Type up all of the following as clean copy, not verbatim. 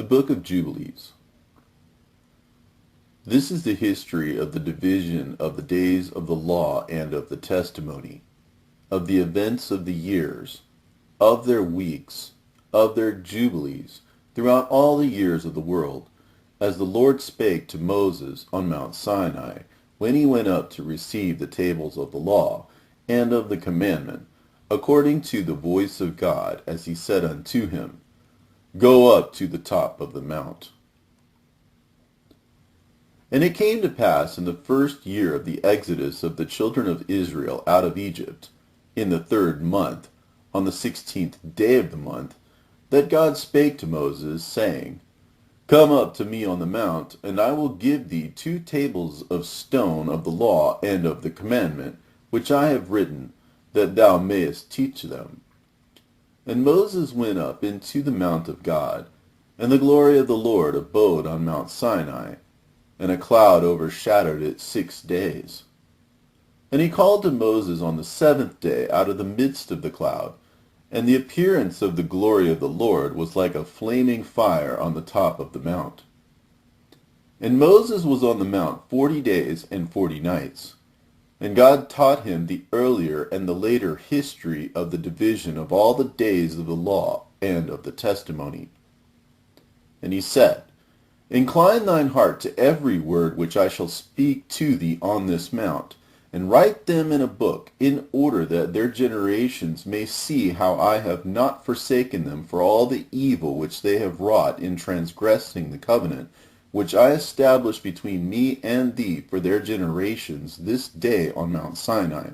The Book of Jubilees. This is the history of the division of the days of the law and of the testimony, of the events of the years, of their weeks, of their jubilees, throughout all the years of the world, as the Lord spake to Moses on Mount Sinai, when he went up to receive the tables of the law and of the commandment, according to the voice of God, as he said unto him, Go up to the top of the mount. And it came to pass in the first year of the exodus of the children of Israel out of Egypt, in the 3rd month, on the 16th day of the month, that God spake to Moses, saying, Come up to me on the mount, and I will give thee 2 tables of stone of the law and of the commandment, which I have written, that thou mayest teach them. And Moses went up into the mount of God, and the glory of the Lord abode on Mount Sinai, and a cloud overshadowed it 6 days. And he called to Moses on the 7th day out of the midst of the cloud, and the appearance of the glory of the Lord was like a flaming fire on the top of the mount. And Moses was on the mount 40 days and 40 nights. And God taught him the earlier and the later history of the division of all the days of the law and of the testimony. And he said, Incline thine heart to every word which I shall speak to thee on this mount, and write them in a book, in order that their generations may see how I have not forsaken them for all the evil which they have wrought in transgressing the covenant, which I established between me and thee for their generations this day on Mount Sinai.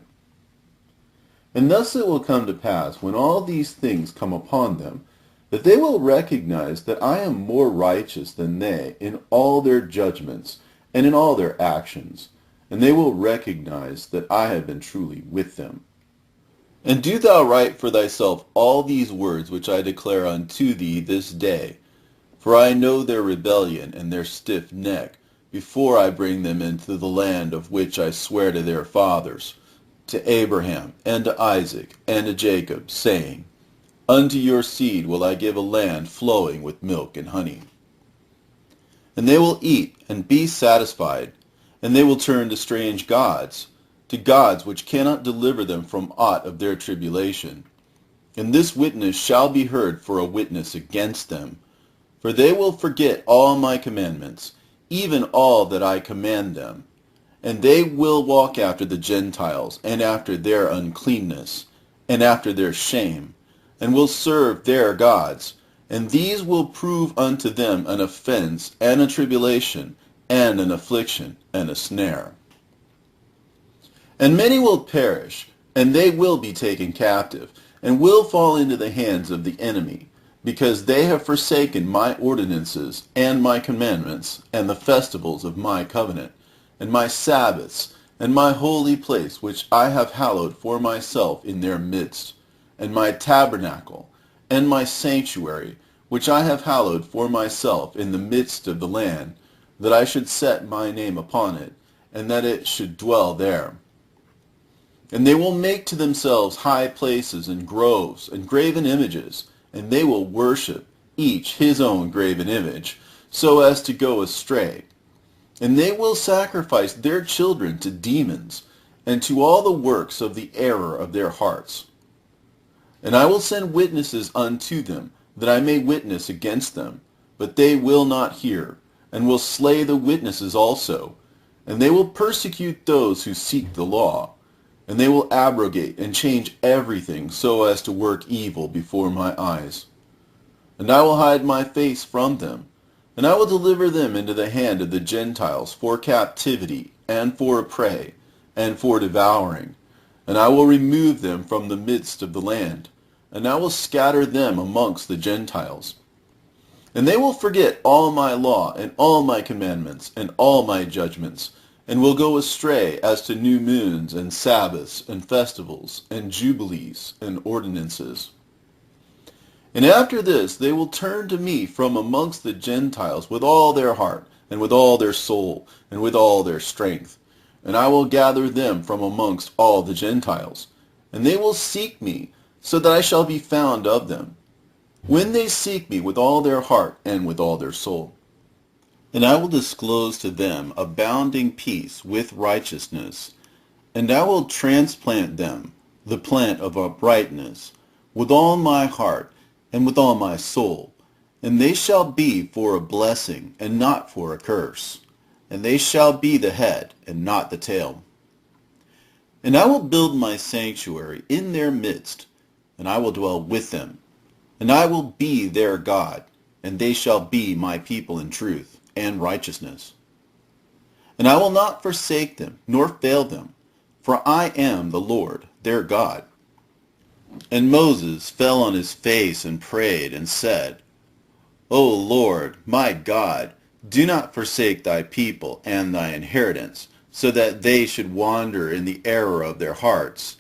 And thus it will come to pass, when all these things come upon them, that they will recognize that I am more righteous than they in all their judgments and in all their actions, and they will recognize that I have been truly with them. And do thou write for thyself all these words which I declare unto thee this day, for I know their rebellion and their stiff neck, before I bring them into the land of which I swear to their fathers, to Abraham, and to Isaac, and to Jacob, saying, Unto your seed will I give a land flowing with milk and honey. And they will eat and be satisfied, and they will turn to strange gods, to gods which cannot deliver them from aught of their tribulation. And this witness shall be heard for a witness against them. For they will forget all my commandments, even all that I command them. And they will walk after the Gentiles, and after their uncleanness, and after their shame, and will serve their gods. And these will prove unto them an offense, and a tribulation, and an affliction, and a snare. And many will perish, and they will be taken captive, and will fall into the hands of the enemy, because they have forsaken my ordinances and my commandments and the festivals of my covenant, and my Sabbaths, and my holy place which I have hallowed for myself in their midst, and my tabernacle, and my sanctuary, which I have hallowed for myself in the midst of the land, that I should set my name upon it, and that it should dwell there. And they will make to themselves high places and groves and graven images, and they will worship each his own graven image, so as to go astray. And they will sacrifice their children to demons, and to all the works of the error of their hearts. And I will send witnesses unto them, that I may witness against them, but they will not hear, and will slay the witnesses also. And they will persecute those who seek the law. And they will abrogate and change everything so as to work evil before my eyes. And I will hide my face from them, and I will deliver them into the hand of the Gentiles for captivity, and for a prey, and for devouring. And I will remove them from the midst of the land, and I will scatter them amongst the Gentiles. And they will forget all my law, and all my commandments, and all my judgments, and will go astray as to new moons, and Sabbaths, and festivals, and jubilees, and ordinances. And after this they will turn to me from amongst the Gentiles with all their heart, and with all their soul, and with all their strength. And I will gather them from amongst all the Gentiles, and they will seek me, so that I shall be found of them. when they seek me with all their heart and with all their soul. And I will disclose to them abounding peace with righteousness, and I will transplant them, the plant of uprightness, with all my heart and with all my soul. And they shall be for a blessing and not for a curse. And they shall be the head and not the tail. And I will build my sanctuary in their midst, and I will dwell with them. And I will be their God, and they shall be my people in truth and righteousness. And I will not forsake them, nor fail them, for I am the Lord, their God. And Moses fell on his face and prayed and said, O Lord, my God, do not forsake thy people and thy inheritance, so that they should wander in the error of their hearts.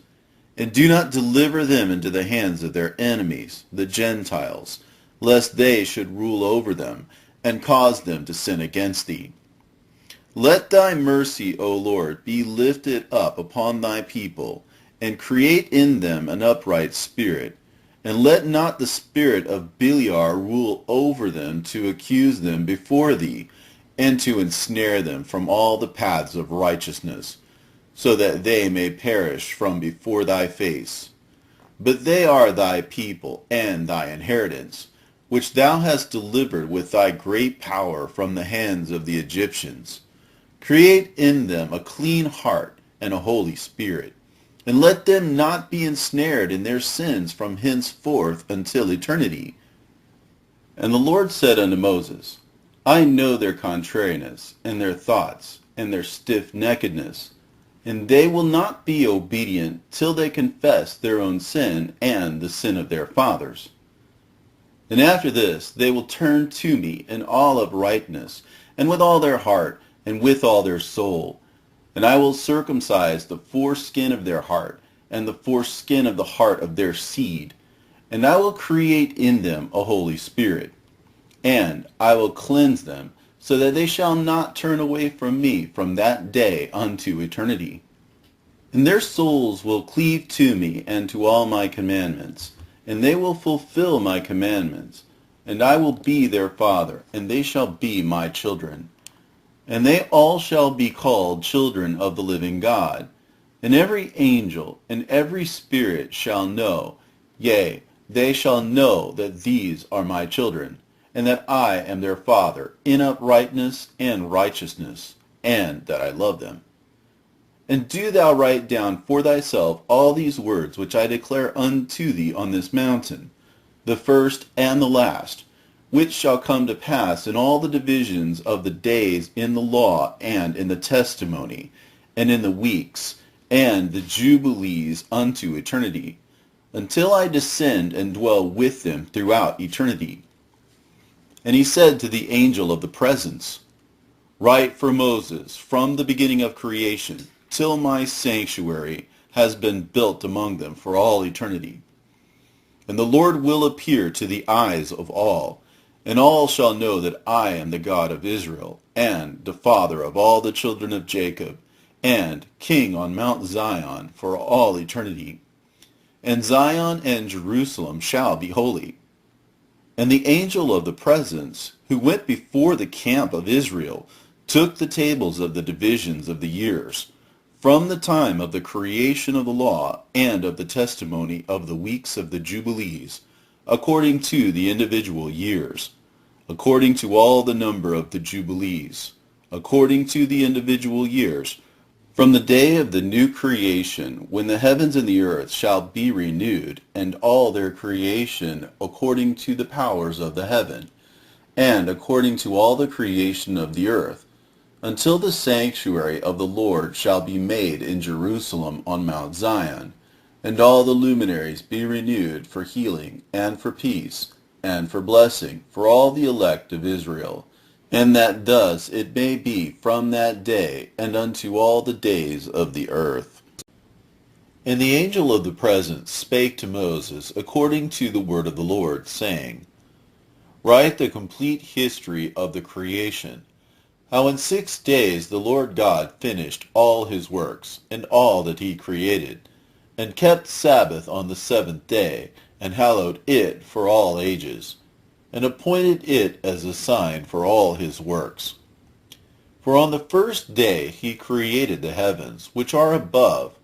And do not deliver them into the hands of their enemies, the Gentiles, lest they should rule over them, and cause them to sin against thee. Let thy mercy, O Lord, be lifted up upon thy people, and create in them an upright spirit. And let not the spirit of Beliar rule over them to accuse them before thee, and to ensnare them from all the paths of righteousness, so that they may perish from before thy face. But they are thy people and thy inheritance, which thou hast delivered with thy great power from the hands of the Egyptians. Create in them a clean heart and a holy spirit, and let them not be ensnared in their sins from henceforth until eternity. And the Lord said unto Moses, I know their contrariness, and their thoughts, and their stiff-neckedness, and they will not be obedient till they confess their own sin and the sin of their fathers. And after this they will turn to me in all uprightness, and with all their heart, and with all their soul. And I will circumcise the foreskin of their heart, and the foreskin of the heart of their seed. And I will create in them a holy spirit. And I will cleanse them, so that they shall not turn away from me from that day unto eternity. And their souls will cleave to me and to all my commandments, and they will fulfill my commandments. And I will be their father, and they shall be my children. And they all shall be called children of the living God. And every angel and every spirit shall know, yea, they shall know that these are my children, and that I am their father in uprightness and righteousness, and that I love them. And do thou write down for thyself all these words which I declare unto thee on this mountain, the first and the last, which shall come to pass in all the divisions of the days in the law and in the testimony, and in the weeks, and the Jubilees unto eternity, until I descend and dwell with them throughout eternity. And he said to the angel of the presence, Write for Moses from the beginning of creation till my sanctuary has been built among them for all eternity. And the Lord will appear to the eyes of all, and all shall know that I am the God of Israel, and the Father of all the children of Jacob, and King on Mount Zion for all eternity. And Zion and Jerusalem shall be holy. And the angel of the presence, who went before the camp of Israel, took the tables of the divisions of the years, from the time of the creation of the law and of the testimony of the weeks of the Jubilees, according to the individual years, according to all the number of the Jubilees, according to the individual years, from the day of the new creation, when the heavens and the earth shall be renewed, and all their creation according to the powers of the heaven, and according to all the creation of the earth, until the sanctuary of the Lord shall be made in Jerusalem on Mount Zion, and all the luminaries be renewed for healing, and for peace, and for blessing, for all the elect of Israel. And that thus it may be from that day and unto all the days of the earth. And the angel of the presence spake to Moses according to the word of the Lord, saying, Write the complete history of the creation, how in 6 days the Lord God finished all his works, and all that he created, and kept Sabbath on the 7th day, and hallowed it for all ages, and appointed it as a sign for all his works. For on the first day he created the heavens, which are above,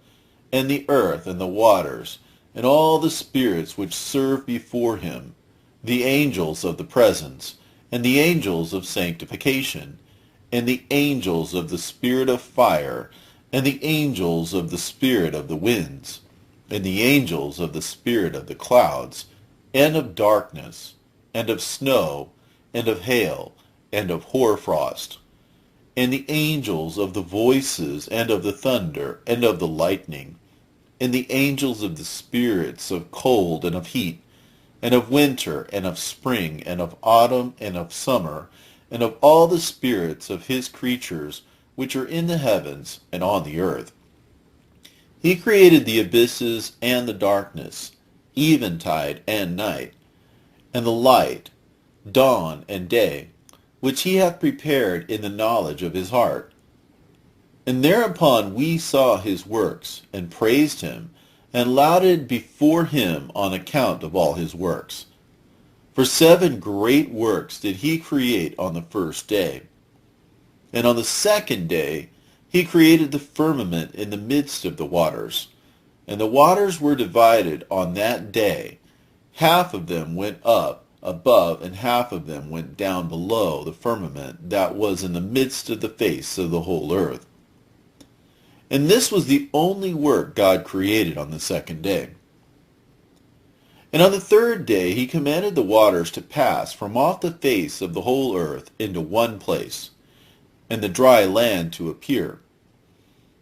and the earth and the waters, and all the spirits which serve before him, the angels of the presence, and the angels of sanctification, and the angels of the spirit of fire, and the angels of the spirit of the winds, and the angels of the spirit of the clouds, and of darkness, and of snow, and of hail, and of hoarfrost, and the angels of the voices, and of the thunder, and of the lightning, and the angels of the spirits of cold and of heat, and of winter, and of spring, and of autumn, and of summer, and of all the spirits of his creatures which are in the heavens and on the earth. He created the abysses and the darkness, eventide and night, and the light, dawn and day, which he hath prepared in the knowledge of his heart. And thereupon we saw his works, and praised him, and lauded before him on account of all his works. For 7 great works did he create on the first day. And on the second day he created the firmament in the midst of the waters. And the waters were divided on that day. Half of them went up above, and half of them went down below the firmament that was in the midst of the face of the whole earth. And this was the only work God created on the second day. And on the third day he commanded the waters to pass from off the face of the whole earth into one place, and the dry land to appear.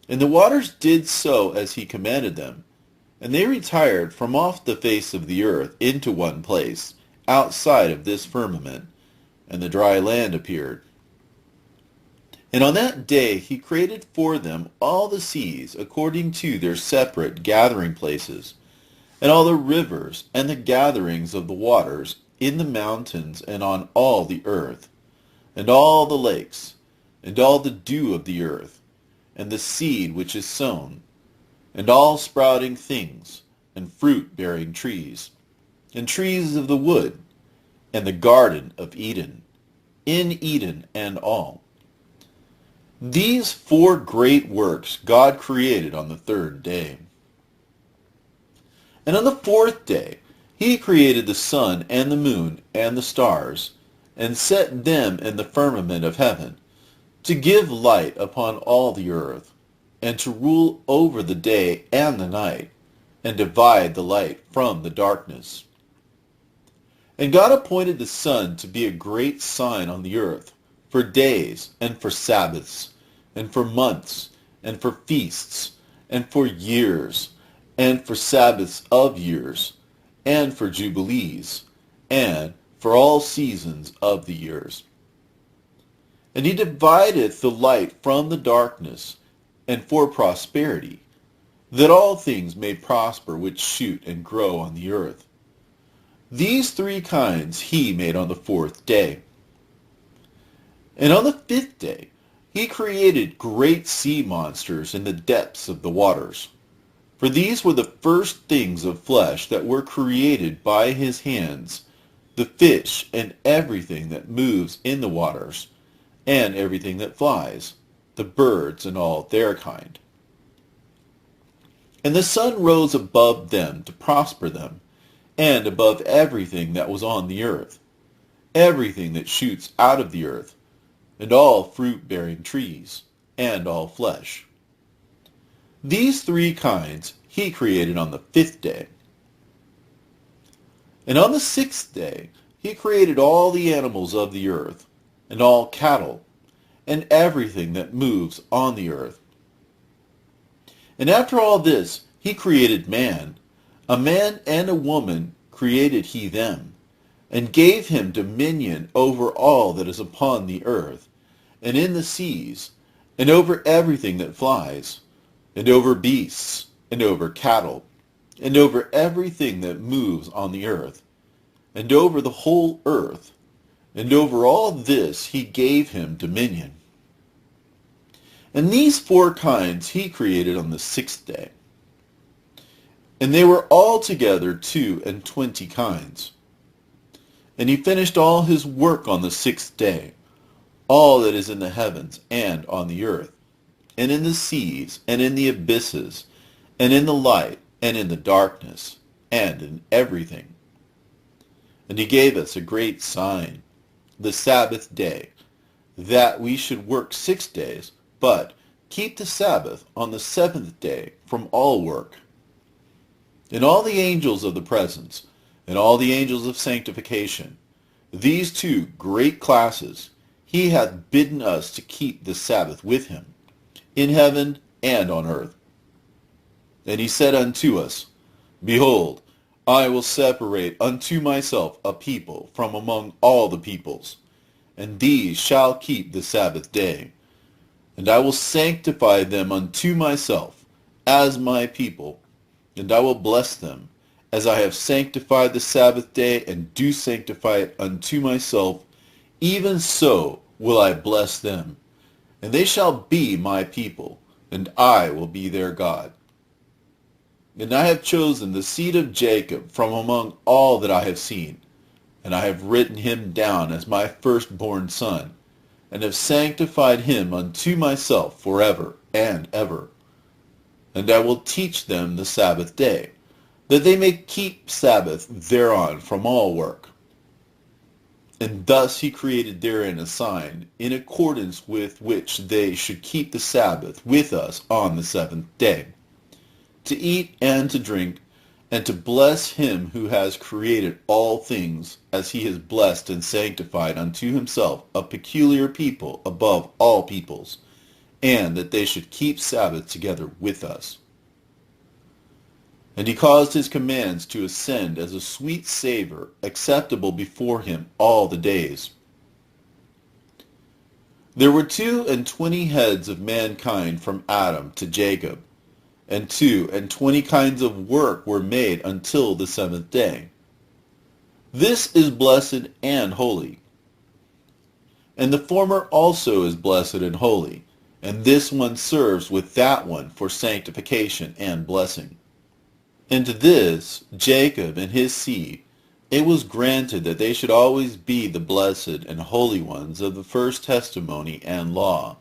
And the waters did so as he commanded them, and they retired from off the face of the earth into one place, outside of this firmament, and the dry land appeared. And on that day he created for them all the seas according to their separate gathering places, and all the rivers and the gatherings of the waters in the mountains and on all the earth, and all the lakes, and all the dew of the earth, and the seed which is sown, and all sprouting things, and fruit-bearing trees, and trees of the wood, and the garden of Eden, in Eden and all. These 4 great works God created on the third day. And on the fourth day he created the sun and the moon and the stars, and set them in the firmament of heaven, to give light upon all the earth, and to rule over the day and the night, and divide the light from the darkness. And God appointed the sun to be a great sign on the earth, for days, and for Sabbaths, and for months, and for feasts, and for years, and for Sabbaths of years, and for Jubilees, and for all seasons of the years. And he divideth the light from the darkness, and for prosperity, that all things may prosper which shoot and grow on the earth. These 3 kinds he made on the fourth day. And on the fifth day he created great sea monsters in the depths of the waters. For these were the first things of flesh that were created by his hands, the fish and everything that moves in the waters, and everything that flies, the birds and all their kind. And the sun rose above them to prosper them, and above everything that was on the earth, everything that shoots out of the earth, and all fruit-bearing trees, and all flesh. These 3 kinds he created on the fifth day. And on the sixth day he created all the animals of the earth, and all cattle, and everything that moves on the earth. And after all this he created man. A man and a woman created he them, and gave him dominion over all that is upon the earth, and in the seas, and over everything that flies, and over beasts, and over cattle, and over everything that moves on the earth, and over the whole earth, and over all this he gave him dominion. And these 4 kinds he created on the sixth day. And they were altogether 22 kinds. And he finished all his work on the 6th day, all that is in the heavens and on the earth, and in the seas, and in the abysses, and in the light, and in the darkness, and in everything. And he gave us a great sign, the Sabbath day, that we should work 6 days, but keep the Sabbath on the 7th day from all work. And all the angels of the presence, and all the angels of sanctification, these 2 great classes, he hath bidden us to keep the Sabbath with him, in heaven and on earth. And he said unto us, Behold, I will separate unto myself a people from among all the peoples, and these shall keep the Sabbath day. And I will sanctify them unto myself as my people, and I will bless them, as I have sanctified the Sabbath day, and do sanctify it unto myself, even so will I bless them. And they shall be my people, and I will be their God. And I have chosen the seed of Jacob from among all that I have seen, and I have written him down as my firstborn son, and have sanctified him unto myself forever and ever. And I will teach them the Sabbath day, that they may keep Sabbath thereon from all work. And thus he created therein a sign, in accordance with which they should keep the Sabbath with us on the 7th day, to eat and to drink, and to bless him who has created all things, as he has blessed and sanctified unto himself a peculiar people above all peoples, and that they should keep Sabbath together with us. And he caused his commands to ascend as a sweet savor, acceptable before him all the days. There were 22 heads of mankind from Adam to Jacob, and 22 kinds of work were made until the 7th day. This is blessed and holy. And the former also is blessed and holy, and this one serves with that one for sanctification and blessing. And to this, Jacob and his seed, it was granted that they should always be the blessed and holy ones of the first testimony and law,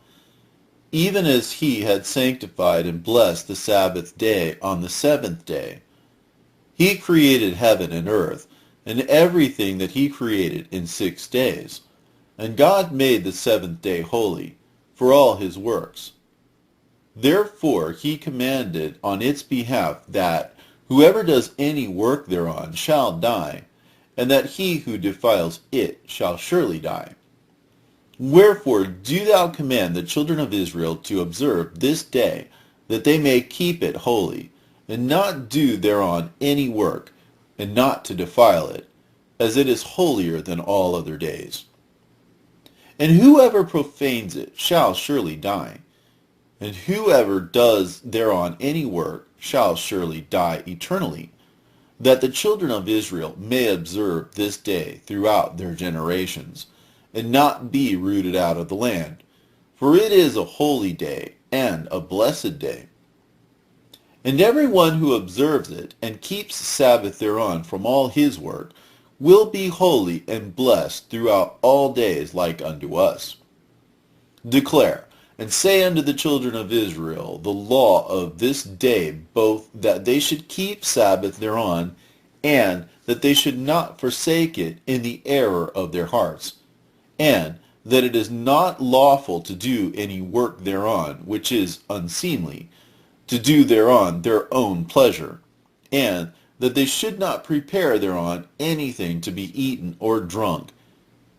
even as he had sanctified and blessed the Sabbath day on the 7th day. He created heaven and earth, and everything that he created in 6 days. And God made the 7th day holy, for all his works. Therefore he commanded on its behalf that whoever does any work thereon shall die, and that he who defiles it shall surely die. Wherefore do thou command the children of Israel to observe this day, that they may keep it holy, and not do thereon any work, and not to defile it, as it is holier than all other days. And whoever profanes it shall surely die, and whoever does thereon any work shall surely die eternally, that the children of Israel may observe this day throughout their generations, and not be rooted out of the land. For it is a holy day, and a blessed day. And every one who observes it, and keeps the Sabbath thereon from all his work, will be holy and blessed throughout all days like unto us. Declare, and say unto the children of Israel the law of this day, both that they should keep Sabbath thereon, and that they should not forsake it in the error of their hearts, and that it is not lawful to do any work thereon which is unseemly, to do thereon their own pleasure, and that they should not prepare thereon anything to be eaten or drunk,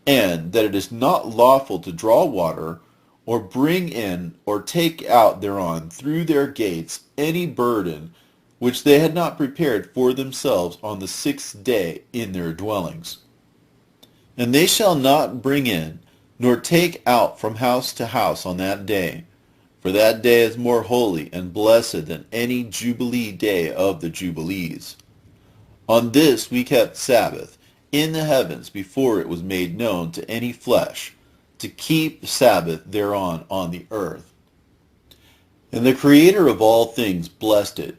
and that it is not lawful to draw water, or bring in or take out thereon through their gates any burden which they had not prepared for themselves on the 6th day in their dwellings. And they shall not bring in, nor take out from house to house on that day, for that day is more holy and blessed than any Jubilee day of the Jubilees. On this we kept Sabbath in the heavens before it was made known to any flesh, to keep Sabbath thereon on the earth. And the Creator of all things blessed it,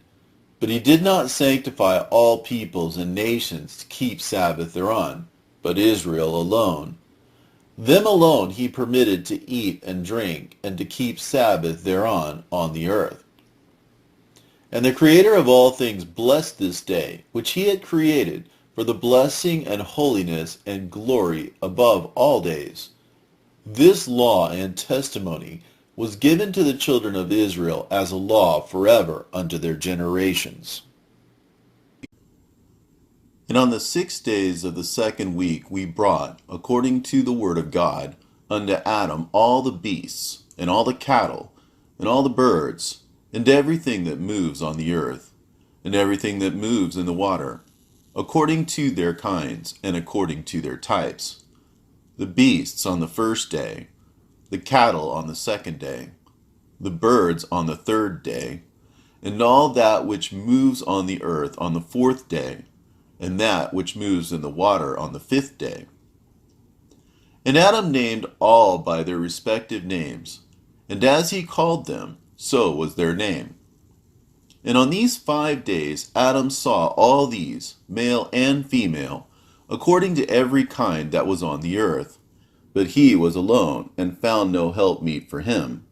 But he did not sanctify all peoples and nations to keep Sabbath thereon, but Israel alone. Them alone he permitted to eat and drink, and to keep Sabbath thereon on the earth. And the Creator of all things blessed this day, which he had created, for the blessing and holiness and glory above all days. This law and testimony was given to the children of Israel as a law forever unto their generations. And on the 6 days of the 2nd week we brought, according to the word of God, unto Adam all the beasts, and all the cattle, and all the birds, and everything that moves on the earth, and everything that moves in the water, according to their kinds, and according to their types. The beasts on the 1st day, the cattle on the 2nd day, the birds on the 3rd day, and all that which moves on the earth on the 4th day, and that which moves in the water on the 5th day. And Adam named all by their respective names, and as he called them, so was their name. And on these 5 days Adam saw all these, male and female, according to every kind that was on the earth. But he was alone, and found no helpmeet for him.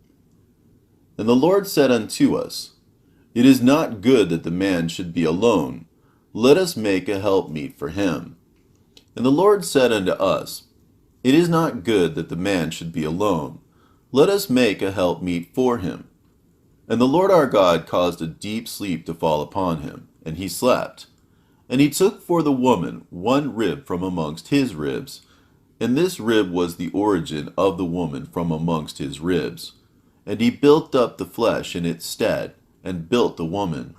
And the Lord said unto us, It is not good that the man should be alone. Let us make a helpmeet for him. And the Lord said unto us, It is not good that the man should be alone. Let us make a helpmeet for him. And the Lord our God caused a deep sleep to fall upon him, and he slept. And he took for the woman one rib from amongst his ribs, and this rib was the origin of the woman from amongst his ribs. And he built up the flesh in its stead, and built the woman.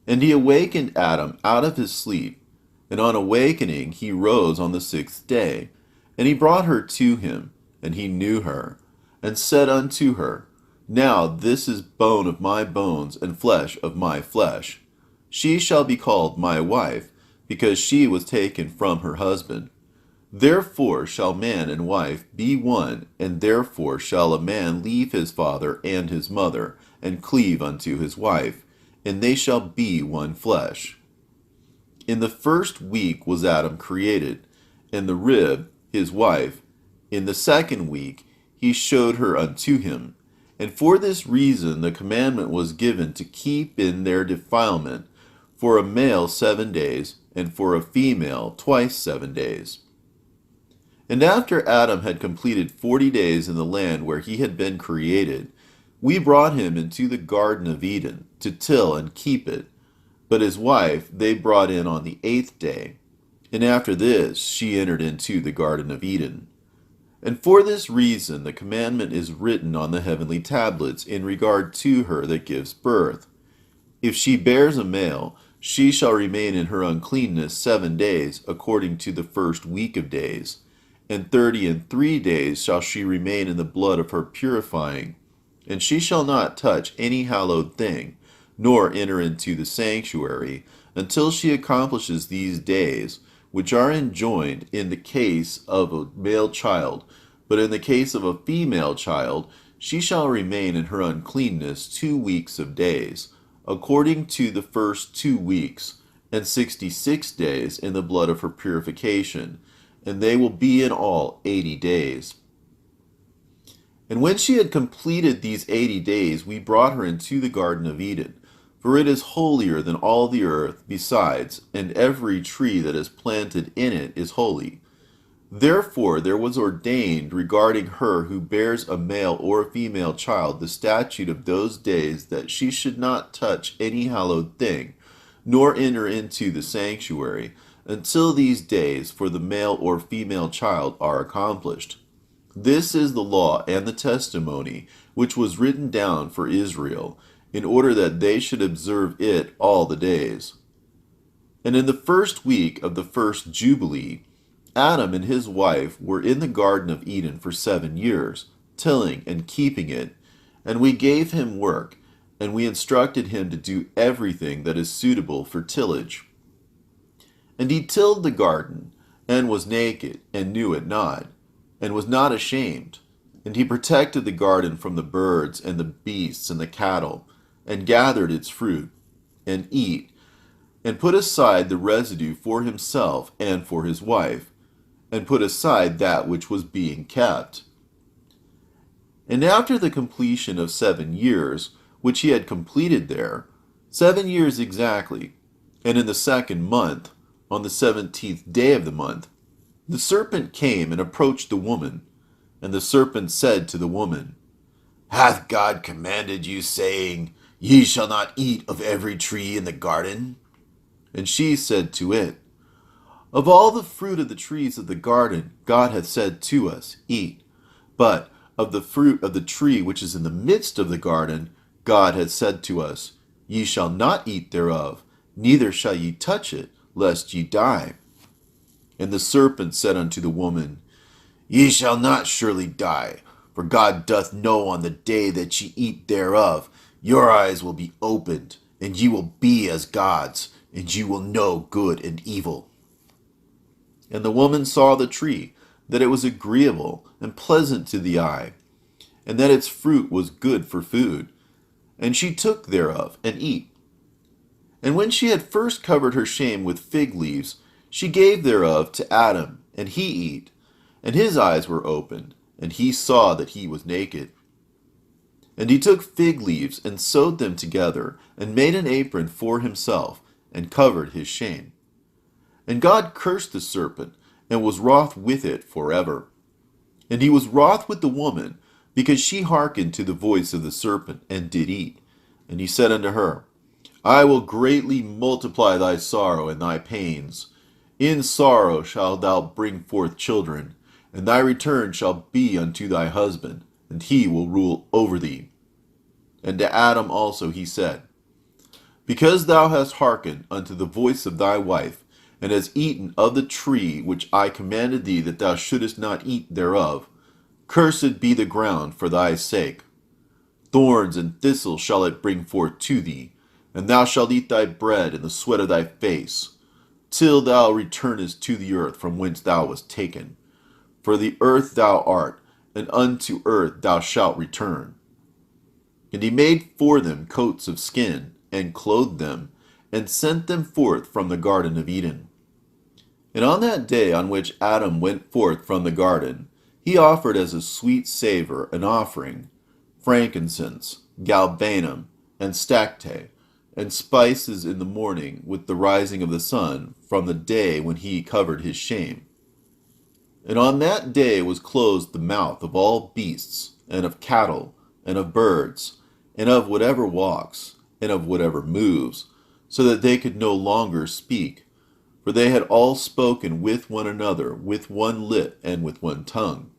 And he awakened Adam out of his sleep, and on awakening he rose on the 6th day. And he brought her to him, and he knew her, and said unto her, Now this is bone of my bones, and flesh of my flesh. She shall be called my wife, because she was taken from her husband. Therefore shall man and wife be one, and therefore shall a man leave his father and his mother, and cleave unto his wife, and they shall be one flesh. In the 1st week was Adam created, and the rib, his wife. In the 2nd week he showed her unto him. And for this reason the commandment was given to keep in their defilement, for a male 7 days, and for a female twice 7 days. And after Adam had completed 40 days in the land where he had been created, we brought him into the Garden of Eden, to till and keep it. But his wife they brought in on the 8th day, and after this she entered into the Garden of Eden. And for this reason the commandment is written on the heavenly tablets in regard to her that gives birth. If she bears a male, she shall remain in her uncleanness 7 days, according to the 1st week of days. And 33 days shall she remain in the blood of her purifying. And she shall not touch any hallowed thing, nor enter into the sanctuary, until she accomplishes these days, which are enjoined in the case of a male child. But in the case of a female child, she shall remain in her uncleanness 2 weeks of days, according to the first 2 weeks, and 66 days in the blood of her purification, and they will be in all 80 days. And when she had completed these 80 days, we brought her into the Garden of Eden, for it is holier than all the earth besides, and every tree that is planted in it is holy. Therefore there was ordained regarding her who bears a male or a female child the statute of those days, that she should not touch any hallowed thing, nor enter into the sanctuary, until these days for the male or female child are accomplished. This is the law and the testimony which was written down for Israel, in order that they should observe it all the days. And in the 1st week of the 1st Jubilee, Adam and his wife were in the Garden of Eden for 7 years, tilling and keeping it, and we gave him work, and we instructed him to do everything that is suitable for tillage. And he tilled the garden, and was naked, and knew it not, and was not ashamed. And he protected the garden from the birds, and the beasts, and the cattle, and gathered its fruit. and eat, and put aside the residue for himself and for his wife, and put aside that which was being kept. And after the completion of 7 years, which he had completed there, 7 years exactly, and in the 2nd month, on the 17th day of the month, the serpent came and approached the woman. And the serpent said to the woman, Hath God commanded you, saying, Ye shall not eat of every tree in the garden? And she said to it, Of all the fruit of the trees of the garden God hath said to us, Eat. But of the fruit of the tree which is in the midst of the garden God hath said to us, Ye shall not eat thereof, neither shall ye touch it, lest ye die. And the serpent said unto the woman, Ye shall not surely die, for God doth know on the day that ye eat thereof, your eyes will be opened, and ye will be as gods, and ye will know good and evil. And the woman saw the tree, that it was agreeable and pleasant to the eye, and that its fruit was good for food. And she took thereof, and eat. And when she had first covered her shame with fig leaves, she gave thereof to Adam, and he eat. And his eyes were opened, and he saw that he was naked. And he took fig leaves, and sewed them together, and made an apron for himself, and covered his shame. And God cursed the serpent, and was wroth with it forever. And he was wroth with the woman, because she hearkened to the voice of the serpent, and did eat. And he said unto her, I will greatly multiply thy sorrow and thy pains. In sorrow shalt thou bring forth children, and thy return shall be unto thy husband, and he will rule over thee. And to Adam also he said, Because thou hast hearkened unto the voice of thy wife, and hast eaten of the tree which I commanded thee that thou shouldest not eat thereof, cursed be the ground for thy sake. Thorns and thistles shall it bring forth to thee, and thou shalt eat thy bread in the sweat of thy face, till thou returnest to the earth from whence thou wast taken. For the earth thou art, and unto earth thou shalt return. And he made for them coats of skin, and clothed them, and sent them forth from the garden of Eden. And on that day on which Adam went forth from the garden, he offered as a sweet savor an offering, frankincense, galbanum, and stacte, and spices in the morning with the rising of the sun from the day when he covered his shame. And on that day was closed the mouth of all beasts, and of cattle, and of birds, and of whatever walks, and of whatever moves, so that they could no longer speak, for they had all spoken with one another, with one lip and with one tongue.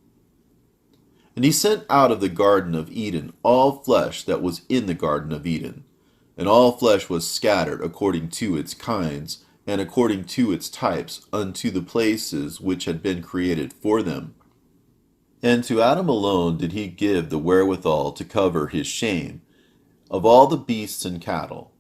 And he sent out of the garden of Eden all flesh that was in the garden of Eden, and all flesh was scattered according to its kinds, and according to its types, unto the places which had been created for them. And to Adam alone did he give the wherewithal to cover his shame, of all the beasts and cattle.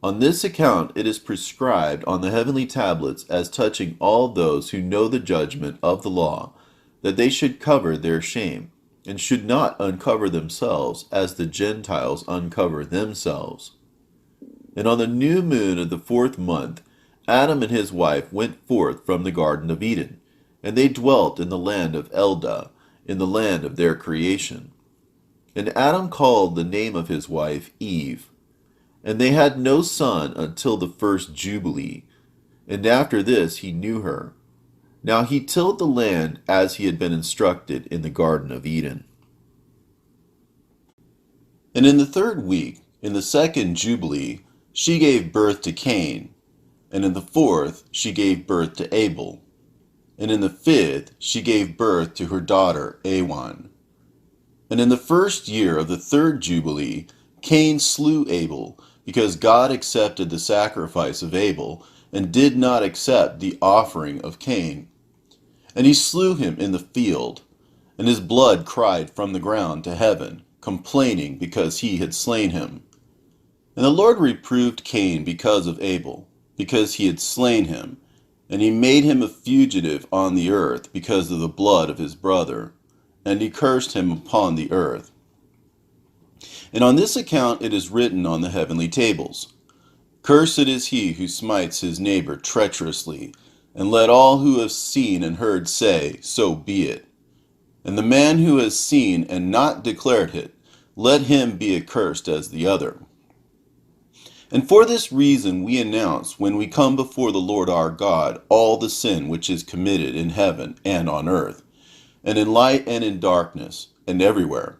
On this account it is prescribed on the heavenly tablets as touching all those who know the judgment of the law, that they should cover their shame, and should not uncover themselves, as the Gentiles uncover themselves. And on the new moon of the 4th month, Adam and his wife went forth from the garden of Eden, and they dwelt in the land of Eldah, in the land of their creation. And Adam called the name of his wife Eve. And they had no son until the first Jubilee, and after this he knew her. Now he tilled the land as he had been instructed in the garden of Eden. And in the 3rd week, in the 2nd Jubilee, she gave birth to Cain, and in the 4th she gave birth to Abel, and in the 5th she gave birth to her daughter Awan. And in the 1st year of the 3rd Jubilee, Cain slew Abel, because God accepted the sacrifice of Abel, and did not accept the offering of Cain. And he slew him in the field, and his blood cried from the ground to heaven, complaining because he had slain him. And the Lord reproved Cain because of Abel, because he had slain him, and he made him a fugitive on the earth because of the blood of his brother, and he cursed him upon the earth. And on this account it is written on the heavenly tables, Cursed is he who smites his neighbor treacherously, and let all who have seen and heard say, so be it. And the man who has seen and not declared it, let him be accursed as the other. And for this reason we announce when we come before the Lord our God all the sin which is committed in heaven and on earth, and in light and in darkness, and everywhere.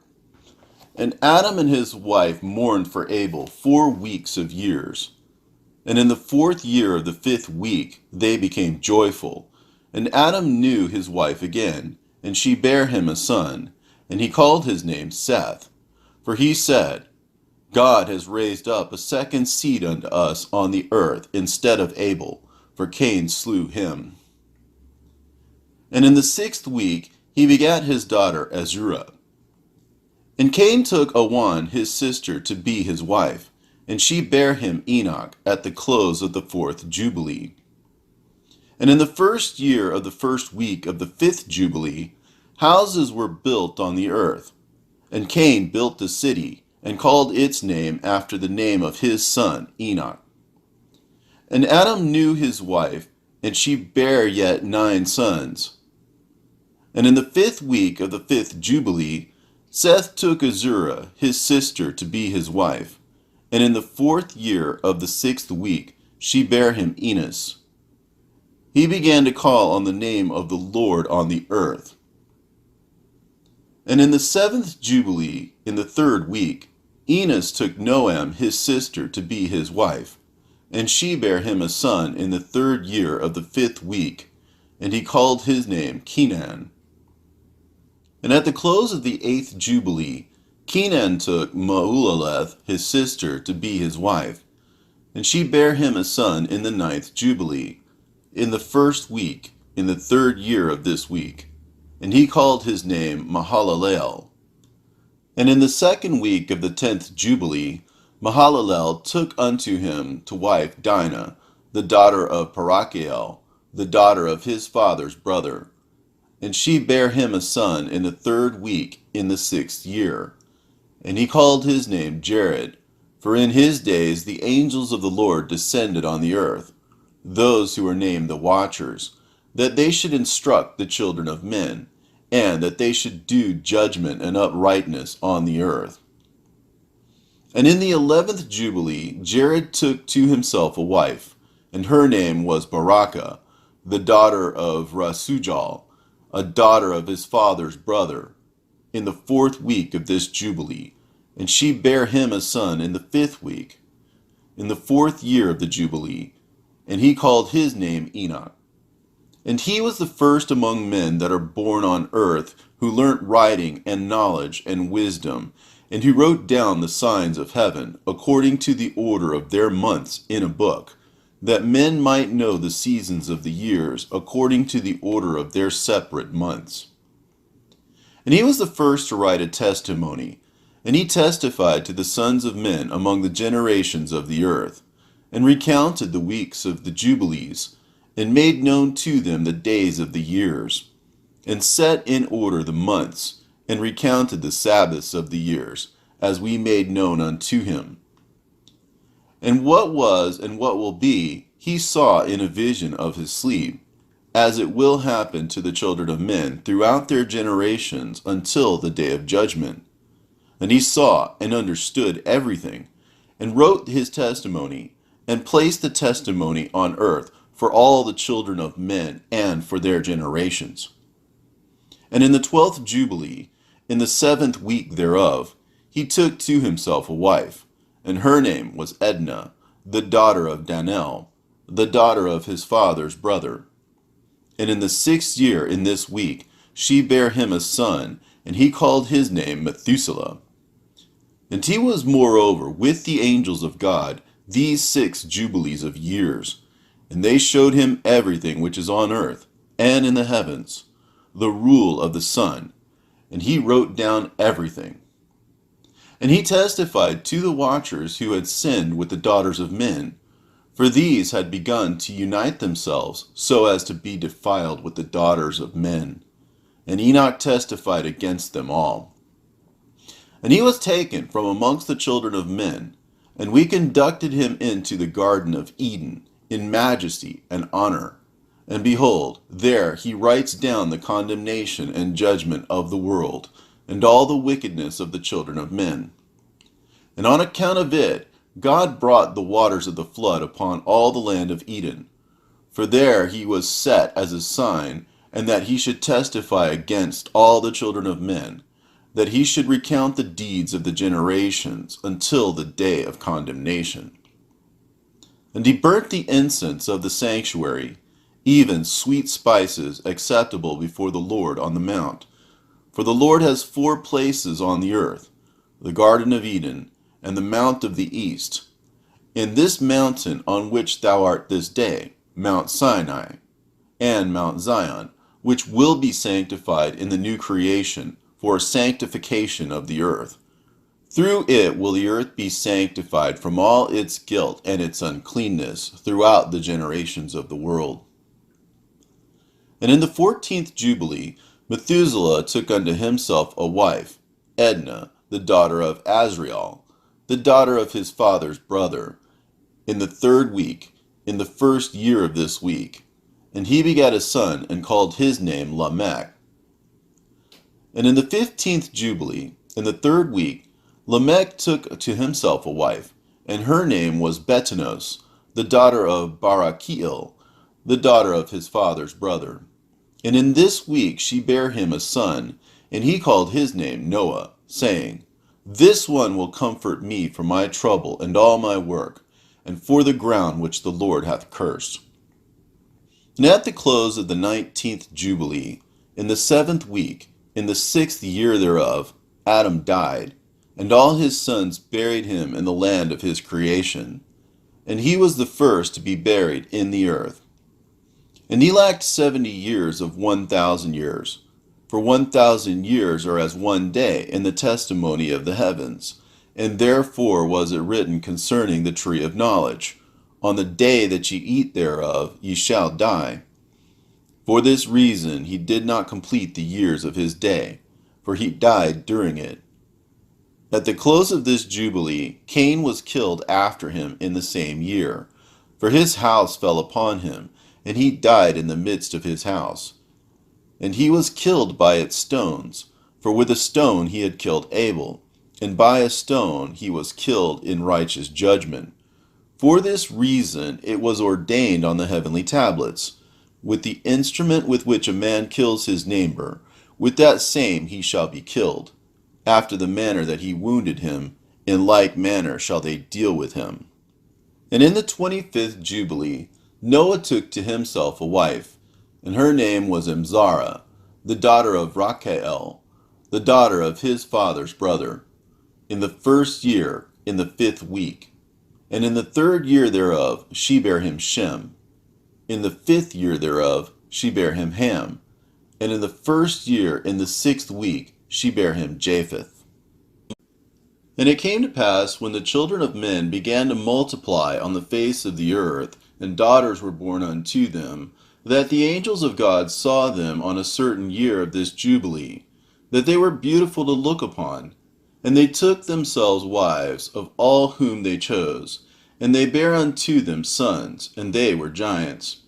And Adam and his wife mourned for Abel 4 weeks of years. And in the 4th year of the 5th week they became joyful. And Adam knew his wife again, and she bare him a son, and he called his name Seth. For he said, God has raised up a second seed unto us on the earth instead of Abel, for Cain slew him. And in the 6th week he begat his daughter Azurah. And Cain took Awan his sister to be his wife, and she bare him Enoch at the close of the 4th Jubilee. And in the 1st year of the 1st week of the 5th Jubilee, houses were built on the earth. And Cain built the city, and called its name after the name of his son Enoch. And Adam knew his wife, and she bare yet 9 sons. And in the 5th week of the 5th Jubilee, Seth took Azurah his sister to be his wife. And in the 4th year of the 6th week she bare him Enos. He began to call on the name of the Lord on the earth. And in the 7th Jubilee, in the 3rd week, Enos took Noam his sister to be his wife, and she bare him a son in the 3rd year of the 5th week, and he called his name Kenan. And at the close of the 8th Jubilee, Kenan took Maulaleth his sister to be his wife, and she bare him a son in the 9th Jubilee, in the 1st week, in the 3rd year of this week, and he called his name Mahalalel. And in the 2nd week of the 10th Jubilee, Mahalalel took unto him to wife Dinah, the daughter of Parachiel, the daughter of his father's brother. And she bare him a son in the 3rd week, in the 6th year. And he called his name Jared, for in his days the angels of the Lord descended on the earth, those who were named the Watchers, that they should instruct the children of men, and that they should do judgment and uprightness on the earth. And in the 11th Jubilee Jared took to himself a wife, and her name was Barakah, the daughter of Rasujal, a daughter of his father's brother, in the 4th week of this Jubilee, and she bare him a son in the 5th week, in the 4th year of the Jubilee, and he called his name Enoch. And he was the first among men that are born on earth, who learnt writing and knowledge and wisdom, and who wrote down the signs of heaven, according to the order of their months in a book, that men might know the seasons of the years, according to the order of their separate months. And he was the first to write a testimony, and he testified to the sons of men among the generations of the earth, and recounted the weeks of the Jubilees, and made known to them the days of the years, and set in order the months, and recounted the Sabbaths of the years, as we made known unto him. And what was and what will be, he saw in a vision of his sleep, as it will happen to the children of men throughout their generations until the day of judgment. And he saw and understood everything, and wrote his testimony, and placed the testimony on earth for all the children of men and for their generations. And in the 12th Jubilee, in the 7th week thereof, he took to himself a wife, and her name was Edna, the daughter of Danel, the daughter of his father's brother. And in the 6th year in this week, she bare him a son, and he called his name Methuselah. And he was moreover with the angels of God these 6 Jubilees of years, and they showed him everything which is on earth and in the heavens, the rule of the sun, and he wrote down everything. And he testified to the watchers who had sinned with the daughters of men, for these had begun to unite themselves so as to be defiled with the daughters of men. And Enoch testified against them all. And he was taken from amongst the children of men, And we conducted him into the Garden of Eden in majesty and honor. And behold, there he writes down the condemnation and judgment of the world, and all the wickedness of the children of men. And on account of it, God brought the waters of the flood upon all the land of Eden. For there he was set as a sign, and that he should testify against all the children of men, that he should recount the deeds of the generations until the day of condemnation. And he burnt the incense of the sanctuary, even sweet spices acceptable before the Lord on the mount. For the Lord has 4 places on the earth, the Garden of Eden, and the Mount of the East. In this mountain on which thou art this day, Mount Sinai, and Mount Zion, which will be sanctified in the new creation for sanctification of the earth. Through it will the earth be sanctified from all its guilt and its uncleanness throughout the generations of the world. And in the 14th Jubilee, Methuselah took unto himself a wife, Edna, the daughter of Azrael, the daughter of his father's brother, in the 3rd week, in the 1st year of this week. And he begat a son, and called his name Lamech. And in the 15th Jubilee, in the 3rd week, Lamech took to himself a wife, and her name was Betanos, the daughter of Barachiel, the daughter of his father's brother. And in this week she bare him a son, and he called his name Noah, saying, This one will comfort me for my trouble and all my work, and for the ground which the Lord hath cursed. And at the close of the 19th Jubilee, in the 7th week, in the 6th year thereof, Adam died, and all his sons buried him in the land of his creation. And he was the first to be buried in the earth. And he lacked 70 years of 1,000 years. For 1,000 years are as one day in the testimony of the heavens. And therefore was it written concerning the tree of knowledge, On the day that ye eat thereof, ye shall die. For this reason he did not complete the years of his day, for he died during it. At the close of this Jubilee, Cain was killed after him in the same year, for his house fell upon him, and he died in the midst of his house. And he was killed by its stones, for with a stone he had killed Abel, and by a stone he was killed in righteous judgment. For this reason it was ordained on the heavenly tablets, With the instrument with which a man kills his neighbor, with that same he shall be killed. After the manner that he wounded him, in like manner shall they deal with him. And in the 25th Jubilee, Noah took to himself a wife, and her name was Emzara, the daughter of Rachael, the daughter of his father's brother, in the 1st year, in the 5th week. And in the 3rd year thereof she bare him Shem. In the 5th year thereof she bare him Ham. And in the 1st year, in the 6th week, she bare him Japheth. And it came to pass, when the children of men began to multiply on the face of the earth, and daughters were born unto them, that the angels of God saw them on a certain year of this Jubilee, that they were beautiful to look upon. And they took themselves wives of all whom they chose, and they bare unto them sons, and they were giants.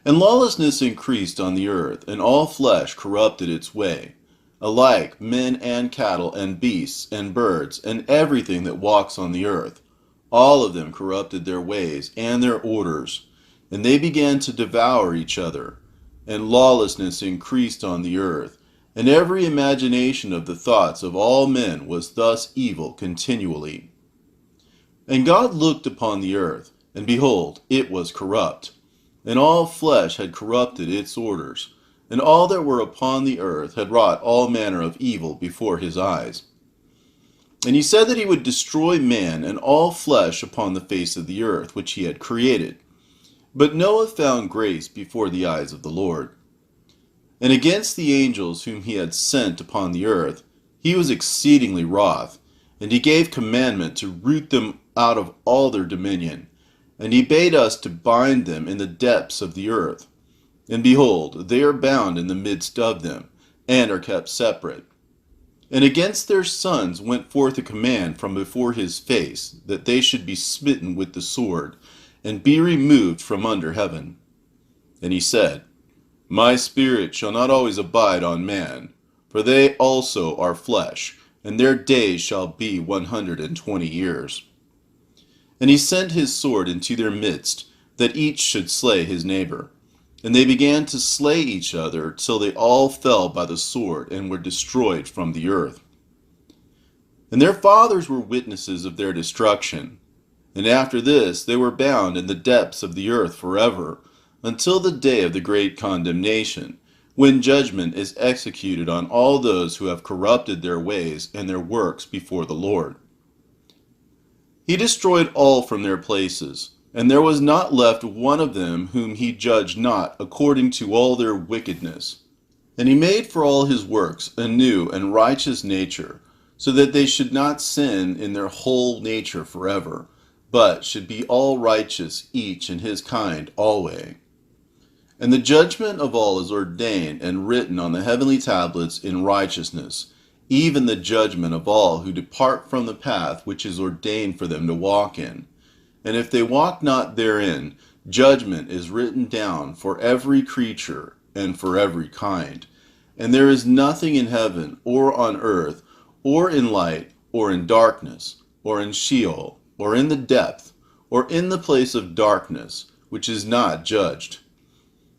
And lawlessness increased on the earth, and all flesh corrupted its way, alike men and cattle and beasts and birds, and everything that walks on the earth. All of them corrupted their ways and their orders, and they began to devour each other. And lawlessness increased on the earth, and every imagination of the thoughts of all men was thus evil continually. And God looked upon the earth, and behold, it was corrupt, and all flesh had corrupted its orders, and all that were upon the earth had wrought all manner of evil before his eyes. And he said that he would destroy man and all flesh upon the face of the earth which he had created. But Noah found grace before the eyes of the Lord. And against the angels whom he had sent upon the earth, he was exceedingly wroth, and he gave commandment to root them out of all their dominion. And he bade us to bind them in the depths of the earth. And behold, they are bound in the midst of them, and are kept separate. And against their sons went forth a command from before his face, that they should be smitten with the sword, and be removed from under heaven. And he said, My spirit shall not always abide on man, for they also are flesh, and their days shall be 120 years. And he sent his sword into their midst, that each should slay his neighbor. And they began to slay each other, till they all fell by the sword, and were destroyed from the earth. And their fathers were witnesses of their destruction. And after this they were bound in the depths of the earth forever, until the day of the great condemnation, when judgment is executed on all those who have corrupted their ways and their works before the Lord. He destroyed all from their places, and there was not left one of them whom he judged not according to all their wickedness. And he made for all his works a new and righteous nature, so that they should not sin in their whole nature forever, but should be all righteous, each in his kind alway. And the judgment of all is ordained and written on the heavenly tablets in righteousness, even the judgment of all who depart from the path which is ordained for them to walk in. And if they walk not therein, judgment is written down for every creature and for every kind. And there is nothing in heaven or on earth, or in light, or in darkness, or in Sheol, or in the depth, or in the place of darkness, which is not judged.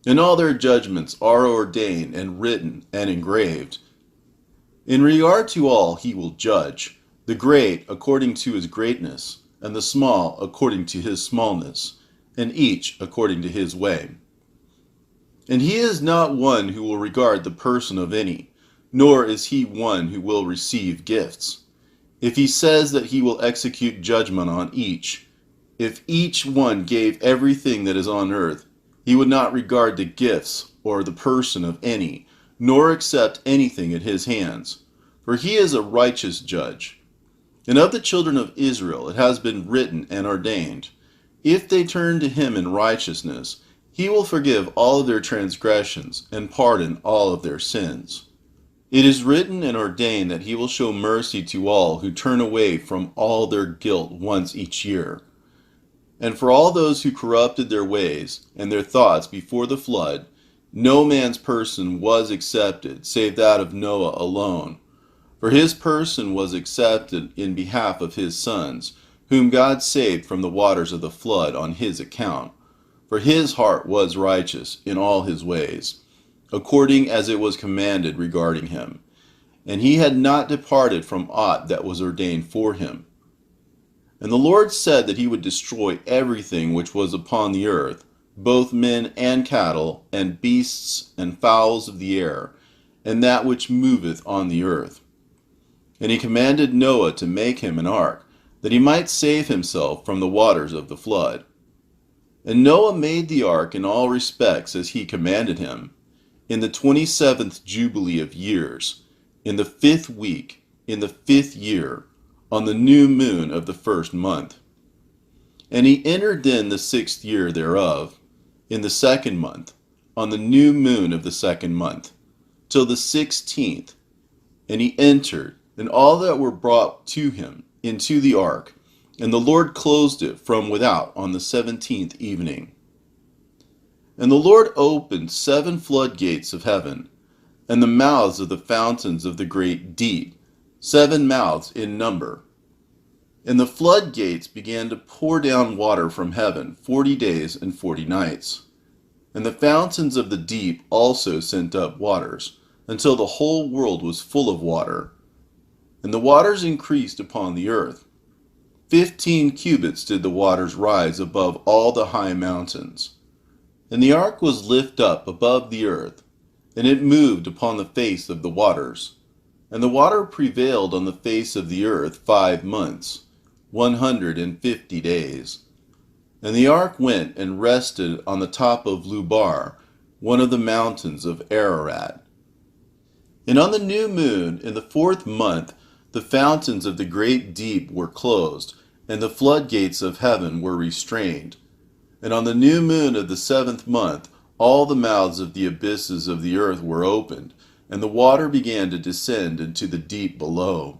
And all their judgments are ordained and written and engraved. In regard to all he will judge, the great according to his greatness, and the small according to his smallness, and each according to his way. And he is not one who will regard the person of any, nor is he one who will receive gifts. If he says that he will execute judgment on each, if each one gave everything that is on earth, he would not regard the gifts or the person of any, nor accept anything at his hands, for he is a righteous judge. And of the children of Israel it has been written and ordained, if they turn to him in righteousness, he will forgive all of their transgressions and pardon all of their sins. It is written and ordained that he will show mercy to all who turn away from all their guilt once each year. And for all those who corrupted their ways and their thoughts before the flood, no man's person was accepted, save that of Noah alone. For his person was accepted in behalf of his sons, whom God saved from the waters of the flood on his account. For his heart was righteous in all his ways, according as it was commanded regarding him. And he had not departed from aught that was ordained for him. And the Lord said that he would destroy everything which was upon the earth, both men and cattle, and beasts and fowls of the air, and that which moveth on the earth. And he commanded Noah to make him an ark, that he might save himself from the waters of the flood. And Noah made the ark in all respects as he commanded him, in the 27th Jubilee of years, in the 5th week, in the 5th year, on the new moon of the 1st month. And he entered then the 6th year thereof, in the 2nd month, on the new moon of the 2nd month, till the 16th. And he entered, and all that were brought to him into the ark, and the Lord closed it from without on the 17th evening. And the Lord opened 7 floodgates of heaven, and the mouths of the fountains of the great deep, 7 mouths in number. And the floodgates began to pour down water from heaven 40 days and 40 nights. And the fountains of the deep also sent up waters, until the whole world was full of water. And the waters increased upon the earth. 15 cubits did the waters rise above all the high mountains. And the ark was lifted up above the earth, and it moved upon the face of the waters. And the water prevailed on the face of the earth 5 months, 150 days. And the ark went and rested on the top of Lubar, one of the mountains of Ararat. And on the new moon, in the 4th month, the fountains of the great deep were closed, and the floodgates of heaven were restrained. And on the new moon of the 7th month, all the mouths of the abysses of the earth were opened, and the water began to descend into the deep below.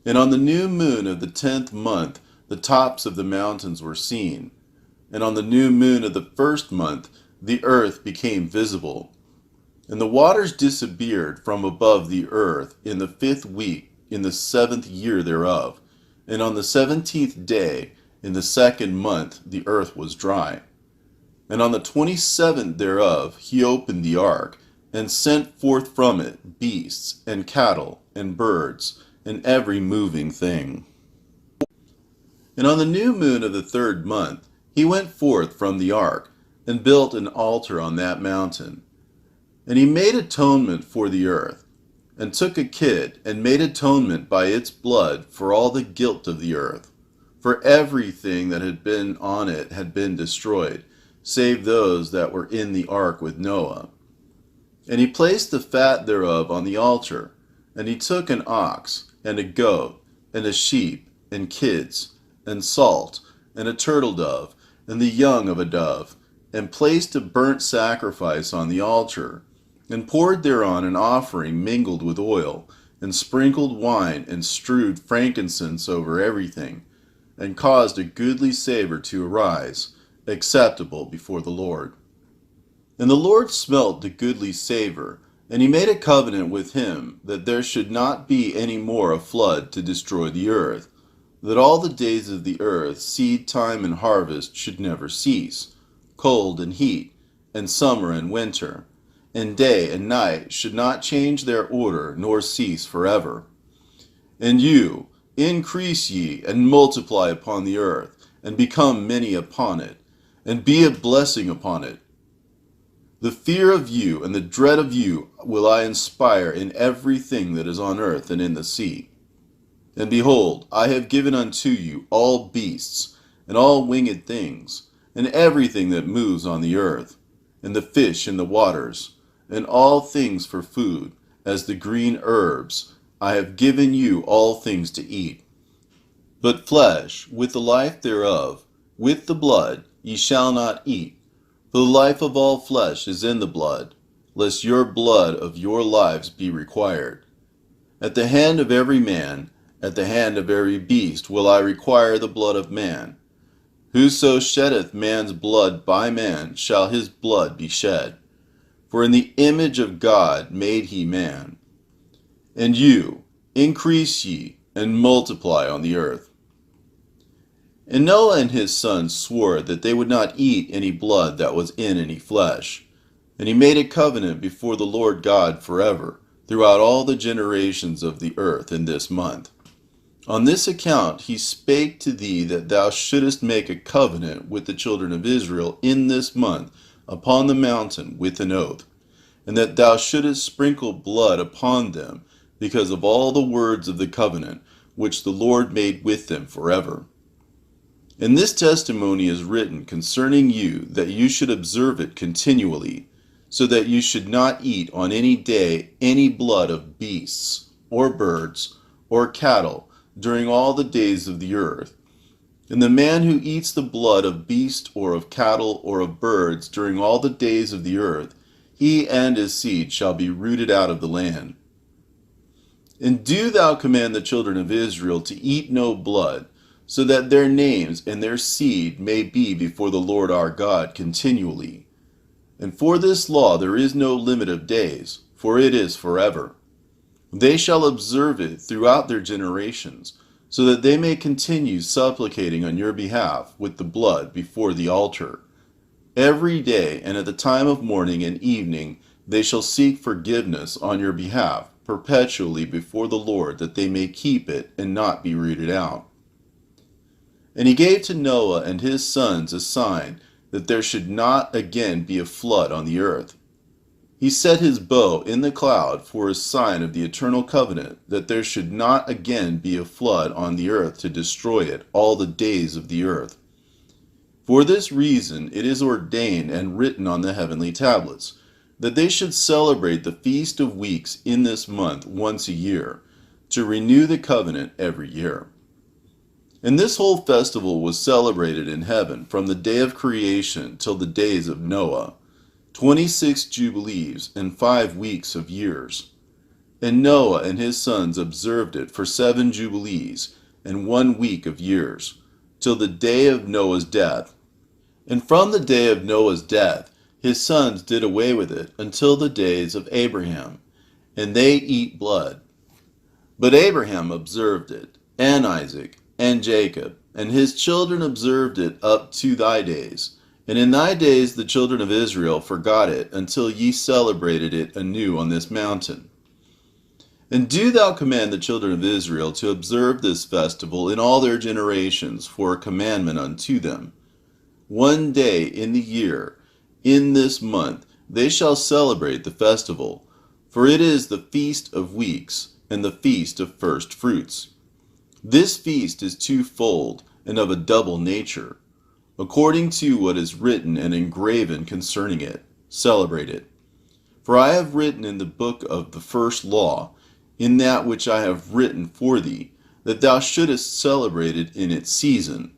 And on the new moon of the 10th month, the tops of the mountains were seen. And on the new moon of the 1st month, the earth became visible. And the waters disappeared from above the earth in the 5th week, in the 7th year thereof. And on the 17th day, in the 2nd month, the earth was dry. And on the 27th thereof, he opened the ark, and sent forth from it beasts, and cattle, and birds, and every moving thing. And on the new moon of the 3rd month, he went forth from the ark, and built an altar on that mountain. And he made atonement for the earth, and took a kid, and made atonement by its blood for all the guilt of the earth. For everything that had been on it had been destroyed, save those that were in the ark with Noah. And he placed the fat thereof on the altar, and he took an ox, and a goat, and a sheep, and kids, and salt, and a turtle dove, and the young of a dove, and placed a burnt sacrifice on the altar, and poured thereon an offering mingled with oil, and sprinkled wine, and strewed frankincense over everything, and caused a goodly savor to arise, acceptable before the Lord. And the Lord smelt the goodly savor, and he made a covenant with him, that there should not be any more a flood to destroy the earth, that all the days of the earth, seed time and harvest, should never cease, cold and heat, and summer and winter, and day and night should not change their order, nor cease forever. And you, increase ye, and multiply upon the earth, and become many upon it, and be a blessing upon it. The fear of you and the dread of you will I inspire in everything that is on earth and in the sea. And behold, I have given unto you all beasts, and all winged things, and everything that moves on the earth, and the fish in the waters, and all things for food, as the green herbs. I have given you all things to eat. But flesh, with the life thereof, with the blood, ye shall not eat. For the life of all flesh is in the blood, lest your blood of your lives be required. At the hand of every man, at the hand of every beast will I require the blood of man. Whoso sheddeth man's blood by man, shall his blood be shed. For in the image of God made he man. And you, increase ye, and multiply on the earth. And Noah and his sons swore that they would not eat any blood that was in any flesh. And he made a covenant before the Lord God forever, throughout all the generations of the earth in this month. On this account he spake to thee that thou shouldest make a covenant with the children of Israel in this month upon the mountain with an oath, and that thou shouldest sprinkle blood upon them, because of all the words of the covenant which the Lord made with them forever. And this testimony is written concerning you, that you should observe it continually, so that you should not eat on any day any blood of beasts, or birds, or cattle, during all the days of the earth. And the man who eats the blood of beast, or of cattle, or of birds, during all the days of the earth, he and his seed shall be rooted out of the land. And do thou command the children of Israel to eat no blood, so that their names and their seed may be before the Lord our God continually. And for this law there is no limit of days, for it is forever. They shall observe it throughout their generations, so that they may continue supplicating on your behalf with the blood before the altar. Every day and at the time of morning and evening they shall seek forgiveness on your behalf perpetually before the Lord, that they may keep it and not be rooted out. And he gave to Noah and his sons a sign, that there should not again be a flood on the earth. He set his bow in the cloud for a sign of the eternal covenant, that there should not again be a flood on the earth to destroy it all the days of the earth. For this reason it is ordained and written on the heavenly tablets, that they should celebrate the Feast of Weeks in this month once a year, to renew the covenant every year. And this whole festival was celebrated in heaven from the day of creation till the days of Noah, 26 Jubilees and 5 weeks of years. And Noah and his sons observed it for 7 Jubilees and 1 week of years, till the day of Noah's death. And from the day of Noah's death his sons did away with it until the days of Abraham, and they eat blood. But Abraham observed it, and Isaac, and Jacob, and his children observed it up to thy days. And in thy days the children of Israel forgot it, until ye celebrated it anew on this mountain. And do thou command the children of Israel to observe this festival in all their generations for a commandment unto them. 1 day in the year, in this month, they shall celebrate the festival, for it is the feast of weeks, and the feast of first fruits. This feast is twofold, and of a double nature. According to what is written and engraven concerning it, celebrate it. For I have written in the book of the first law, in that which I have written for thee, that thou shouldest celebrate it in its season,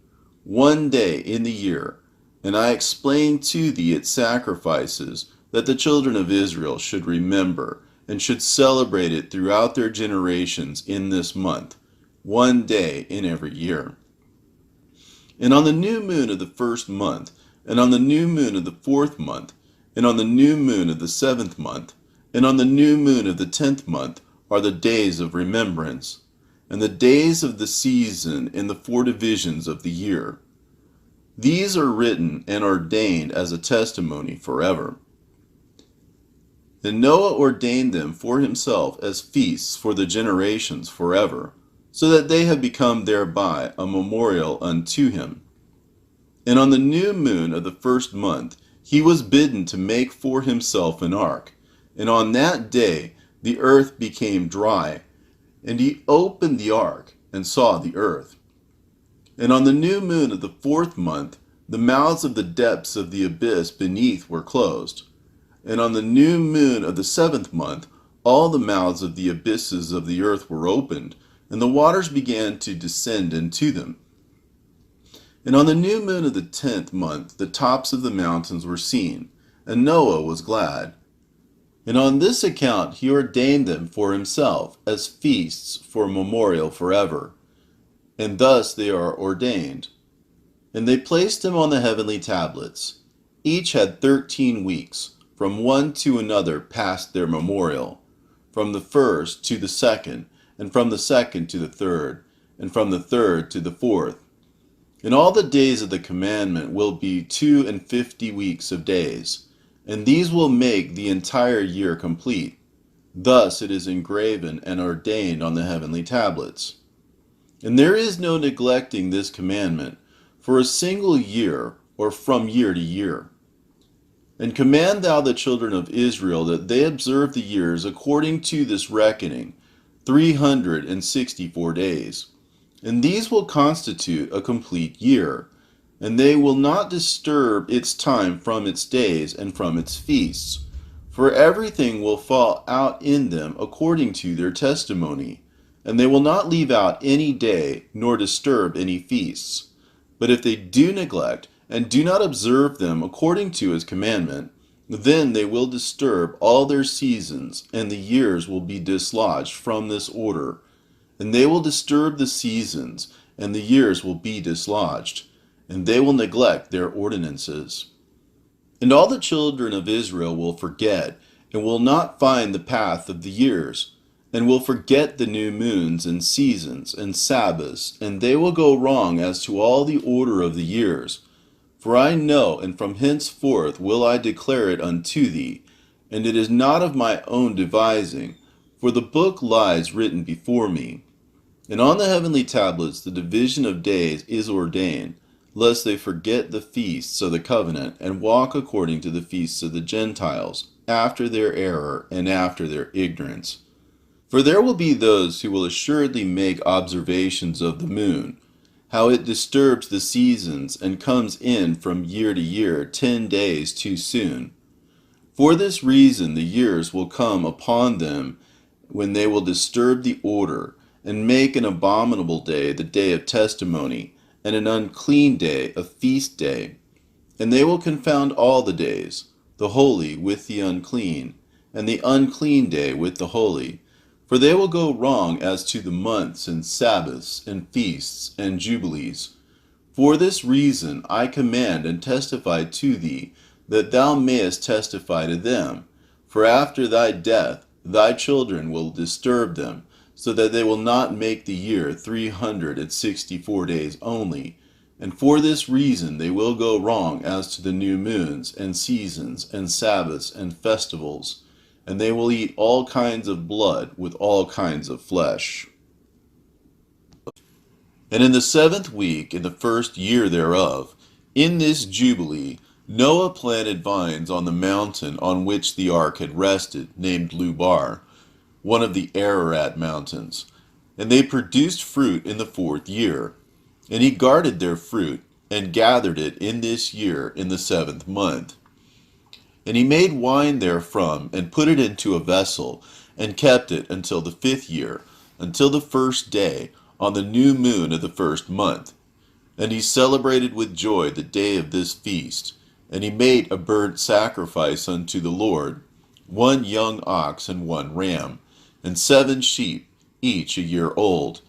1 day in the year. And I explained to thee its sacrifices, that the children of Israel should remember, and should celebrate it throughout their generations in this month, 1 day in every year. And on the new moon of the first month, and on the new moon of the 4th month, and on the new moon of the 7th month, and on the new moon of the 10th month, are the days of remembrance, and the days of the season in the 4 divisions of the year. These are written and ordained as a testimony forever. And Noah ordained them for himself as feasts for the generations forever, so that they have become thereby a memorial unto him. And on the new moon of the 1st month he was bidden to make for himself an ark, and on that day the earth became dry, and he opened the ark and saw the earth. And on the new moon of the 4th month the mouths of the depths of the abyss beneath were closed. And on the new moon of the 7th month all the mouths of the abysses of the earth were opened, and the waters began to descend into them. And on the new moon of the 10th month the tops of the mountains were seen, and Noah was glad. And on this account he ordained them for himself as feasts for a memorial forever. And thus they are ordained. And they placed them on the heavenly tablets. Each had 13 weeks, from one to another past their memorial, from the first to the second, and from the second to the third, and from the third to the 4th. And all the days of the commandment will be 52 weeks of days, and these will make the entire year complete. Thus it is engraven and ordained on the heavenly tablets. And there is no neglecting this commandment for a single year, or from year to year. And command thou the children of Israel that they observe the years according to this reckoning, 364 days. And these will constitute a complete year, and they will not disturb its time from its days and from its feasts, for everything will fall out in them according to their testimony, and they will not leave out any day, nor disturb any feasts. But if they do neglect, and do not observe them according to his commandment, then they will disturb all their seasons, and the years will be dislodged from this order. And they will disturb the seasons, and the years will be dislodged, and they will neglect their ordinances. And all the children of Israel will forget, and will not find the path of the years, and will forget the new moons and seasons and Sabbaths, and they will go wrong as to all the order of the years. For I know, and from henceforth will I declare it unto thee, and it is not of my own devising, for the book lies written before me. And on the heavenly tablets the division of days is ordained, lest they forget the feasts of the covenant, and walk according to the feasts of the Gentiles, after their error and after their ignorance. For there will be those who will assuredly make observations of the moon, how it disturbs the seasons, and comes in from year to year 10 days too soon. For this reason the years will come upon them when they will disturb the order, and make an abominable day the day of testimony, and an unclean day a feast day. And they will confound all the days, the holy with the unclean, and the unclean day with the holy. For they will go wrong as to the months and Sabbaths and feasts and jubilees. For this reason I command and testify to thee, that thou mayest testify to them. For after thy death thy children will disturb them, so that they will not make the year 364 days only. And for this reason they will go wrong as to the new moons and seasons and Sabbaths and festivals, and they will eat all kinds of blood with all kinds of flesh. And in the 7th week, in the 1st year thereof, in this Jubilee, Noah planted vines on the mountain on which the ark had rested, named Lubar, one of the Ararat mountains. And they produced fruit in the 4th year. And he guarded their fruit, and gathered it in this year in the 7th month. And he made wine therefrom, and put it into a vessel, and kept it until the 5th year, until the 1st day, on the new moon of the 1st month. And he celebrated with joy the day of this feast. And he made a burnt sacrifice unto the Lord, 1 young ox and 1 ram, and 7 sheep, each a year old,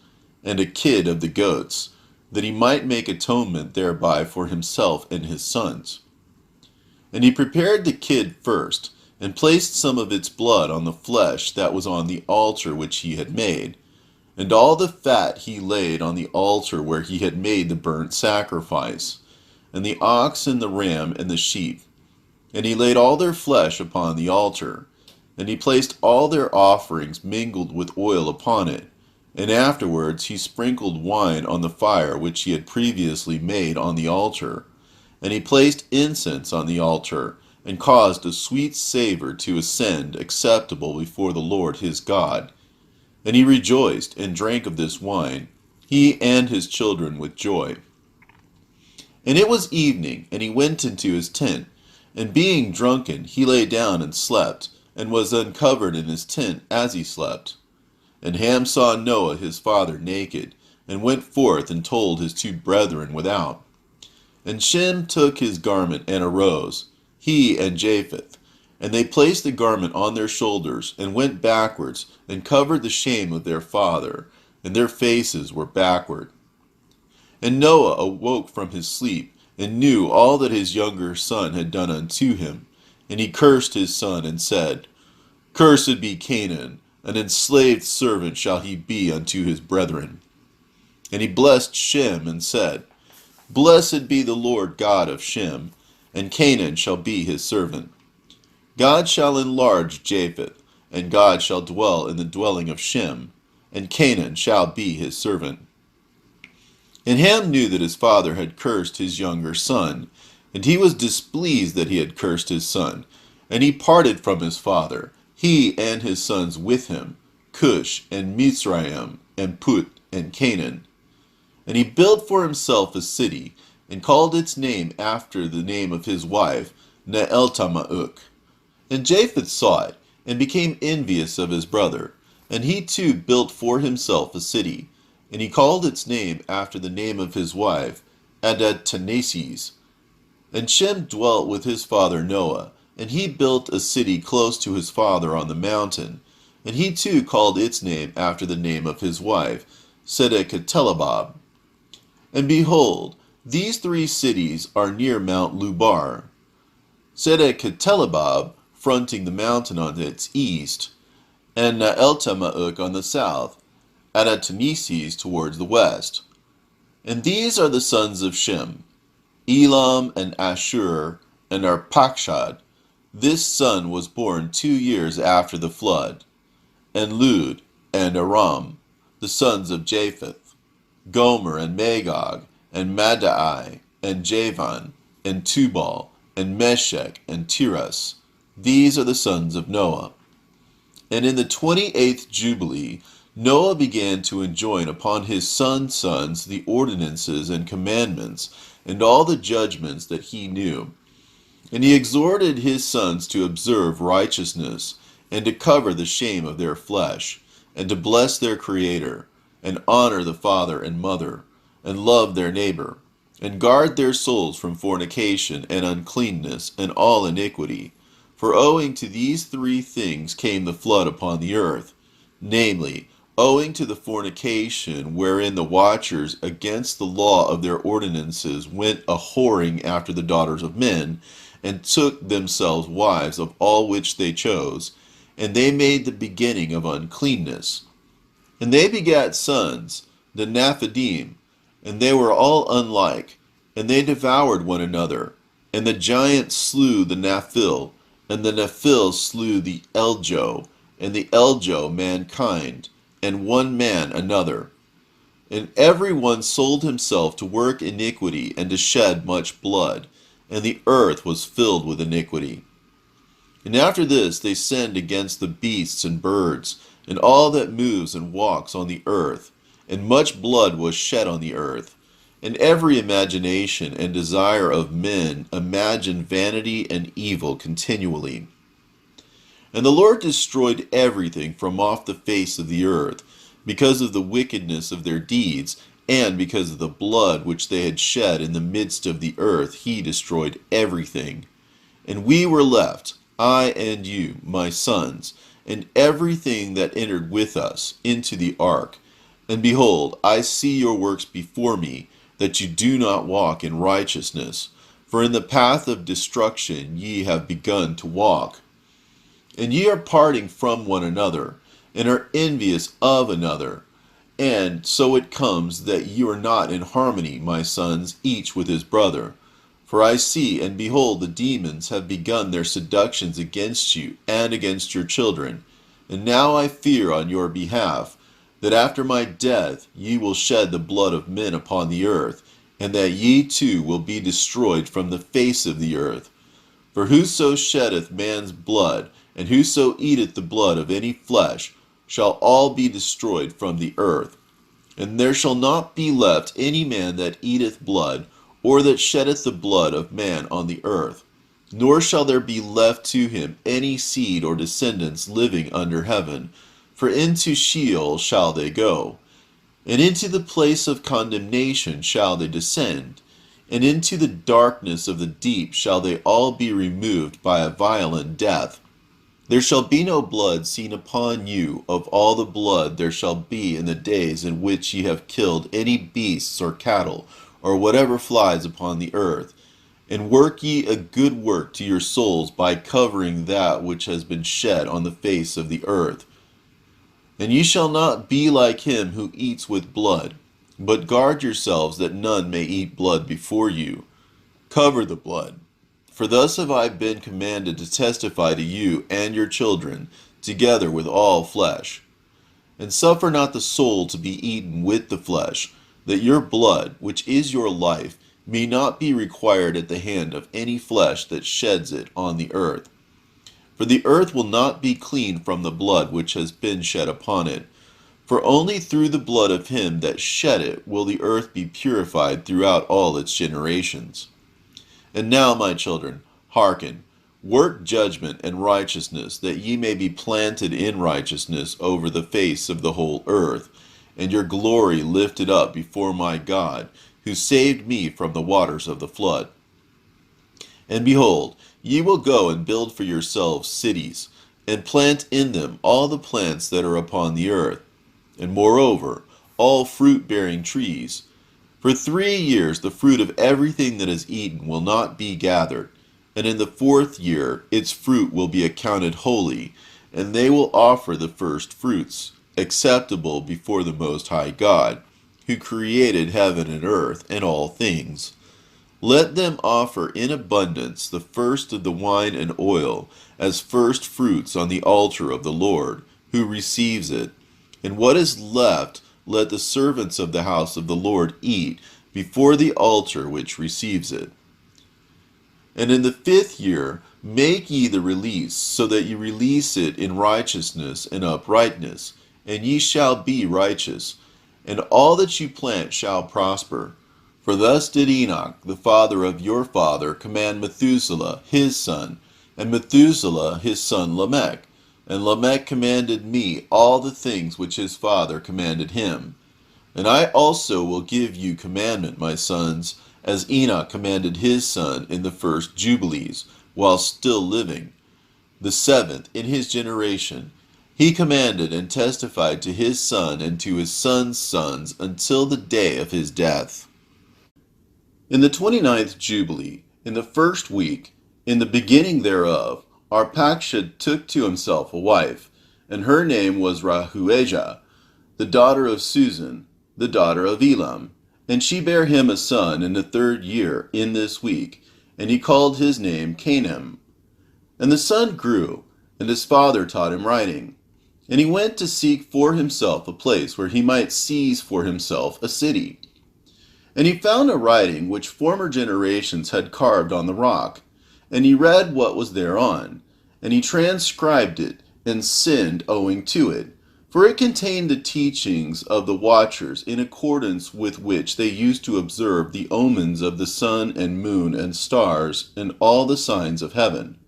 and a kid of the goats, that he might make atonement thereby for himself and his sons. And he prepared the kid first, and placed some of its blood on the flesh that was on the altar which he had made. And all the fat he laid on the altar where he had made the burnt sacrifice, and the ox and the ram and the sheep. And he laid all their flesh upon the altar, and he placed all their offerings mingled with oil upon it. And afterwards he sprinkled wine on the fire which he had previously made on the altar. And he placed incense on the altar, and caused a sweet savor to ascend acceptable before the Lord his God. And he rejoiced and drank of this wine, he and his children with joy. And it was evening, and he went into his tent. And being drunken, he lay down and slept, and was uncovered in his tent as he slept. And Ham saw Noah his father naked, and went forth and told his 2 brethren without. And Shem took his garment and arose, he and Japheth. And they placed the garment on their shoulders, and went backwards, and covered the shame of their father, and their faces were backward. And Noah awoke from his sleep, and knew all that his younger son had done unto him. And he cursed his son, and said, Cursed be Canaan, an enslaved servant shall he be unto his brethren. And he blessed Shem, and said, Blessed be the Lord God of Shem, and Canaan shall be his servant. God shall enlarge Japheth, and God shall dwell in the dwelling of Shem, and Canaan shall be his servant. And Ham knew that his father had cursed his younger son, and he was displeased that he had cursed his son. And he parted from his father, he and his sons with him, Cush and Mizraim and Put and Canaan. And he built for himself a city, and called its name after the name of his wife, Neeltama'uk. And Japheth saw it, and became envious of his brother. And he too built for himself a city, and he called its name after the name of his wife, Adad-Taneses. And Shem dwelt with his father Noah, and he built a city close to his father on the mountain. And he too called its name after the name of his wife, Sedekatelabab. And behold, these 3 cities are near Mount Lubar, Sedekatelabab fronting the mountain on its east, and Neeltama'uk on the south, Adad-Taneses towards the west. And these are the sons of Shem, Elam and Ashur and Arpachshad. This son was born 2 years after the flood. And Lud and Aram, the sons of Japheth, Gomer and Magog, and Madai, and Javan, and Tubal, and Meshech, and Tiras. These are the sons of Noah. And in the 28th Jubilee, Noah began to enjoin upon his sons' sons the ordinances and commandments, and all the judgments that he knew. And he exhorted his sons to observe righteousness, and to cover the shame of their flesh, and to bless their Creator, and honor the father and mother, and love their neighbor. and guard their souls from fornication and uncleanness and all iniquity. For owing to these three things came the flood upon the earth, namely, owing to the fornication wherein the watchers against the law of their ordinances went a whoring after the daughters of men, and took themselves wives of all which they chose, and they made the beginning of uncleanness. And they begat sons, the Nephidim, and they were all unlike, and they devoured one another. And the giant slew the Nephil, and the Nephil slew the Eljo, and the Eljo mankind, and one man another. And every one sold himself to work iniquity and to shed much blood, and the earth was filled with iniquity. And after this they sinned against the beasts and birds, and all that moves and walks on the earth, and much blood was shed on the earth. And every imagination and desire of men imagined vanity and evil continually. And the Lord destroyed everything from off the face of the earth, because of the wickedness of their deeds, and because of the blood which they had shed in the midst of the earth, he destroyed everything. And we were left, I and you, my sons, and everything that entered with us into the ark. And behold, I see your works before me, that you do not walk in righteousness. For in the path of destruction ye have begun to walk. And ye are parting from one another, and are envious of another. And so it comes that ye are not in harmony, my sons, each with his brother. For I see, and behold, the demons have begun their seductions against you, and against your children. And now I fear on your behalf, that after my death ye will shed the blood of men upon the earth, and that ye too will be destroyed from the face of the earth. For whoso sheddeth man's blood, and whoso eateth the blood of any flesh, shall all be destroyed from the earth. And there shall not be left any man that eateth blood, or that sheddeth the blood of man on the earth. Nor shall there be left to him any seed or descendants living under heaven, for into Sheol shall they go, and into the place of condemnation shall they descend, and into the darkness of the deep shall they all be removed by a violent death. There shall be no blood seen upon you of all the blood there shall be in the days in which ye have killed any beasts or cattle, or whatever flies upon the earth. And work ye a good work to your souls by covering that which has been shed on the face of the earth. And ye shall not be like him who eats with blood, but guard yourselves that none may eat blood before you. Cover the blood. For thus have I been commanded to testify to you and your children, together with all flesh. And suffer not the soul to be eaten with the flesh, that your blood, which is your life, may not be required at the hand of any flesh that sheds it on the earth. For the earth will not be clean from the blood which has been shed upon it. For only through the blood of him that shed it will the earth be purified throughout all its generations. And now, my children, hearken, work judgment and righteousness, that ye may be planted in righteousness over the face of the whole earth, and your glory lifted up before my God, who saved me from the waters of the flood. And behold, ye will go and build for yourselves cities, and plant in them all the plants that are upon the earth, and moreover, all fruit-bearing trees. For 3 years the fruit of everything that is eaten will not be gathered, and in the 4th year its fruit will be accounted holy, and they will offer the first fruits, acceptable before the Most High God, who created heaven and earth and all things. Let them offer in abundance the first of the wine and oil, as first fruits on the altar of the Lord, who receives it. And what is left, let the servants of the house of the Lord eat before the altar which receives it. And in the 5th year make ye the release, so that ye release it in righteousness and uprightness, and ye shall be righteous, and all that you plant shall prosper. For thus did Enoch, the father of your father, command Methuselah, his son, and Methuselah his son Lamech. And Lamech commanded me all the things which his father commanded him. And I also will give you commandment, my sons, as Enoch commanded his son in the first Jubilees, while still living. The seventh, in his generation, he commanded and testified to his son and to his son's sons until the day of his death. In the 29th Jubilee, in the first week, in the beginning thereof, Arpachshad took to himself a wife, and her name was AHAYAH, the daughter of Susan, the daughter of Elam. And she bare him a son in the third year, in this week, and he called his name Canaan. And the son grew, and his father taught him writing. And he went to seek for himself a place where he might seize for himself a city. And he found a writing which former generations had carved on the rock, and he read what was thereon, and he transcribed it, and sinned owing to it, for it contained the teachings of the watchers, in accordance with which they used to observe the omens of the sun and moon and stars, and all the signs of heaven.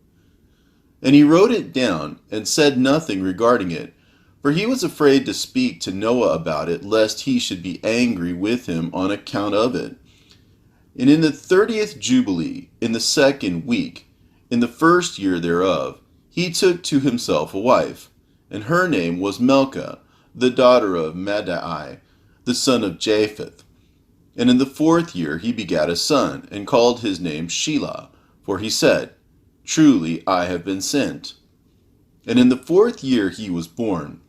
And he wrote it down, and said nothing regarding it, for he was afraid to speak to Noah about it, lest he should be angry with him on account of it. And in the 30th Jubilee, in the second week, in the first year thereof, he took to himself a wife, and her name was Milcah, the daughter of Madai, the son of Japheth. And in the fourth year he begat a son, and called his name Shelah, for he said, Truly I have been sent. And in the fourth year he was born.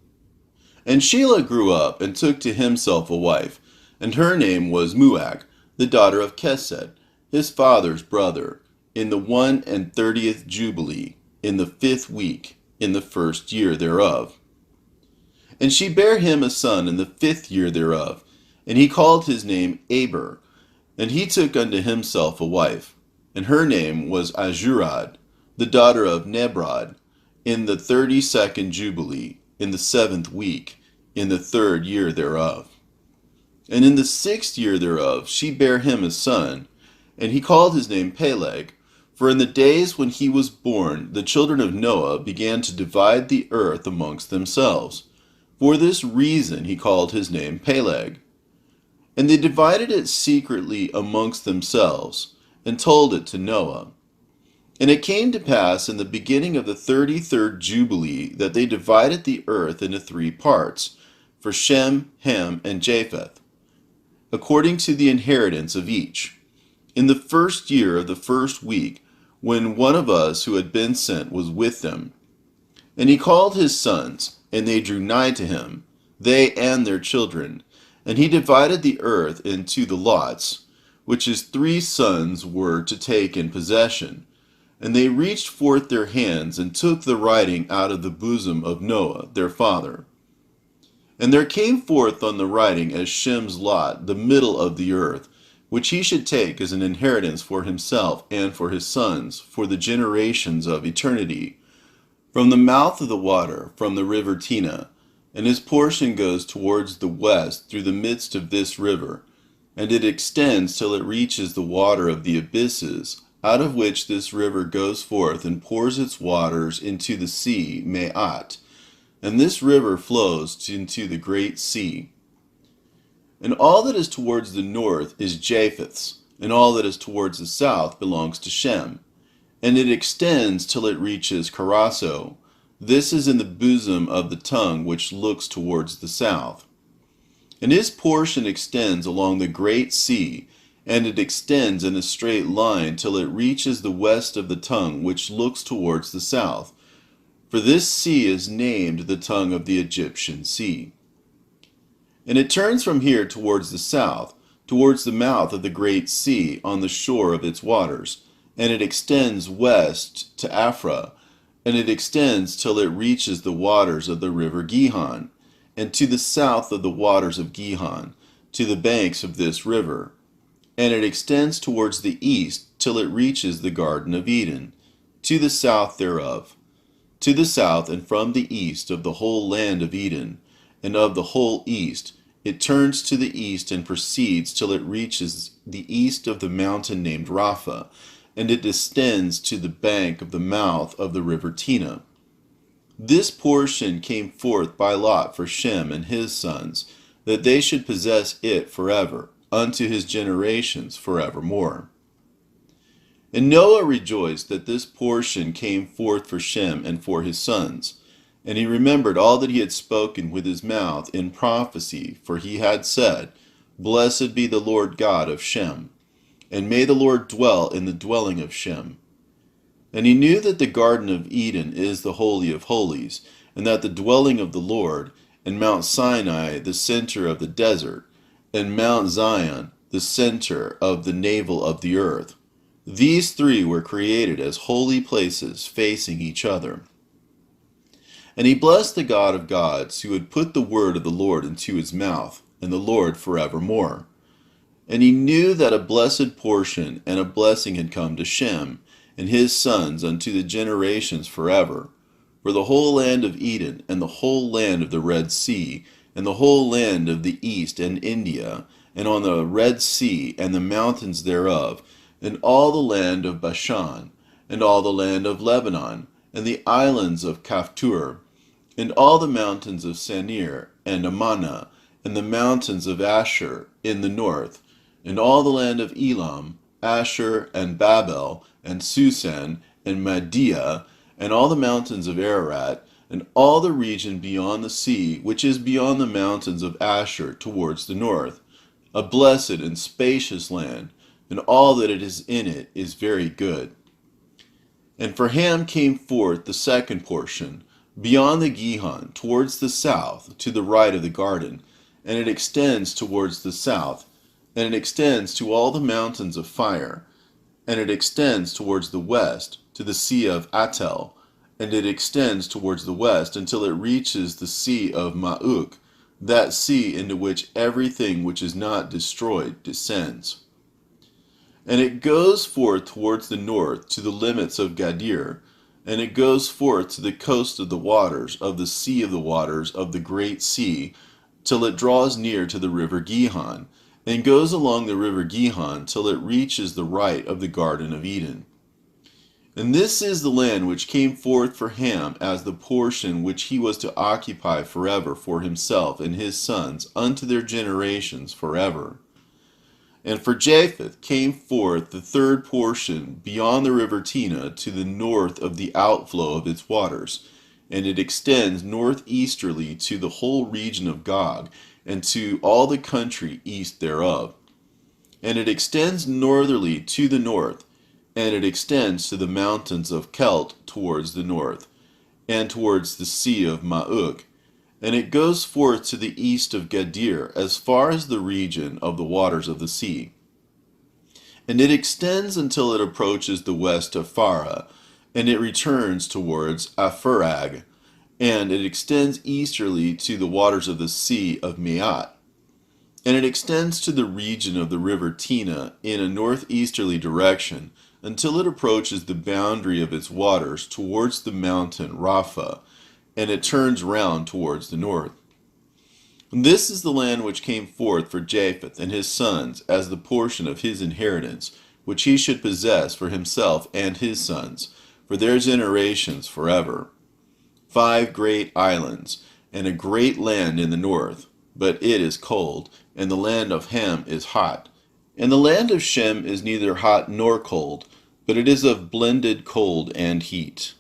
And Shelah grew up, and took to himself a wife, and her name was Muach, the daughter of Kesed, his father's brother, in the 31st Jubilee, in the 5th week, in the first year thereof. And she bare him a son in the 5th year thereof, and he called his name Aber. And he took unto himself a wife, and her name was Azurad, the daughter of Nebrod, in the 32nd Jubilee, in the 7th week, in the 3rd year thereof. And in the 6th year thereof she bare him a son, and he called his name Peleg. For in the days when he was born, the children of Noah began to divide the earth amongst themselves. For this reason he called his name Peleg. And they divided it secretly amongst themselves, and told it to Noah. And it came to pass in the beginning of the 33rd Jubilee that they divided the earth into 3 parts, for Shem, Ham, and Japheth, according to the inheritance of each. In the first year of the first week, when one of us who had been sent was with them. And he called his sons, and they drew nigh to him, they and their children. And he divided the earth into the lots, which his 3 sons were to take in possession. And they reached forth their hands, and took the writing out of the bosom of Noah, their father. And there came forth on the writing as Shem's lot, the middle of the earth, which he should take as an inheritance for himself and for his sons, for the generations of eternity, from the mouth of the water, from the river Tina. And his portion goes towards the west through the midst of this river, and it extends till it reaches the water of the abysses, out of which this river goes forth and pours its waters into the sea, Me'at. And this river flows into the great sea. And all that is towards the north is Japheth's, and all that is towards the south belongs to Shem. And it extends till it reaches Carasso. This is in the bosom of the tongue which looks towards the south. And his portion extends along the great sea, and it extends in a straight line till it reaches the west of the tongue which looks towards the south. For this sea is named the tongue of the Egyptian sea. And it turns from here towards the south, towards the mouth of the great sea, on the shore of its waters. And it extends west to Afra, and it extends till it reaches the waters of the river Gihon, and to the south of the waters of Gihon, to the banks of this river. And it extends towards the east till it reaches the Garden of Eden, to the south thereof. To the south and from the east of the whole land of Eden, and of the whole east, it turns to the east and proceeds till it reaches the east of the mountain named Rapha, and it descends to the bank of the mouth of the river Tina. This portion came forth by lot for Shem and his sons, that they should possess it forever. unto his generations forevermore. And Noah rejoiced that this portion came forth for Shem and for his sons. And he remembered all that he had spoken with his mouth in prophecy, for he had said, Blessed be the Lord God of Shem, and may the Lord dwell in the dwelling of Shem. And he knew that the Garden of Eden is the Holy of Holies, and that the dwelling of the Lord, and Mount Sinai the center of the desert, and Mount Zion the center of the navel of the earth, these three were created as holy places facing each other. And he blessed the God of gods, who had put the word of the Lord into his mouth, and the Lord forevermore. And he knew that a blessed portion and a blessing had come to Shem and his sons unto the generations forever. For the whole land of Eden, and the whole land of the Red Sea, and the whole land of the east and India, and on the Red Sea and the mountains thereof, and all the land of Bashan, and all the land of Lebanon, and the islands of Kaphtor, and all the mountains of Senir and Amanah, and the mountains of Asher in the north, and all the land of Elam, Asher and Babel, and Susan, and Media, and all the mountains of Ararat, and all the region beyond the sea, which is beyond the mountains of Asher towards the north, a blessed and spacious land, and all that it is in it is very good. And for Ham came forth the second portion, beyond the Gihon, towards the south, to the right of the garden, and it extends towards the south, and it extends to all the mountains of fire, and it extends towards the west, to the sea of Attel, and it extends towards the west until it reaches the sea of Ma'uk, that sea into which everything which is not destroyed descends. And it goes forth towards the north to the limits of Gadir, and it goes forth to the coast of the waters, of the sea of the waters, of the great sea, till it draws near to the river Gihon, and goes along the river Gihon till it reaches the right of the Garden of Eden. And this is the land which came forth for Ham as the portion which he was to occupy forever for himself and his sons unto their generations forever. And for Japheth came forth the third portion beyond the river Tina to the north of the outflow of its waters, and it extends northeasterly to the whole region of Gog, and to all the country east thereof. And it extends northerly to the north, and it extends to the mountains of Kelt towards the north, and towards the sea of Ma'uk, and it goes forth to the east of Gadir as far as the region of the waters of the sea. And it extends until it approaches the west of Farah, and it returns towards Aphurag, and it extends easterly to the waters of the sea of Meat. And it extends to the region of the river Tina in a northeasterly direction until it approaches the boundary of its waters towards the mountain Rapha, and it turns round towards the north. And this is the land which came forth for Japheth and his sons as the portion of his inheritance, which he should possess for himself and his sons, for their generations forever. 5 great islands, and a great land in the north, but it is cold, and the land of Ham is hot. And the land of Shem is neither hot nor cold, but it is of blended cold and heat.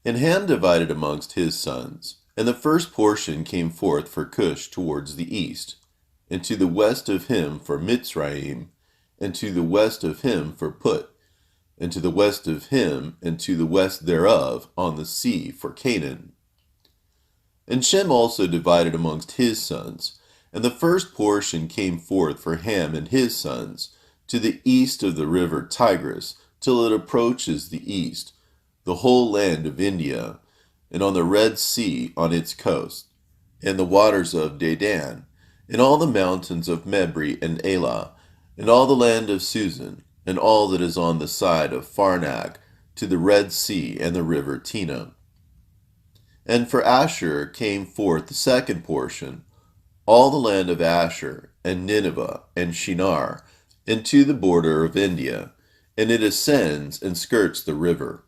And Ham divided amongst his sons, and the first portion came forth for Cush towards the east, and to the west of him for Mitzrayim, and to the west of him for Put, and to the west of him, and to the west thereof on the sea for Canaan. And Shem also divided amongst his sons, and the first portion came forth for Ham and his sons, to the east of the river Tigris, till it approaches the east, the whole land of India, and on the Red Sea on its coast, and the waters of Dedan, and all the mountains of Mebri and Elah, and all the land of Susan, and all that is on the side of Pharnac, to the Red Sea and the river Tina. And for Asher came forth the second portion, all the land of Asher, and Nineveh, and Shinar, and to the border of India, and it ascends and skirts the river.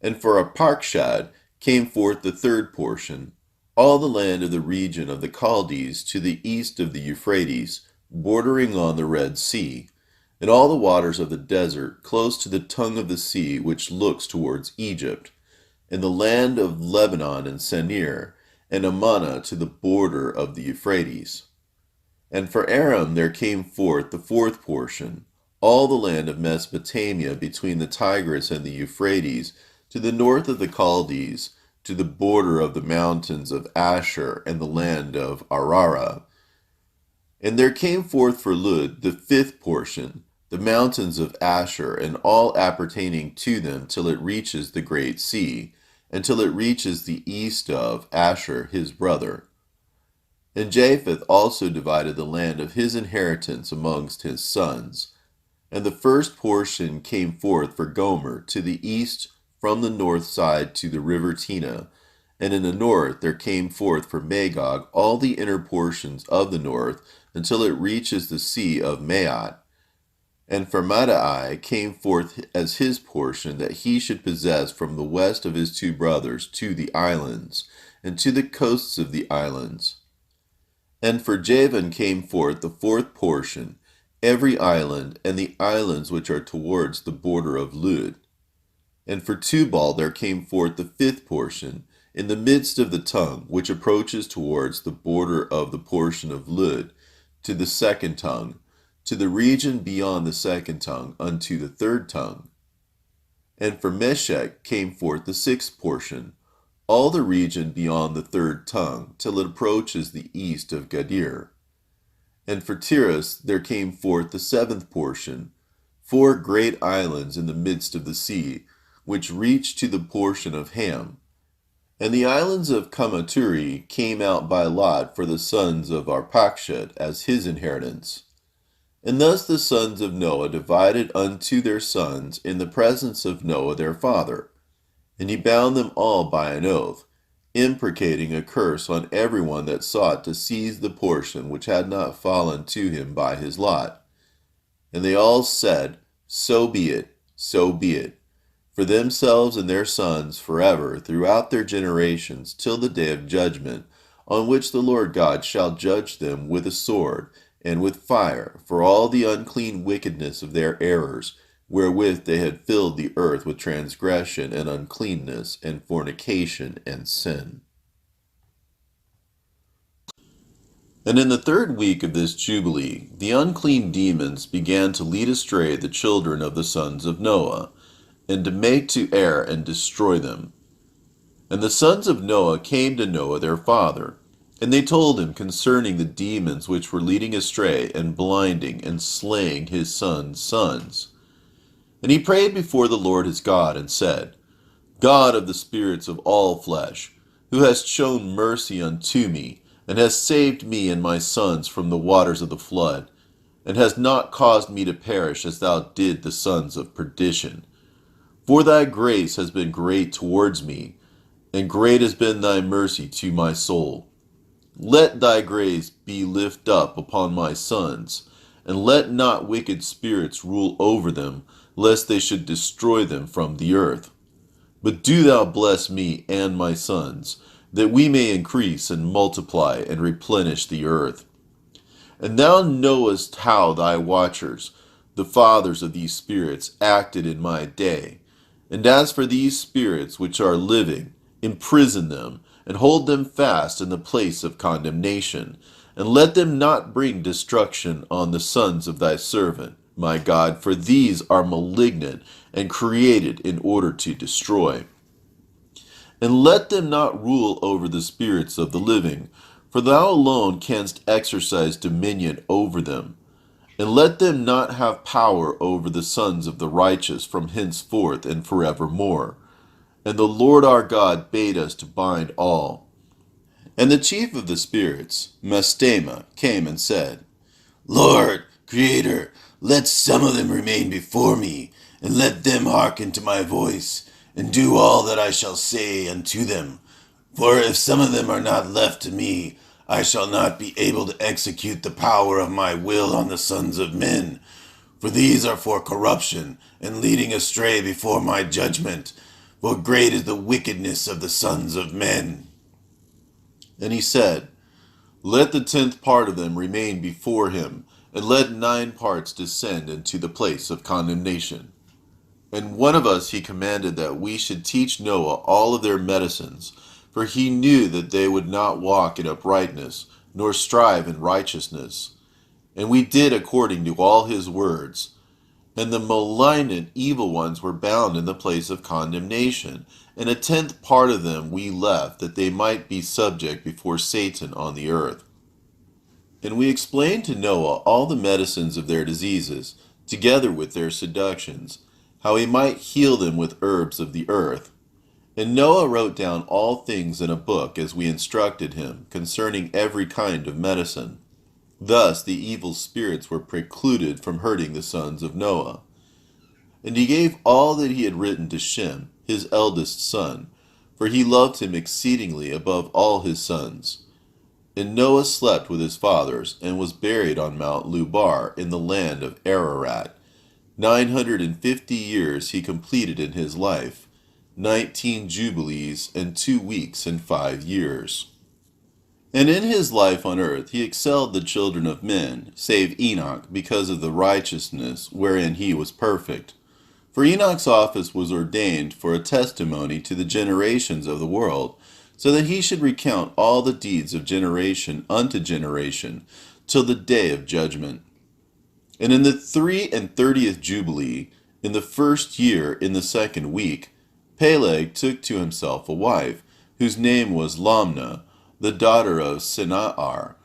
And for Arpachshad came forth the third portion, all the land of the region of the Chaldees to the east of the Euphrates, bordering on the Red Sea, and all the waters of the desert close to the tongue of the sea which looks towards Egypt, and the land of Lebanon and Senir, and Ammana to the border of the Euphrates. And for Aram there came forth the fourth portion, all the land of Mesopotamia between the Tigris and the Euphrates, to the north of the Chaldees, to the border of the mountains of Asher and the land of Arara. And there came forth for Lud the fifth portion, the mountains of Asher and all appertaining to them, till it reaches the great sea, and till it reaches the east of Asher his brother. And Japheth also divided the land of his inheritance amongst his sons. And the first portion came forth for Gomer to the east from the north side to the river Tena, and in the north there came forth for Magog all the inner portions of the north, until it reaches the sea of Maat. And for Madai came forth as his portion, that he should possess from the west of his two brothers to the islands, and to the coasts of the islands. And for Javan came forth the fourth portion, every island, and the islands which are towards the border of Lud. And for Tubal there came forth the fifth portion, in the midst of the tongue, which approaches towards the border of the portion of Lud, to the second tongue, to the region beyond the second tongue, unto the third tongue. And for Meshech came forth the sixth portion, all the region beyond the third tongue, till it approaches the east of Gadir. And for Tiras there came forth the seventh portion, 4 great islands in the midst of the sea, which reach to the portion of Ham. And the islands of Kamaturi came out by lot for the sons of Arpachshad as his inheritance. And thus the sons of Noah divided unto their sons in the presence of Noah their father. And he bound them all by an oath, imprecating a curse on every one that sought to seize the portion which had not fallen to him by his lot. And they all said, So be it, so be it, for themselves and their sons forever throughout their generations, till the day of judgment, on which the Lord God shall judge them with a sword and with fire, for all the unclean wickedness of their errors, wherewith they had filled the earth with transgression and uncleanness and fornication and sin. And in the 3rd week of this Jubilee, the unclean demons began to lead astray the children of the sons of Noah, and to make to err and destroy them. And the sons of Noah came to Noah their father, and they told him concerning the demons which were leading astray and blinding and slaying his sons' sons. And he prayed before the Lord his God, and said, God of the spirits of all flesh, who hast shown mercy unto me, and hast saved me and my sons from the waters of the flood, and hast not caused me to perish as thou did the sons of perdition. For thy grace has been great towards me, and great has been thy mercy to my soul. Let thy grace be lift up upon my sons, and let not wicked spirits rule over them, lest they should destroy them from the earth. But do thou bless me and my sons, that we may increase and multiply and replenish the earth. And thou knowest how thy watchers, the fathers of these spirits, acted in my day. And as for these spirits which are living, imprison them, and hold them fast in the place of condemnation, and let them not bring destruction on the sons of thy servant, my God, for these are malignant and created in order to destroy. And let them not rule over the spirits of the living, for thou alone canst exercise dominion over them. And let them not have power over the sons of the righteous from henceforth and forevermore. And the Lord our God bade us to bind all. And the chief of the spirits, Mastema, came and said, Lord, Creator, let some of them remain before me, and let them hearken to my voice, and do all that I shall say unto them. For if some of them are not left to me, I shall not be able to execute the power of my will on the sons of men. For these are for corruption, and leading astray before my judgment. For great is the wickedness of the sons of men. And he said, Let the 10th part of them remain before him, and let 9 parts descend into the place of condemnation. And one of us he commanded that we should teach Noah all of their medicines, for he knew that they would not walk in uprightness, nor strive in righteousness. And we did according to all his words. And the malignant evil ones were bound in the place of condemnation, and a 10th part of them we left, that they might be subject before Satan on the earth. And we explained to Noah all the medicines of their diseases, together with their seductions, how he might heal them with herbs of the earth. And Noah wrote down all things in a book as we instructed him, concerning every kind of medicine. Thus the evil spirits were precluded from hurting the sons of Noah. And he gave all that he had written to Shem, his eldest son, for he loved him exceedingly above all his sons. And Noah slept with his fathers, and was buried on Mount Lubar in the land of Ararat. 950 years he completed in his life, 19 jubilees and 2 weeks and 5 years. And in his life on earth he excelled the children of men, save Enoch, because of the righteousness wherein he was perfect. For Enoch's office was ordained for a testimony to the generations of the world, so that he should recount all the deeds of generation unto generation, till the day of judgment. And in the 33rd Jubilee, in the 1st year, in the 2nd week, Peleg took to himself a wife, whose name was Lamna, the daughter of Sinahar.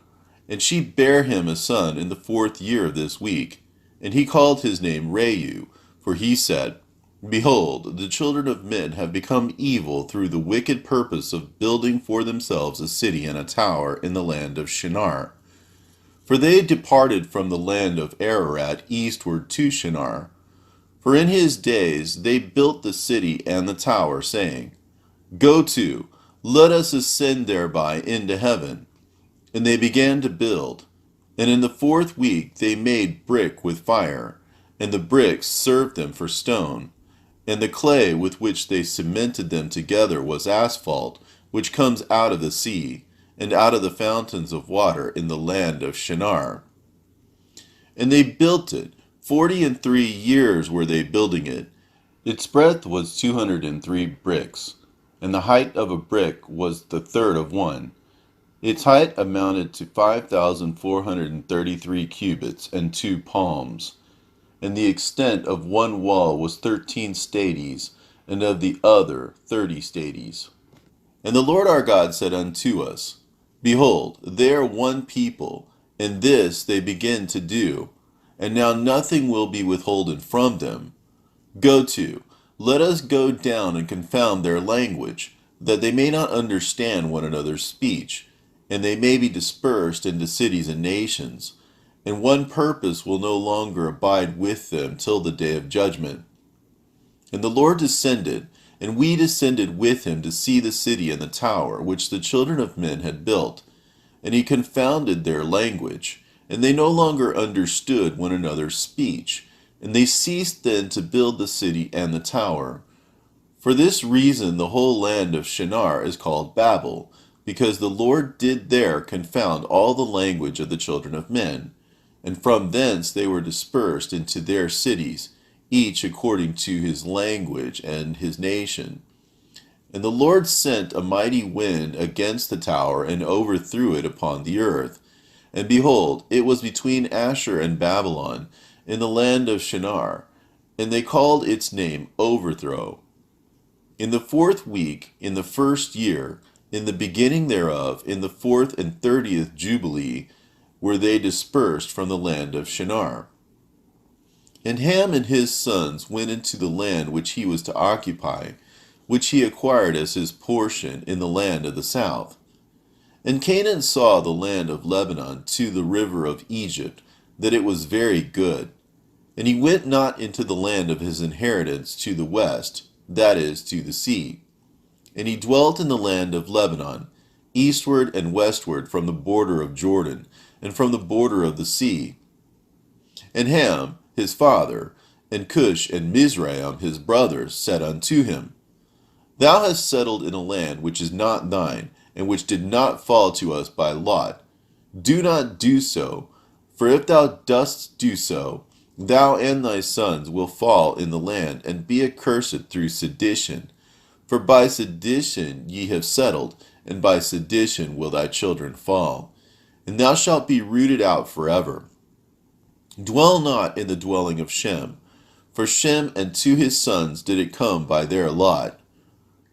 And she bare him a son in the 4th year of this week. And he called his name Reu, for he said, Behold, the children of men have become evil through the wicked purpose of building for themselves a city and a tower in the land of Shinar. For they departed from the land of Ararat eastward to Shinar. For in his days they built the city and the tower, saying, Go to, let us ascend thereby into heaven. And they began to build. And in the 4th week they made brick with fire, and the bricks served them for stone. And the clay with which they cemented them together was asphalt, which comes out of the sea, and out of the fountains of water in the land of Shinar. And they built it. 43 years were they building it. Its breadth was 203 bricks, and the height of a brick was the third of one. Its height amounted to 5,433 cubits and 2 palms. And the extent of one wall was 13 stadies, and of the other 30 stadies. And the Lord our God said unto us, Behold, they are one people, and this they begin to do, and now nothing will be withholden from them. Go to, let us go down and confound their language, that they may not understand one another's speech, and they may be dispersed into cities and nations. And one purpose will no longer abide with them till the day of judgment. And the Lord descended, and we descended with him to see the city and the tower, which the children of men had built. And he confounded their language, and they no longer understood one another's speech. And they ceased then to build the city and the tower. For this reason the whole land of Shinar is called Babel, because the Lord did there confound all the language of the children of men. And from thence they were dispersed into their cities, each according to his language and his nation. And the Lord sent a mighty wind against the tower, and overthrew it upon the earth. And behold, it was between Ashur and Babylon, in the land of Shinar, and they called its name Overthrow. In the 4th week, in the 1st year, in the beginning thereof, in the 4th and 30th Jubilee, were they dispersed from the land of Shinar. And Ham and his sons went into the land which he was to occupy, which he acquired as his portion in the land of the south. And Canaan saw the land of Lebanon to the river of Egypt, that it was very good. And he went not into the land of his inheritance to the west, that is, to the sea. And he dwelt in the land of Lebanon, eastward and westward from the border of Jordan, and from the border of the sea. And Ham, his father, and Cush and Mizraim, his brothers, said unto him, Thou hast settled in a land which is not thine, and which did not fall to us by lot. Do not do so, for if thou dost do so, thou and thy sons will fall in the land, and be accursed through sedition. For by sedition ye have settled, and by sedition will thy children fall. And thou shalt be rooted out forever. Dwell not in the dwelling of Shem, for Shem and to his sons did it come by their lot.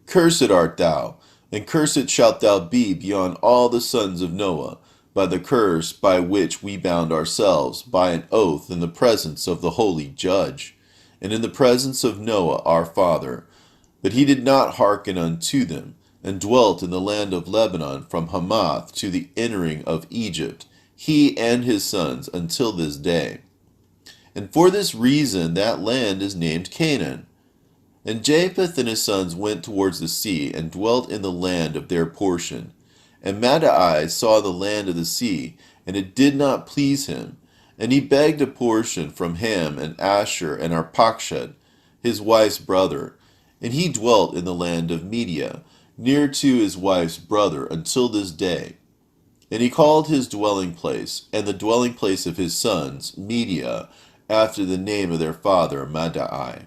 Cursed art thou, and cursed shalt thou be beyond all the sons of Noah, by the curse by which we bound ourselves, by an oath in the presence of the holy judge, and in the presence of Noah our father. But he did not hearken unto them, and dwelt in the land of Lebanon from Hamath to the entering of Egypt, he and his sons, until this day. And for this reason that land is named Canaan. And Japheth and his sons went towards the sea, and dwelt in the land of their portion. And Madai saw the land of the sea, and it did not please him. And he begged a portion from Ham and Asher and Arpachshad, his wife's brother. And he dwelt in the land of Media, near to his wife's brother, until this day. And he called his dwelling place, and the dwelling place of his sons, Media, after the name of their father Madai.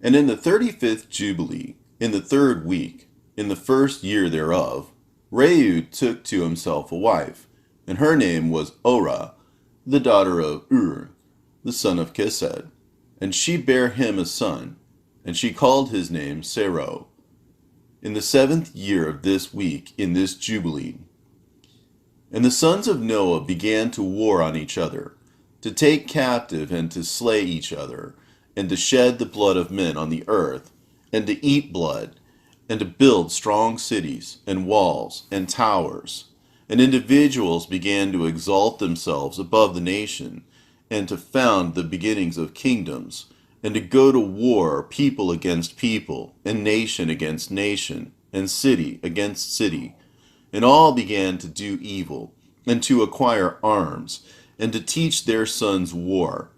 And in the 35th Jubilee, in the 3rd week, in the 1st year thereof, Reu took to himself a wife, and her name was Orah, the daughter of the son of Kesed. And she bare him a son, and she called his name Serah, in the 7th year of this week, in this Jubilee. And the sons of Noah began to war on each other, to take captive and to slay each other, and to shed the blood of men on the earth, and to eat blood, and to build strong cities, and walls, and towers. And individuals began to exalt themselves above the nation, and to found the beginnings of kingdoms, and to go to war, people against people, and nation against nation, and city against city. And all began to do evil, and to acquire arms, and to teach their sons war.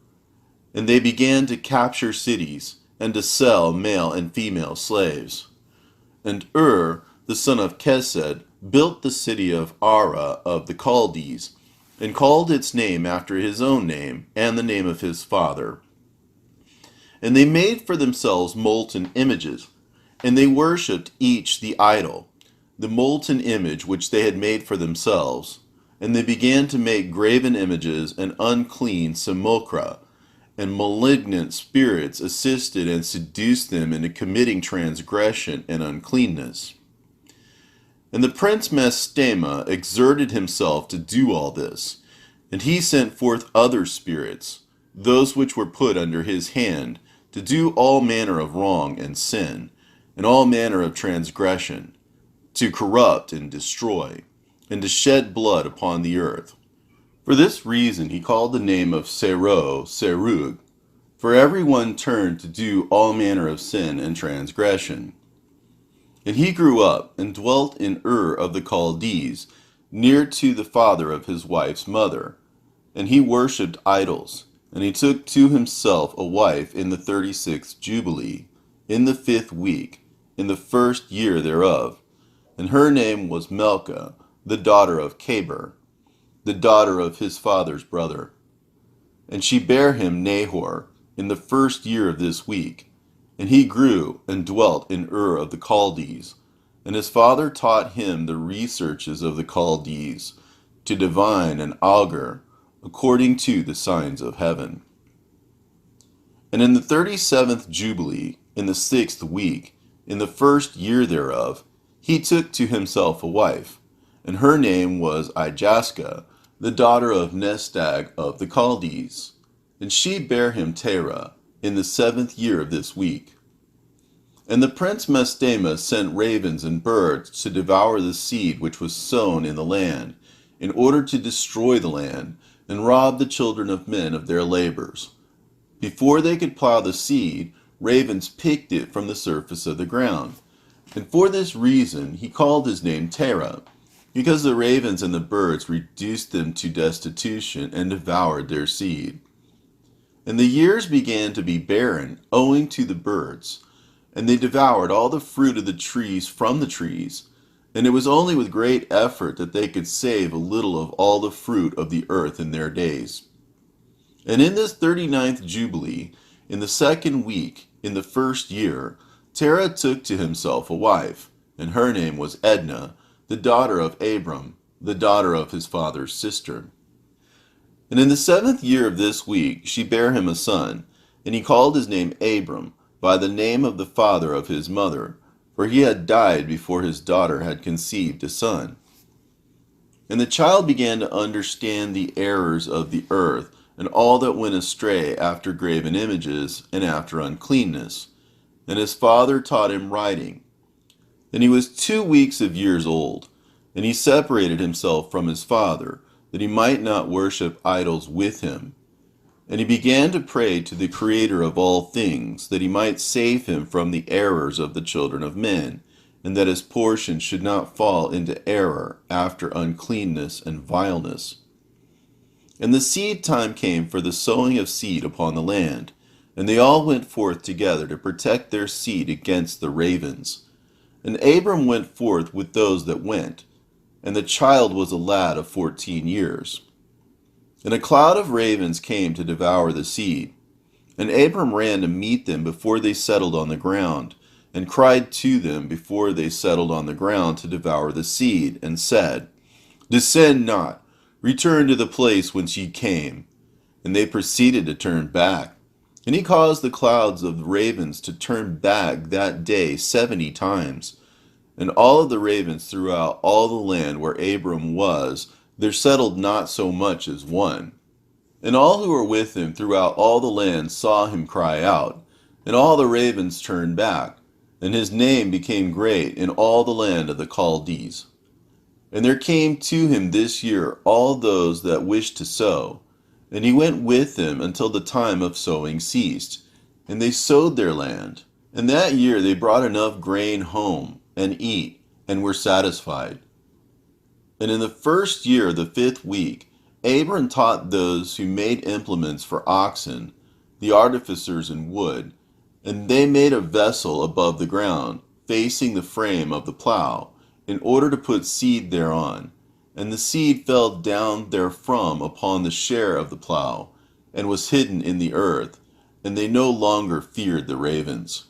And they began to capture cities, and to sell male and female slaves. And the son of Kesed, built the city of Ara of the Chaldees, and called its name after his own name, and the name of his father. And they made for themselves molten images, and they worshipped each the idol, the molten image which they had made for themselves. And they began to make graven images and unclean simulacra, and malignant spirits assisted and seduced them into committing transgression and uncleanness. And the prince Mastema exerted himself to do all this, and he sent forth other spirits, those which were put under his hand, to do all manner of wrong and sin, and all manner of transgression, to corrupt and destroy, and to shed blood upon the earth. For this reason he called the name of Serug, for everyone turned to do all manner of sin and transgression. And he grew up and dwelt in of the Chaldees, near to the father of his wife's mother. And he worshipped idols, and he took to himself a wife in the 36th Jubilee, in the 5th week, in the 1st year thereof. And her name was Melchah, the daughter of Caber, the daughter of his father's brother. And she bare him Nahor in the 1st year of this week. And he grew and dwelt in of the Chaldees. And his father taught him the researches of the Chaldees, to divine and augur, according to the signs of heaven. And in the 37th Jubilee, in the 6th week, in the 1st year thereof, he took to himself a wife, and her name was Ijaska, the daughter of Nestag of the Chaldees. And she bare him Terah, in the 7th year of this week. And the prince Mastema sent ravens and birds to devour the seed which was sown in the land, in order to destroy the land, and rob the children of men of their labors. Before they could plow the seed, ravens picked it from the surface of the ground. And for this reason he called his name Terah, because the ravens and the birds reduced them to destitution and devoured their seed. And the years began to be barren, owing to the birds, and they devoured all the fruit of the trees from the trees, and it was only with great effort that they could save a little of all the fruit of the earth in their days. And in this 39th Jubilee, in the second week, in the first year, Terah took to himself a wife, and her name was Edna, the daughter of Abram, the daughter of his father's sister. And in the 7th year of this week she bare him a son, and he called his name Abram, by the name of the father of his mother, for he had died before his daughter had conceived a son. And the child began to understand the errors of the earth, and all that went astray after graven images, and after uncleanness. And his father taught him writing. And he was 2 weeks of years old, and he separated himself from his father, that he might not worship idols with him. And he began to pray to the Creator of all things, that he might save him from the errors of the children of men, and that his portion should not fall into error after uncleanness and vileness. And the seed time came for the sowing of seed upon the land, and they all went forth together to protect their seed against the ravens. And Abram went forth with those that went, and the child was a lad of 14 years. And a cloud of ravens came to devour the seed. And Abram ran to meet them before they settled on the ground, and cried to them before they settled on the ground to devour the seed, and said, Descend not, return to the place whence ye came. And they proceeded to turn back. And he caused the clouds of ravens to turn back that day 70 times. And all of the ravens throughout all the land where Abram was, there settled not so much as one. And all who were with him throughout all the land saw him cry out, and all the ravens turned back, and his name became great in all the land of the Chaldees. And there came to him this year all those that wished to sow, and he went with them until the time of sowing ceased, and they sowed their land. And that year they brought enough grain home, and eat, and were satisfied. And in the first year, the 5th week, Abram taught those who made implements for oxen, the artificers in wood, and they made a vessel above the ground, facing the frame of the plow, in order to put seed thereon. And the seed fell down therefrom upon the share of the plow, and was hidden in the earth, and they no longer feared the ravens.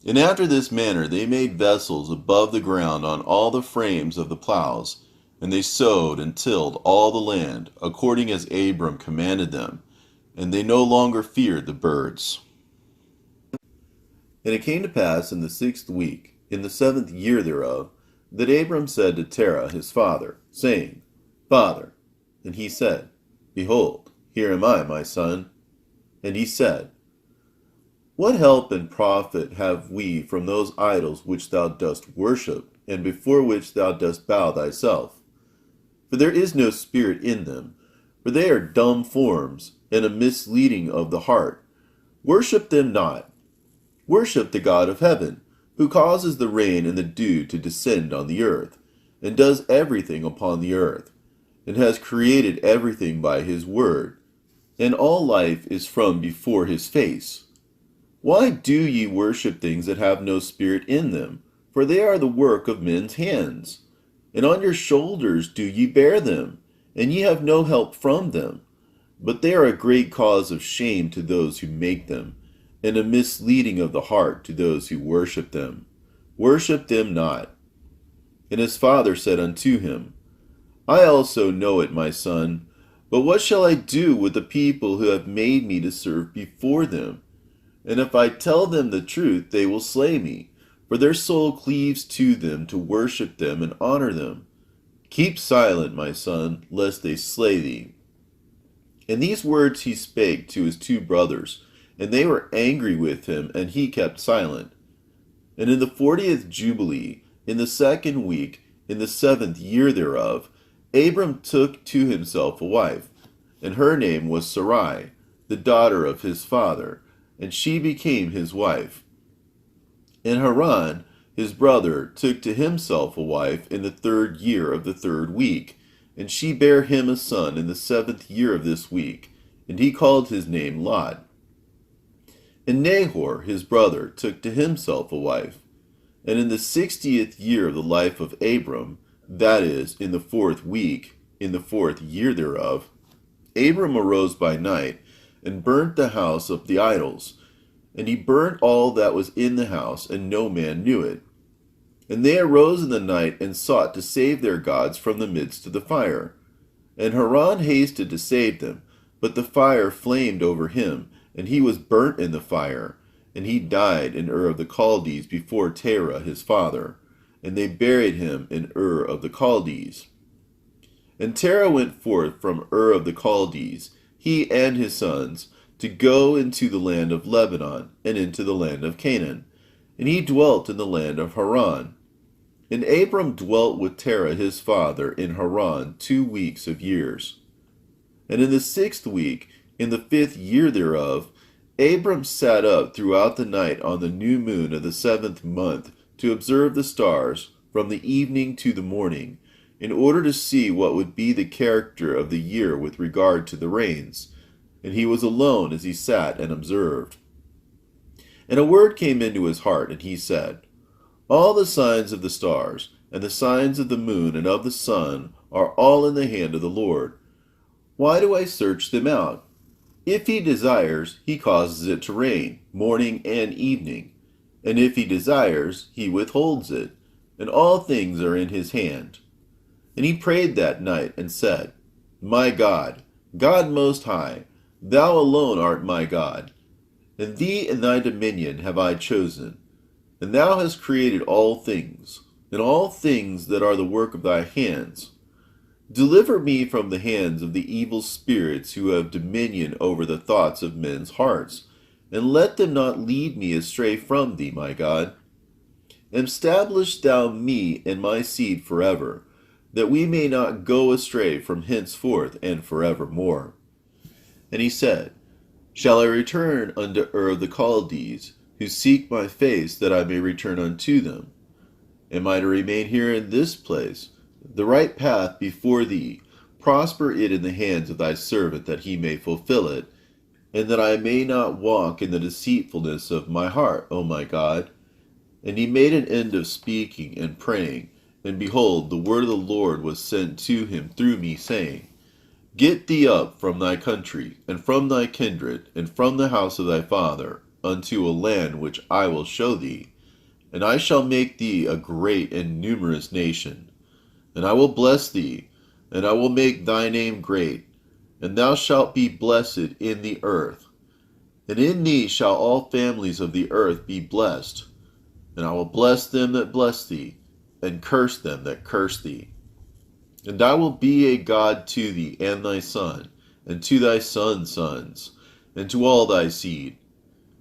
And after this manner they made vessels above the ground on all the frames of the plows, and they sowed and tilled all the land, according as Abram commanded them, and they no longer feared the birds. And it came to pass in the 6th week, in the 7th year thereof, that Abram said to Terah his father, saying, Father. And he said, Behold, here am I, my son. And he said, What help and profit have we from those idols which thou dost worship, and before which thou dost bow thyself? For there is no spirit in them, for they are dumb forms, and a misleading of the heart. Worship them not. Worship the God of heaven, who causes the rain and the dew to descend on the earth, and does everything upon the earth, and has created everything by his word, and all life is from before his face. Why do ye worship things that have no spirit in them? For they are the work of men's hands. And on your shoulders do ye bear them, and ye have no help from them. But they are a great cause of shame to those who make them, and a misleading of the heart to those who worship them. Worship them not. And his father said unto him, I also know it, my son, but what shall I do with the people who have made me to serve before them? And if I tell them the truth, they will slay me, for their soul cleaves to them to worship them and honor them. Keep silent, my son, lest they slay thee. And these words he spake to his 2 brothers, and they were angry with him, and he kept silent. And in the 40th Jubilee, in the 2nd week, in the 7th year thereof, Abram took to himself a wife, and her name was Sarai, the daughter of his father, and she became his wife. And Haran, his brother, took to himself a wife in the 3rd year of the 3rd week, and she bare him a son in the 7th year of this week, and he called his name Lot. And Nahor his brother took to himself a wife. And in the 60th year of the life of Abram, that is, in the 4th week, in the 4th year thereof, Abram arose by night, and burnt the house of the idols. And he burnt all that was in the house, and no man knew it. And they arose in the night, and sought to save their gods from the midst of the fire. And Haran hasted to save them, but the fire flamed over him, and he was burnt in the fire. And he died in Ur of the Chaldees before Terah his father. And they buried him in Ur of the Chaldees. And Terah went forth from Ur of the Chaldees, he and his sons, to go into the land of Lebanon, and into the land of Canaan. And he dwelt in the land of Haran. And Abram dwelt with Terah his father in Haran 2 weeks of years. And in the 6th week, in the 5th year thereof, Abram sat up throughout the night on the new moon of the 7th month, to observe the stars from the evening to the morning, in order to see what would be the character of the year with regard to the rains. And he was alone as he sat and observed. And a word came into his heart, and he said, All the signs of the stars, and the signs of the moon and of the sun, are all in the hand of the Lord. Why do I search them out? If he desires, he causes it to rain, morning and evening. And if he desires, he withholds it. And all things are in his hand. And he prayed that night, and said, My God, God most high, thou alone art my God. And thee and thy dominion have I chosen. And thou hast created all things, and all things that are the work of thy hands. Deliver me from the hands of the evil spirits who have dominion over the thoughts of men's hearts, and let them not lead me astray from thee, my God. Establish thou me and my seed forever, that we may not go astray from henceforth and forevermore. And he said, Shall I return unto Ur of the Chaldees, who seek my face, that I may return unto them? Am I to remain here in this place? The right path before thee, prosper it in the hands of thy servant, that he may fulfill it, and that I may not walk in the deceitfulness of my heart, O my God. And he made an end of speaking and praying, and behold, the word of the Lord was sent to him through me, saying, Get thee up from thy country, and from thy kindred, and from the house of thy father, unto a land which I will show thee, and I shall make thee a great and numerous nation. And I will bless thee, and I will make thy name great, and thou shalt be blessed in the earth. And in thee shall all families of the earth be blessed. And I will bless them that bless thee, and curse them that curse thee. And I will be a God to thee and thy son, and to thy son's sons, and to all thy seed.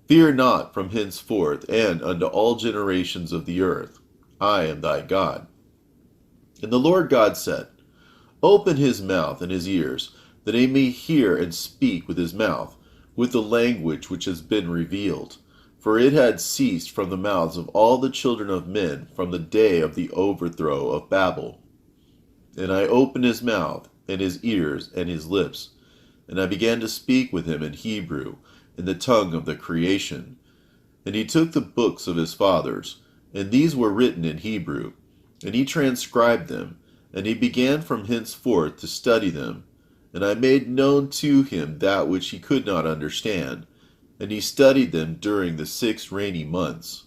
Fear not from henceforth and unto all generations of the earth. I am thy God. And the Lord God said, Open his mouth and his ears, that he may hear and speak with his mouth, with the language which has been revealed. For it had ceased from the mouths of all the children of men from the day of the overthrow of Babel. And I opened his mouth, and his ears, and his lips, and I began to speak with him in Hebrew, in the tongue of the creation. And he took the books of his fathers, and these were written in Hebrew, and he transcribed them, and he began from henceforth to study them. And I made known to him that which he could not understand, and he studied them during the 6 rainy months.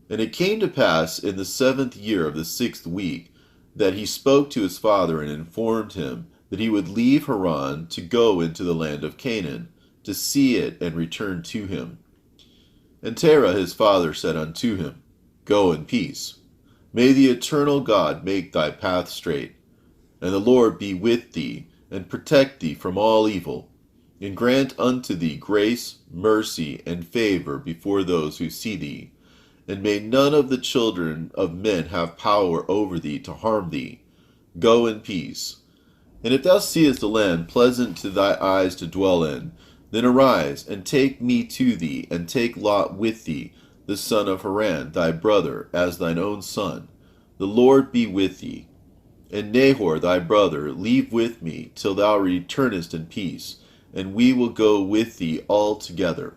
And it came to pass in the 7th year of the 6th week, that he spoke to his father and informed him that he would leave Haran to go into the land of Canaan, to see it and return to him. And Terah his father said unto him, Go in peace. May the eternal God make thy path straight, and the Lord be with thee, and protect thee from all evil, and grant unto thee grace, mercy, and favor before those who see thee. And may none of the children of men have power over thee to harm thee. Go in peace. And if thou seest a land pleasant to thy eyes to dwell in, then arise, and take me to thee, and take Lot with thee, the son of Haran, thy brother, as thine own son. The Lord be with thee. And Nahor thy brother leave with me, till thou returnest in peace, and we will go with thee all together.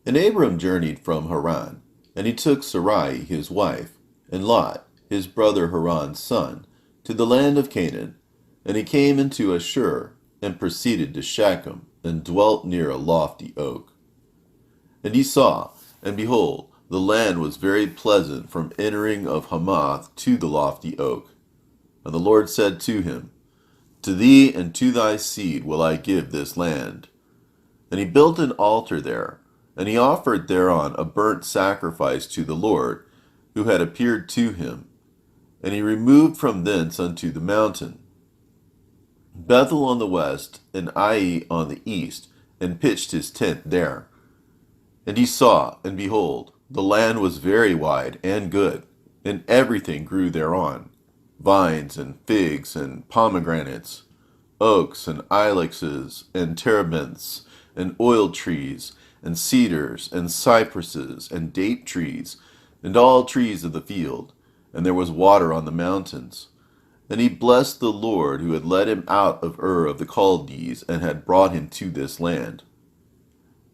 And Abram journeyed from Haran, and he took Sarai his wife, and Lot, his brother Haran's son, to the land of Canaan. And he came into Ashur, and proceeded to Shechem, and dwelt near a lofty oak. And he saw, and behold, the land was very pleasant from entering of Hamath to the lofty oak. And the Lord said to him, To thee and to thy seed will I give this land. And he built an altar there, and he offered thereon a burnt sacrifice to the Lord, who had appeared to him. And he removed from thence unto the mountain, Bethel on the west, and Ai on the east, and pitched his tent there. And he saw, and behold, the land was very wide and good, and everything grew thereon, vines and figs and pomegranates, oaks and ilexes and terebinths, and oil trees, and cedars, and cypresses, and date trees, and all trees of the field, and there was water on the mountains. And he blessed the Lord who had led him out of Ur of the Chaldees, and had brought him to this land.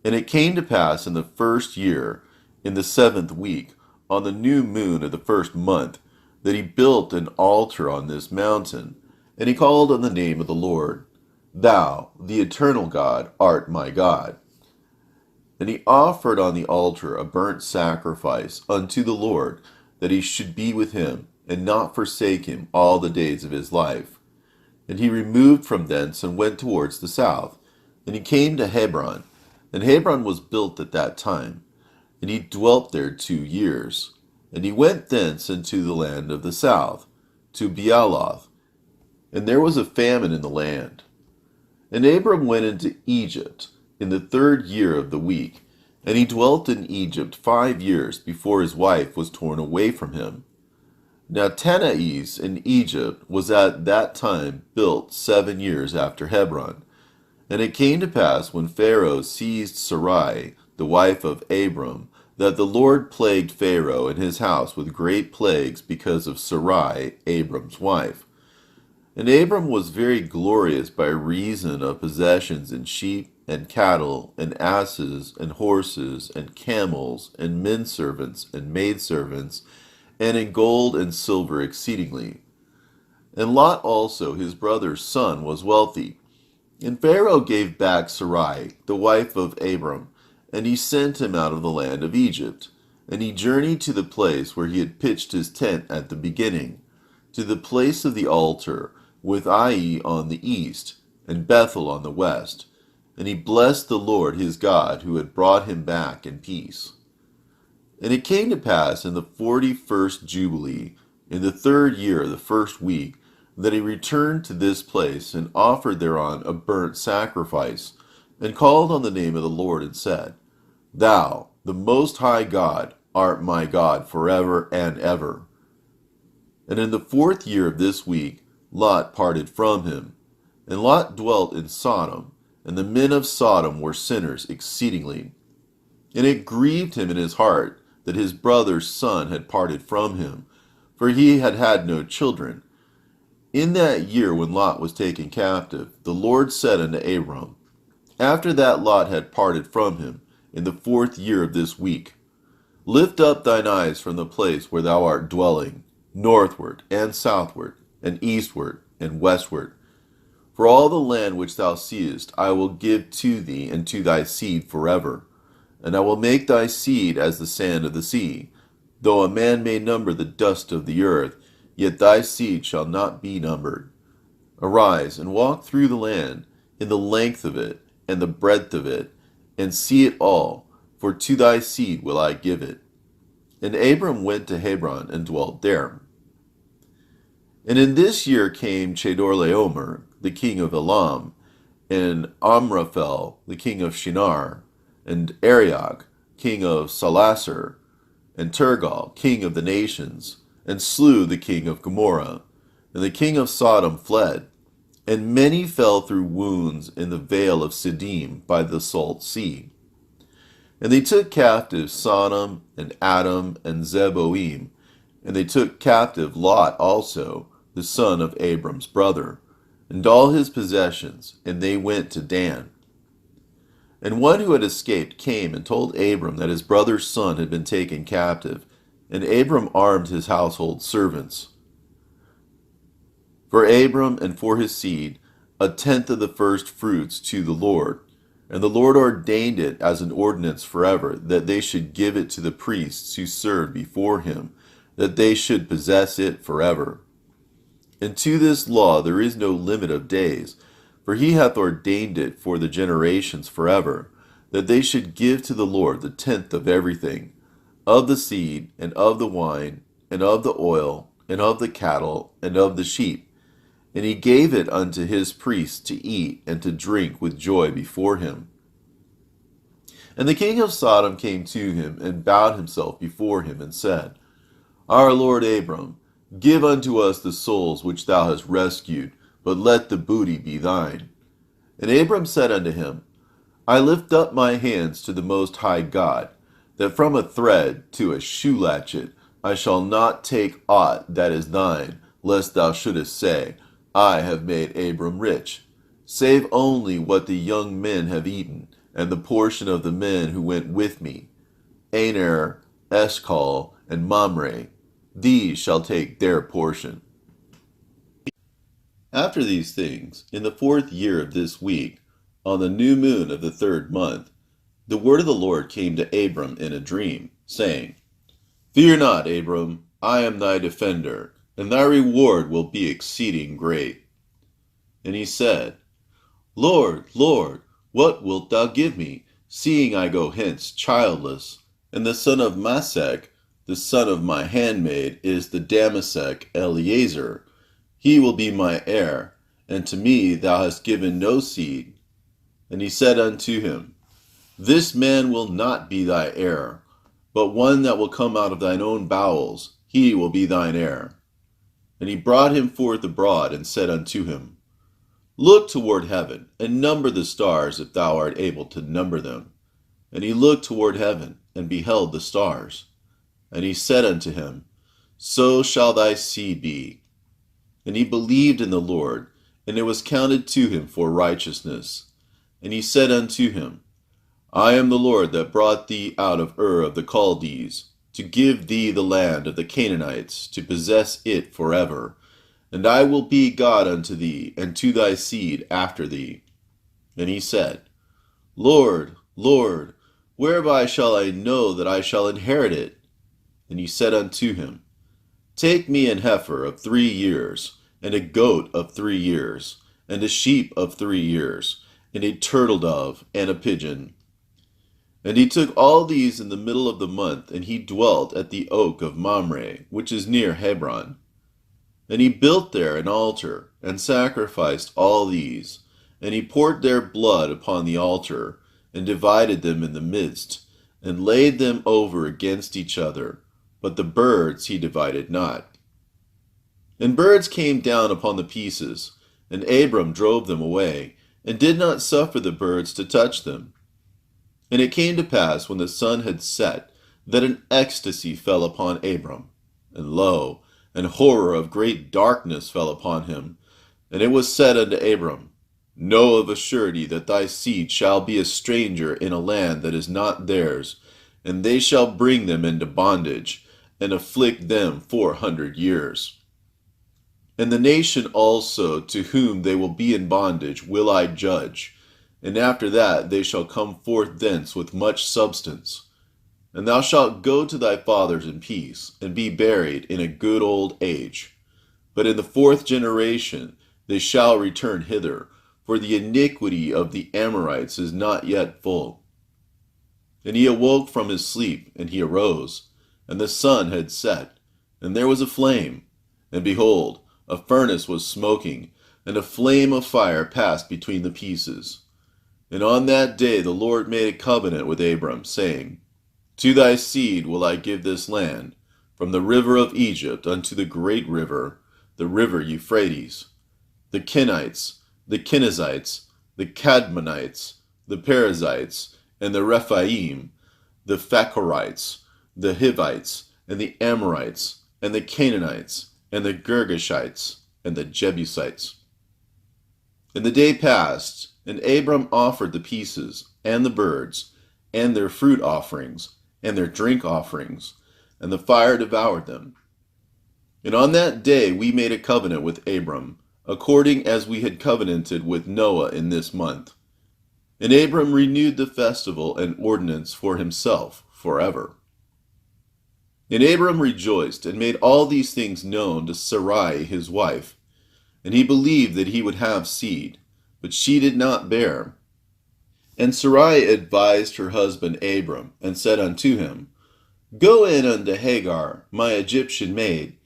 And it came to pass in the first year, in the 7th week, on the new moon of the 1st month, that he built an altar on this mountain, and he called on the name of the Lord. Thou, the eternal God, art my God. And he offered on the altar a burnt sacrifice unto the Lord, that he should be with him, and not forsake him all the days of his life. And he removed from thence, and went towards the south. And he came to Hebron, and Hebron was built at that time. And he dwelt there 2 years. And he went thence into the land of the south, to Bealoth. And there was a famine in the land. And Abram went into Egypt in the 3rd year of the week, and he dwelt in Egypt 5 years before his wife was torn away from him. Now Tanais in Egypt was at that time built 7 years after Hebron. And it came to pass, when Pharaoh seized Sarai, the wife of Abram, that the Lord plagued Pharaoh and his house with great plagues because of Sarai, Abram's wife. And Abram was very glorious by reason of possessions in sheep and cattle and asses and horses and camels and menservants and maidservants, and in gold and silver exceedingly. And Lot also, his brother's son, was wealthy. And Pharaoh gave back Sarai, the wife of Abram, and he sent him out of the land of Egypt. And he journeyed to the place where he had pitched his tent at the beginning, to the place of the altar, with Ai on the east, and Bethel on the west. And he blessed the Lord his God, who had brought him back in peace. And it came to pass in the 41st Jubilee, in the 3rd year of the 1st week, that he returned to this place, and offered thereon a burnt sacrifice, and called on the name of the Lord, and said, Thou, the Most High God, art my God forever and ever. And in the 4th year of this week, Lot parted from him. And Lot dwelt in Sodom, and the men of Sodom were sinners exceedingly. And it grieved him in his heart that his brother's son had parted from him, for he had had no children. In that year when Lot was taken captive, the Lord said unto Abram, after that Lot had parted from him, in the 4th year of this week, Lift up thine eyes from the place where thou art dwelling, northward and southward, and eastward and westward. For all the land which thou seest I will give to thee and to thy seed forever. And I will make thy seed as the sand of the sea. Though a man may number the dust of the earth, yet thy seed shall not be numbered. Arise, and walk through the land, in the length of it, and the breadth of it, and see it all, for to thy seed will I give it. And Abram went to Hebron, and dwelt there. And in this year came Chedorlaomer, the king of Elam, and Amraphel, the king of Shinar, and Arioch, king of Salasar, and Turgal, king of the nations, and slew the king of Gomorrah. And the king of Sodom fled, and many fell through wounds in the vale of Siddim by the salt sea. And they took captive Sodom, and Adam, and Zeboim, and they took captive Lot also, the son of Abram's brother, and all his possessions, and they went to Dan. And one who had escaped came and told Abram that his brother's son had been taken captive, and Abram armed his household servants. For Abram and for his seed, a tenth of the first fruits to the Lord. And the Lord ordained it as an ordinance forever, that they should give it to the priests who serve before him, that they should possess it forever. And to this law there is no limit of days, for he hath ordained it for the generations forever, that they should give to the Lord the tenth of everything, of the seed, and of the wine, and of the oil, and of the cattle, and of the sheep. And he gave it unto his priests to eat and to drink with joy before him. And the king of Sodom came to him, and bowed himself before him, and said, Our Lord Abram, give unto us the souls which thou hast rescued, but let the booty be thine. And Abram said unto him, I lift up my hands to the Most High God, that from a thread to a shoe latchet I shall not take aught that is thine, lest thou shouldest say, I have made Abram rich, save only what the young men have eaten, and the portion of the men who went with me, Aner, Eshcol, and Mamre. These shall take their portion. After these things, in the 4th year of this week, on the new moon of the 3rd month, the word of the Lord came to Abram in a dream, saying, Fear not, Abram, I am thy defender, and thy reward will be exceeding great. And he said, Lord, Lord, what wilt thou give me, seeing I go hence childless? And the son of Masech, the son of my handmaid, is the Damasek Eliezer. He will be my heir, and to me thou hast given no seed. And he said unto him, This man will not be thy heir, but one that will come out of thine own bowels, he will be thine heir. And he brought him forth abroad, and said unto him, Look toward heaven, and number the stars, if thou art able to number them. And he looked toward heaven, and beheld the stars. And he said unto him, So shall thy seed be. And he believed in the Lord, and it was counted to him for righteousness. And he said unto him, I am the Lord that brought thee out of Ur of the Chaldees, to give thee the land of the Canaanites, to possess it forever. And I will be God unto thee, and to thy seed after thee. And he said, Lord, Lord, whereby shall I know that I shall inherit it? And he said unto him, Take me an heifer of 3 years, and a goat of 3 years, and a sheep of 3 years, and a turtle dove, and a pigeon. And he took all these in the middle of the month, and he dwelt at the oak of Mamre, which is near Hebron. And he built there an altar, and sacrificed all these, and he poured their blood upon the altar, and divided them in the midst, and laid them over against each other, but the birds he divided not. And birds came down upon the pieces, and Abram drove them away, and did not suffer the birds to touch them. And it came to pass, when the sun had set, that an ecstasy fell upon Abram, and lo, an horror of great darkness fell upon him. And it was said unto Abram, Know of a surety that thy seed shall be a stranger in a land that is not theirs, and they shall bring them into bondage, and afflict them 400 years. And the nation also to whom they will be in bondage will I judge, and after that they shall come forth thence with much substance. And thou shalt go to thy fathers in peace, and be buried in a good old age. But in the 4th generation they shall return hither, for the iniquity of the Amorites is not yet full. And he awoke from his sleep, and he arose, and the sun had set, and there was a flame, and behold, a furnace was smoking, and a flame of fire passed between the pieces. And on that day the Lord made a covenant with Abram, saying, To thy seed will I give this land, from the river of Egypt unto the great river, the river Euphrates, the Kenites, the Kenizzites, the Cadmonites, the Perizzites, and the Rephaim, the Phacharites, the Hivites, and the Amorites, and the Canaanites, and the Girgashites, and the Jebusites. And the day passed, and Abram offered the pieces, and the birds, and their fruit offerings, and their drink offerings, and the fire devoured them. And on that day we made a covenant with Abram, according as we had covenanted with Noah in this month. And Abram renewed the festival and ordinance for himself forever. And Abram rejoiced and made all these things known to Sarai his wife. And he believed that he would have seed, but she did not bear. And Sarai advised her husband Abram, and said unto him, Go in unto Hagar, my Egyptian maid,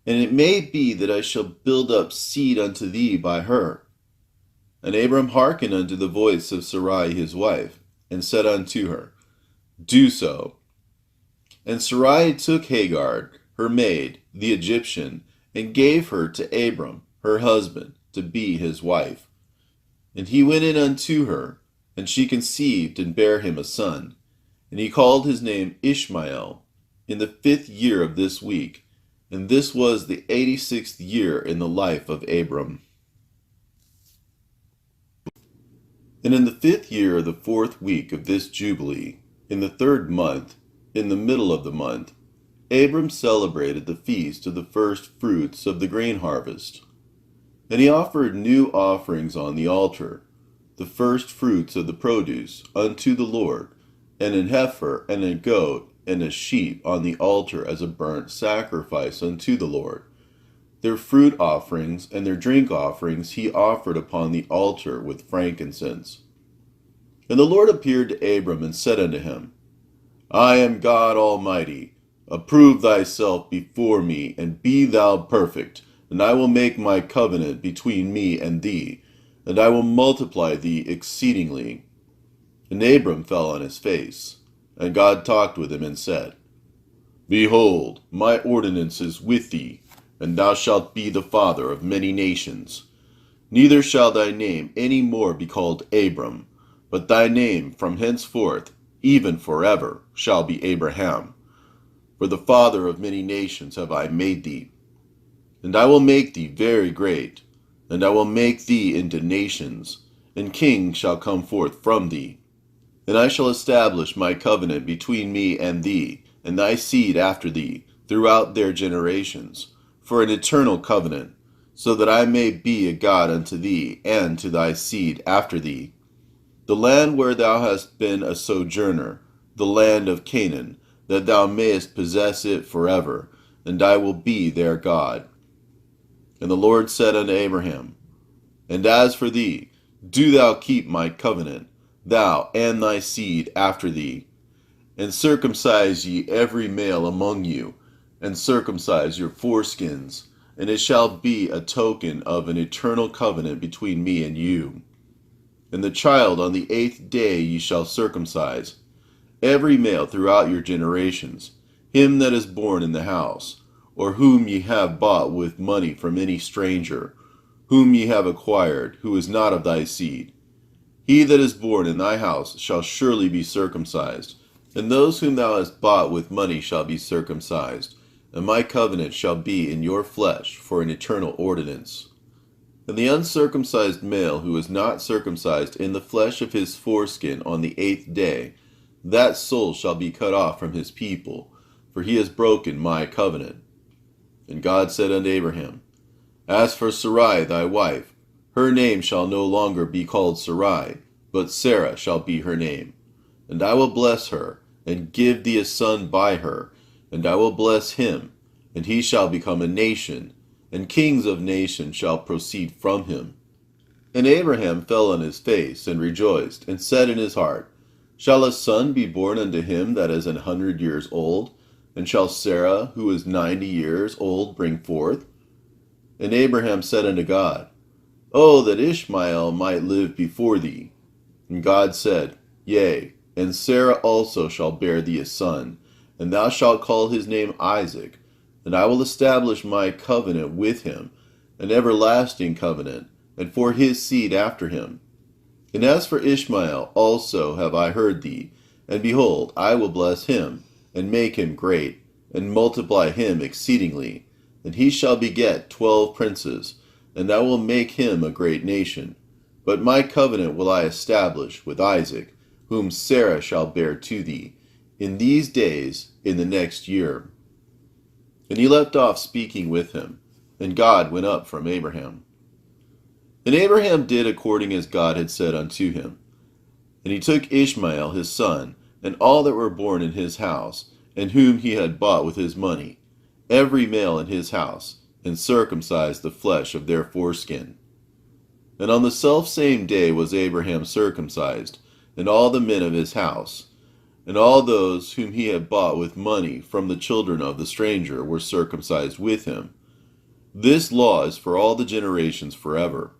and it may be that I shall build up seed unto thee by her. And Abram hearkened unto the voice of Sarai his wife, and said unto her, Do so. And Sarai took Hagar, her maid, the Egyptian, and gave her to Abram, her husband, to be his wife. And he went in unto her, and she conceived and bare him a son. And he called his name Ishmael, in the 5th year of this week. And this was the 86th year in the life of Abram. And in the 5th year of the 4th week of this Jubilee, in the 3rd month, in the middle of the month, Abram celebrated the feast of the first fruits of the grain harvest. And he offered new offerings on the altar, the first fruits of the produce, unto the Lord, and an heifer, and a goat, and a sheep on the altar as a burnt sacrifice unto the Lord. Their fruit offerings and their drink offerings he offered upon the altar with frankincense. And the Lord appeared to Abram and said unto him, I am God Almighty. Approve thyself before me, and be thou perfect, and I will make my covenant between me and thee, and I will multiply thee exceedingly. And Abram fell on his face, and God talked with him and said, Behold, my ordinance is with thee, and thou shalt be the father of many nations. Neither shall thy name any more be called Abram, but thy name from henceforth, even forever, shall be Abraham. For the father of many nations have I made thee. And I will make thee very great, and I will make thee into nations, and kings shall come forth from thee. And I shall establish my covenant between me and thee, and thy seed after thee, throughout their generations, for an eternal covenant, so that I may be a God unto thee, and to thy seed after thee. The land where thou hast been a sojourner, the land of Canaan, that thou mayest possess it forever, and I will be their God. And the Lord said unto Abraham, And as for thee, do thou keep my covenant, thou and thy seed after thee, and circumcise ye every male among you, and circumcise your foreskins, and it shall be a token of an eternal covenant between me and you. And the child on the 8th day ye shall circumcise, every male throughout your generations, him that is born in the house, or whom ye have bought with money from any stranger, whom ye have acquired, who is not of thy seed. He that is born in thy house shall surely be circumcised, and those whom thou hast bought with money shall be circumcised, and my covenant shall be in your flesh for an eternal ordinance. And the uncircumcised male who is not circumcised in the flesh of his foreskin on the 8th day, that soul shall be cut off from his people, for he has broken my covenant. And God said unto Abraham, As for Sarai thy wife, her name shall no longer be called Sarai, but Sarah shall be her name. And I will bless her, and give thee a son by her, and I will bless him, and he shall become a nation, and kings of nations shall proceed from him. And Abraham fell on his face, and rejoiced, and said in his heart, Shall a son be born unto him that is 100 years old? And shall Sarah, who is 90 years old, bring forth? And Abraham said unto God, Oh, that Ishmael might live before thee. And God said, Yea, and Sarah also shall bear thee a son, and thou shalt call his name Isaac, and I will establish my covenant with him, an everlasting covenant, and for his seed after him. And as for Ishmael also have I heard thee, and behold, I will bless him, and make him great, and multiply him exceedingly, and he shall beget 12 princes, and I will make him a great nation. But my covenant will I establish with Isaac, whom Sarah shall bear to thee, in these days, in the next year. And he left off speaking with him, and God went up from Abraham. And Abraham did according as God had said unto him. And he took Ishmael his son, and all that were born in his house, and whom he had bought with his money, every male in his house, and circumcised the flesh of their foreskin. And on the selfsame day was Abraham circumcised, and all the men of his house, and all those whom he had bought with money from the children of the stranger were circumcised with him. This law is for all the generations forever.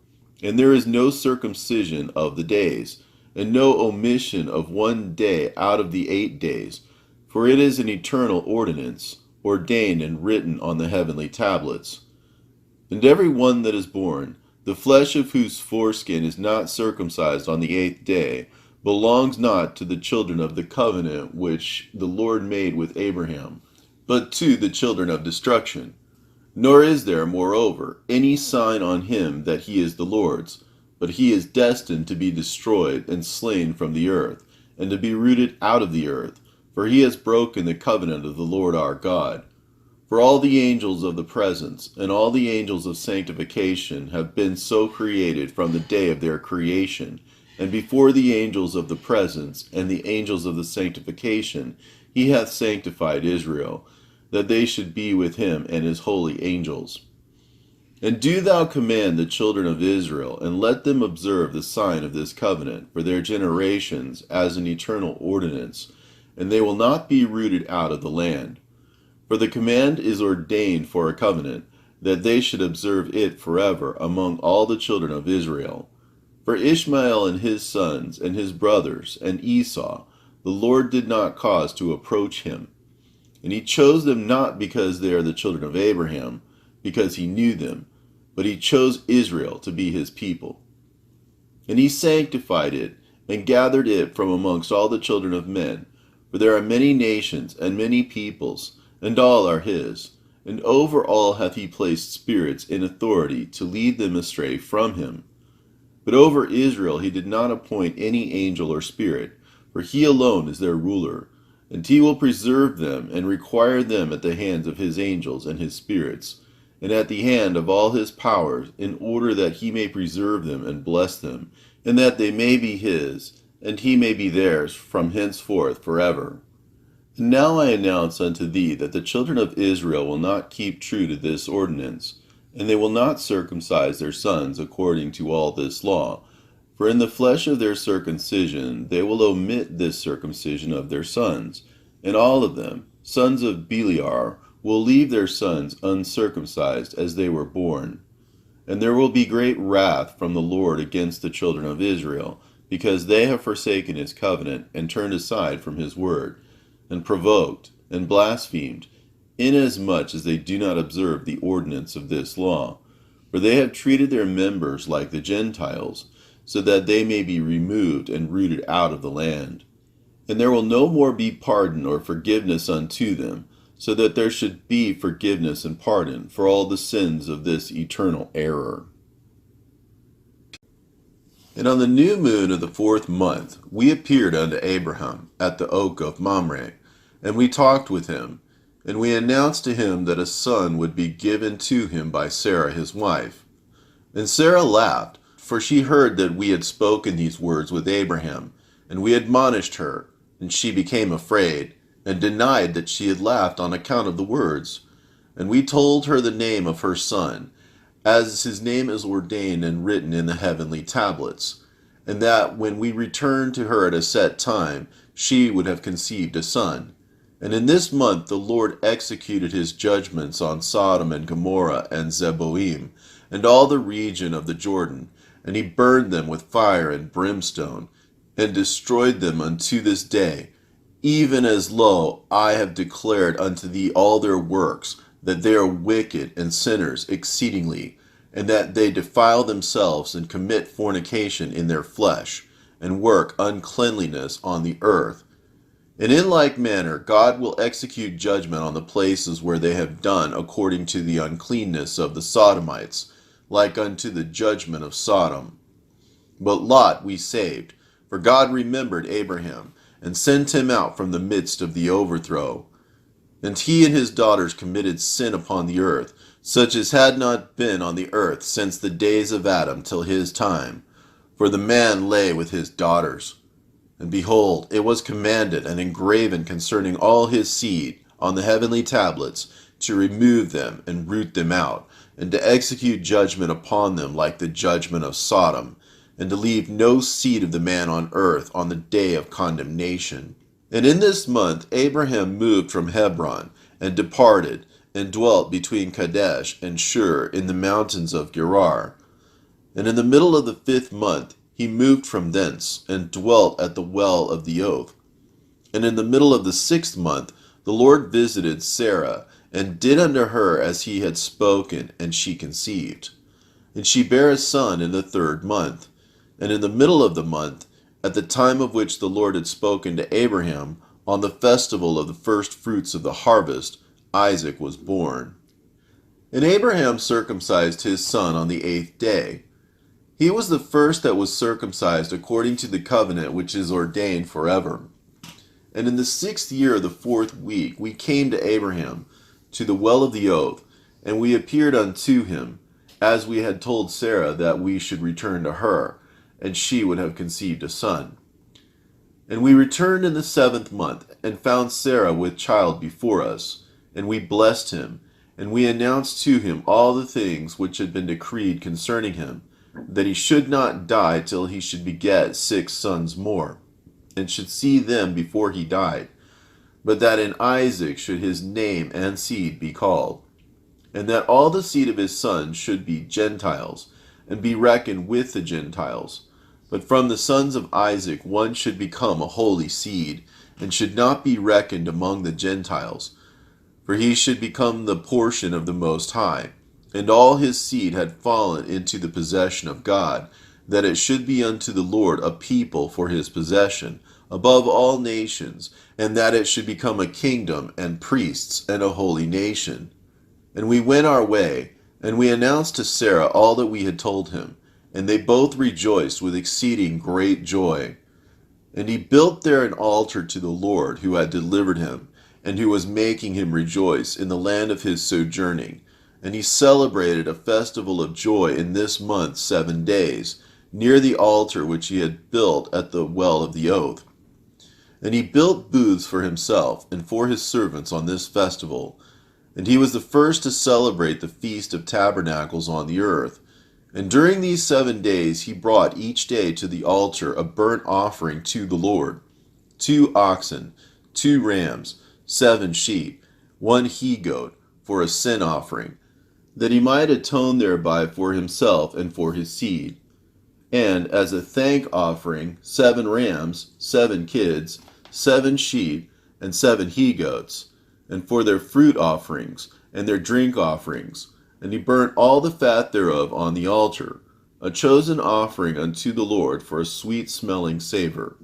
And there is no circumcision of the days, and no omission of one day out of the 8 days, for it is an eternal ordinance, ordained and written on the heavenly tablets. And every one that is born, the flesh of whose foreskin is not circumcised on the 8th day, belongs not to the children of the covenant which the Lord made with Abraham, but to the children of destruction. Nor is there, moreover, any sign on him that he is the Lord's, but he is destined to be destroyed and slain from the earth, and to be rooted out of the earth, for he has broken the covenant of the Lord our God. For all the angels of the presence, and all the angels of sanctification have been so created from the day of their creation, and before the angels of the presence, and the angels of the sanctification, he hath sanctified Israel, that they should be with him and his holy angels. And do thou command the children of Israel, and let them observe the sign of this covenant for their generations as an eternal ordinance, and they will not be rooted out of the land. For the command is ordained for a covenant, that they should observe it forever among all the children of Israel. For Ishmael and his sons, and his brothers, and Esau, the Lord did not cause to approach him. And he chose them not because they are the children of Abraham, because he knew them, but he chose Israel to be his people. And he sanctified it, and gathered it from amongst all the children of men, for there are many nations and many peoples, and all are his. And over all hath he placed spirits in authority to lead them astray from him. But over Israel he did not appoint any angel or spirit, for he alone is their ruler. And he will preserve them, and require them at the hands of his angels and his spirits, and at the hand of all his powers, in order that he may preserve them and bless them, and that they may be his, and he may be theirs from henceforth forever. And now I announce unto thee that the children of Israel will not keep true to this ordinance, and they will not circumcise their sons according to all this law. For in the flesh of their circumcision they will omit this circumcision of their sons, and all of them, sons of Beliar, will leave their sons uncircumcised as they were born. And there will be great wrath from the Lord against the children of Israel, because they have forsaken his covenant, and turned aside from his word, and provoked, and blasphemed, inasmuch as they do not observe the ordinance of this law. For they have treated their members like the Gentiles, so that they may be removed and rooted out of the land. And there will no more be pardon or forgiveness unto them, so that there should be forgiveness and pardon for all the sins of this eternal error. And on the new moon of the 4th month we appeared unto Abraham at the oak of Mamre, and we talked with him, and we announced to him that a son would be given to him by Sarah his wife. And Sarah laughed, for she heard that we had spoken these words with Abraham, and we admonished her, and she became afraid, and denied that she had laughed on account of the words. And we told her the name of her son, as his name is ordained and written in the heavenly tablets, and that when we returned to her at a set time, she would have conceived a son. And in this month the Lord executed his judgments on Sodom and Gomorrah and Zeboim, and all the region of the Jordan, and he burned them with fire and brimstone, and destroyed them unto this day, even as, lo, I have declared unto thee all their works, that they are wicked and sinners exceedingly, and that they defile themselves and commit fornication in their flesh, and work uncleanliness on the earth. And in like manner God will execute judgment on the places where they have done according to the uncleanness of the Sodomites, like unto the judgment of Sodom. But Lot we saved, For God remembered Abraham, and sent him out from the midst of the overthrow. And he and his daughters committed sin upon the earth, such as had not been on the earth since the days of Adam till his time. For the man lay with his daughters. And behold, it was commanded and engraven concerning all his seed on the heavenly tablets, to remove them and root them out, and to execute judgment upon them like the judgment of Sodom, and to leave no seed of the man on earth on the day of condemnation. And in this month Abraham moved from Hebron, and departed, and dwelt between Kadesh and Shur in the mountains of Gerar. And in the middle of the 5th month he moved from thence, and dwelt at the well of the oath. And in the middle of the 6th month the Lord visited Sarah, and did unto her as he had spoken, and she conceived. And she bare a son in the 3rd month. And in the middle of the month, at the time of which the Lord had spoken to Abraham, on the festival of the first fruits of the harvest, Isaac was born. And Abraham circumcised his son on the 8th day. He was the first that was circumcised according to the covenant which is ordained forever. And in the 6th year of the 4th week we came to Abraham, to the well of the oath, and we appeared unto him, as we had told Sarah that we should return to her, and she would have conceived a son. And we returned in the 7th month, and found Sarah with child before us, and we blessed him, and we announced to him all the things which had been decreed concerning him, that he should not die till he should beget 6 sons more, and should see them before he died, but that in Isaac should his name and seed be called, and that all the seed of his sons should be Gentiles, and be reckoned with the Gentiles. But from the sons of Isaac one should become a holy seed, and should not be reckoned among the Gentiles, for he should become the portion of the Most High. And all his seed had fallen into the possession of God, that it should be unto the Lord a people for his possession, above all nations, and that it should become a kingdom and priests and a holy nation. And we went our way, and we announced to Sarah all that we had told him, and they both rejoiced with exceeding great joy. And he built there an altar to the Lord, who had delivered him, and who was making him rejoice in the land of his sojourning. And he celebrated a festival of joy in this month 7 days, near the altar which he had built at the well of the oath. And he built booths for himself and for his servants on this festival. And he was the first to celebrate the Feast of Tabernacles on the earth. And during these 7 days he brought each day to the altar a burnt offering to the Lord, 2 oxen, 2 rams, 7 sheep, 1 he-goat, for a sin offering, that he might atone thereby for himself and for his seed. And as a thank offering, 7 rams, 7 kids, 7 sheep, and 7 he-goats, and for their fruit offerings, and their drink offerings. And he burnt all the fat thereof on the altar, a chosen offering unto the Lord for a sweet-smelling savor.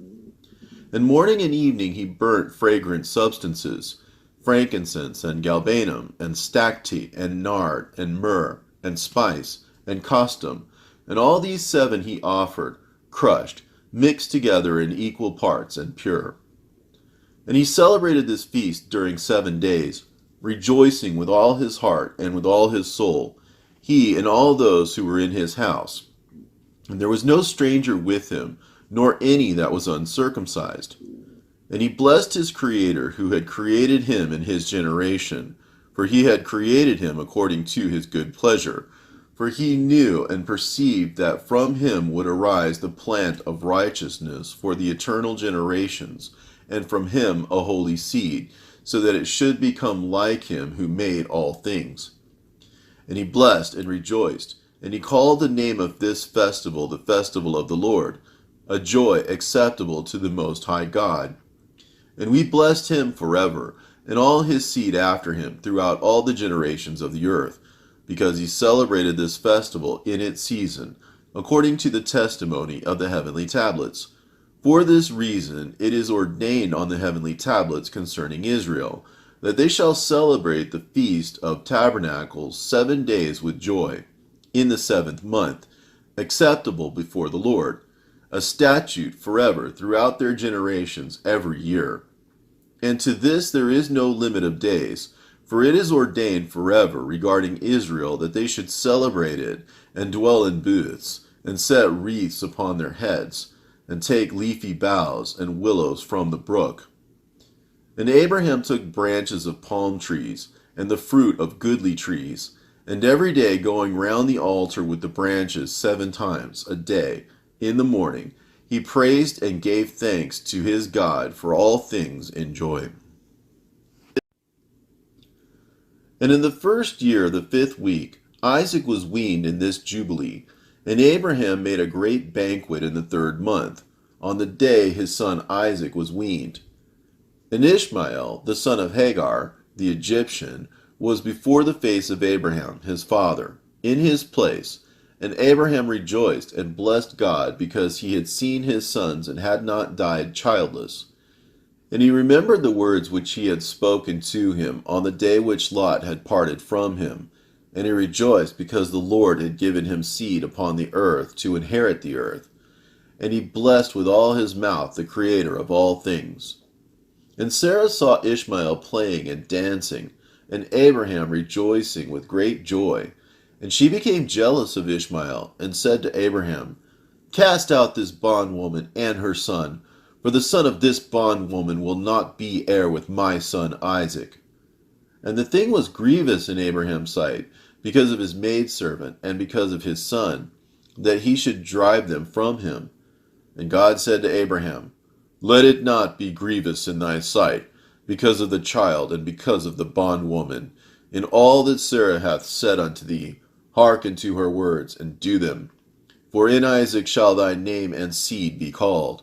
And morning and evening he burnt fragrant substances, frankincense, and galbanum, and stacte, and nard, and myrrh, and spice, and costum, and all these 7 he offered, crushed, mixed together in equal parts, and pure. And he celebrated this feast during 7 days, rejoicing with all his heart and with all his soul, he and all those who were in his house. And there was no stranger with him, nor any that was uncircumcised. And he blessed his Creator, who had created him in his generation, for he had created him according to his good pleasure. For he knew and perceived that from him would arise the plant of righteousness for the eternal generations, and from him a holy seed, so that it should become like him who made all things. And he blessed and rejoiced, and he called the name of this festival the festival of the Lord, a joy acceptable to the Most High God. And we blessed him forever, and all his seed after him throughout all the generations of the earth, because he celebrated this festival in its season, according to the testimony of the heavenly tablets. For this reason it is ordained on the heavenly tablets concerning Israel, that they shall celebrate the Feast of Tabernacles 7 days with joy, in the 7th month, acceptable before the Lord, a statute forever throughout their generations every year. And to this there is no limit of days, for it is ordained forever regarding Israel that they should celebrate it, and dwell in booths, and set wreaths upon their heads, and take leafy boughs and willows from the brook. And Abraham took branches of palm trees, and the fruit of goodly trees, and every day going round the altar with the branches 7 times a day, in the morning, he praised and gave thanks to his God for all things in joy. And in the first year of the 5th week, Isaac was weaned in this Jubilee, and Abraham made a great banquet in the 3rd month, on the day his son Isaac was weaned. And Ishmael, the son of Hagar, the Egyptian, was before the face of Abraham, his father, in his place, and Abraham rejoiced and blessed God because he had seen his sons and had not died childless. And he remembered the words which he had spoken to him on the day which Lot had parted from him, and he rejoiced because the Lord had given him seed upon the earth to inherit the earth. And he blessed with all his mouth the Creator of all things. And Sarah saw Ishmael playing and dancing, and Abraham rejoicing with great joy. And she became jealous of Ishmael, and said to Abraham, Cast out this bondwoman and her son, for the son of this bondwoman will not be heir with my son Isaac. And the thing was grievous in Abraham's sight, because of his maidservant, and because of his son, that he should drive them from him. And God said to Abraham, Let it not be grievous in thy sight, because of the child, and because of the bondwoman. In all that Sarah hath said unto thee, hearken to her words, and do them. For in Isaac shall thy name and seed be called.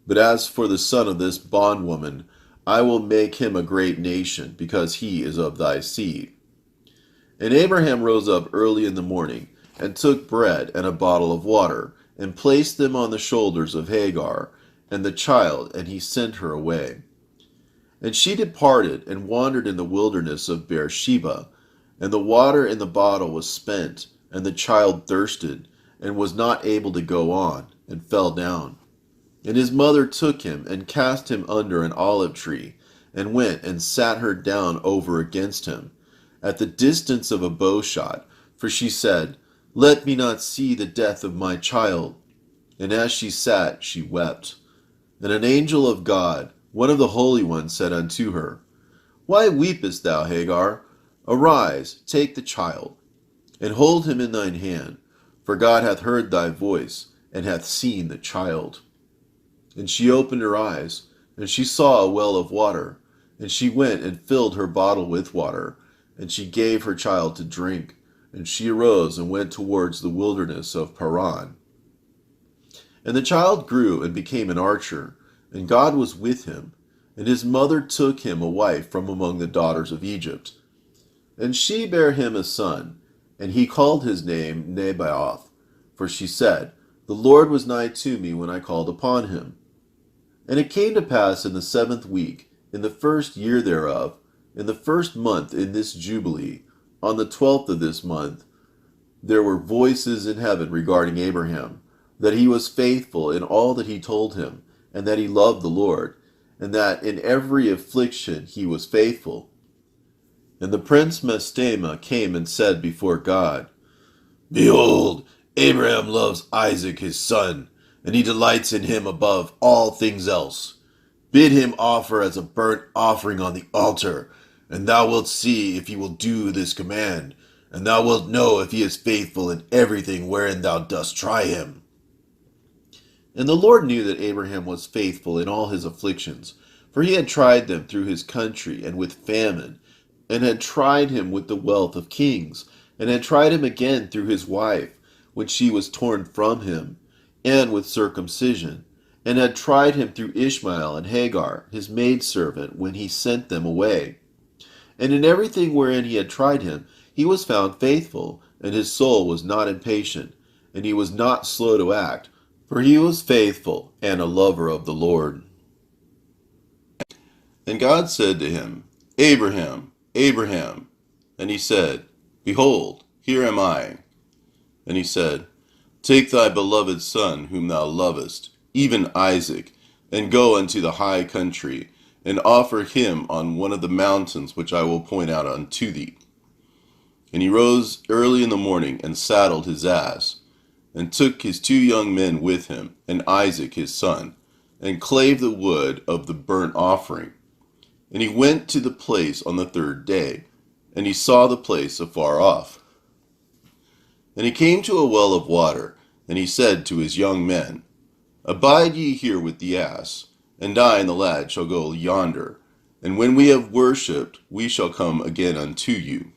But as for the son of this bondwoman, I will make him a great nation, because he is of thy seed. And Abraham rose up early in the morning, and took bread and a bottle of water, and placed them on the shoulders of Hagar and the child, and he sent her away. And she departed, and wandered in the wilderness of Beersheba. And the water in the bottle was spent, and the child thirsted, and was not able to go on, and fell down. And his mother took him, and cast him under an olive tree, and went and sat her down over against him, at the distance of a bowshot, for she said, Let me not see the death of my child. And as she sat, she wept. And an angel of God, one of the holy ones, said unto her, Why weepest thou, Hagar? Arise, take the child, and hold him in thine hand, for God hath heard thy voice, and hath seen the child. And she opened her eyes, and she saw a well of water, and she went and filled her bottle with water, and she gave her child to drink, and she arose and went towards the wilderness of Paran. And the child grew and became an archer, and God was with him, and his mother took him a wife from among the daughters of Egypt. And she bare him a son, and he called his name Nebaioth, for she said, The Lord was nigh to me when I called upon him. And it came to pass in the 7th week, in the 1st year thereof, in the 1st month in this Jubilee, on the 12th of this month, there were voices in heaven regarding Abraham, that he was faithful in all that he told him, and that he loved the Lord, and that in every affliction he was faithful. And the prince Mestema came and said before God, Behold, Abraham loves Isaac his son, and he delights in him above all things else. Bid him offer as a burnt offering on the altar, and thou wilt see if he will do this command, and thou wilt know if he is faithful in everything wherein thou dost try him. And the Lord knew that Abraham was faithful in all his afflictions, for he had tried them through his country and with famine, and had tried him with the wealth of kings, and had tried him again through his wife, when she was torn from him, and with circumcision, and had tried him through Ishmael and Hagar, his maidservant, when he sent them away. And in everything wherein he had tried him, he was found faithful, and his soul was not impatient, and he was not slow to act, for he was faithful and a lover of the Lord. And God said to him, Abraham, Abraham. And he said, Behold, here am I. And he said, Take thy beloved son, whom thou lovest, even Isaac, and go unto the high country, and offer him on one of the mountains which I will point out unto thee. And he rose early in the morning, and saddled his ass, and took his 2 young men with him, and Isaac his son, and clave the wood of the burnt offering. And he went to the place on the 3rd day, and he saw the place afar off. And he came to a well of water, and he said to his young men, Abide ye here with the ass, and I and the lad shall go yonder, and when we have worshipped, we shall come again unto you.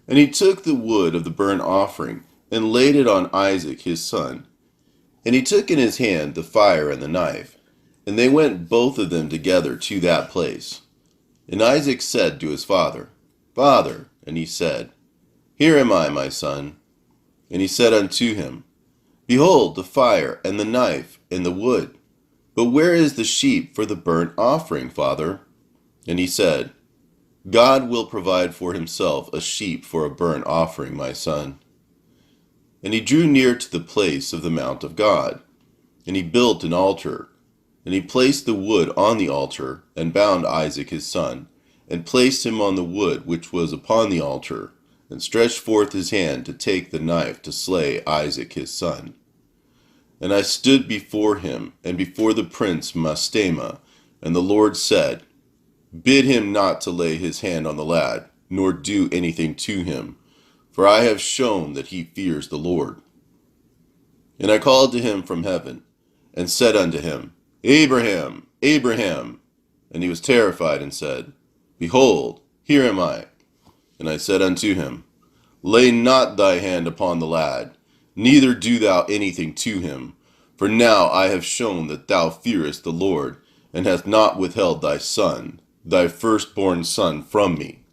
And he took the wood of the burnt offering, and laid it on Isaac his son. And he took in his hand the fire and the knife, and they went both of them together to that place. And Isaac said to his father, Father, and he said, Here am I, my son. And he said unto him, Behold the fire and the knife and the wood, but where is the sheep for the burnt offering, father? And he said, God will provide for himself a sheep for a burnt offering, my son. And he drew near to the place of the mount of God, and he built an altar, and he placed the wood on the altar, and bound Isaac his son, and placed him on the wood which was upon the altar, and stretched forth his hand to take the knife to slay Isaac his son. And I stood before him, and before the prince Mastema, and the Lord said, Bid him not to lay his hand on the lad, nor do anything to him, for I have shown that he fears the Lord. And I called to him from heaven, and said unto him, Abraham, Abraham. And he was terrified, and said, Behold, here am I. And I said unto him, Lay not thy hand upon the lad, neither do thou anything to him, for now I have shown that thou fearest the Lord, and hast not withheld thy son, thy firstborn son, from me.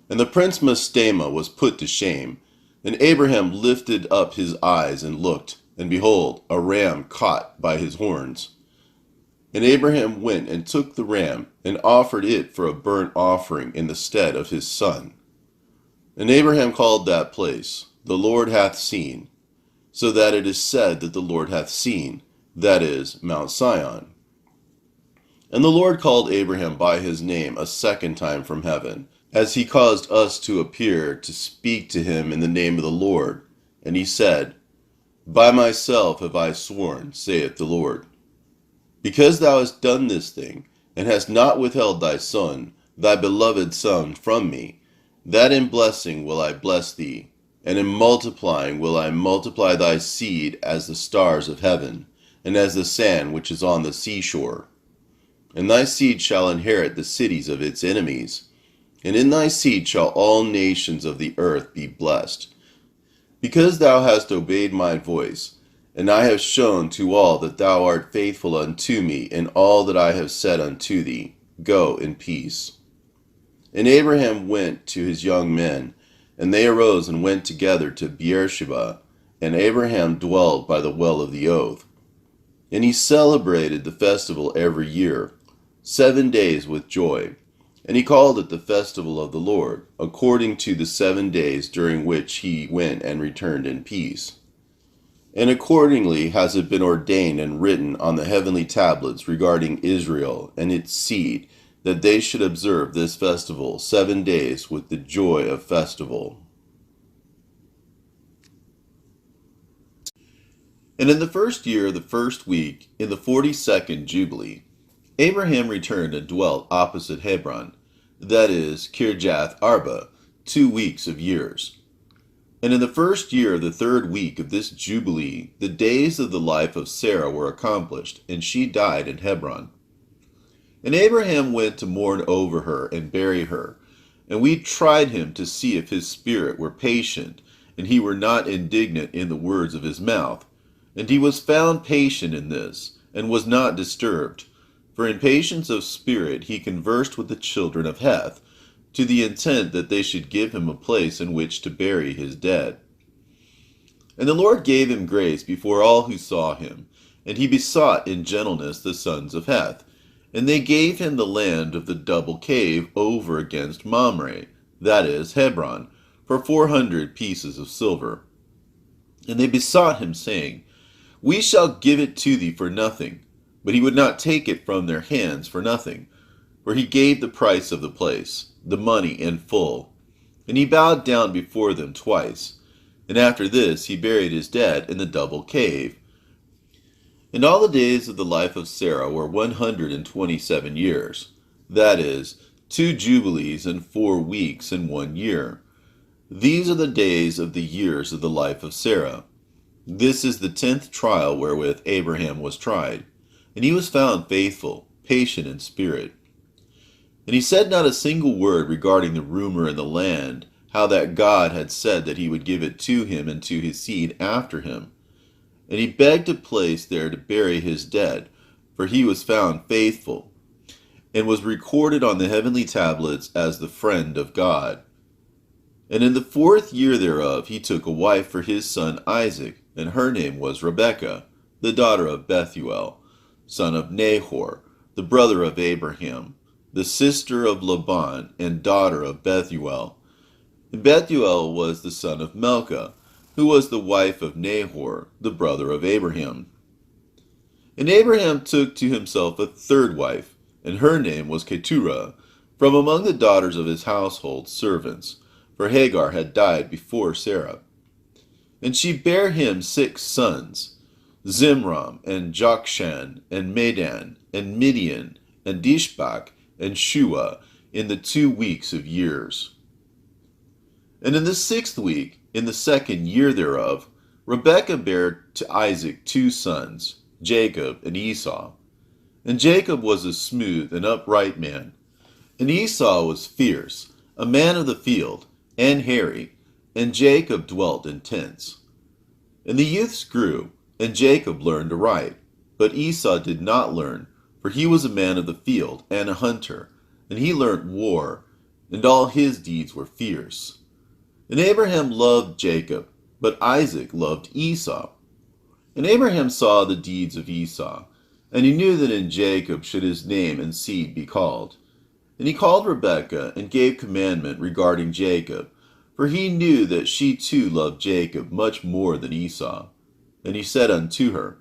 And the prince Mastema was put to shame, and Abraham lifted up his eyes and looked, and behold, a ram caught by his horns. And Abraham went and took the ram, and offered it for a burnt offering in the stead of his son. And Abraham called that place, The Lord hath seen, so that it is said that the Lord hath seen, that is, Mount Sion. And the Lord called Abraham by his name a second time from heaven, as he caused us to appear to speak to him in the name of the Lord. And he said, By myself have I sworn, saith the Lord. Because thou hast done this thing, and hast not withheld thy son, thy beloved son, from me, that in blessing will I bless thee, and in multiplying will I multiply thy seed as the stars of heaven, and as the sand which is on the seashore. And thy seed shall inherit the cities of its enemies, and in thy seed shall all nations of the earth be blessed. Because thou hast obeyed my voice, and I have shown to all that thou art faithful unto me in all that I have said unto thee, go in peace. And Abraham went to his young men, and they arose and went together to Beersheba, and Abraham dwelt by the well of the oath. And he celebrated the festival every year, 7 days with joy. And he called it the festival of the Lord, according to the 7 days during which he went and returned in peace. And accordingly has it been ordained and written on the heavenly tablets regarding Israel and its seed, that they should observe this festival 7 days with the joy of festival. And in the first year of the first week, in the 42nd Jubilee, Abraham returned and dwelt opposite Hebron, that is, Kirjath Arba, 2 weeks of years. And in the first year of the 3rd week of this Jubilee, the days of the life of Sarah were accomplished, and she died in Hebron. And Abraham went to mourn over her and bury her. And we tried him to see if his spirit were patient, and he were not indignant in the words of his mouth. And he was found patient in this, and was not disturbed. For in patience of spirit he conversed with the children of Heth, to the intent that they should give him a place in which to bury his dead. And the Lord gave him grace before all who saw him, and he besought in gentleness the sons of Heth. And they gave him the land of the double cave over against Mamre, that is, Hebron, for 400 pieces of silver. And they besought him, saying, We shall give it to thee for nothing. But he would not take it from their hands for nothing, for he gave the price of the place, the money in full. And he bowed down before them twice. And after this he buried his dead in the double cave. And all the days of the life of Sarah were 127 years, that is, 2 jubilees and 4 weeks and 1 year. These are the days of the years of the life of Sarah. This is the 10th trial wherewith Abraham was tried, and he was found faithful, patient in spirit. And he said not a single word regarding the rumor in the land, how that God had said that he would give it to him and to his seed after him. And he begged a place there to bury his dead, for he was found faithful, and was recorded on the heavenly tablets as the friend of God. And in the 4th year thereof he took a wife for his son Isaac, and her name was Rebekah, the daughter of Bethuel, son of Nahor, the brother of Abraham, the sister of Laban, and daughter of Bethuel. And Bethuel was the son of Milcah, who was the wife of Nahor, the brother of Abraham. And Abraham took to himself a 3rd wife, and her name was Keturah, from among the daughters of his household servants, for Hagar had died before Sarah. And she bare him 6 sons, Zimram, and Jokshan, and Medan, and Midian, and Dishbak, and Shua, in the 2 weeks of years. And in the 6th week, in the 2nd year thereof, Rebekah bare to Isaac 2 sons, Jacob and Esau. And Jacob was a smooth and upright man, and Esau was fierce, a man of the field, and hairy, and Jacob dwelt in tents. And the youths grew, and Jacob learned to write, but Esau did not learn, for he was a man of the field, and a hunter, and he learnt war, and all his deeds were fierce. And Abraham loved Jacob, but Isaac loved Esau. And Abraham saw the deeds of Esau, and he knew that in Jacob should his name and seed be called. And he called Rebekah, and gave commandment regarding Jacob, for he knew that she too loved Jacob much more than Esau. And he said unto her,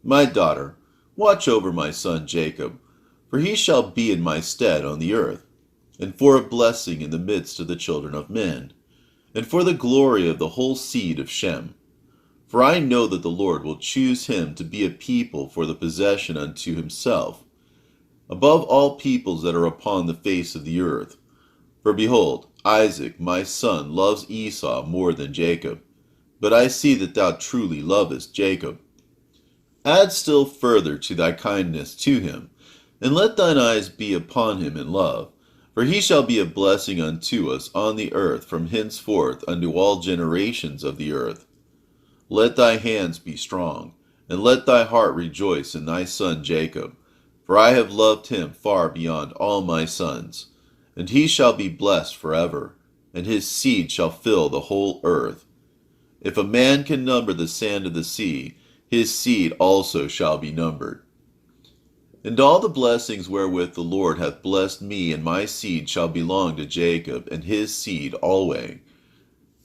My daughter, watch over my son Jacob, for he shall be in my stead on the earth, and for a blessing in the midst of the children of men, and for the glory of the whole seed of Shem. For I know that the Lord will choose him to be a people for the possession unto himself, above all peoples that are upon the face of the earth. For behold, Isaac my son loves Esau more than Jacob, but I see that thou truly lovest Jacob. Add still further to thy kindness to him, and let thine eyes be upon him in love, for he shall be a blessing unto us on the earth from henceforth unto all generations of the earth. Let thy hands be strong, and let thy heart rejoice in thy son Jacob, for I have loved him far beyond all my sons, and he shall be blessed forever, and his seed shall fill the whole earth. If a man can number the sand of the sea, his seed also shall be numbered. And all the blessings wherewith the Lord hath blessed me and my seed shall belong to Jacob and his seed alway.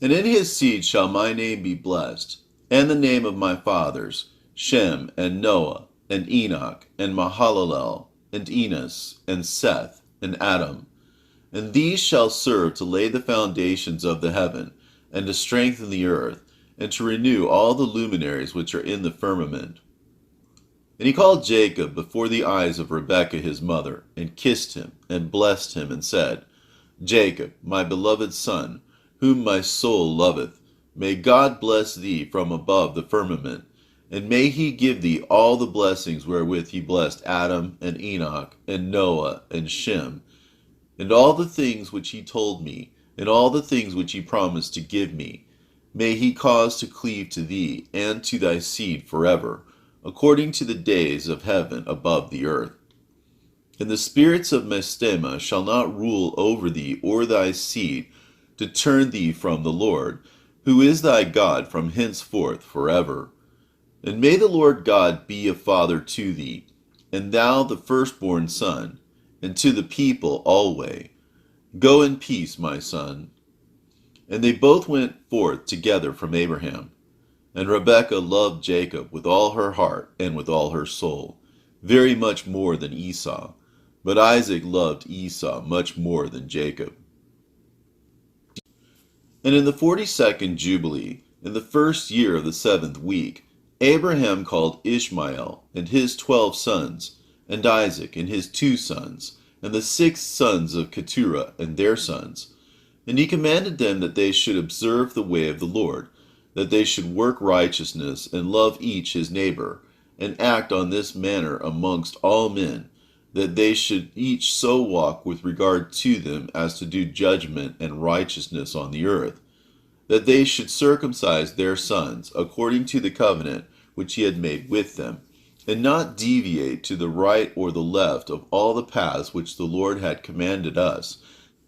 And in his seed shall my name be blessed, and the name of my fathers, Shem, and Noah, and Enoch, and Mahalalel, and Enos, and Seth, and Adam. And these shall serve to lay the foundations of the heaven, and to strengthen the earth, and to renew all the luminaries which are in the firmament. And he called Jacob before the eyes of Rebekah his mother, and kissed him, and blessed him, and said, Jacob, my beloved son, whom my soul loveth, may God bless thee from above the firmament, and may he give thee all the blessings wherewith he blessed Adam, and Enoch, and Noah, and Shem, and all the things which he told me, and all the things which he promised to give me. May he cause to cleave to thee, and to thy seed forever, according to the days of heaven above the earth. And the spirits of Mestema shall not rule over thee or thy seed, to turn thee from the Lord, who is thy God from henceforth forever. And may the Lord God be a father to thee, and thou the firstborn son, and to the people alway. Go in peace, my son. And they both went forth together from Abraham. And Rebekah loved Jacob with all her heart and with all her soul, very much more than Esau. But Isaac loved Esau much more than Jacob. And in the 42nd Jubilee, in the first year of the 7th week, Abraham called Ishmael and his 12 sons, and Isaac and his 2 sons, and the 6 sons of Keturah and their sons. And he commanded them that they should observe the way of the Lord, that they should work righteousness and love each his neighbor, and act on this manner amongst all men, that they should each so walk with regard to them as to do judgment and righteousness on the earth, that they should circumcise their sons according to the covenant which he had made with them, and not deviate to the right or the left of all the paths which the Lord had commanded us,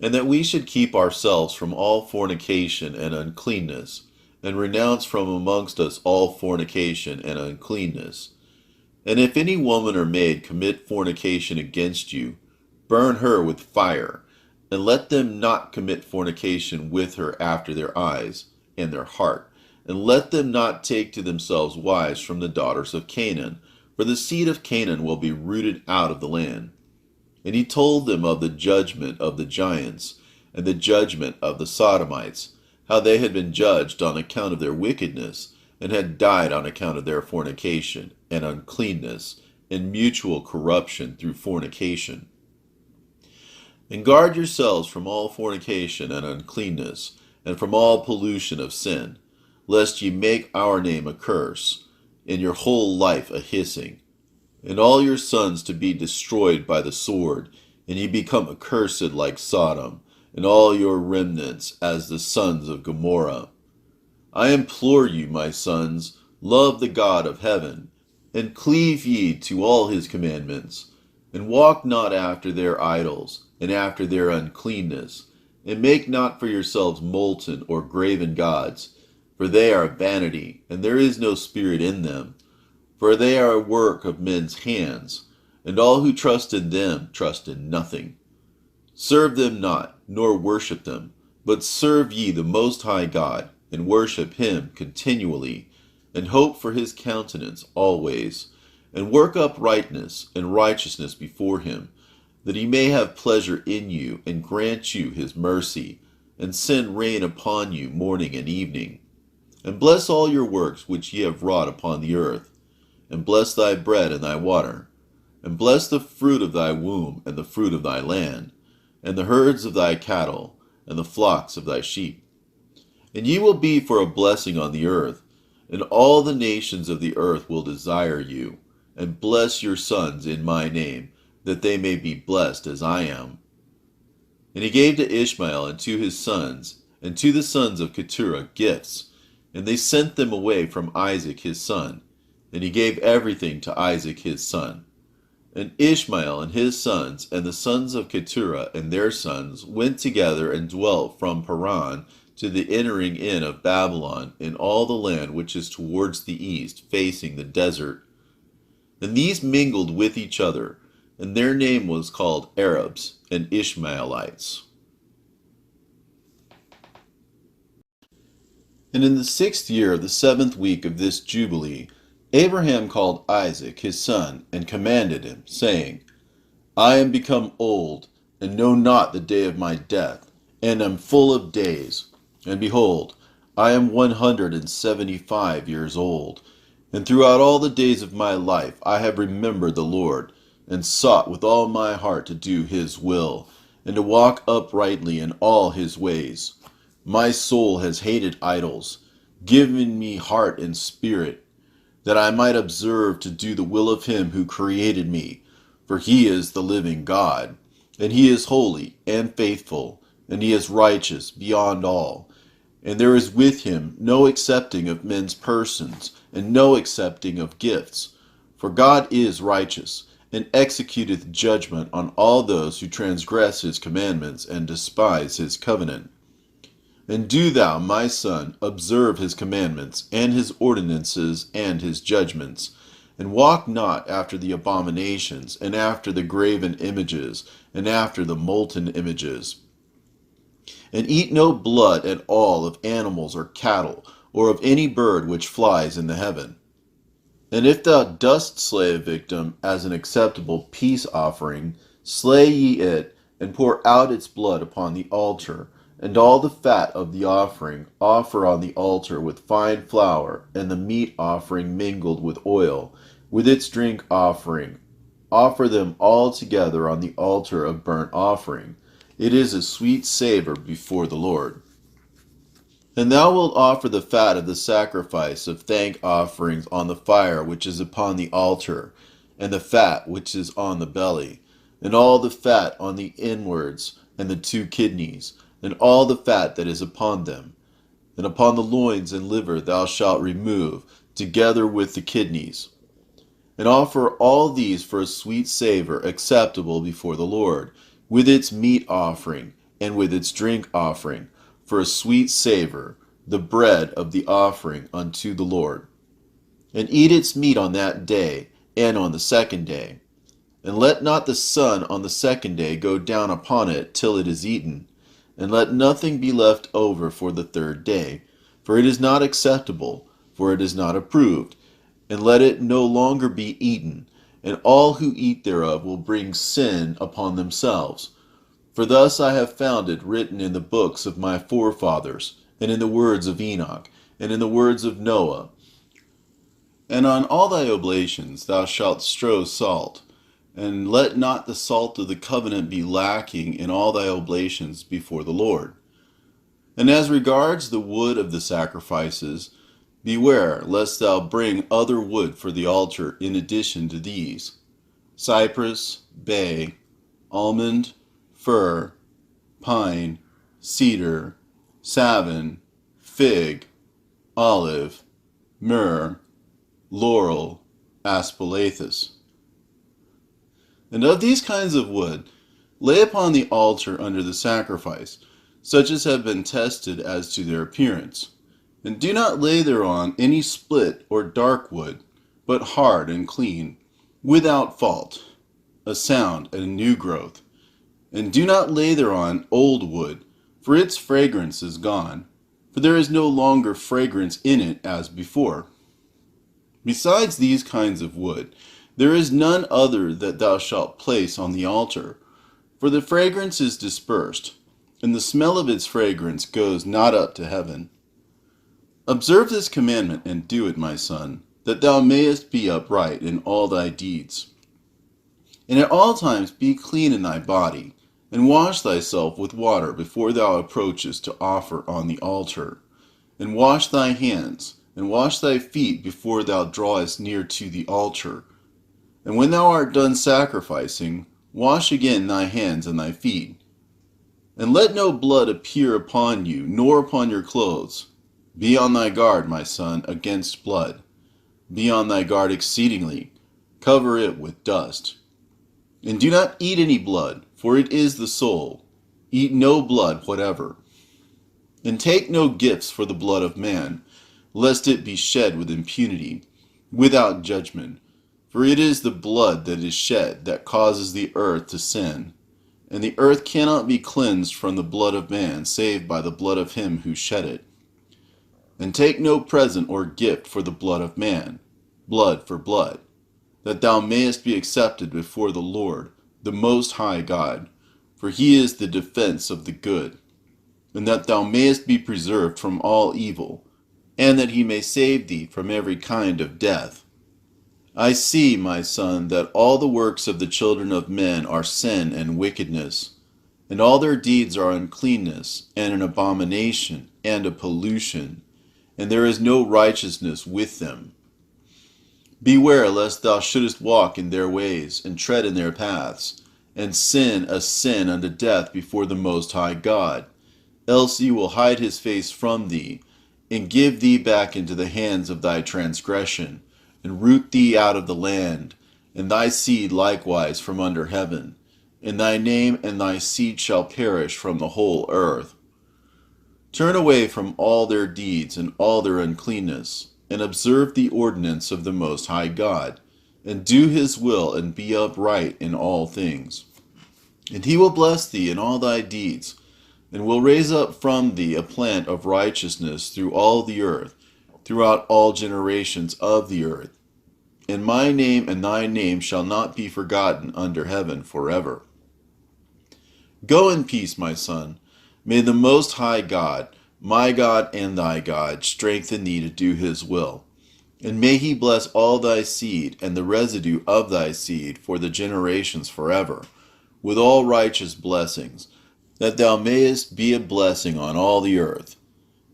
and that we should keep ourselves from all fornication and uncleanness, and renounce from amongst us all fornication and uncleanness. And if any woman or maid commit fornication against you, burn her with fire, and let them not commit fornication with her after their eyes and their heart, and let them not take to themselves wives from the daughters of Canaan, for the seed of Canaan will be rooted out of the land. And he told them of the judgment of the giants, and the judgment of the Sodomites, how they had been judged on account of their wickedness, and had died on account of their fornication, and uncleanness, and mutual corruption through fornication. And guard yourselves from all fornication and uncleanness, and from all pollution of sin, lest ye make our name a curse, and your whole life a hissing, and all your sons to be destroyed by the sword, and ye become accursed like Sodom, and all your remnants as the sons of Gomorrah. I implore you, my sons, love the God of heaven, and cleave ye to all his commandments, and walk not after their idols, and after their uncleanness, and make not for yourselves molten or graven gods, for they are vanity, and there is no spirit in them, for they are a work of men's hands, and all who trust in them trust in nothing. Serve them not, nor worship them, but serve ye the Most High God, and worship him continually, and hope for his countenance always, and work uprightness and righteousness before him, that he may have pleasure in you, and grant you his mercy, and send rain upon you morning and evening. And bless all your works which ye have wrought upon the earth, and bless thy bread and thy water, and bless the fruit of thy womb, and the fruit of thy land, and the herds of thy cattle, and the flocks of thy sheep. And ye will be for a blessing on the earth, and all the nations of the earth will desire you, and bless your sons in my name, that they may be blessed as I am. And he gave to Ishmael and to his sons, and to the sons of Keturah gifts, and they sent them away from Isaac his son, and he gave everything to Isaac his son. And Ishmael and his sons, and the sons of Keturah and their sons, went together and dwelt from Paran to the entering in of Babylon in all the land which is towards the east, facing the desert. And these mingled with each other, and their name was called Arabs and Ishmaelites. And in the 6th year of the 7th week of this Jubilee, Abraham called Isaac his son, and commanded him, saying, I am become old, and know not the day of my death, and am full of days. And behold, I am 175 years old, and throughout all the days of my life I have remembered the Lord, and sought with all my heart to do his will, and to walk uprightly in all his ways. My soul has hated idols, given me heart and spirit, that I might observe to do the will of him who created me, for he is the living God, and he is holy and faithful, and he is righteous beyond all. And there is with him no accepting of men's persons, and no accepting of gifts. For God is righteous, and executeth judgment on all those who transgress his commandments and despise his covenant. And do thou, my son, observe his commandments, and his ordinances, and his judgments, and walk not after the abominations, and after the graven images, and after the molten images. And eat no blood at all of animals or cattle, or of any bird which flies in the heaven. And if thou dost slay a victim as an acceptable peace offering, slay ye it, and pour out its blood upon the altar, and all the fat of the offering offer on the altar with fine flour, and the meat offering mingled with oil, with its drink offering. Offer them all together on the altar of burnt offering. It is a sweet savor before the Lord. And thou wilt offer the fat of the sacrifice of thank offerings on the fire which is upon the altar, and the fat which is on the belly, and all the fat on the inwards, and the 2 kidneys, and all the fat that is upon them. And upon the loins and liver thou shalt remove, together with the kidneys. And offer all these for a sweet savor acceptable before the Lord, with its meat offering, and with its drink offering, for a sweet savor, the bread of the offering unto the Lord. And eat its meat on that day, and on the 2nd day. And let not the sun on the 2nd day go down upon it till it is eaten. And let nothing be left over for the 3rd day, for it is not acceptable, for it is not approved. And let it no longer be eaten, and all who eat thereof will bring sin upon themselves. For thus I have found it written in the books of my forefathers, and in the words of Enoch, and in the words of Noah. And on all thy oblations thou shalt strew salt, and let not the salt of the covenant be lacking in all thy oblations before the Lord. And as regards the wood of the sacrifices, beware lest thou bring other wood for the altar in addition to these: cypress, bay, almond, fir, pine, cedar, savin, fig, olive, myrrh, laurel, aspalathus. And of these kinds of wood, lay upon the altar under the sacrifice, such as have been tested as to their appearance. And do not lay thereon any split or dark wood, but hard and clean, without fault, a sound and a new growth. And do not lay thereon old wood, for its fragrance is gone, for there is no longer fragrance in it as before. Besides these kinds of wood, there is none other that thou shalt place on the altar, for the fragrance is dispersed, and the smell of its fragrance goes not up to heaven. Observe this commandment and do it, my son, that thou mayest be upright in all thy deeds. And at all times be clean in thy body, and wash thyself with water before thou approachest to offer on the altar. And wash thy hands, and wash thy feet before thou drawest near to the altar. And when thou art done sacrificing, wash again thy hands and thy feet. And let no blood appear upon you, nor upon your clothes. Be on thy guard, my son, against blood. Be on thy guard exceedingly. Cover it with dust. And do not eat any blood, for it is the soul. Eat no blood whatever. And take no gifts for the blood of man, lest it be shed with impunity, without judgment. For it is the blood that is shed that causes the earth to sin. And the earth cannot be cleansed from the blood of man, save by the blood of him who shed it. And take no present or gift for the blood of man, blood for blood, that thou mayest be accepted before the Lord, the Most High God, for he is the defense of the good, and that thou mayest be preserved from all evil, and that he may save thee from every kind of death. I see, my son, that all the works of the children of men are sin and wickedness, and all their deeds are uncleanness, and an abomination, and a pollution, and there is no righteousness with them. Beware lest thou shouldest walk in their ways, and tread in their paths, and sin a sin unto death before the Most High God. Else he will hide his face from thee, and give thee back into the hands of thy transgression, and root thee out of the land, and thy seed likewise from under heaven. And thy name and thy seed shall perish from the whole earth. Turn away from all their deeds and all their uncleanness, and observe the ordinance of the Most High God, and do his will, and be upright in all things. And he will bless thee in all thy deeds, and will raise up from thee a plant of righteousness through all the earth, throughout all generations of the earth. And my name and thy name shall not be forgotten under heaven forever. Go in peace, my son. May the Most High God, my God and thy God, strengthen thee to do his will. And may he bless all thy seed and the residue of thy seed for the generations forever, with all righteous blessings, that thou mayest be a blessing on all the earth.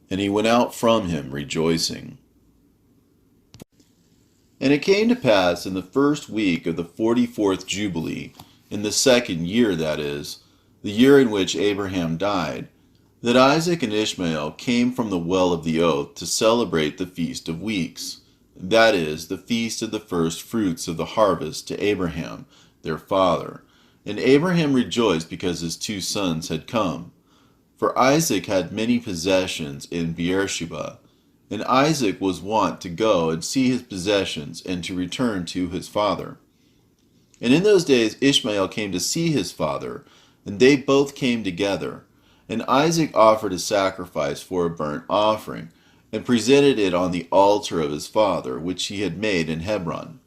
And he went out from him rejoicing. And it came to pass in the first week of the 44th Jubilee, in the second year, that is, the year in which Abraham died, that Isaac and Ishmael came from the well of the oath to celebrate the Feast of Weeks, that is, the feast of the first fruits of the harvest to Abraham, their father. And Abraham rejoiced because his two sons had come. For Isaac had many possessions in Beersheba, and Isaac was wont to go and see his possessions and to return to his father. And in those days Ishmael came to see his father, and they both came together. And Isaac offered a sacrifice for a burnt offering, and presented it on the altar of his father, which he had made in Hebron.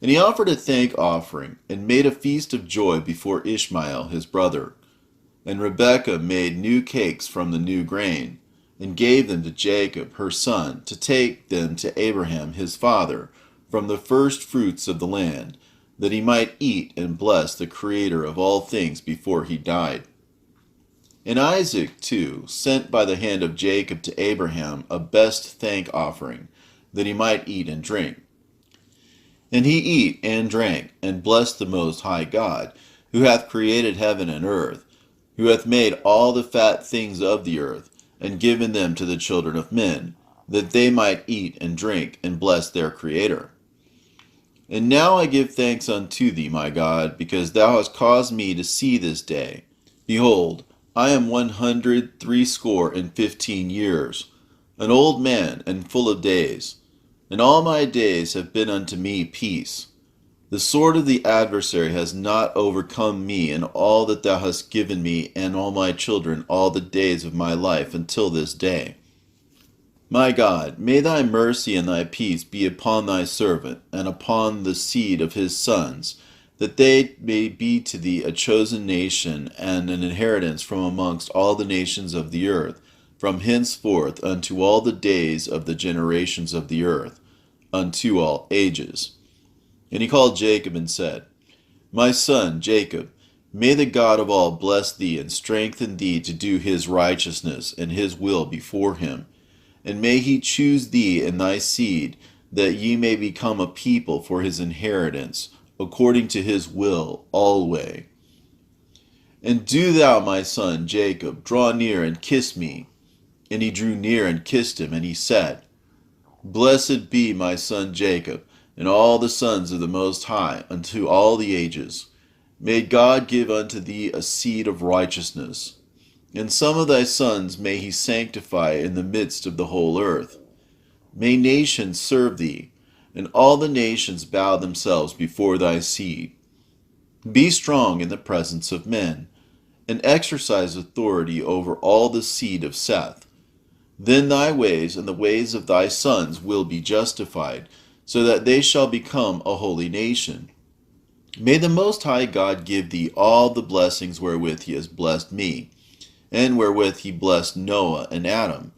And he offered a thank offering, and made a feast of joy before Ishmael his brother. And Rebekah made new cakes from the new grain, and gave them to Jacob her son, to take them to Abraham his father, from the first fruits of the land, that he might eat and bless the Creator of all things before he died. And Isaac, too, sent by the hand of Jacob to Abraham a best thank offering, that he might eat and drink. And he ate and drank, and blessed the Most High God, who hath created heaven and earth, who hath made all the fat things of the earth, and given them to the children of men, that they might eat and drink, and bless their Creator. And now I give thanks unto thee, my God, because thou hast caused me to see this day. Behold, I am 163 years, an old man and full of days, and all my days have been unto me peace. The sword of the adversary has not overcome me in all that thou hast given me and all my children all the days of my life until this day. My God, may thy mercy and thy peace be upon thy servant and upon the seed of his sons, that they may be to thee a chosen nation and an inheritance from amongst all the nations of the earth, from henceforth unto all the days of the generations of the earth, unto all ages. And he called Jacob and said, My son Jacob, may the God of all bless thee and strengthen thee to do his righteousness and his will before him, and may he choose thee and thy seed, that ye may become a people for his inheritance, according to his will alway. And do thou, my son Jacob, draw near and kiss me. And he drew near and kissed him, and he said, Blessed be my son Jacob, and all the sons of the Most High, unto all the ages. May God give unto thee a seed of righteousness, and some of thy sons may he sanctify in the midst of the whole earth. May nations serve thee, and all the nations bow themselves before thy seed. Be strong in the presence of men, and exercise authority over all the seed of Seth. Then thy ways and the ways of thy sons will be justified, so that they shall become a holy nation. May the Most High God give thee all the blessings wherewith he has blessed me, and wherewith he blessed Noah and Adam.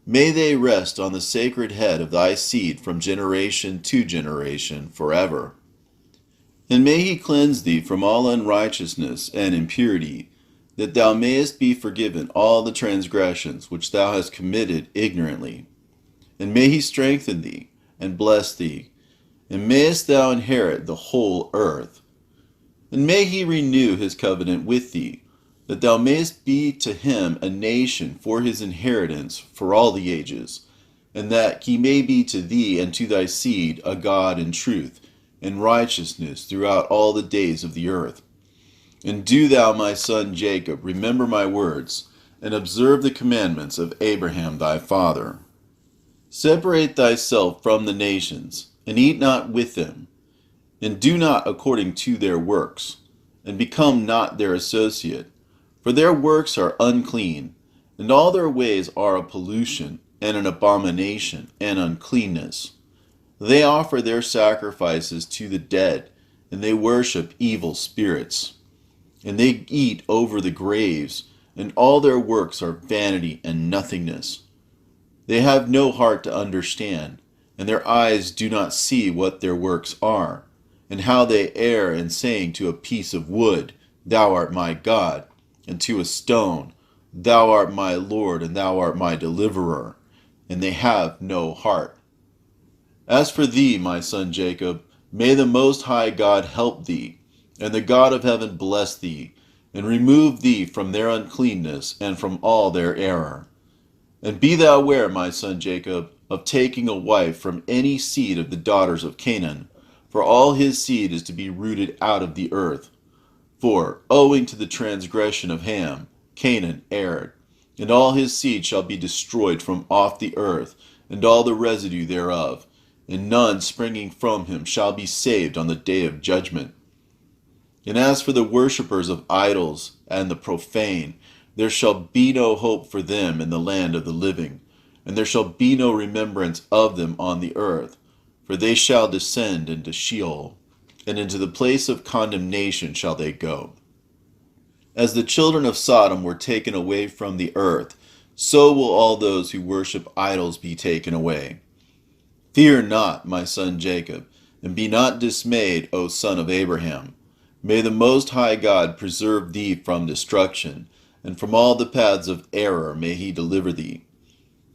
May they rest on the sacred head of thy seed from generation to generation forever. And may he cleanse thee from all unrighteousness and impurity, that thou mayest be forgiven all the transgressions which thou hast committed ignorantly. And may he strengthen thee, and bless thee, and mayest thou inherit the whole earth. And may he renew his covenant with thee, that thou mayest be to him a nation for his inheritance for all the ages, and that he may be to thee and to thy seed a God in truth and righteousness throughout all the days of the earth. And do thou, my son Jacob, remember my words, and observe the commandments of Abraham thy father. Separate thyself from the nations, and eat not with them, and do not according to their works, and become not their associate. For their works are unclean, and all their ways are a pollution, and an abomination and uncleanness. They offer their sacrifices to the dead, and they worship evil spirits. And they eat over the graves, and all their works are vanity and nothingness. They have no heart to understand, and their eyes do not see what their works are, and how they err in saying to a piece of wood, Thou art my God, and to a stone, Thou art my Lord, and thou art my deliverer, and they have no heart. As for thee, my son Jacob, may the Most High God help thee, and the God of heaven bless thee, and remove thee from their uncleanness and from all their error. And be thou aware, my son Jacob, of taking a wife from any seed of the daughters of Canaan, for all his seed is to be rooted out of the earth. For, owing to the transgression of Ham, Canaan erred, and all his seed shall be destroyed from off the earth, and all the residue thereof, and none springing from him shall be saved on the day of judgment. And as for the worshippers of idols and the profane, there shall be no hope for them in the land of the living, and there shall be no remembrance of them on the earth, for they shall descend into Sheol, and into the place of condemnation shall they go. As the children of Sodom were taken away from the earth, so will all those who worship idols be taken away. Fear not, my son Jacob, and be not dismayed, O son of Abraham. May the Most High God preserve thee from destruction, and from all the paths of error may he deliver thee.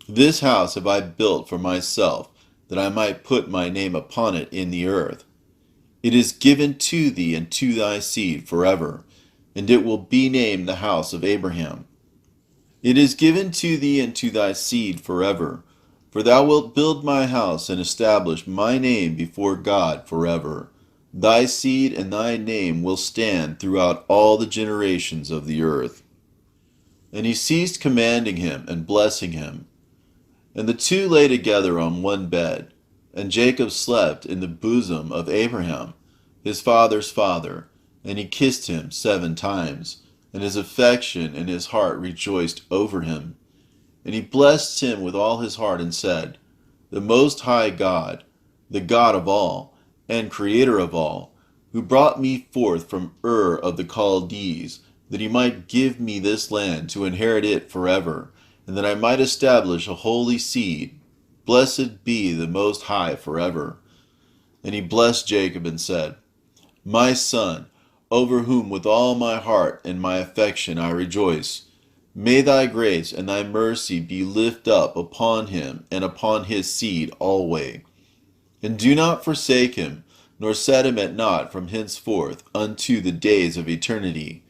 This house have I built for myself, that I might put my name upon it in the earth. It is given to thee and to thy seed forever, and it will be named the house of Abraham. It is given to thee and to thy seed forever, for thou wilt build my house and establish my name before God forever. Thy seed and thy name will stand throughout all the generations of the earth. And he ceased commanding him and blessing him. And the two lay together on one bed, and Jacob slept in the bosom of Abraham, his father's father, and he kissed him 7 times, and his affection and his heart rejoiced over him. And he blessed him with all his heart and said, The Most High God, the God of all, and Creator of all, who brought me forth from Ur of the Chaldees, that he might give me this land to inherit it forever, and that I might establish a holy seed. Blessed be the Most High forever. And he blessed Jacob and said, My son, over whom with all my heart and my affection I rejoice, may thy grace and thy mercy be lifted up upon him and upon his seed alway. And do not forsake him, nor set him at naught from henceforth unto the days of eternity.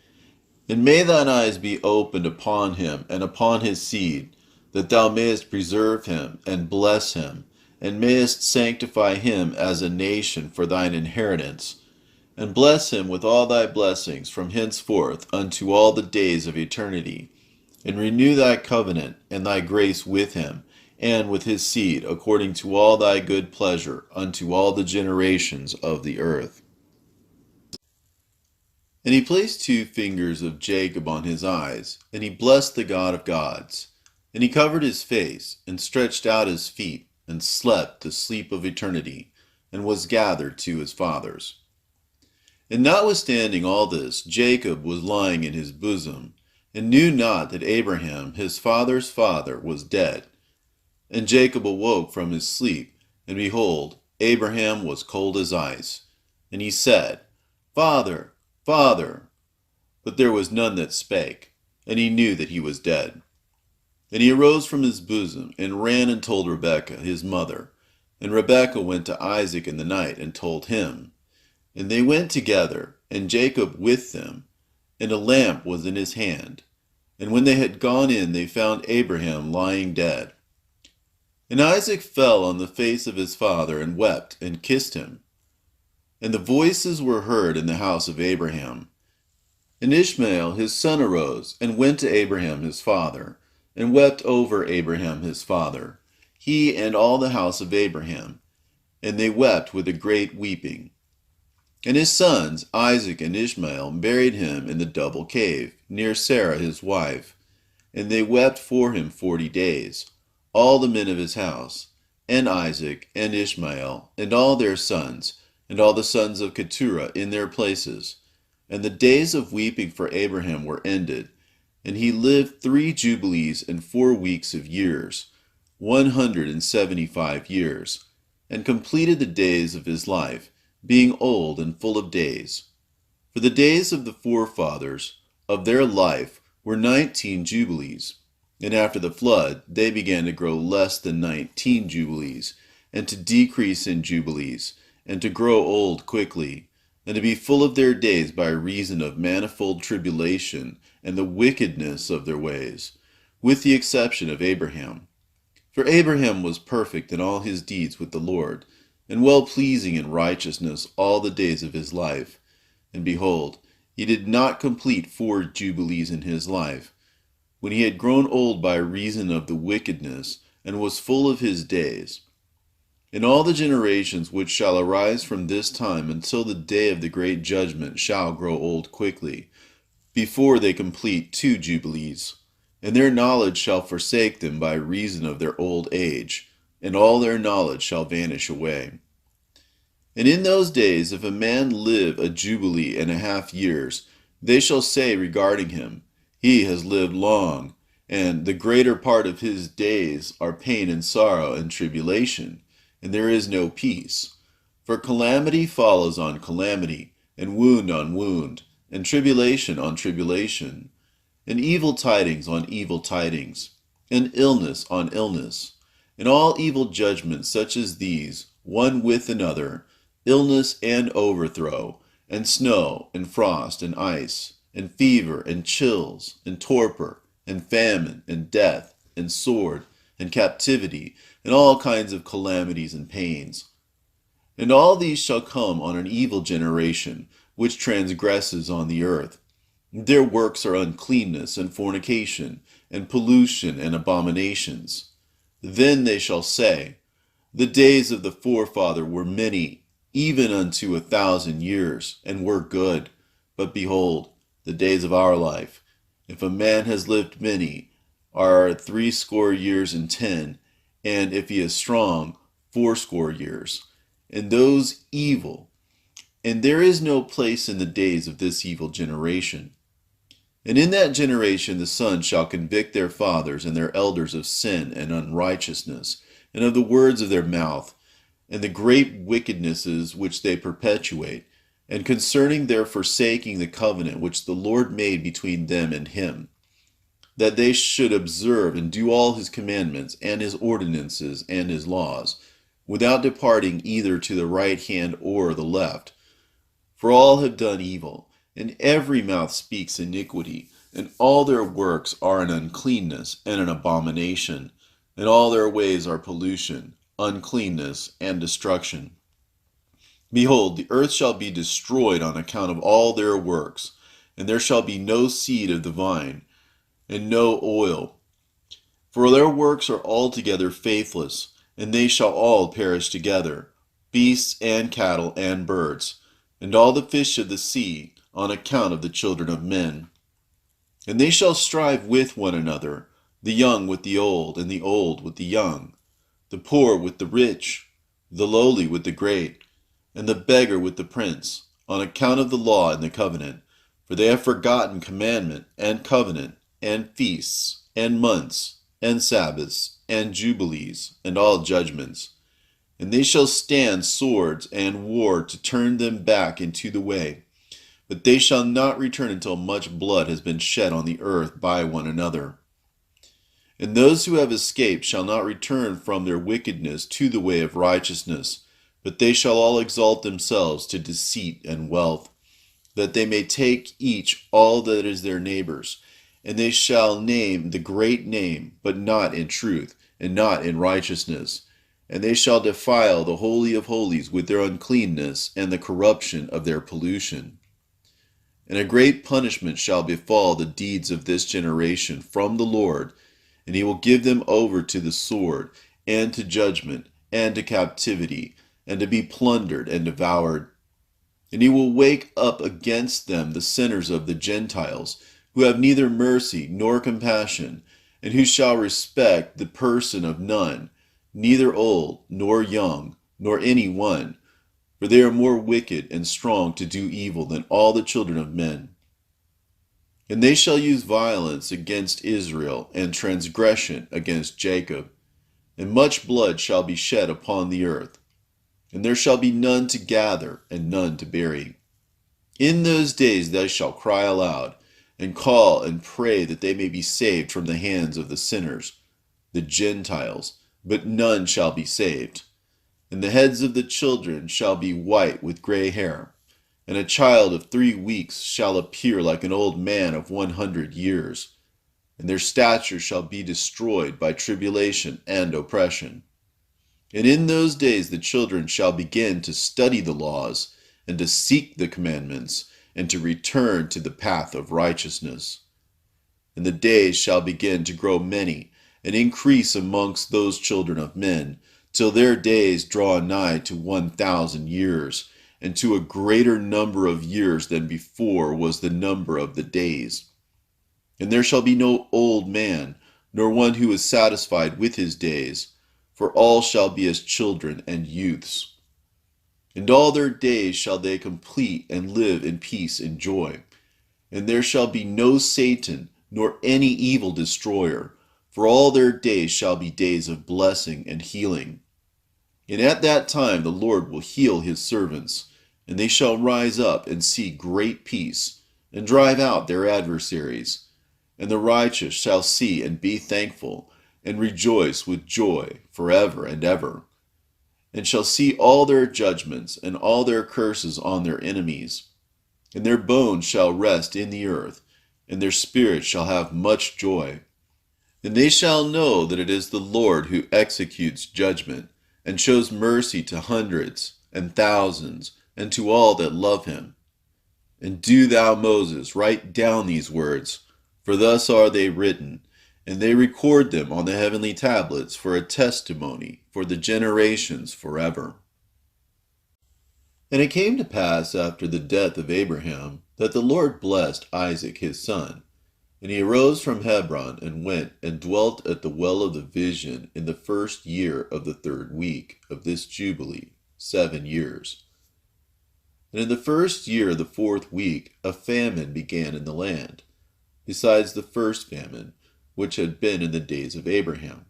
And may thine eyes be opened upon him and upon his seed, that thou mayest preserve him and bless him, and mayest sanctify him as a nation for thine inheritance. And bless him with all thy blessings from henceforth unto all the days of eternity. And renew thy covenant and thy grace with him, and with his seed, according to all thy good pleasure, unto all the generations of the earth. And he placed 2 fingers of Jacob on his eyes, and he blessed the God of gods. And he covered his face, and stretched out his feet, and slept the sleep of eternity, and was gathered to his fathers. And notwithstanding all this, Jacob was lying in his bosom, and knew not that Abraham his father's father was dead. And Jacob awoke from his sleep, and behold, Abraham was cold as ice. And he said, Father, Father. But there was none that spake, and he knew that he was dead. And he arose from his bosom, and ran and told Rebekah his mother. And Rebekah went to Isaac in the night, and told him. And they went together, and Jacob with them, and a lamp was in his hand. And when they had gone in, they found Abraham lying dead. And Isaac fell on the face of his father, and wept, and kissed him. And the voices were heard in the house of Abraham. And Ishmael his son arose, and went to Abraham his father, and wept over Abraham his father, he and all the house of Abraham. And they wept with a great weeping. And his sons, Isaac and Ishmael, buried him in the double cave, near Sarah his wife. And they wept for him 40 days. all the men of his house, and Isaac, and Ishmael, and all their sons, and all the sons of Keturah in their places. And the days of weeping for Abraham were ended, and he lived 3 jubilees and 4 weeks of years, 175 years, and completed the days of his life, being old and full of days. For the days of the forefathers of their life were 19 jubilees, and after the flood they began to grow less than 19 jubilees, and to decrease in jubilees, and to grow old quickly, and to be full of their days by reason of manifold tribulation and the wickedness of their ways, with the exception of Abraham. For Abraham was perfect in all his deeds with the Lord, and well-pleasing in righteousness all the days of his life. And behold, he did not complete 4 jubilees in his life, when he had grown old by reason of the wickedness, and was full of his days. And all the generations which shall arise from this time until the day of the great judgment shall grow old quickly, before they complete 2 jubilees. And their knowledge shall forsake them by reason of their old age, and all their knowledge shall vanish away. And in those days, if a man live a jubilee and a half years, they shall say regarding him, he has lived long, and the greater part of his days are pain and sorrow and tribulation, and there is no peace. For calamity follows on calamity, and wound on wound, and tribulation on tribulation, and evil tidings on evil tidings, and illness on illness, and all evil judgments such as these, one with another, illness and overthrow, and snow and frost and ice, and fever and chills, and torpor, and famine, and death, and sword, and captivity, and all kinds of calamities and pains. And all these shall come on an evil generation, which transgresses on the earth. Their works are uncleanness, and fornication, and pollution, and abominations. Then they shall say, the days of the forefather were many, even unto 1,000 years, and were good. But behold, the days of our life, if a man has lived many, are 80 years and 10, and if he is strong, 80 years. And those evil, and there is no place in the days of this evil generation. And in that generation the sons shall convict their fathers and their elders of sin and unrighteousness, and of the words of their mouth, and the great wickednesses which they perpetuate, and concerning their forsaking the covenant which the Lord made between them and him, that they should observe and do all his commandments, and his ordinances, and his laws, without departing either to the right hand or the left. For all have done evil, and every mouth speaks iniquity, and all their works are an uncleanness and an abomination, and all their ways are pollution, uncleanness, and destruction. Behold, the earth shall be destroyed on account of all their works, and there shall be no seed of the vine, and no oil. For their works are altogether faithless, and they shall all perish together, beasts and cattle and birds, and all the fish of the sea, on account of the children of men. And they shall strive with one another, the young with the old, and the old with the young, the poor with the rich, the lowly with the great, and the beggar with the prince, on account of the law and the covenant. For they have forgotten commandment, and covenant, and feasts, and months, and Sabbaths, and jubilees, and all judgments. And they shall stand swords and war to turn them back into the way. But they shall not return until much blood has been shed on the earth by one another. And those who have escaped shall not return from their wickedness to the way of righteousness, but they shall all exalt themselves to deceit and wealth, that they may take each all that is their neighbor's. And they shall name the great name, but not in truth, and not in righteousness. And they shall defile the Holy of Holies with their uncleanness, and the corruption of their pollution. And a great punishment shall befall the deeds of this generation from the Lord, and he will give them over to the sword, and to judgment, and to captivity, and to be plundered and devoured. And he will wake up against them the sinners of the Gentiles, who have neither mercy nor compassion, and who shall respect the person of none, neither old, nor young, nor any one, for they are more wicked and strong to do evil than all the children of men. And they shall use violence against Israel, and transgression against Jacob, and much blood shall be shed upon the earth, and there shall be none to gather, and none to bury. In those days they shall cry aloud, and call and pray that they may be saved from the hands of the sinners, the Gentiles, but none shall be saved. And the heads of the children shall be white with gray hair, and a child of 3 weeks shall appear like an old man of 100 years, and their stature shall be destroyed by tribulation and oppression. And in those days the children shall begin to study the laws, and to seek the commandments, and to return to the path of righteousness. And the days shall begin to grow many, and increase amongst those children of men, till their days draw nigh to 1,000 years, and to a greater number of years than before was the number of the days. And there shall be no old man, nor one who is satisfied with his days, for all shall be as children and youths. And all their days shall they complete, and live in peace and joy. And there shall be no Satan, nor any evil destroyer, for all their days shall be days of blessing and healing. And at that time the Lord will heal his servants, and they shall rise up and see great peace, and drive out their adversaries. And the righteous shall see and be thankful, and rejoice with joy forever and ever, and shall see all their judgments and all their curses on their enemies. And their bones shall rest in the earth, and their spirits shall have much joy. And they shall know that it is the Lord who executes judgment, and shows mercy to hundreds and thousands, and to all that love him. And do thou, Moses, write down these words, for thus are they written, and they record them on the heavenly tablets for a testimony for the generations forever. And it came to pass after the death of Abraham, that the Lord blessed Isaac his son. And he arose from Hebron, and went and dwelt at the well of the vision in the 1st year of the 3rd week of this Jubilee, 7 years. And in the 1st year of the 4th week a famine began in the land, besides the first famine, which had been in the days of Abraham.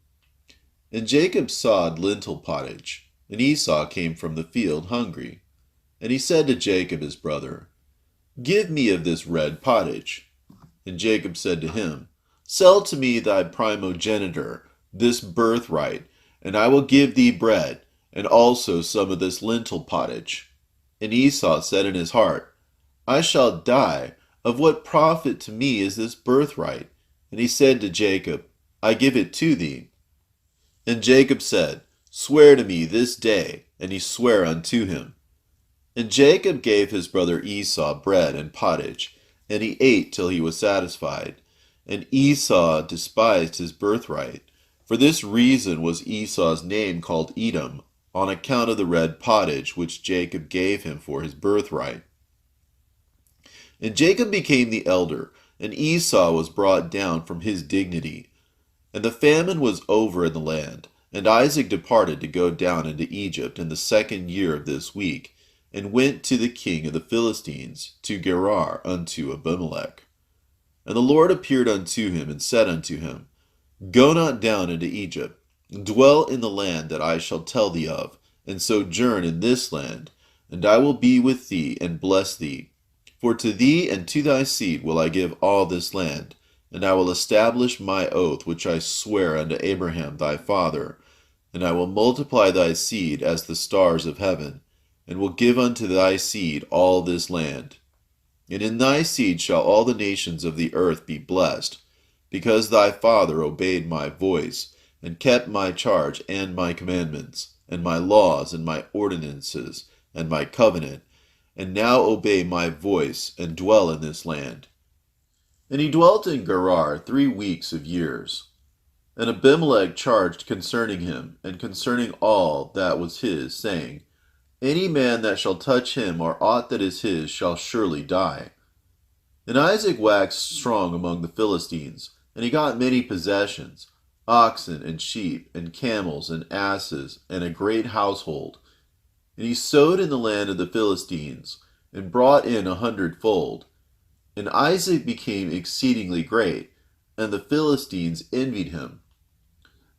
And Jacob sawed lentil pottage, and Esau came from the field hungry. And he said to Jacob his brother, Give me of this red pottage. And Jacob said to him, Sell to me thy primogeniture, this birthright, and I will give thee bread, and also some of this lentil pottage. And Esau said in his heart, I shall die. Of what profit to me is this birthright? And he said to Jacob, I give it to thee. And Jacob said, Swear to me this day. And he sware unto him. And Jacob gave his brother Esau bread and pottage, and he ate till he was satisfied. And Esau despised his birthright. For this reason was Esau's name called Edom, on account of the red pottage which Jacob gave him for his birthright. And Jacob became the elder, and Esau was brought down from his dignity. And the famine was over in the land, and Isaac departed to go down into Egypt in the 2nd year of this week, and went to the king of the Philistines, to Gerar, unto Abimelech. And the Lord appeared unto him, and said unto him, Go not down into Egypt, dwell in the land that I shall tell thee of, and sojourn in this land, and I will be with thee, and bless thee. For to thee and to thy seed will I give all this land, and I will establish my oath which I sware unto Abraham thy father, and I will multiply thy seed as the stars of heaven, and will give unto thy seed all this land. And in thy seed shall all the nations of the earth be blessed, because thy father obeyed my voice, and kept my charge and my commandments, and my laws and my ordinances, and my covenant, and now obey my voice, and dwell in this land. And he dwelt in Gerar 3 weeks of years. And Abimelech charged concerning him, and concerning all that was his, saying, Any man that shall touch him or aught that is his shall surely die. And Isaac waxed strong among the Philistines, And he got many possessions, oxen and sheep and camels and asses, and a great household. And he sowed in the land of the Philistines, and brought in 100-fold. And Isaac became exceedingly great, and the Philistines envied him.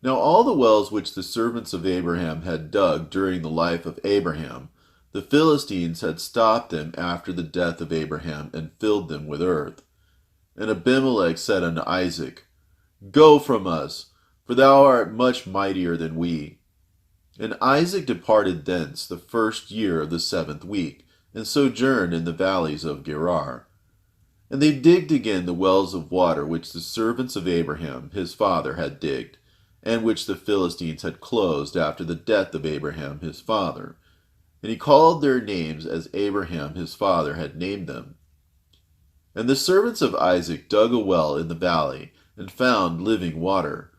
Now all the wells which the servants of Abraham had dug during the life of Abraham, the Philistines had stopped them after the death of Abraham, and filled them with earth. And Abimelech said unto Isaac, Go from us, for thou art much mightier than we. And Isaac departed thence the 1st year of the 7th week, and sojourned in the valleys of Gerar. And they digged again the wells of water which the servants of Abraham his father had digged, and which the Philistines had closed after the death of Abraham his father. And he called their names as Abraham his father had named them. And the servants of Isaac dug a well in the valley, and found living water.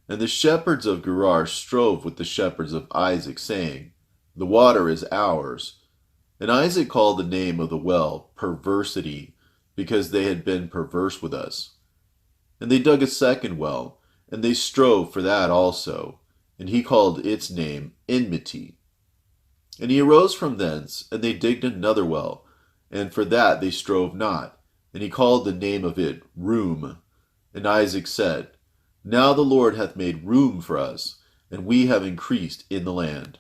And the shepherds of Gerar strove with the shepherds of Isaac, saying, The water is ours. And Isaac called the name of the well Perversity, because they had been perverse with us. And they dug a second well, and they strove for that also, and he called its name Enmity. And he arose from thence, and they digged another well, and for that they strove not, and he called the name of it Room. And Isaac said, Now the Lord hath made room for us, and we have increased in the land.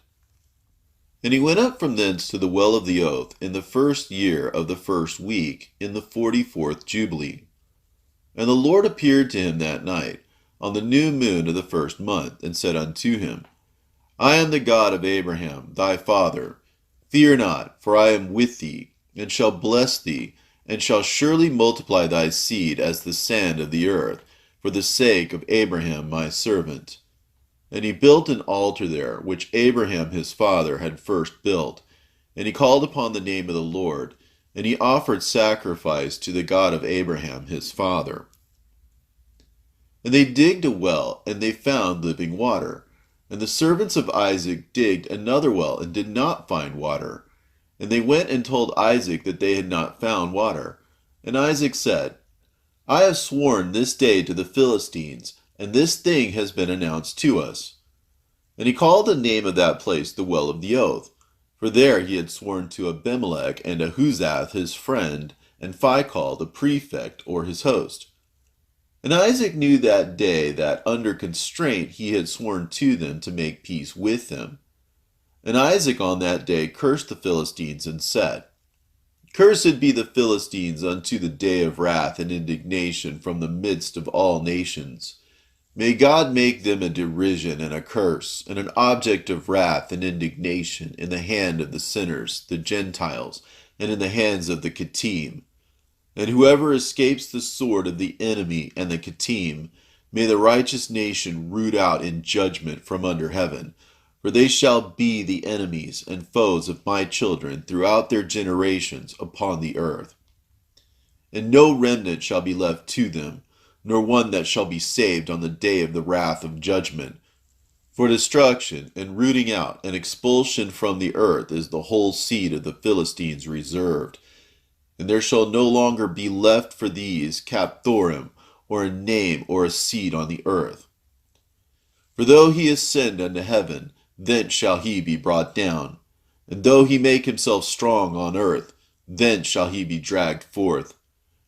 And he went up from thence to the well of the oath in the 1st year of the 1st week, in the 44th Jubilee. And the Lord appeared to him that night, on the new moon of the 1st month, and said unto him, I am the God of Abraham thy father. Fear not, for I am with thee, and shall bless thee, and shall surely multiply thy seed as the sand of the earth, for the sake of Abraham my servant. And he built an altar there, which Abraham his father had first built. And he called upon the name of the Lord, and he offered sacrifice to the God of Abraham his father. And they digged a well, and they found living water. And the servants of Isaac digged another well, and did not find water. And they went and told Isaac that they had not found water. And Isaac said, I have sworn this day to the Philistines, and this thing has been announced to us. And he called the name of that place the well of the oath, for there he had sworn to Abimelech and Ahuzath his friend, and Phicol the prefect or his host. And Isaac knew that day that under constraint he had sworn to them to make peace with them. And Isaac on that day cursed the Philistines, and said, Cursed be the Philistines unto the day of wrath and indignation from the midst of all nations. May God make them a derision and a curse, and an object of wrath and indignation in the hand of the sinners, the Gentiles, and in the hands of the Kittim. And whoever escapes the sword of the enemy and the Kittim, may the righteous nation root out in judgment from under heaven. For they shall be the enemies and foes of my children throughout their generations upon the earth. And no remnant shall be left to them, nor one that shall be saved on the day of the wrath of judgment. For destruction and rooting out and expulsion from the earth is the whole seed of the Philistines reserved. And there shall no longer be left for these Capthorim, or a name or a seed on the earth. For though he ascend unto heaven, thence shall he be brought down. And though he make himself strong on earth, thence shall he be dragged forth.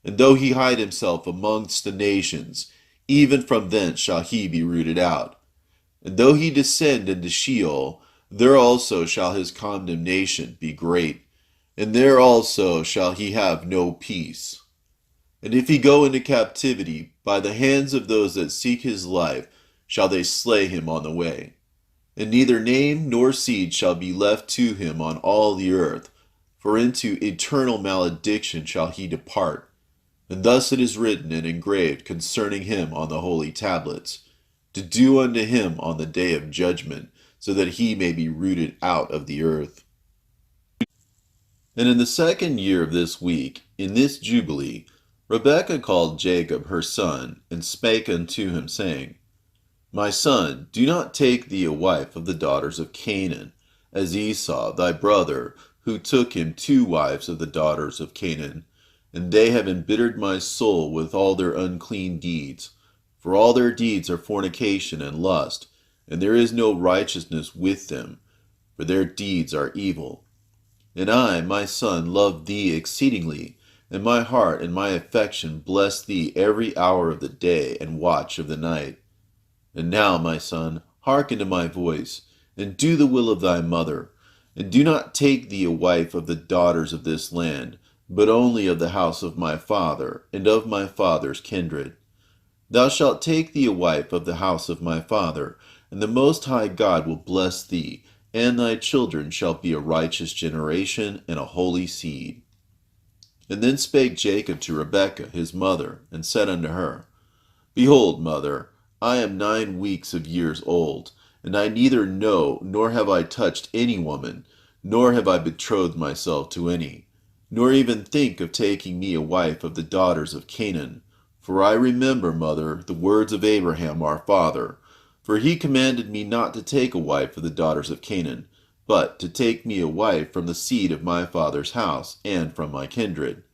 And though he hide himself amongst the nations, even from thence shall he be rooted out. And though he descend into Sheol, there also shall his condemnation be great, and there also shall he have no peace. And if he go into captivity, by the hands of those that seek his life shall they slay him on the way. And neither name nor seed shall be left to him on all the earth, for into eternal malediction shall he depart. And thus it is written and engraved concerning him on the holy tablets, to do unto him on the day of judgment, so that he may be rooted out of the earth. And in the 2nd year of this week, in this Jubilee, Rebekah called Jacob her son, and spake unto him, saying, My son, do not take thee a wife of the daughters of Canaan, as Esau thy brother, who took him 2 wives of the daughters of Canaan, and they have embittered my soul with all their unclean deeds. For all their deeds are fornication and lust, and there is no righteousness with them, for their deeds are evil. And I, my son, love thee exceedingly, and my heart and my affection bless thee every hour of the day and watch of the night. And now, my son, hearken to my voice, and do the will of thy mother, and do not take thee a wife of the daughters of this land, but only of the house of my father, and of my father's kindred. Thou shalt take thee a wife of the house of my father, and the Most High God will bless thee, and thy children shall be a righteous generation and a holy seed. And then spake Jacob to Rebekah his mother, and said unto her, Behold, mother, I am 9 weeks of years old, and I neither know nor have I touched any woman, nor have I betrothed myself to any, nor even think of taking me a wife of the daughters of Canaan. For I remember, mother, the words of Abraham our father, for he commanded me not to take a wife of the daughters of Canaan, but to take me a wife from the seed of my father's house, and from my kindred.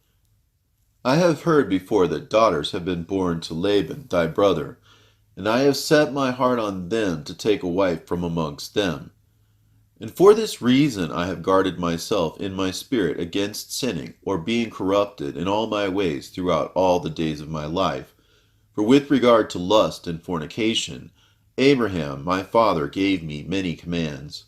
I have heard before that daughters have been born to Laban thy brother, and I have set my heart on them to take a wife from amongst them. And for this reason I have guarded myself in my spirit against sinning, or being corrupted in all my ways throughout all the days of my life. For with regard to lust and fornication, Abraham my father gave me many commands.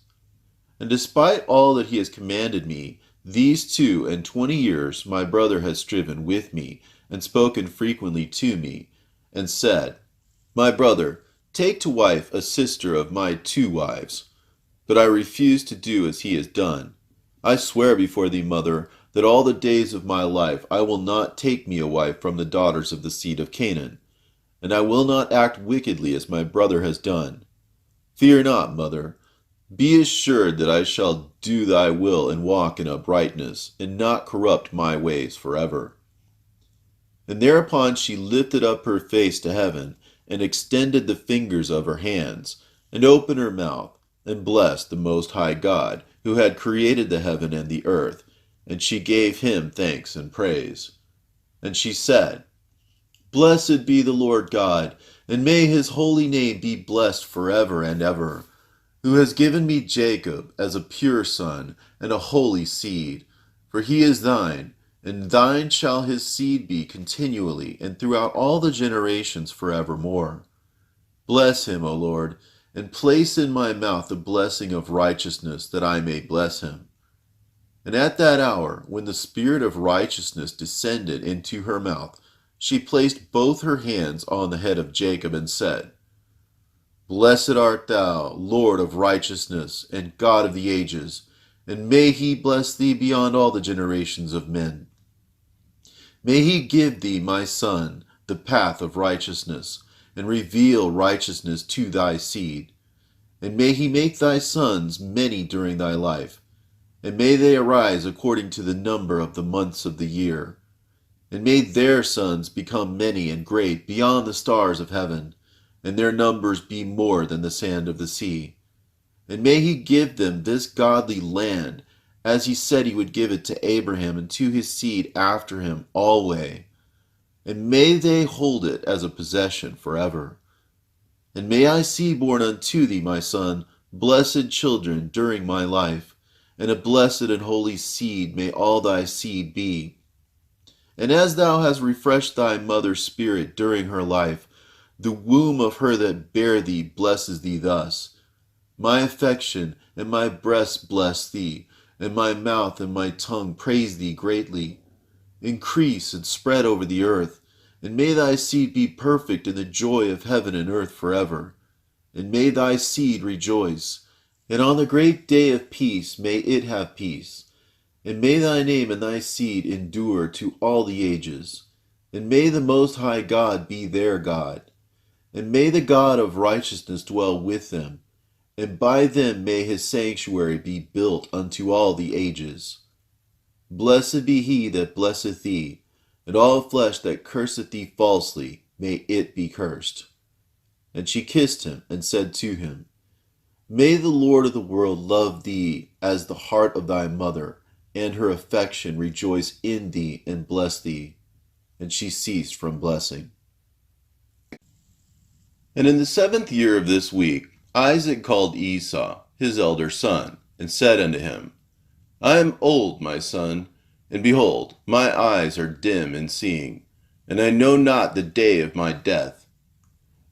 And despite all that he has commanded me, these 22 years my brother has striven with me, and spoken frequently to me, and said, My brother, take to wife a sister of my 2 wives. But I refuse to do as he has done. I swear before thee, mother, that all the days of my life I will not take me a wife from the daughters of the seed of Canaan, and I will not act wickedly as my brother has done. Fear not, mother. Be assured that I shall do thy will and walk in uprightness, and not corrupt my ways forever. And thereupon she lifted up her face to heaven, and extended the fingers of her hands, and opened her mouth, and blessed the Most High God, who had created the heaven and the earth, and she gave him thanks and praise. And she said, Blessed be the Lord God, and may his holy name be blessed forever and ever, who has given me Jacob as a pure son and a holy seed, for he is thine, and thine shall his seed be continually, and throughout all the generations forevermore. Bless him, O Lord, and place in my mouth the blessing of righteousness, that I may bless him. And at that hour, when the spirit of righteousness descended into her mouth, she placed both her hands on the head of Jacob, and said, Blessed art thou, Lord of righteousness, and God of the ages, and may he bless thee beyond all the generations of men. May he give thee, my son, the path of righteousness, and reveal righteousness to thy seed. And may he make thy sons many during thy life, and may they arise according to the number of the months of the year. And may their sons become many and great beyond the stars of heaven, and their numbers be more than the sand of the sea. And may he give them this godly land, as he said he would give it to Abraham and to his seed after him alway. And may they hold it as a possession forever. And may I see born unto thee, my son, blessed children during my life, and a blessed and holy seed may all thy seed be. And as thou hast refreshed thy mother's spirit during her life, the womb of her that bare thee blesses thee thus. My affection and my breast bless thee, and my mouth and my tongue praise thee greatly. Increase and spread over the earth, and may thy seed be perfect in the joy of heaven and earth forever. And may thy seed rejoice, and on the great day of peace may it have peace. And may thy name and thy seed endure to all the ages. And may the Most High God be their God. And may the God of righteousness dwell with them, and by them may his sanctuary be built unto all the ages. Blessed be he that blesseth thee, and all flesh that curseth thee falsely, may it be cursed. And she kissed him, and said to him, May the Lord of the world love thee as the heart of thy mother, and her affection rejoice in thee and bless thee. And she ceased from blessing. And in the 7th year of this week, Isaac called Esau, his elder son, and said unto him, I am old, my son, and behold, my eyes are dim in seeing, and I know not the day of my death.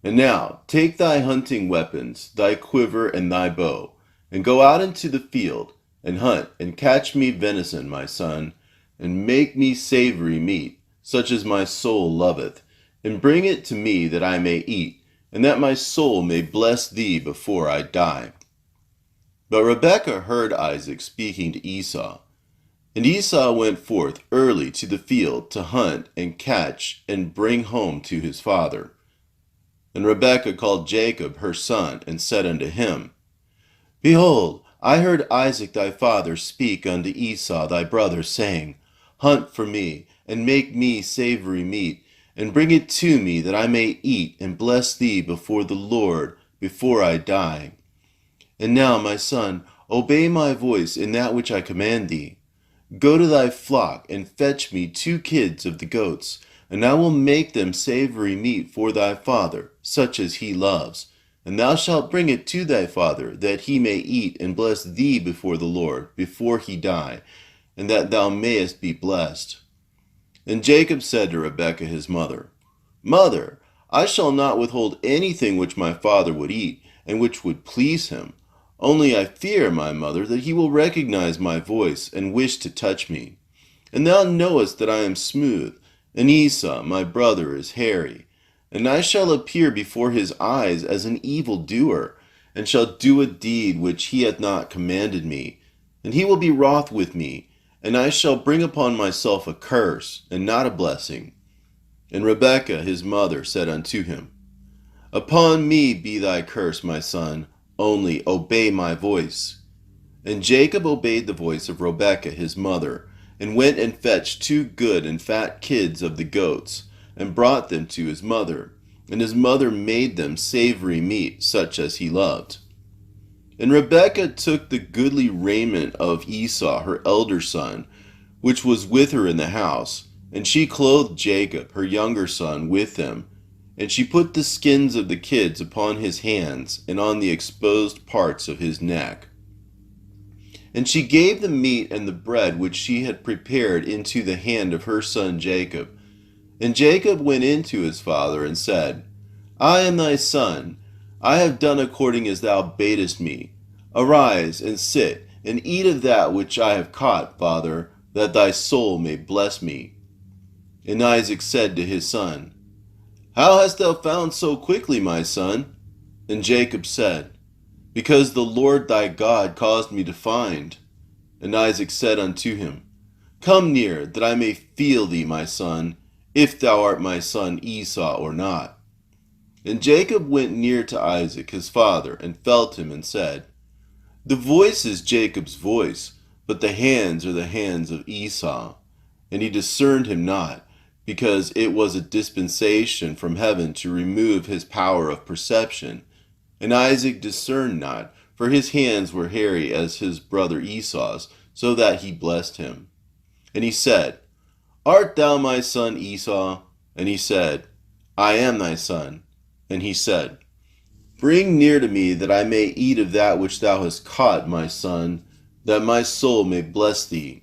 And now take thy hunting weapons, thy quiver and thy bow, and go out into the field, and hunt, and catch me venison, my son, and make me savory meat, such as my soul loveth, and bring it to me that I may eat, and that my soul may bless thee before I die. But Rebekah heard Isaac speaking to Esau. And Esau went forth early to the field to hunt and catch and bring home to his father. And Rebekah called Jacob her son, and said unto him, Behold, I heard Isaac thy father speak unto Esau thy brother, saying, Hunt for me, and make me savory meat, and bring it to me, that I may eat and bless thee before the Lord, before I die. And now, my son, obey my voice in that which I command thee. Go to thy flock, and fetch me 2 kids of the goats, and I will make them savory meat for thy father, such as he loves. And thou shalt bring it to thy father, that he may eat and bless thee before the Lord, before he die, and that thou mayest be blessed. And Jacob said to Rebekah his mother, Mother, I shall not withhold anything which my father would eat, and which would please him. Only I fear, my mother, that he will recognize my voice, and wish to touch me. And thou knowest that I am smooth, and Esau my brother is hairy. And I shall appear before his eyes as an evildoer, and shall do a deed which he hath not commanded me. And he will be wroth with me, and I shall bring upon myself a curse, and not a blessing. And Rebekah his mother said unto him, Upon me be thy curse, my son, only obey my voice. And Jacob obeyed the voice of Rebekah his mother, and went and fetched 2 good and fat kids of the goats, and brought them to his mother. And his mother made them savory meat, such as he loved. And Rebekah took the goodly raiment of Esau her elder son, which was with her in the house, and she clothed Jacob her younger son with them. And she put the skins of the kids upon his hands, and on the exposed parts of his neck. And she gave the meat and the bread which she had prepared into the hand of her son Jacob. And Jacob went in to his father, and said, I am thy son. I have done according as thou badest me. Arise, and sit, and eat of that which I have caught, father, that thy soul may bless me. And Isaac said to his son, How hast thou found so quickly, my son? And Jacob said, Because the Lord thy God caused me to find. And Isaac said unto him, Come near, that I may feel thee, my son, if thou art my son Esau or not. And Jacob went near to Isaac his father, and felt him, and said, The voice is Jacob's voice, but the hands are the hands of Esau. And he discerned him not, because it was a dispensation from heaven to remove his power of perception. And Isaac discerned not, for his hands were hairy as his brother Esau's, so that he blessed him. And he said, Art thou my son Esau? And he said, I am thy son. And he said, Bring near to me, that I may eat of that which thou hast caught, my son, that my soul may bless thee.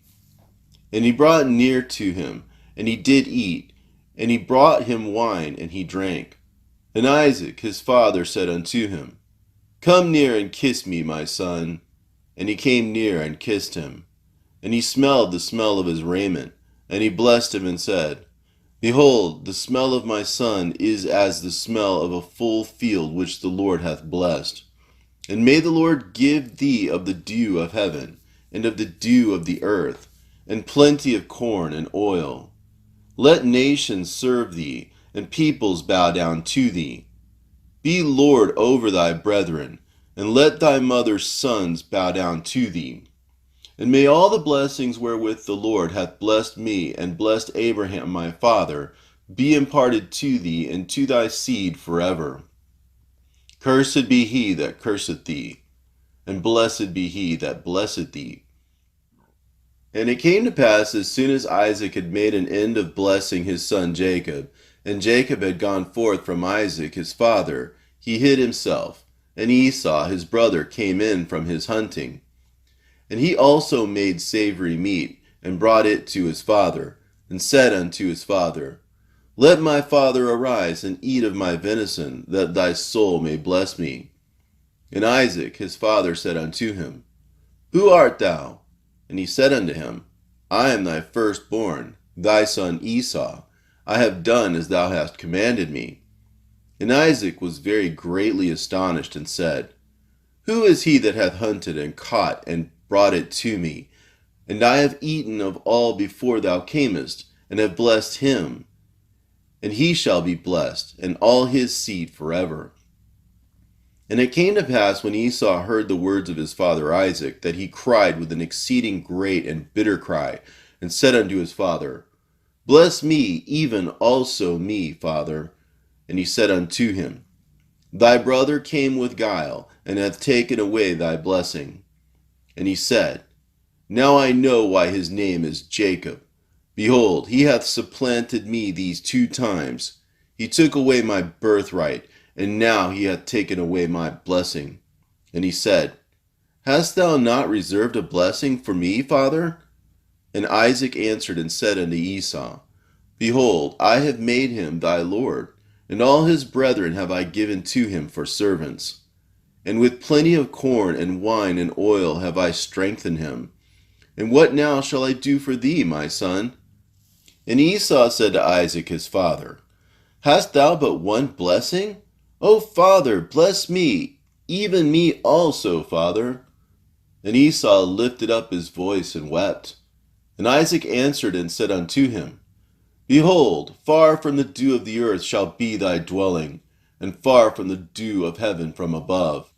And he brought near to him, and he did eat, and he brought him wine, and he drank. And Isaac his father said unto him, Come near and kiss me, my son. And he came near and kissed him. And he smelled the smell of his raiment, and he blessed him and said, Behold, the smell of my son is as the smell of a full field which the Lord hath blessed. And may the Lord give thee of the dew of heaven, and of the dew of the earth, and plenty of corn and oil. Let nations serve thee, and peoples bow down to thee. Be Lord over thy brethren, and let thy mother's sons bow down to thee. And may all the blessings wherewith the Lord hath blessed me, and blessed Abraham my father, be imparted to thee and to thy seed forever. Cursed be he that curseth thee, and blessed be he that blesseth thee. And it came to pass, as soon as Isaac had made an end of blessing his son Jacob, and Jacob had gone forth from Isaac his father, he hid himself, and Esau his brother came in from his hunting. And he also made savory meat, and brought it to his father, and said unto his father, Let my father arise, and eat of my venison, that thy soul may bless me. And Isaac his father said unto him, Who art thou? And he said unto him, I am thy firstborn, thy son Esau. I have done as thou hast commanded me. And Isaac was very greatly astonished, and said, Who is he that hath hunted and caught and brought it to me? And I have eaten of all before thou camest, and have blessed him. And he shall be blessed, and all his seed forever. And it came to pass, when Esau heard the words of his father Isaac, that he cried with an exceeding great and bitter cry, and said unto his father, Bless me, even also me, father. And he said unto him, Thy brother came with guile, and hath taken away thy blessing. And he said, Now I know why his name is Jacob. Behold, he hath supplanted me these 2 times. He took away my birthright, and now he hath taken away my blessing. And he said, Hast thou not reserved a blessing for me, father? And Isaac answered and said unto Esau, Behold, I have made him thy lord, and all his brethren have I given to him for servants. And with plenty of corn and wine and oil have I strengthened him. And what now shall I do for thee, my son? And Esau said to Isaac his father, Hast thou but one blessing? O father, bless me, even me also, father. And Esau lifted up his voice and wept. And Isaac answered and said unto him, Behold, far from the dew of the earth shall be thy dwelling, and far from the dew of heaven from above.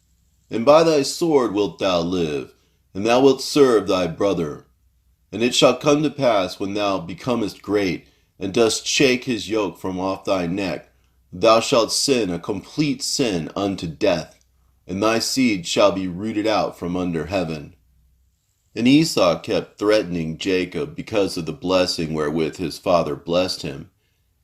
And by thy sword wilt thou live, and thou wilt serve thy brother. And it shall come to pass, when thou becomest great, and dost shake his yoke from off thy neck, thou shalt sin a complete sin unto death, and thy seed shall be rooted out from under heaven. And Esau kept threatening Jacob because of the blessing wherewith his father blessed him.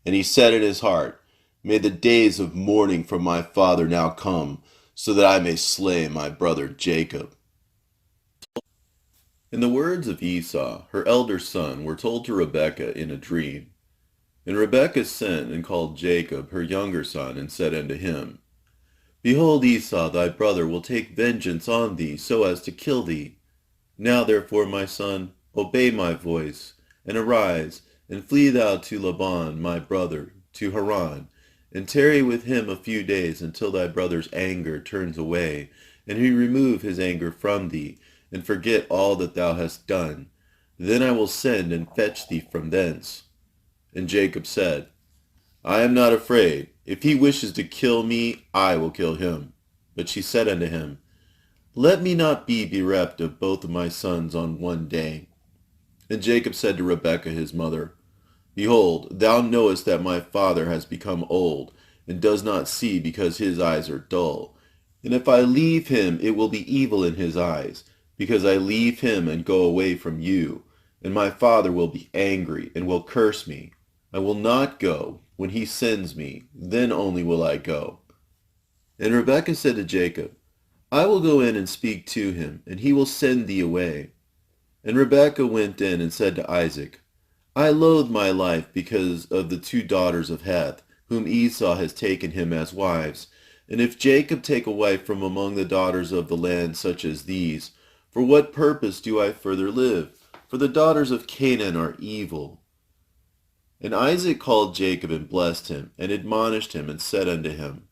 And he said in his heart, May the days of mourning for my father now come, so that I may slay my brother Jacob. And the words of Esau, her elder son, were told to Rebekah in a dream. And Rebekah sent and called Jacob, her younger son, and said unto him, Behold, Esau thy brother will take vengeance on thee, so as to kill thee. Now therefore, my son, obey my voice, and arise, and flee thou to Laban my brother, to Haran, and tarry with him a few days, until thy brother's anger turns away, and he remove his anger from thee, and forget all that thou hast done. Then I will send and fetch thee from thence. And Jacob said, I am not afraid. If he wishes to kill me, I will kill him. But she said unto him, Let me not be bereft of both of my sons on one day. And Jacob said to Rebekah his mother, Behold, thou knowest that my father has become old, and does not see because his eyes are dull. And if I leave him, it will be evil in his eyes, because I leave him and go away from you. And my father will be angry, and will curse me. I will not go. When he sends me, then only will I go. And Rebekah said to Jacob, I will go in and speak to him, and he will send thee away. And Rebekah went in and said to Isaac, I loathe my life because of the 2 daughters of Heth, whom Esau has taken him as wives. And if Jacob take a wife from among the daughters of the land such as these, for what purpose do I further live? For the daughters of Canaan are evil. And Isaac called Jacob and blessed him, and admonished him, and said unto him,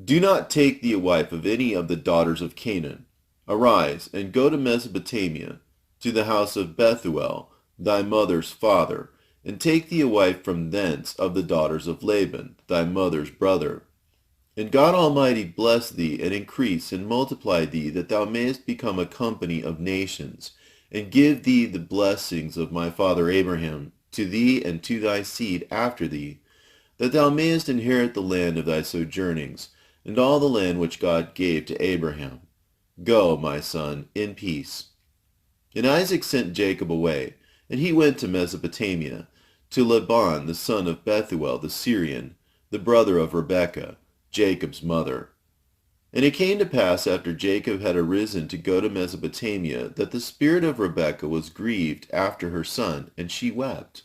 Do not take thee a wife of any of the daughters of Canaan. Arise, and go to Mesopotamia, to the house of Bethuel, thy mother's father, and take thee a wife from thence of the daughters of Laban, thy mother's brother. And God Almighty bless thee, and increase and multiply thee, that thou mayest become a company of nations, and give thee the blessings of my father Abraham, to thee and to thy seed after thee, that thou mayest inherit the land of thy sojournings, and all the land which God gave to Abraham. Go, my son, in peace. And Isaac sent Jacob away, and he went to Mesopotamia, to Laban the son of Bethuel the Syrian, the brother of Rebekah, Jacob's mother. And it came to pass after Jacob had arisen to go to Mesopotamia, that the spirit of Rebekah was grieved after her son, and she wept.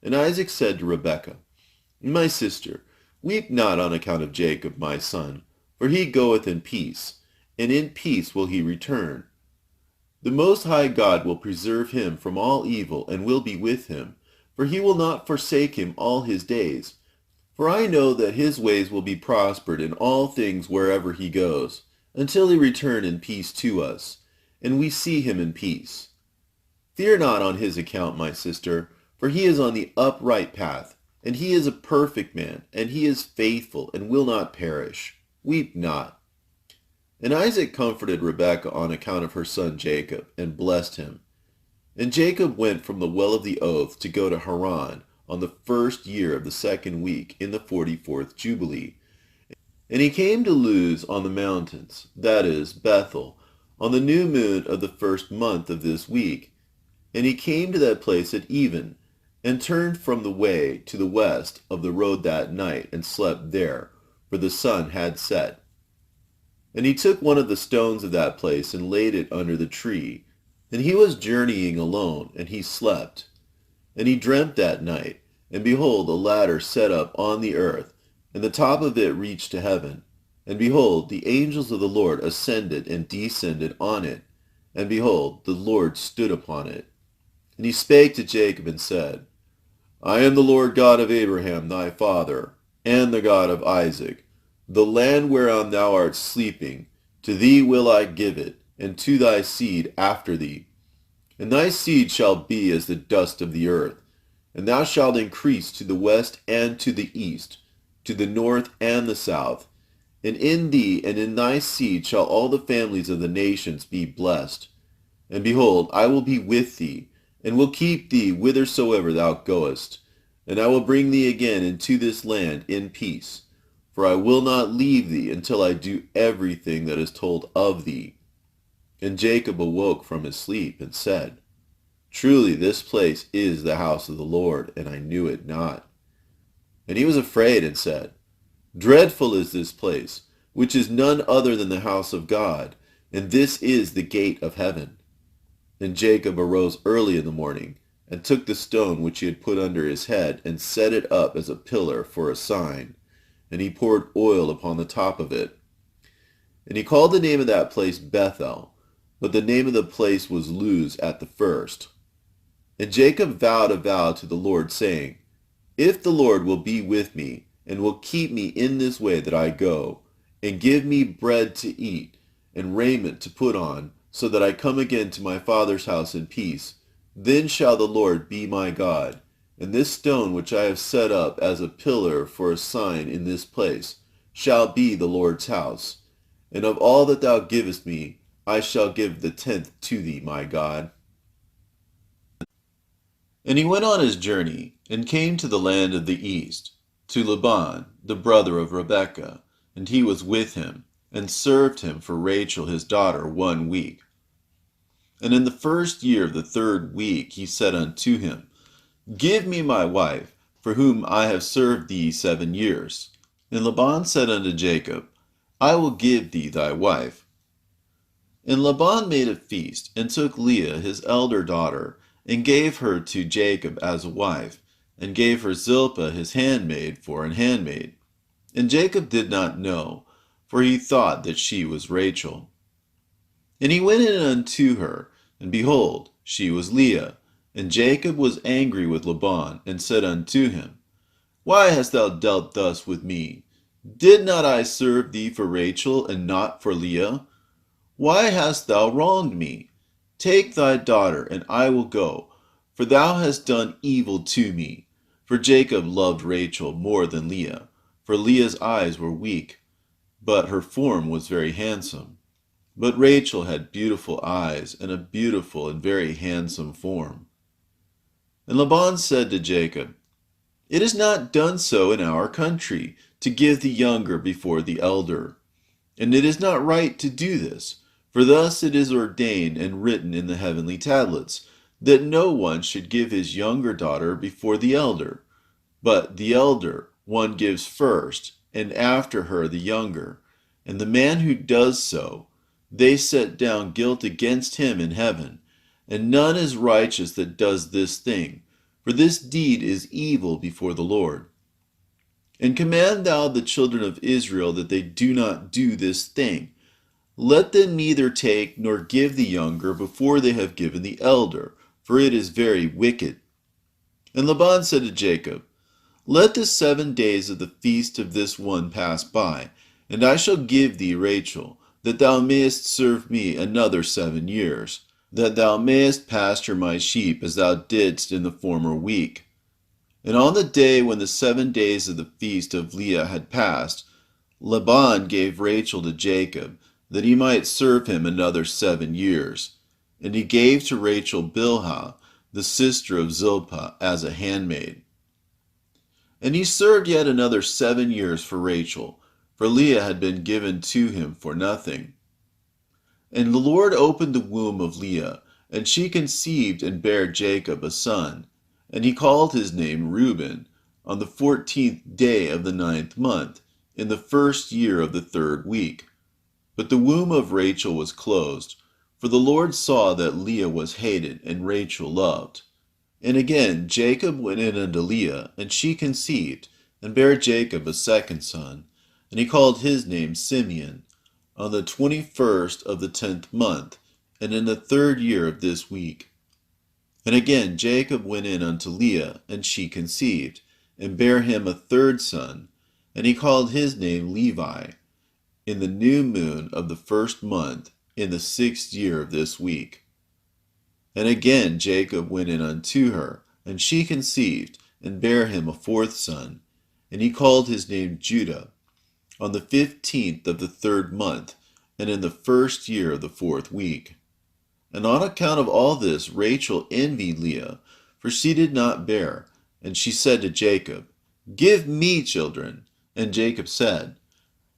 And Isaac said to Rebekah, My sister, weep not on account of Jacob my son, for he goeth in peace, and in peace will he return. The Most High God will preserve him from all evil, and will be with him, for he will not forsake him all his days. For I know that his ways will be prospered in all things wherever he goes, until he return in peace to us, and we see him in peace. Fear not on his account, my sister, for he is on the upright path, and he is a perfect man, and he is faithful, and will not perish. Weep not. And Isaac comforted Rebekah on account of her son Jacob, and blessed him. And Jacob went from the well of the oath to go to Haran, on the 1st year of the 2nd week in the 44th Jubilee. And he came to Luz on the mountains, that is, Bethel, on the new moon of the 1st month of this week. And he came to that place at even, and turned from the way to the west of the road that night, and slept there, for the sun had set. And he took one of the stones of that place, and laid it under the tree. And he was journeying alone, and he slept. And he dreamt that night, and behold, a ladder set up on the earth, and the top of it reached to heaven. And behold, the angels of the Lord ascended and descended on it. And behold, the Lord stood upon it. And he spake to Jacob and said, I am the Lord God of Abraham thy father, and the God of Isaac. The land whereon thou art sleeping, to thee will I give it, and to thy seed after thee. And thy seed shall be as the dust of the earth, and thou shalt increase to the west and to the east, to the north and the south. And in thee and in thy seed shall all the families of the nations be blessed. And behold, I will be with thee, and will keep thee whithersoever thou goest. And I will bring thee again into this land in peace. For I will not leave thee until I do everything that is told of thee. And Jacob awoke from his sleep, and said, Truly this place is the house of the Lord, and I knew it not. And he was afraid, and said, Dreadful is this place, which is none other than the house of God, and this is the gate of heaven. And Jacob arose early in the morning, and took the stone which he had put under his head, and set it up as a pillar for a sign. And he poured oil upon the top of it. And he called the name of that place Bethel, but the name of the place was Luz at the first. And Jacob vowed a vow to the Lord, saying, If the Lord will be with me, and will keep me in this way that I go, and give me bread to eat, and raiment to put on, so that I come again to my father's house in peace, then shall the Lord be my God, and this stone which I have set up as a pillar for a sign in this place shall be the Lord's house. And of all that thou givest me, I shall give the 10th to thee, my God. And he went on his journey, and came to the land of the east, to Laban, the brother of Rebekah, and he was with him, and served him for Rachel his daughter 1 week. And in the 1st year of the 3rd week he said unto him, Give me my wife, for whom I have served thee 7 years. And Laban said unto Jacob, I will give thee thy wife. And Laban made a feast, and took Leah his elder daughter, and gave her to Jacob as a wife, and gave her Zilpah his handmaid for an handmaid. And Jacob did not know, for he thought that she was Rachel. And he went in unto her, and behold, she was Leah. And Jacob was angry with Laban, and said unto him, Why hast thou dealt thus with me? Did not I serve thee for Rachel, and not for Leah? Why hast thou wronged me? Take thy daughter, and I will go, for thou hast done evil to me. For Jacob loved Rachel more than Leah, for Leah's eyes were weak, but her form was very handsome. But Rachel had beautiful eyes, and a beautiful and very handsome form. And Laban said to Jacob, It is not done so in our country, to give the younger before the elder. And it is not right to do this, for thus it is ordained and written in the heavenly tablets, that no one should give his younger daughter before the elder. But the elder one gives first, and after her the younger. and the man who does so, they set down guilt against him in heaven, and none is righteous that does this thing, for this deed is evil before the Lord. And command thou the children of Israel that they do not do this thing. Let them neither take nor give the younger before they have given the elder, for it is very wicked. And Laban said to Jacob, Let the 7 days of the feast of this one pass by, and I shall give thee Rachel, that thou mayest serve me another 7 years, that thou mayest pasture my sheep as thou didst in the former week. And on the day when the 7 days of the feast of Leah had passed, Laban gave Rachel to Jacob, that he might serve him another 7 years. And he gave to Rachel Bilhah, the sister of Zilpah, as a handmaid. And he served yet another 7 years for Rachel, for Leah had been given to him for nothing. And the Lord opened the womb of Leah, and she conceived and bare Jacob a son. And he called his name Reuben, on the 14th day of the 9th month, in the 1st year of the 3rd week. But the womb of Rachel was closed, for the Lord saw that Leah was hated and Rachel loved. And again Jacob went in unto Leah, and she conceived, and bare Jacob a 2nd son, and he called his name Simeon, on the 21st of the 10th month, and in the 3rd year of this week. And again Jacob went in unto Leah, and she conceived, and bare him a 3rd son, and he called his name Levi, in the new moon of the 1st month, in the 6th year of this week. And again Jacob went in unto her, and she conceived, and bare him a 4th son, and he called his name Judah, on the 15th of the 3rd month, and in the 1st year of the 4th week. And on account of all this Rachel envied Leah, for she did not bear, and she said to Jacob, Give me children. And Jacob said,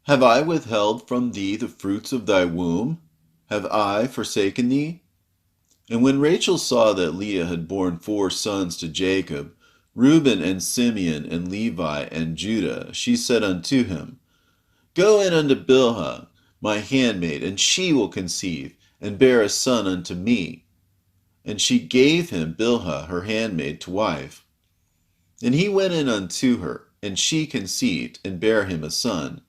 Have I withheld from thee the fruits of thy womb? Have I forsaken thee? And when Rachel saw that Leah had borne 4 sons to Jacob, Reuben and Simeon and Levi and Judah, she said unto him, Go in unto Bilhah, my handmaid, and she will conceive, and bear a son unto me. And she gave him Bilhah her handmaid to wife. And he went in unto her, and she conceived, and bare him a son.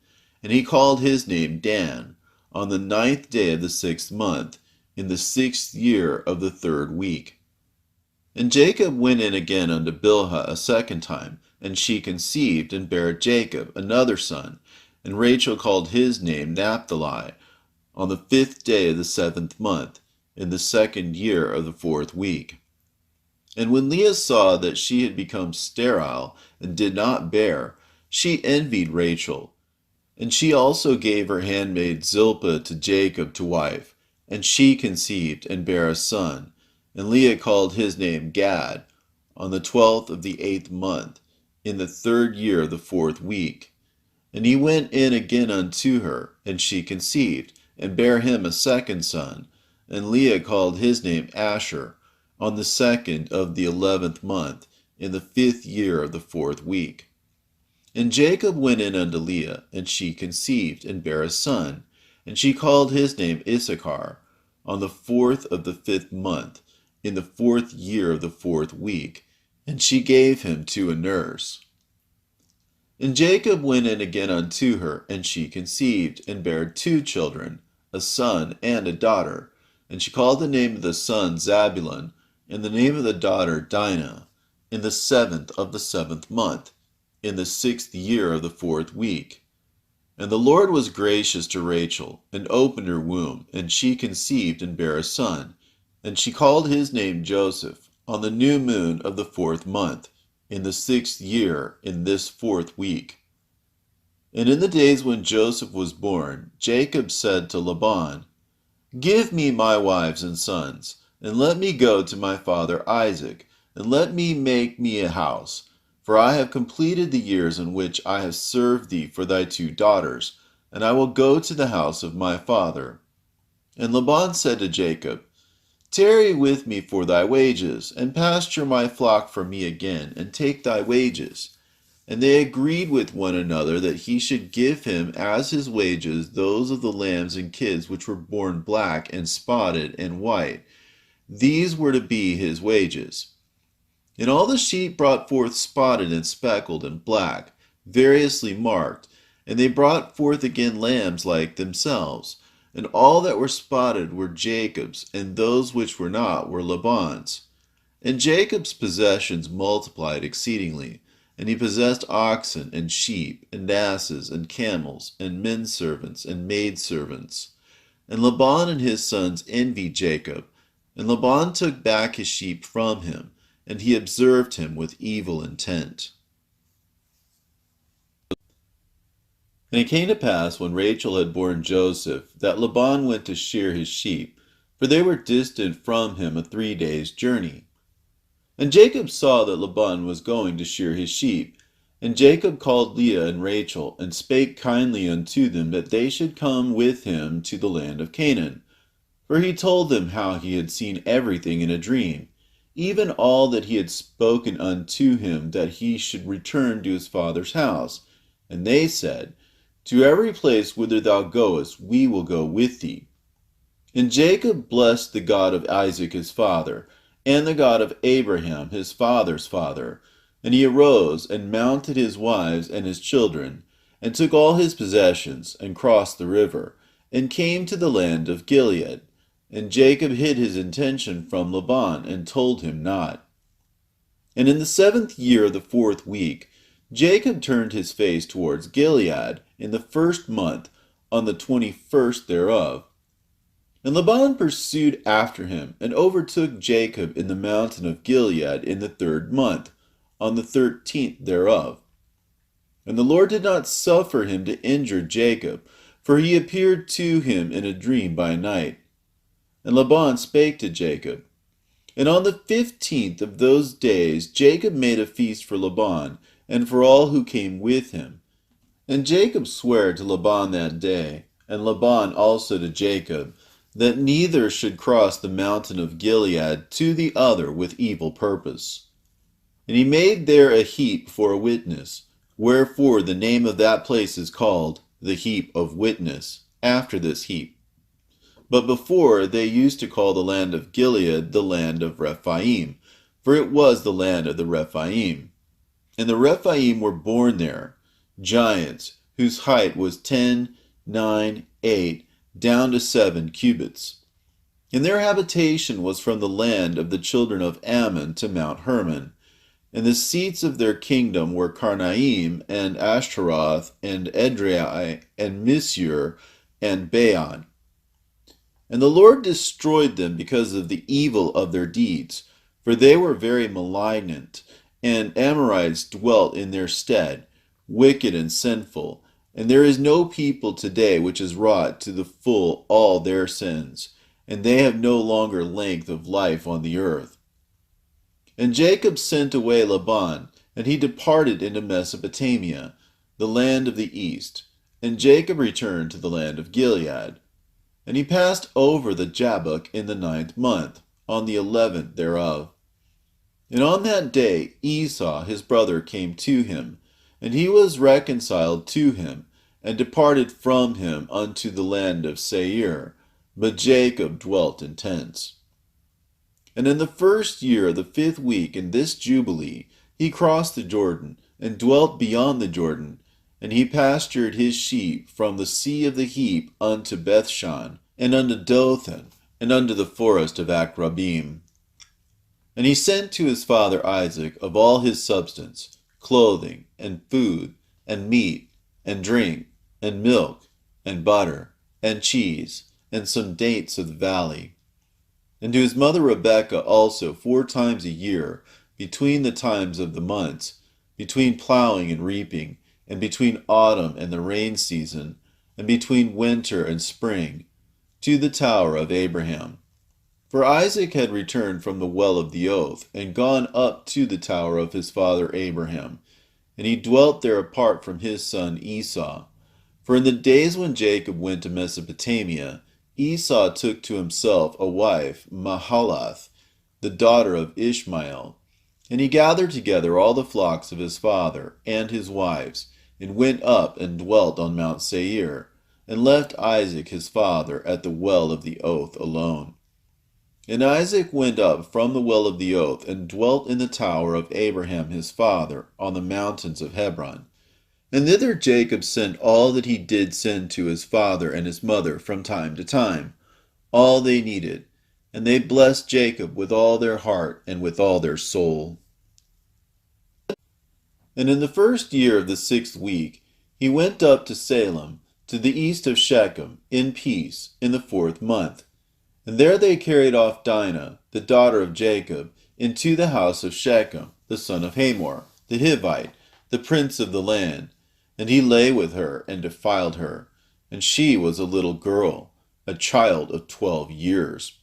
And he called his name Dan, on the 9th day of the 6th month, in the 6th year of the 3rd week. And Jacob went in again unto Bilhah a 2nd time, and she conceived, and bare Jacob another son. And Rachel called his name Naphtali, on the 5th day of the 7th month, in the 2nd year of the 4th week. And when Leah saw that she had become sterile, and did not bear, she envied Rachel. And she also gave her handmaid Zilpah to Jacob to wife, and she conceived, and bare a son. And Leah called his name Gad, on the 12th of the 8th month, in the 3rd year of the 4th week. And he went in again unto her, and she conceived, and bare him a 2nd son. And Leah called his name Asher, on the 2nd of the 11th month, in the 5th year of the 4th week. And Jacob went in unto Leah, and she conceived, and bare a son. And she called his name Issachar, on the 4th of the 5th month, in the 4th year of the 4th week. And she gave him to a nurse. And Jacob went in again unto her, and she conceived, and bare 2 children, a son and a daughter. And she called the name of the son Zabulon, and the name of the daughter Dinah, in the 7th of the 7th month, in the 6th year of the 4th week. And the Lord was gracious to Rachel, and opened her womb, and she conceived, and bare a son. And she called his name Joseph, on the new moon of the 4th month, in the 6th year, in this 4th week. And in the days when Joseph was born, Jacob said to Laban, Give me my wives and sons, and let me go to my father Isaac, and let me make me a house. For I have completed the years in which I have served thee for thy 2 daughters, and I will go to the house of my father. And Laban said to Jacob, Tarry with me for thy wages, and pasture my flock for me again, and take thy wages. And they agreed with one another that he should give him as his wages those of the lambs and kids which were born black and spotted and white. These were to be his wages. And all the sheep brought forth spotted and speckled and black, variously marked, and they brought forth again lambs like themselves. And all that were spotted were Jacob's, and those which were not were Laban's. And Jacob's possessions multiplied exceedingly, and he possessed oxen and sheep and asses and camels and men servants and maid servants. And Laban and his sons envied Jacob, and Laban took back his sheep from him, and he observed him with evil intent. And it came to pass, when Rachel had borne Joseph, that Laban went to shear his sheep, for they were distant from him a 3 days' journey. And Jacob saw that Laban was going to shear his sheep. And Jacob called Leah and Rachel, and spake kindly unto them that they should come with him to the land of Canaan. For he told them how he had seen everything in a dream, even all that he had spoken unto him, that he should return to his father's house. And they said, To every place whither thou goest, we will go with thee. And Jacob blessed the God of Isaac his father, and the God of Abraham his father's father. And he arose, and mounted his wives and his children, and took all his possessions, and crossed the river, and came to the land of Gilead. And Jacob hid his intention from Laban, and told him not. And in the 7th year of the 4th week, Jacob turned his face towards Gilead in the 1st month, on the 21st thereof. And Laban pursued after him, and overtook Jacob in the mountain of Gilead in the 3rd month, on the 13th thereof. And the Lord did not suffer him to injure Jacob, for he appeared to him in a dream by night. And Laban spake to Jacob. And on the 15th of those days Jacob made a feast for Laban, and for all who came with him. And Jacob sware to Laban that day, and Laban also to Jacob, that neither should cross the mountain of Gilead to the other with evil purpose. And he made there a heap for a witness, wherefore the name of that place is called the heap of witness, after this heap. But before they used to call the land of Gilead the land of Rephaim, for it was the land of the Rephaim. And the Rephaim were born there, giants, whose height was 10, 9, 8, down to 7 cubits. And their habitation was from the land of the children of Ammon to Mount Hermon. And the seats of their kingdom were Karnaim, and Ashtaroth, and Edrei, and Mishur, and Baan. And the Lord destroyed them because of the evil of their deeds, for they were very malignant, and Amorites dwelt in their stead, wicked and sinful. And there is no people today which has wrought to the full all their sins, and they have no longer length of life on the earth. And Jacob sent away Laban, and he departed into Mesopotamia, the land of the east. And Jacob returned to the land of Gilead. And he passed over the Jabbok in the 9th month, on the 11th thereof. And on that day Esau his brother came to him, and he was reconciled to him, and departed from him unto the land of Seir. But Jacob dwelt in tents. And in the 1st year of the 5th week, in this Jubilee, he crossed the Jordan, and dwelt beyond the Jordan. And he pastured his sheep from the sea of the heap unto Bethshan, and unto Dothan, and unto the forest of Akrabim. And he sent to his father Isaac of all his substance, clothing, and food, and meat, and drink, and milk, and butter, and cheese, and some dates of the valley. And to his mother Rebekah also 4 times a year, between the times of the months, between plowing and reaping, and between autumn and the rain season, and between winter and spring, to the tower of Abraham. For Isaac had returned from the well of the oath, and gone up to the tower of his father Abraham, and he dwelt there apart from his son Esau. For in the days when Jacob went to Mesopotamia, Esau took to himself a wife, Mahalath, the daughter of Ishmael, And he gathered together all the flocks of his father and his wives, and went up and dwelt on Mount Seir, and left Isaac his father at the well of the oath alone. And Isaac went up from the well of the oath, and dwelt in the tower of Abraham his father, on the mountains of Hebron. And thither Jacob sent all that he did send to his father and his mother from time to time, all they needed, and they blessed Jacob with all their heart and with all their soul. And in the 1st year of the 6th week, he went up to Salem, to the east of Shechem, in peace, in the 4th month. And there they carried off Dinah, the daughter of Jacob, into the house of Shechem, the son of Hamor, the Hivite, the prince of the land. And he lay with her and defiled her. And she was a little girl, a child of 12 years.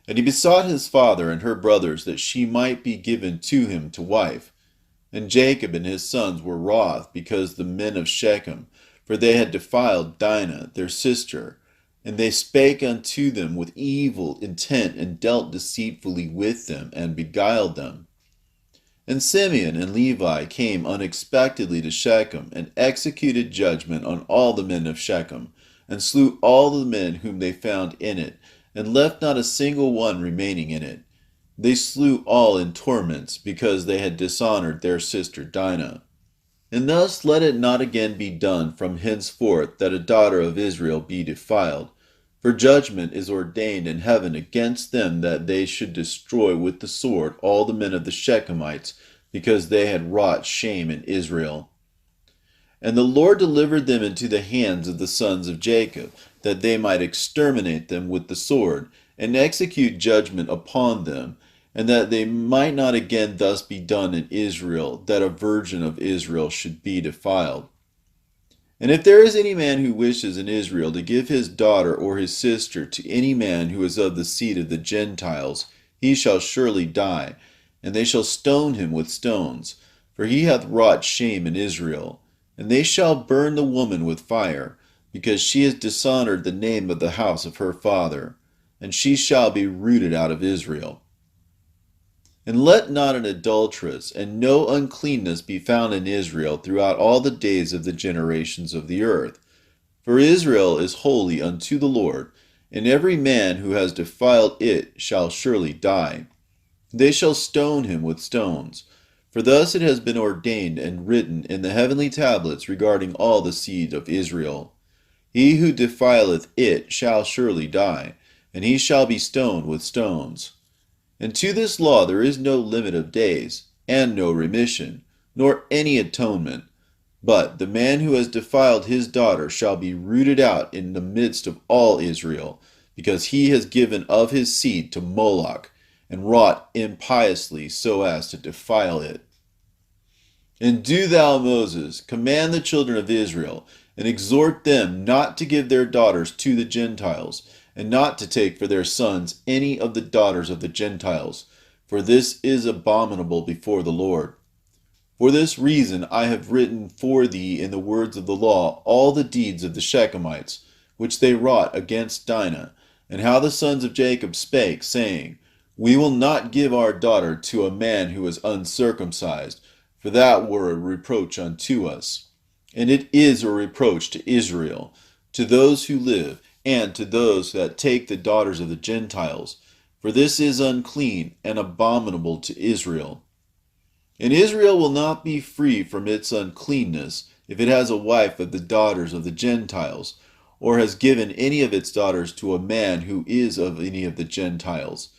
And he besought his father and her brothers that she might be given to him to wife. And Jacob and his sons were wroth because the men of Shechem, for they had defiled Dinah, their sister. And they spake unto them with evil intent, and dealt deceitfully with them, and beguiled them. And Simeon and Levi came unexpectedly to Shechem, and executed judgment on all the men of Shechem, and slew all the men whom they found in it, and left not a single one remaining in it. They slew all in torments, because they had dishonored their sister Dinah. And thus let it not again be done from henceforth that a daughter of Israel be defiled. For judgment is ordained in heaven against them, that they should destroy with the sword all the men of the Shechemites, because they had wrought shame in Israel. And the Lord delivered them into the hands of the sons of Jacob, that they might exterminate them with the sword, and execute judgment upon them, and that they might not again thus be done in Israel, that a virgin of Israel should be defiled. And if there is any man who wishes in Israel to give his daughter or his sister to any man who is of the seed of the Gentiles, he shall surely die, and they shall stone him with stones, for he hath wrought shame in Israel. And they shall burn the woman with fire, because she has dishonored the name of the house of her father, and she shall be rooted out of Israel. And let not an adulteress and no uncleanness be found in Israel throughout all the days of the generations of the earth. For Israel is holy unto the Lord, and every man who has defiled it shall surely die. They shall stone him with stones. For thus it has been ordained and written in the heavenly tablets regarding all the seed of Israel. He who defileth it shall surely die, and he shall be stoned with stones. And to this law there is no limit of days, and no remission, nor any atonement. But the man who has defiled his daughter shall be rooted out in the midst of all Israel, because he has given of his seed to Moloch, and wrought impiously so as to defile it. And do thou, Moses, command the children of Israel, and exhort them not to give their daughters to the Gentiles, and not to take for their sons any of the daughters of the Gentiles, for this is abominable before the Lord. For this reason I have written for thee in the words of the law all the deeds of the Shechemites, which they wrought against Dinah, and how the sons of Jacob spake, saying, We will not give our daughter to a man who is uncircumcised, for that were a reproach unto us. And it is a reproach to Israel, to those who live, and to those that take the daughters of the Gentiles, for this is unclean and abominable to Israel. And Israel will not be free from its uncleanness, if it has a wife of the daughters of the Gentiles, or has given any of its daughters to a man who is of any of the Gentiles.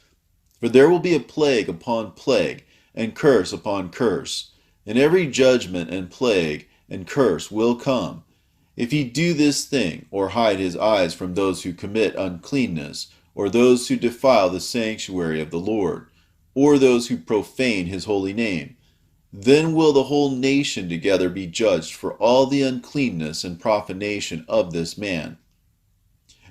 For there will be a plague upon plague, and curse upon curse, and every judgment and plague and curse will come, if he do this thing, or hide his eyes from those who commit uncleanness, or those who defile the sanctuary of the Lord, or those who profane his holy name. Then will the whole nation together be judged for all the uncleanness and profanation of this man.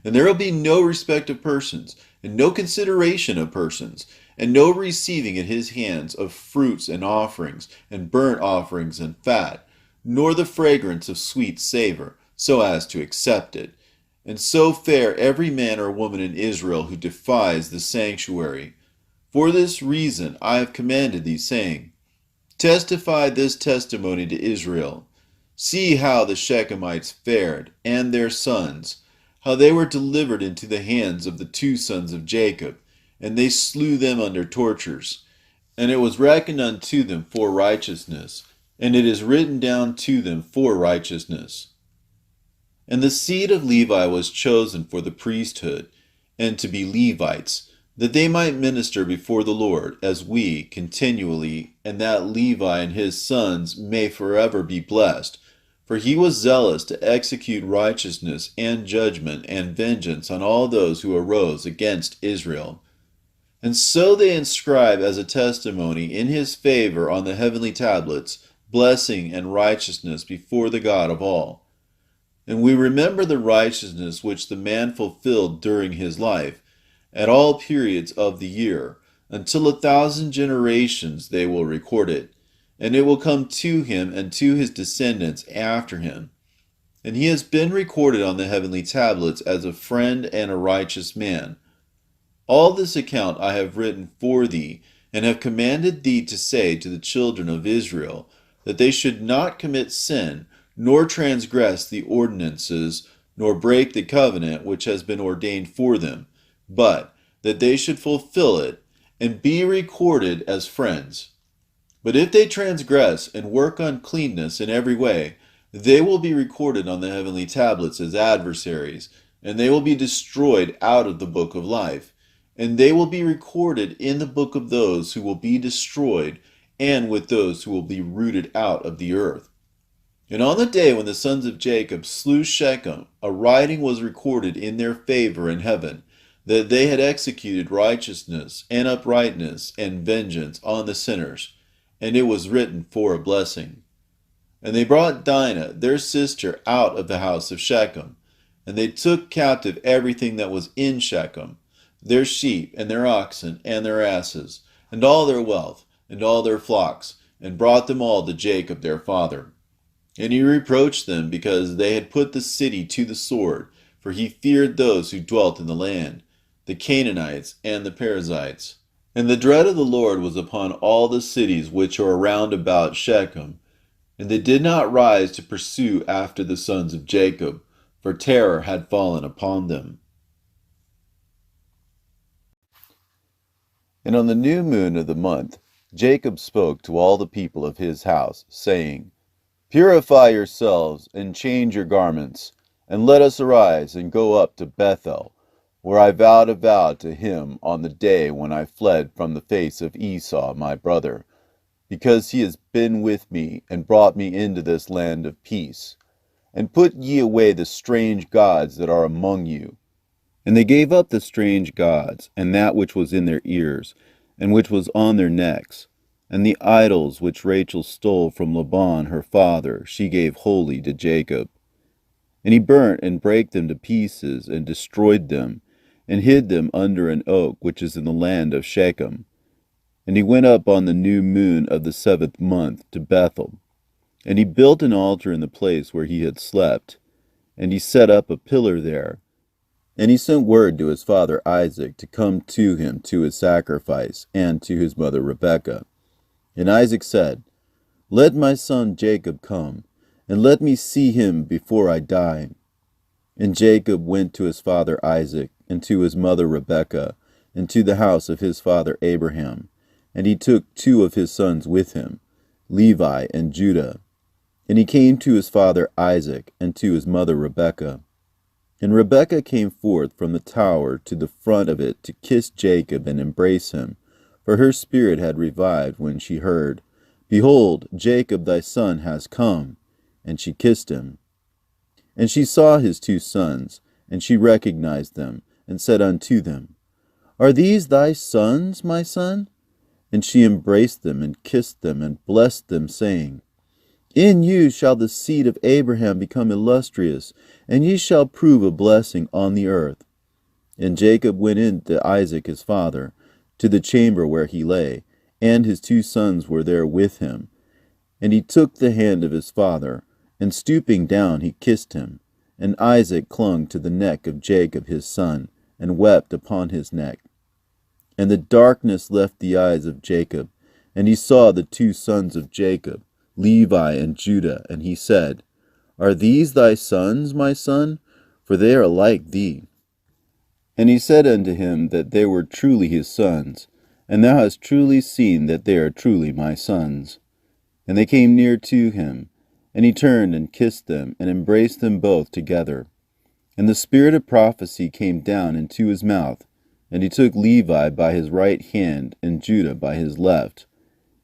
And there will be no respect of persons, and no consideration of persons, and no receiving at his hands of fruits and offerings, and burnt offerings and fat, nor the fragrance of sweet savor, so as to accept it. And so fare every man or woman in Israel who defies the sanctuary. For this reason I have commanded thee, saying, Testify this testimony to Israel. See how the Shechemites fared, and their sons, how they were delivered into the hands of the two sons of Jacob, and they slew them under tortures. And it was reckoned unto them for righteousness, and it is written down to them for righteousness. And the seed of Levi was chosen for the priesthood, and to be Levites, that they might minister before the Lord, as we continually, and that Levi and his sons may forever be blessed. For he was zealous to execute righteousness and judgment and vengeance on all those who arose against Israel. And so they inscribe as a testimony in his favor on the heavenly tablets, blessing and righteousness before the God of all. And we remember the righteousness which the man fulfilled during his life, at all periods of the year, until 1,000 generations they will record it, and it will come to him and to his descendants after him. And he has been recorded on the heavenly tablets as a friend and a righteous man. All this account I have written for thee, and have commanded thee to say to the children of Israel, that they should not commit sin, nor transgress the ordinances, nor break the covenant which has been ordained for them, but that they should fulfill it, and be recorded as friends. But if they transgress and work uncleanness in every way, they will be recorded on the heavenly tablets as adversaries, and they will be destroyed out of the book of life, and they will be recorded in the book of those who will be destroyed, and with those who will be rooted out of the earth. And on the day when the sons of Jacob slew Shechem, a writing was recorded in their favor in heaven, that they had executed righteousness and uprightness and vengeance on the sinners, and it was written for a blessing. And they brought Dinah, their sister, out of the house of Shechem, and they took captive everything that was in Shechem, their sheep and their oxen and their asses, and all their wealth, and all their flocks, and brought them all to Jacob their father. And he reproached them because they had put the city to the sword, for he feared those who dwelt in the land, the Canaanites and the Perizzites. And the dread of the Lord was upon all the cities which are round about Shechem, and they did not rise to pursue after the sons of Jacob, for terror had fallen upon them. And on the new moon of the month, Jacob spoke to all the people of his house, saying, Purify yourselves, and change your garments, and let us arise and go up to Bethel, where I vowed a vow to him on the day when I fled from the face of Esau my brother, because he has been with me, and brought me into this land of peace. And put ye away the strange gods that are among you. And they gave up the strange gods, and that which was in their ears, and which was on their necks, and the idols which Rachel stole from Laban her father, she gave wholly to Jacob. And he burnt and brake them to pieces, and destroyed them, and hid them under an oak which is in the land of Shechem. And he went up on the new moon of the 7th month to Bethel. And he built an altar in the place where he had slept, and he set up a pillar there. And he sent word to his father Isaac to come to him to his sacrifice, and to his mother Rebekah. And Isaac said, Let my son Jacob come, and let me see him before I die. And Jacob went to his father Isaac, and to his mother Rebekah, and to the house of his father Abraham. And he took 2 of his sons with him, Levi and Judah. And he came to his father Isaac, and to his mother Rebekah. And Rebekah came forth from the tower to the front of it to kiss Jacob and embrace him, for her spirit had revived when she heard, Behold, Jacob thy son has come. And she kissed him. And she saw his 2 sons, and she recognized them, and said unto them, Are these thy sons, my son? And she embraced them, and kissed them, and blessed them, saying, In you shall the seed of Abraham become illustrious, and ye shall prove a blessing on the earth. And Jacob went in to Isaac his father, to the chamber where he lay, and his 2 sons were there with him. And he took the hand of his father, and stooping down he kissed him. And Isaac clung to the neck of Jacob his son, and wept upon his neck. And the darkness left the eyes of Jacob, and he saw the two sons of Jacob, Levi and Judah, and he said, Are these thy sons, my son? For they are like thee. And he said unto him that they were truly his sons, and thou hast truly seen that they are truly my sons. And they came near to him, and he turned and kissed them, and embraced them both together. And the spirit of prophecy came down into his mouth, and he took Levi by his right hand, and Judah by his left.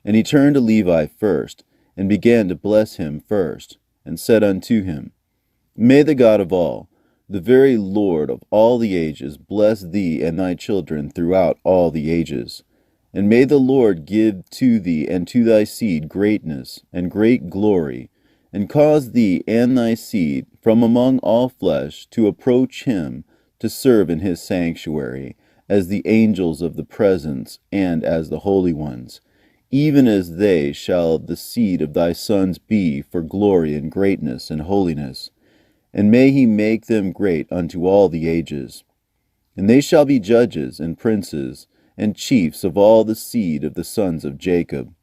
And he turned to Levi first, and began to bless him first, and said unto him, May the God of all, the very Lord of all the ages, bless thee and thy children throughout all the ages. And may the Lord give to thee and to thy seed greatness and great glory, and cause thee and thy seed from among all flesh to approach him to serve in his sanctuary, as the angels of the presence and as the holy ones. Even as they shall the seed of thy sons be for glory and greatness and holiness. And may he make them great unto all the ages. And they shall be judges and princes and chiefs of all the seed of the sons of Jacob.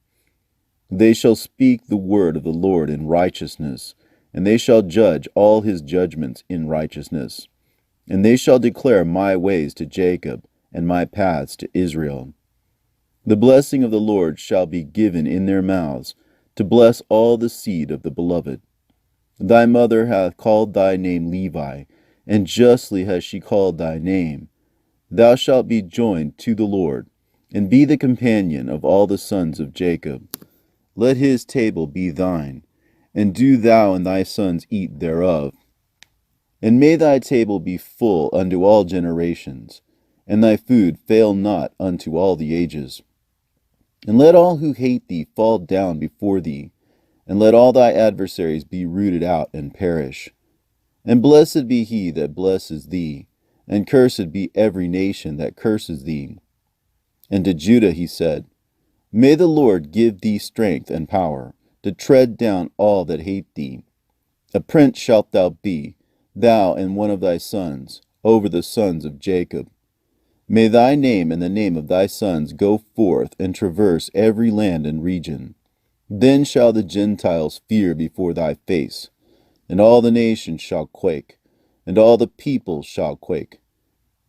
They shall speak the word of the Lord in righteousness, and they shall judge all his judgments in righteousness. And they shall declare my ways to Jacob, and my paths to Israel. The blessing of the Lord shall be given in their mouths, to bless all the seed of the beloved. Thy mother hath called thy name Levi, and justly has she called thy name. Thou shalt be joined to the Lord, and be the companion of all the sons of Jacob. Let his table be thine, and do thou and thy sons eat thereof. And may thy table be full unto all generations, and thy food fail not unto all the ages. And let all who hate thee fall down before thee, and let all thy adversaries be rooted out and perish. And blessed be he that blesses thee, and cursed be every nation that curses thee. And to Judah he said, May the Lord give thee strength and power, to tread down all that hate thee. A prince shalt thou be, thou and one of thy sons, over the sons of Jacob. May thy name and the name of thy sons go forth and traverse every land and region. Then shall the Gentiles fear before thy face, and all the nations shall quake, and all the peoples shall quake.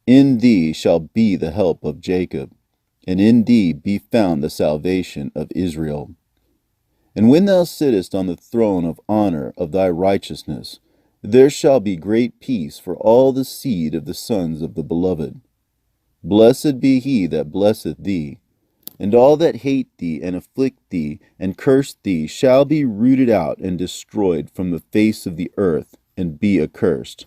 In thee shall be the help of Jacob, and in thee be found the salvation of Israel. And when thou sittest on the throne of honor of thy righteousness, there shall be great peace for all the seed of the sons of the beloved. Blessed be he that blesseth thee, and all that hate thee and afflict thee and curse thee shall be rooted out and destroyed from the face of the earth, and be accursed.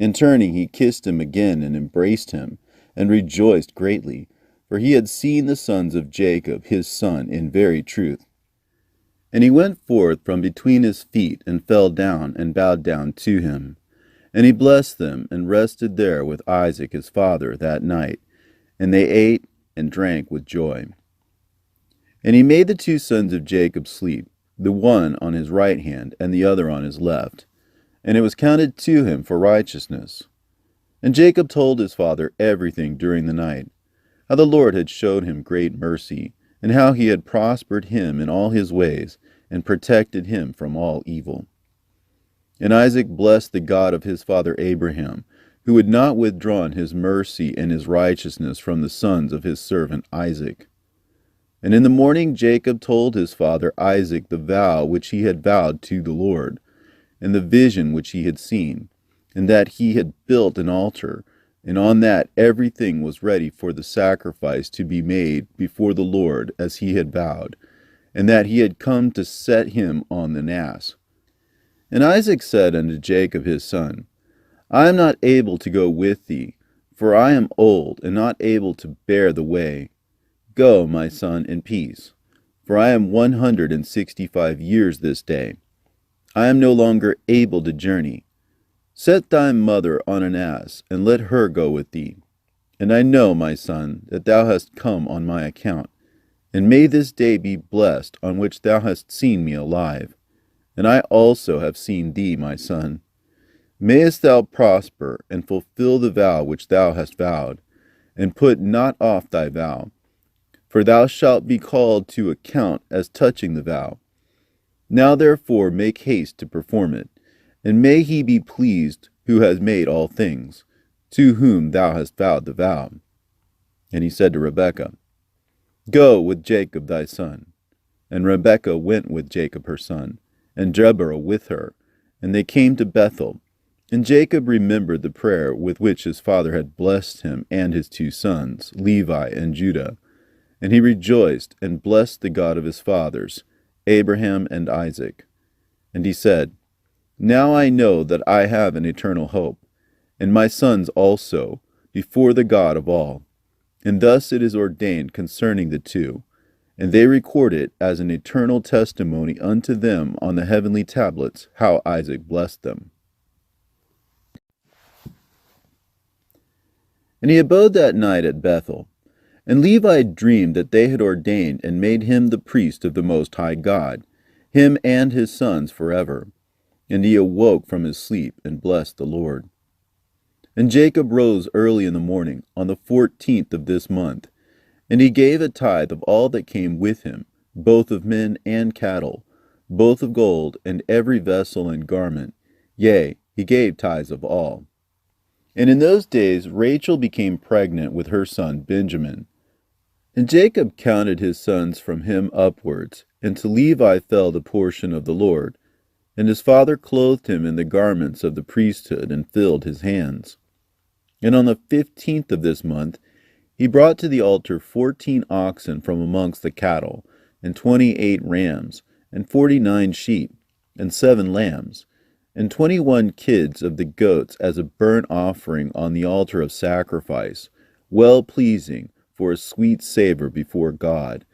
And turning, he kissed him again and embraced him, and rejoiced greatly, for he had seen the sons of Jacob his son in very truth. And he went forth from between his feet, and fell down, and bowed down to him. And he blessed them, and rested there with Isaac his father that night. And they ate and drank with joy. And he made the two sons of Jacob sleep, the one on his right hand, and the other on his left. And it was counted to him for righteousness. And Jacob told his father everything during the night, how the Lord had showed him great mercy, and how he had prospered him in all his ways, and protected him from all evil. And Isaac blessed the God of his father Abraham, who had not withdrawn his mercy and his righteousness from the sons of his servant Isaac. And in the morning Jacob told his father Isaac the vow which he had vowed to the Lord, and the vision which he had seen, and that he had built an altar, and on that everything was ready for the sacrifice to be made before the Lord as he had vowed, and that he had come to set him on an ass. And Isaac said unto Jacob his son, I am not able to go with thee, for I am old, and not able to bear the way. Go, my son, in peace, for I am 165 years this day. I am no longer able to journey. Set thy mother on an ass, and let her go with thee. And I know, my son, that thou hast come on my account. And may this day be blessed on which thou hast seen me alive. And I also have seen thee, my son. Mayest thou prosper, and fulfill the vow which thou hast vowed, and put not off thy vow. For thou shalt be called to account as touching the vow. Now therefore make haste to perform it, and may he be pleased who has made all things, to whom thou hast vowed the vow. And he said to Rebekah, Go with Jacob thy son. And Rebekah went with Jacob her son, and Deborah with her, and they came to Bethel. And Jacob remembered the prayer with which his father had blessed him and his 2 sons, Levi and Judah. And he rejoiced and blessed the God of his fathers, Abraham and Isaac. And he said, Now I know that I have an eternal hope, and my sons also, before the God of all. And thus it is ordained concerning the 2, and they record it as an eternal testimony unto them on the heavenly tablets, how Isaac blessed them. And he abode that night at Bethel. And Levi dreamed that they had ordained and made him the priest of the Most High God, him and his sons forever. And he awoke from his sleep and blessed the Lord. And Jacob rose early in the morning, on the 14th of this month, and he gave a tithe of all that came with him, both of men and cattle, both of gold, and every vessel and garment. Yea, he gave tithes of all. And in those days Rachel became pregnant with her son Benjamin. And Jacob counted his sons from him upwards, and to Levi fell the portion of the Lord. And his father clothed him in the garments of the priesthood, and filled his hands. And on the 15th of this month he brought to the altar 14 oxen from amongst the cattle, and 28 rams, and 49 sheep, and 7 lambs, and 21 kids of the goats as a burnt offering on the altar of sacrifice, well-pleasing, for a sweet savor before God.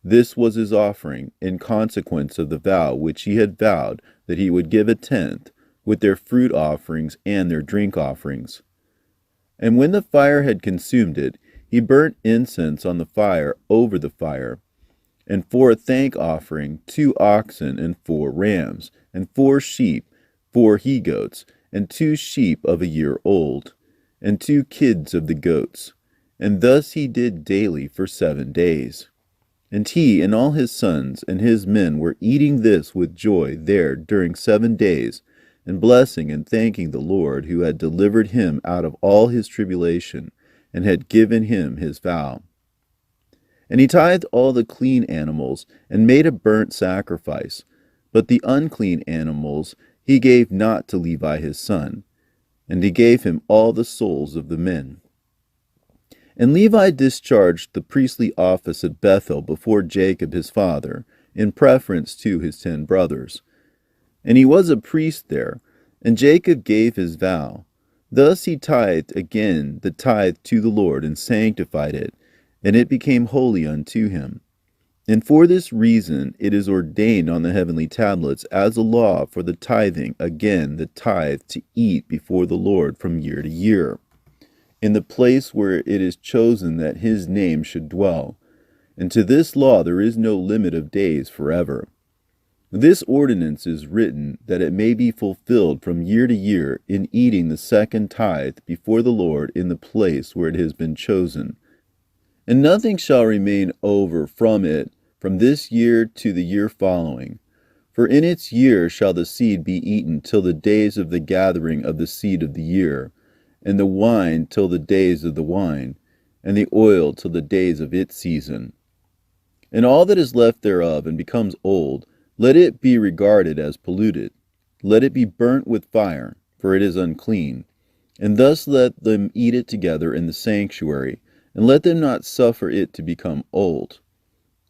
This was his offering, in consequence of the vow which he had vowed that he would give 1/10, with their fruit offerings and their drink offerings. And when the fire had consumed it, he burnt incense on the fire over the fire. And for a thank offering 2 oxen and 4 rams, and 4 sheep, 4 he-goats, and 2 sheep of a year old, and 2 kids of the goats. And thus he did daily for 7 days. And he and all his sons and his men were eating this with joy there during 7 days, and blessing and thanking the Lord, who had delivered him out of all his tribulation, and had given him his vow. And he tithed all the clean animals, and made a burnt sacrifice. But the unclean animals he gave not to Levi his son, and he gave him all the souls of the men. And Levi discharged the priestly office at Bethel before Jacob his father, in preference to his 10 brothers. And he was a priest there, and Jacob gave his vow. Thus he tithed again the tithe to the Lord, and sanctified it, and it became holy unto him. And for this reason it is ordained on the heavenly tablets as a law for the tithing again the tithe to eat before the Lord from year to year, in the place where it is chosen that his name should dwell. And to this law there is no limit of days forever. This ordinance is written that it may be fulfilled from year to year in eating the second tithe before the Lord in the place where it has been chosen. And nothing shall remain over from it from this year to the year following. For in its year shall the seed be eaten till the days of the gathering of the seed of the year, and the wine till the days of the wine, and the oil till the days of its season. And all that is left thereof and becomes old, let it be regarded as polluted. Let it be burnt with fire, for it is unclean. And thus let them eat it together in the sanctuary, and let them not suffer it to become old.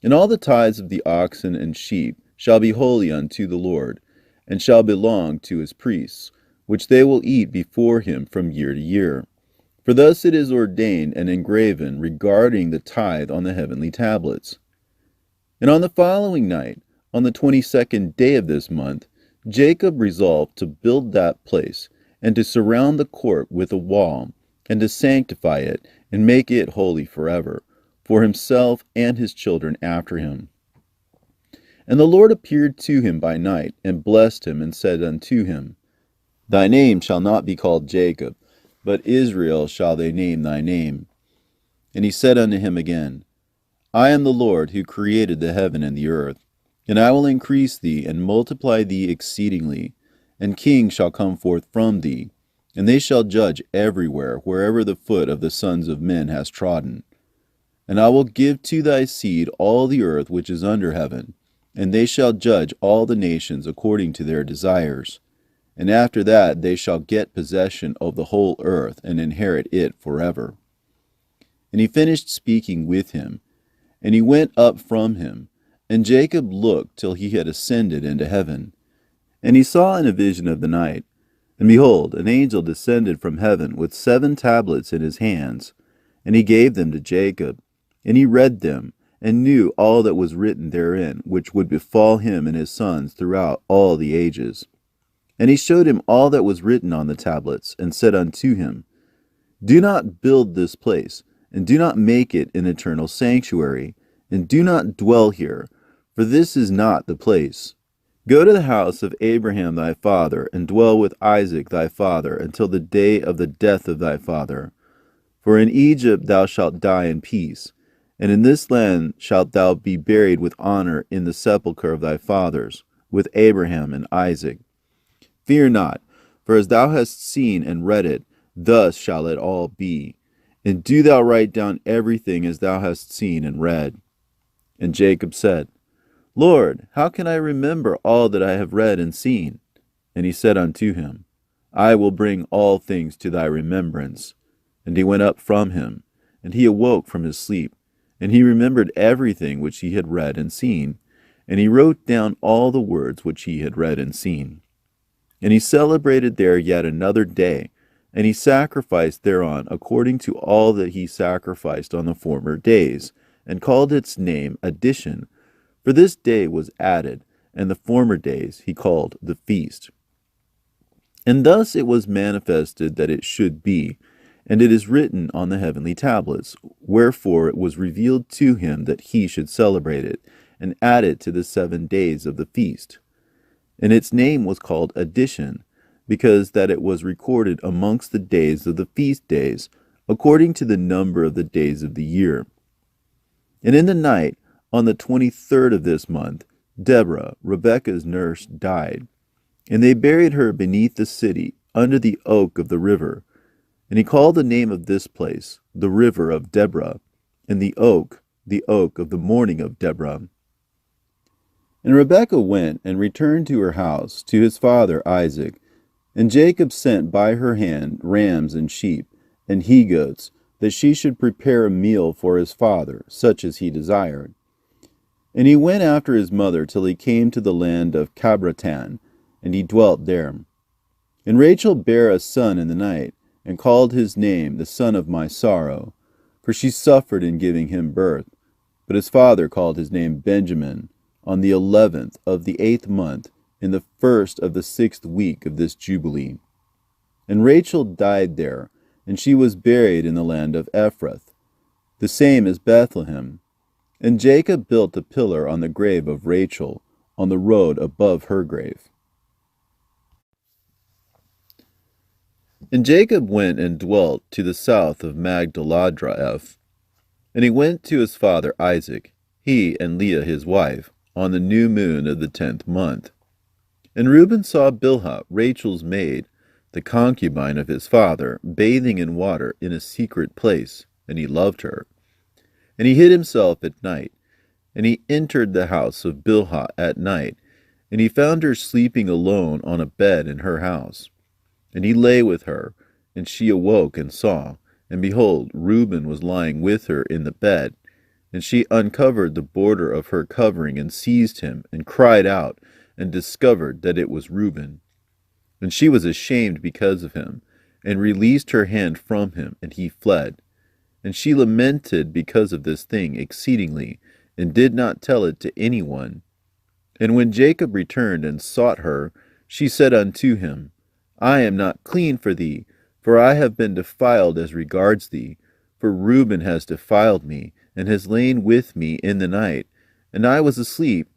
And all the tithes of the oxen and sheep shall be holy unto the Lord, and shall belong to his priests, which they will eat before him from year to year. For thus it is ordained and engraven regarding the tithe on the heavenly tablets. And on the following night, on the 22nd day of this month, Jacob resolved to build that place, and to surround the court with a wall, and to sanctify it, and make it holy forever, for himself and his children after him. And the Lord appeared to him by night, and blessed him, and said unto him, Thy name shall not be called Jacob, but Israel shall they name thy name. And he said unto him again, I am the Lord who created the heaven and the earth, and I will increase thee and multiply thee exceedingly, and kings shall come forth from thee, and they shall judge everywhere, wherever the foot of the sons of men has trodden. And I will give to thy seed all the earth which is under heaven, and they shall judge all the nations according to their desires. And after that they shall get possession of the whole earth, and inherit it forever. And he finished speaking with him, and he went up from him. And Jacob looked till he had ascended into heaven. And he saw in a vision of the night, and behold, an angel descended from heaven with 7 tablets in his hands. And he gave them to Jacob, and he read them, and knew all that was written therein, which would befall him and his sons throughout all the ages. And he showed him all that was written on the tablets, and said unto him, Do not build this place, and do not make it an eternal sanctuary, and do not dwell here, for this is not the place. Go to the house of Abraham thy father, and dwell with Isaac thy father, until the day of the death of thy father. For in Egypt thou shalt die in peace, and in this land shalt thou be buried with honor in the sepulchre of thy fathers, with Abraham and Isaac. Fear not, for as thou hast seen and read it, thus shall it all be. And do thou write down everything as thou hast seen and read. And Jacob said, Lord, how can I remember all that I have read and seen? And he said unto him, I will bring all things to thy remembrance. And he went up from him, and he awoke from his sleep, and he remembered everything which he had read and seen, and he wrote down all the words which he had read and seen. And he celebrated there yet another day, and he sacrificed thereon according to all that he sacrificed on the former days, and called its name Addition, for this day was added, and the former days he called the feast. And thus it was manifested that it should be, and it is written on the heavenly tablets, wherefore it was revealed to him that he should celebrate it, and add it to the 7 days of the feast. And its name was called Addition, because that it was recorded amongst the days of the feast days, according to the number of the days of the year. And in the night, on the 23rd of this month, Deborah, Rebekah's nurse, died. And they buried her beneath the city, under the oak of the river. And he called the name of this place, the river of Deborah, and the oak of the mourning of Deborah. And Rebekah went and returned to her house, to his father Isaac. And Jacob sent by her hand rams and sheep, and he-goats, that she should prepare a meal for his father, such as he desired. And he went after his mother till he came to the land of Cabratan, and he dwelt there. And Rachel bare a son in the night, and called his name the son of my sorrow, for she suffered in giving him birth. But his father called his name Benjamin, on the 11th of the 8th month, in the 1st of the 6th week of this Jubilee. And Rachel died there, and she was buried in the land of Ephrath, the same as Bethlehem. And Jacob built a pillar on the grave of Rachel, on the road above her grave. And Jacob went and dwelt to the south of Magdaladraeph. And he went to his father Isaac, he and Leah his wife, on the new moon of the 10th month. And Reuben saw Bilhah, Rachel's maid, the concubine of his father, bathing in water in a secret place, and he loved her. And he hid himself at night, and he entered the house of Bilhah at night, and he found her sleeping alone on a bed in her house. And he lay with her, and she awoke and saw, and behold, Reuben was lying with her in the bed. And she uncovered the border of her covering, and seized him, and cried out, and discovered that it was Reuben. And she was ashamed because of him, and released her hand from him, and he fled. And she lamented because of this thing exceedingly, and did not tell it to anyone. And when Jacob returned and sought her, she said unto him, I am not clean for thee, for I have been defiled as regards thee. For Reuben has defiled me, and has lain with me in the night, and I was asleep,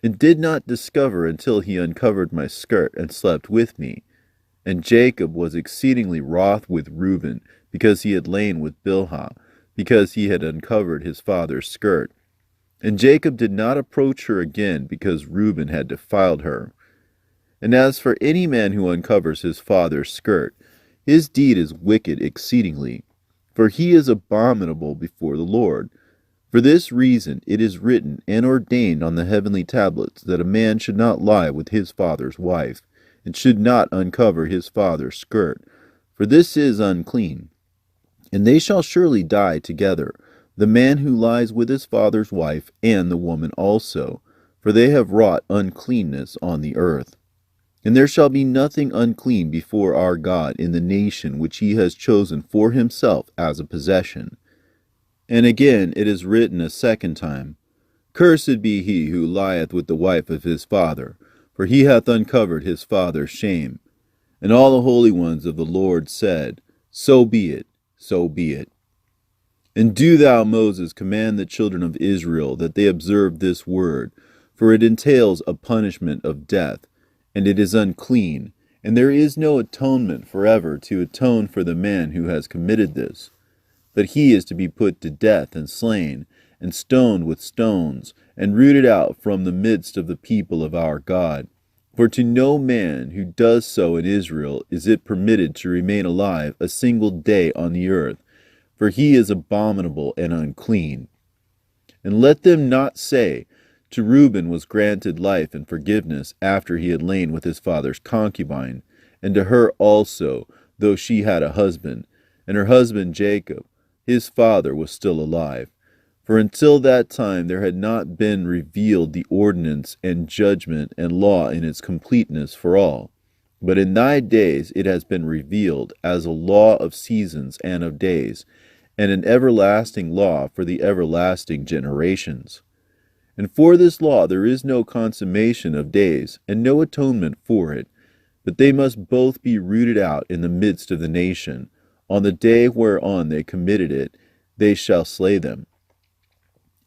and did not discover until he uncovered my skirt and slept with me. And Jacob was exceedingly wroth with Reuben, because he had lain with Bilhah, because he had uncovered his father's skirt. And Jacob did not approach her again, because Reuben had defiled her. And as for any man who uncovers his father's skirt, his deed is wicked exceedingly, for he is abominable before the Lord. For this reason it is written and ordained on the heavenly tablets that a man should not lie with his father's wife, and should not uncover his father's skirt, for this is unclean. And they shall surely die together, the man who lies with his father's wife, and the woman also, for they have wrought uncleanness on the earth. And there shall be nothing unclean before our God in the nation which he has chosen for himself as a possession. And again it is written a second time, Cursed be he who lieth with the wife of his father, for he hath uncovered his father's shame. And all the holy ones of the Lord said, So be it, so be it. And do thou, Moses, command the children of Israel that they observe this word, for it entails a punishment of death, and it is unclean, and there is no atonement forever to atone for the man who has committed this. But he is to be put to death and slain, and stoned with stones, and rooted out from the midst of the people of our God. For to no man who does so in Israel is it permitted to remain alive a single day on the earth, for he is abominable and unclean. And let them not say, To Reuben was granted life and forgiveness after he had lain with his father's concubine, and to her also, though she had a husband, and her husband Jacob, his father, was still alive. For until that time there had not been revealed the ordinance and judgment and law in its completeness for all. But in thy days it has been revealed as a law of seasons and of days, and an everlasting law for the everlasting generations. And for this law there is no consummation of days, and no atonement for it, but they must both be rooted out in the midst of the nation. On the day whereon they committed it, they shall slay them.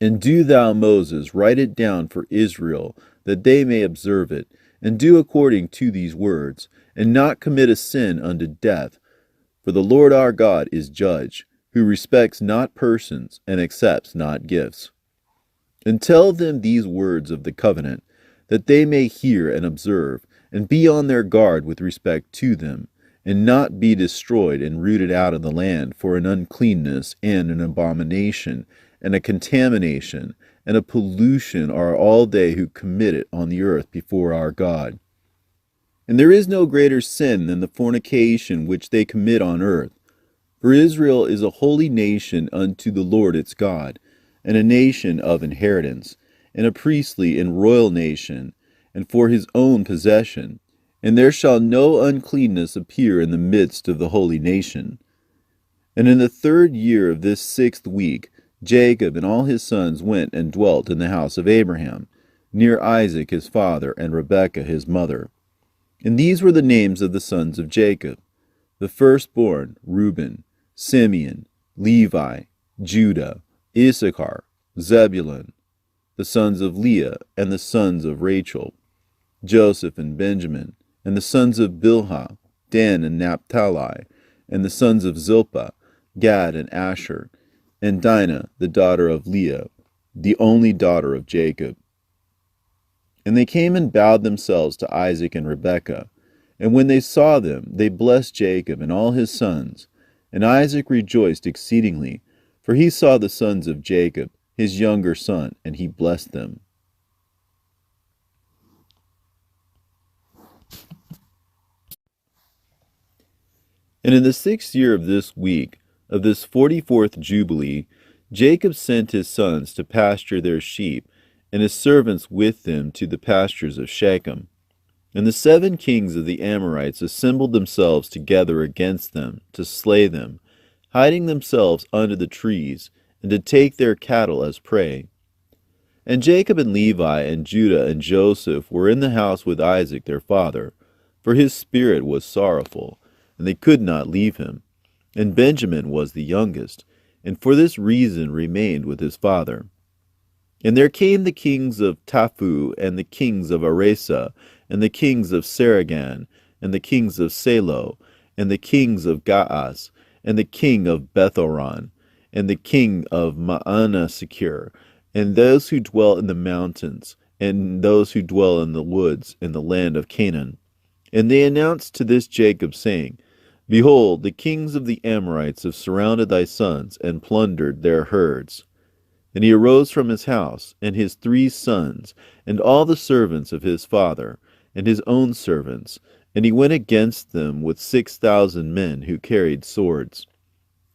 And do thou, Moses, write it down for Israel, that they may observe it, and do according to these words, and not commit a sin unto death. For the Lord our God is judge, who respects not persons, and accepts not gifts. And tell them these words of the covenant, that they may hear and observe, and be on their guard with respect to them, and not be destroyed and rooted out of the land for an uncleanness and an abomination, and a contamination, and a pollution are all they who commit it on the earth before our God. And there is no greater sin than the fornication which they commit on earth. For Israel is a holy nation unto the Lord its God, and a nation of inheritance, and a priestly and royal nation, and for his own possession. And there shall no uncleanness appear in the midst of the holy nation. And in the 3rd year of this 6th week, Jacob and all his sons went and dwelt in the house of Abraham, near Isaac his father, and Rebekah his mother. And these were the names of the sons of Jacob: the firstborn, Reuben; Simeon, Levi, Judah, Issachar, Zebulun; the sons of Leah, and the sons of Rachel, Joseph and Benjamin; and the sons of Bilhah, Dan and Naphtali; and the sons of Zilpah, Gad and Asher; and Dinah, the daughter of Leah, the only daughter of Jacob. And they came and bowed themselves to Isaac and Rebekah. And when they saw them, they blessed Jacob and all his sons. And Isaac rejoiced exceedingly, for he saw the sons of Jacob, his younger son, and he blessed them. And in the 6th year of this week, of this 44th Jubilee, Jacob sent his sons to pasture their sheep, and his servants with them to the pastures of Shechem. And the 7 kings of the Amorites assembled themselves together against them, to slay them, hiding themselves under the trees, and to take their cattle as prey. And Jacob and Levi and Judah and Joseph were in the house with Isaac their father, for his spirit was sorrowful, and they could not leave him. And Benjamin was the youngest, and for this reason remained with his father. And there came the kings of Taphu, and the kings of Aresa, and the kings of Saragan, and the kings of Selo, and the kings of Gaas, and the king of Bethoron, and the king of Manasseh, and those who dwell in the mountains, and those who dwell in the woods in the land of Canaan. And they announced to this Jacob, saying, Behold, the kings of the Amorites have surrounded thy sons, and plundered their herds. And he arose from his house, and his 3 sons, and all the servants of his father, and his own servants, and he went against them with 6,000 men who carried swords.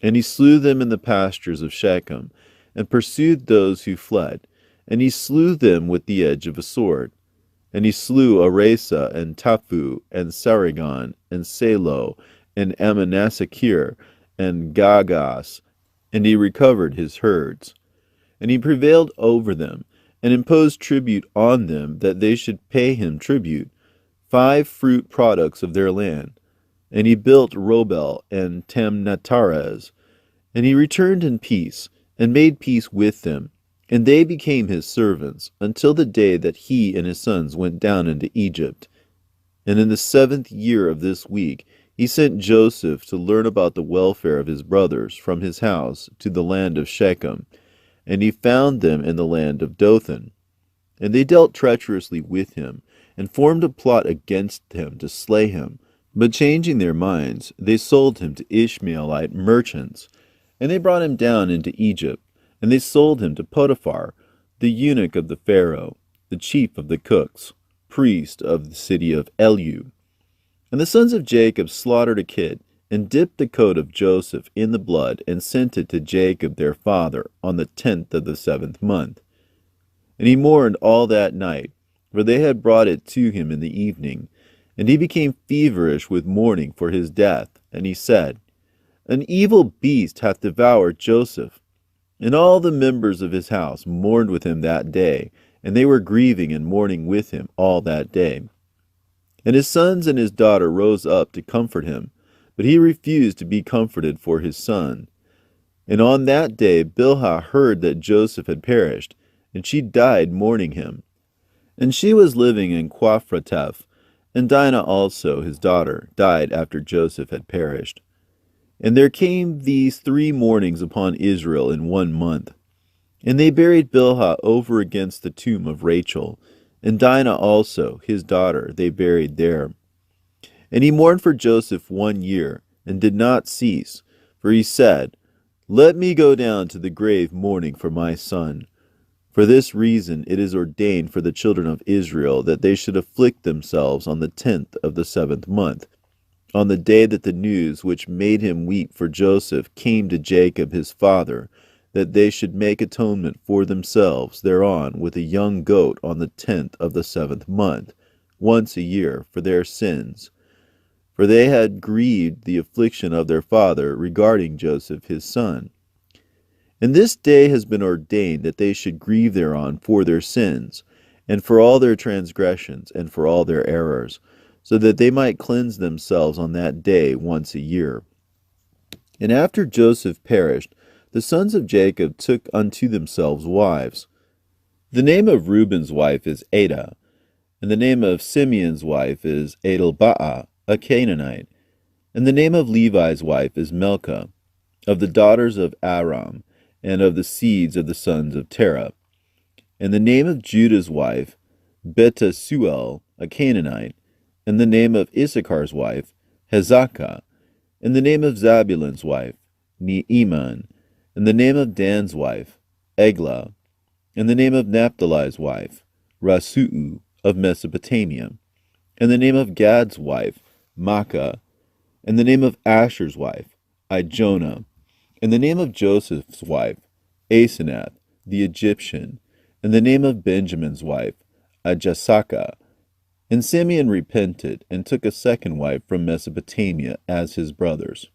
And he slew them in the pastures of Shechem, and pursued those who fled, and he slew them with the edge of a sword. And he slew Arasa, and Taphu, and Saragon, and Salo, and Amanasseh, and Gagas, and he recovered his herds. And he prevailed over them, and imposed tribute on them, that they should pay him tribute, 5 fruit products of their land. And he built Robel and Tamnatares. And he returned in peace, and made peace with them, and they became his servants, until the day that he and his sons went down into Egypt. And in the 7th year of this week he sent Joseph to learn about the welfare of his brothers from his house to the land of Shechem, and he found them in the land of Dothan. And they dealt treacherously with him, and formed a plot against him to slay him. But changing their minds, they sold him to Ishmaelite merchants. And they brought him down into Egypt, and they sold him to Potiphar, the eunuch of the Pharaoh, the chief of the cooks, priest of the city of Elu. And the sons of Jacob slaughtered a kid, and dipped the coat of Joseph in the blood, and sent it to Jacob their father on the 10th of the 7th month. And he mourned all that night, for they had brought it to him in the evening. And he became feverish with mourning for his death, and he said, An evil beast hath devoured Joseph. And all the members of his house mourned with him that day, and they were grieving and mourning with him all that day. And his sons and his daughter rose up to comfort him, but he refused to be comforted for his son. And on that day Bilhah heard that Joseph had perished, and she died mourning him. And she was living in Quaphrateph, and Dinah also, his daughter, died after Joseph had perished. And there came these 3 mournings upon Israel in 1 month. And they buried Bilhah over against the tomb of Rachel, and Dinah also, his daughter, they buried there. And he mourned for Joseph 1 year, and did not cease, for he said, Let me go down to the grave mourning for my son. For this reason it is ordained for the children of Israel that they should afflict themselves on the 10th of the 7th month, on the day that the news which made him weep for Joseph came to Jacob his father, that they should make atonement for themselves thereon with a young goat on the 10th of the 7th month, once a year, for their sins. For they had grieved the affliction of their father regarding Joseph his son. And this day has been ordained that they should grieve thereon for their sins, and for all their transgressions, and for all their errors, so that they might cleanse themselves on that day once a year. And after Joseph perished, the sons of Jacob took unto themselves wives. The name of Reuben's wife is Adah, and the name of Simeon's wife is Adelbaah, a Canaanite, and the name of Levi's wife is Milcah, of the daughters of Aram, and of the seeds of the sons of Terah. And the name of Judah's wife, Betasuel, a Canaanite, and the name of Issachar's wife, Hezakah, and the name of Zabulon's wife, Neeman, and the name of Dan's wife, Eglah, and the name of Naphtali's wife, Rasu'u, of Mesopotamia, and the name of Gad's wife, Makkah, and the name of Asher's wife, Ijonah, and the name of Joseph's wife, Asenath, the Egyptian, and the name of Benjamin's wife, Ajasaka. And Simeon repented, and took a second wife from Mesopotamia as his brothers.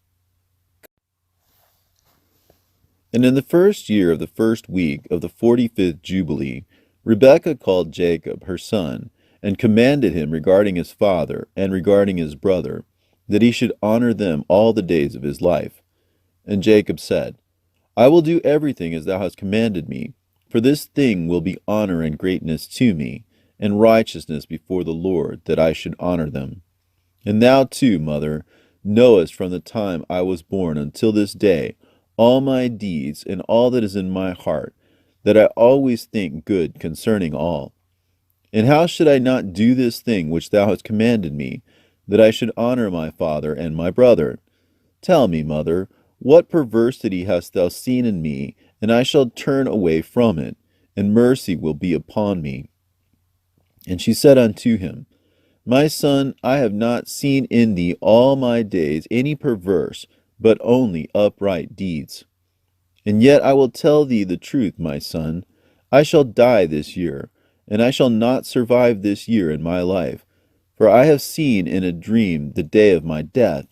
And in the 1st year of the 1st week of the 45th Jubilee, Rebekah called Jacob her son, and commanded him regarding his father and regarding his brother, that he should honor them all the days of his life. And Jacob said, I will do everything as thou hast commanded me, for this thing will be honor and greatness to me, and righteousness before the Lord, that I should honor them. And thou too, mother, knowest from the time I was born until this day all my deeds and all that is in my heart, that I always think good concerning all. And how should I not do this thing which thou hast commanded me, that I should honor my father and my brother? Tell me, mother, what perversity hast thou seen in me, and I shall turn away from it, and mercy will be upon me. And she said unto him, My son, I have not seen in thee all my days any perverse, but only upright deeds. And yet I will tell thee the truth, my son. I shall die this year, and I shall not survive this year in my life. For I have seen in a dream the day of my death,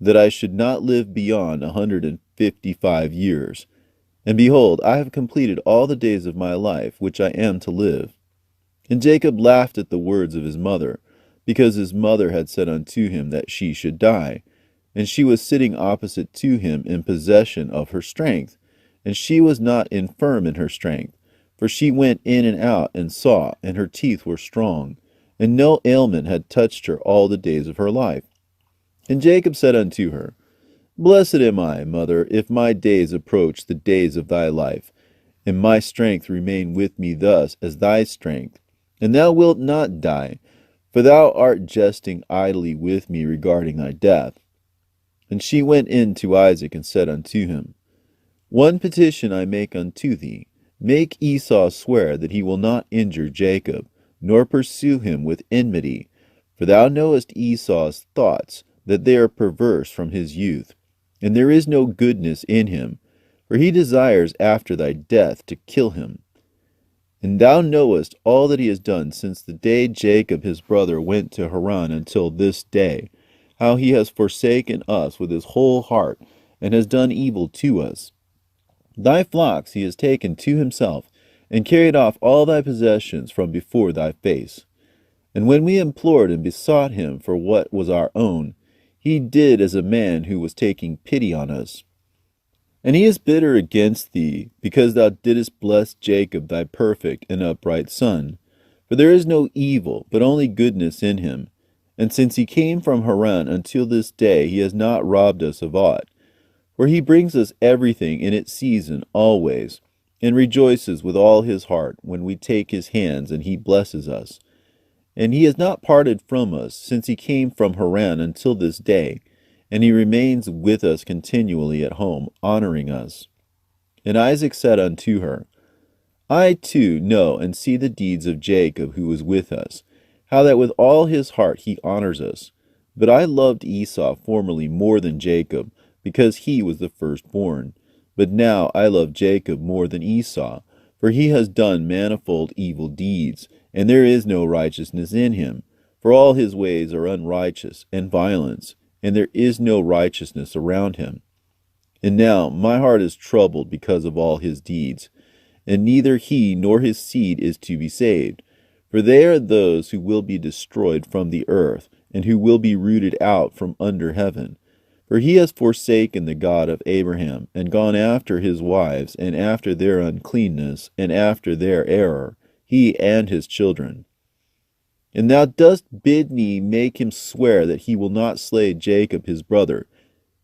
that I should not live beyond 155 years. And behold, I have completed all the days of my life which I am to live. And Jacob laughed at the words of his mother, because his mother had said unto him that she should die. And she was sitting opposite to him in possession of her strength, and she was not infirm in her strength, for she went in and out and saw, and her teeth were strong, and no ailment had touched her all the days of her life. And Jacob said unto her, Blessed am I, mother, if my days approach the days of thy life, and my strength remain with me thus as thy strength, and thou wilt not die, for thou art jesting idly with me regarding thy death. And she went in to Isaac and said unto him, One petition I make unto thee, make Esau swear that he will not injure Jacob, nor pursue him with enmity, for thou knowest Esau's thoughts, that they are perverse from his youth, and there is no goodness in him, for he desires after thy death to kill him. And thou knowest all that he has done since the day Jacob his brother went to Haran until this day, how he has forsaken us with his whole heart, and has done evil to us. Thy flocks he has taken to himself, and carried off all thy possessions from before thy face. And when we implored and besought him for what was our own, he did as a man who was taking pity on us. And he is bitter against thee, because thou didst bless Jacob thy perfect and upright son. For there is no evil, but only goodness in him. And since he came from Haran until this day, he has not robbed us of aught. For he brings us everything in its season always, and rejoices with all his heart when we take his hands, and he blesses us. And he has not parted from us since he came from Haran until this day, and he remains with us continually at home, honoring us. And Isaac said unto her, I too know and see the deeds of Jacob who was with us, how that with all his heart he honors us. But I loved Esau formerly more than Jacob, because he was the firstborn. But now I love Jacob more than Esau, for he has done manifold evil deeds, and there is no righteousness in him. For all his ways are unrighteous and violence, and there is no righteousness around him. And now my heart is troubled because of all his deeds, and neither he nor his seed is to be saved. For they are those who will be destroyed from the earth, and who will be rooted out from under heaven. For he has forsaken the God of Abraham, and gone after his wives, and after their uncleanness, and after their error, he and his children. And thou dost bid me make him swear that he will not slay Jacob his brother,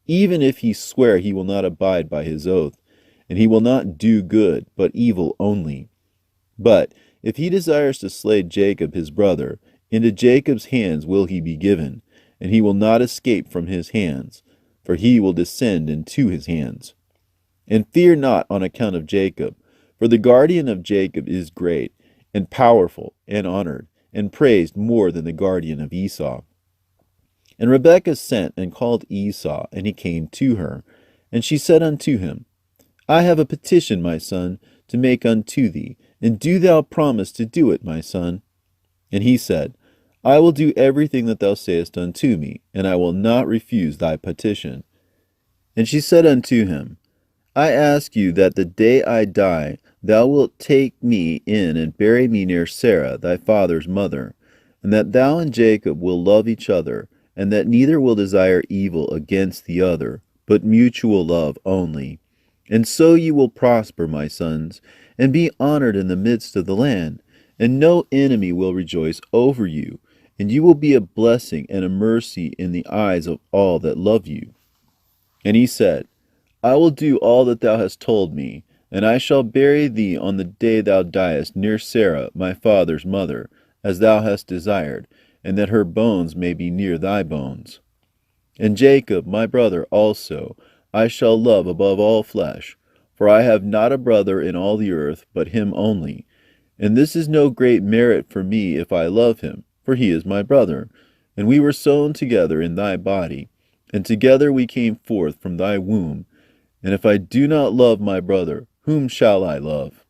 even if he swear he will not abide by his oath, and he will not do good, but evil only. But if he desires to slay Jacob his brother, into Jacob's hands will he be given, and he will not escape from his hands, for he will descend into his hands. And fear not on account of Jacob, for the guardian of Jacob is great, and powerful, and honored, and praised more than the guardian of Esau. And Rebekah sent and called Esau, and he came to her. And she said unto him, I have a petition, my son, to make unto thee, and do thou promise to do it, my son. And he said, I will do everything that thou sayest unto me, and I will not refuse thy petition. And she said unto him, I ask you that the day I die, thou wilt take me in and bury me near Sarah, thy father's mother, and that thou and Jacob will love each other, and that neither will desire evil against the other, but mutual love only. And so you will prosper, my sons, and be honored in the midst of the land, and no enemy will rejoice over you, and you will be a blessing and a mercy in the eyes of all that love you. And he said, I will do all that thou hast told me, and I shall bury thee on the day thou diest near Sarah my father's mother, as thou hast desired, and that her bones may be near thy bones. And Jacob my brother also I shall love above all flesh, for I have not a brother in all the earth but him only. And this is no great merit for me if I love him, for he is my brother, and we were sown together in thy body, and together we came forth from thy womb. And if I do not love my brother, whom shall I love?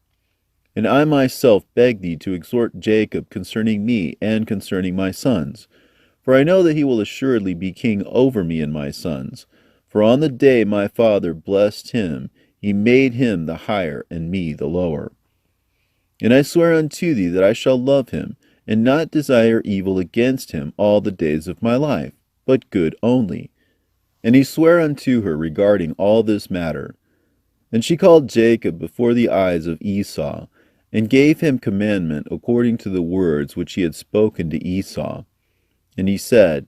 And I myself beg thee to exhort Jacob concerning me and concerning my sons. For I know that he will assuredly be king over me and my sons. For on the day my father blessed him, he made him the higher and me the lower. And I swear unto thee that I shall love him, and not desire evil against him all the days of my life, but good only. And he sware unto her regarding all this matter. And she called Jacob before the eyes of Esau, and gave him commandment according to the words which he had spoken to Esau. And he said,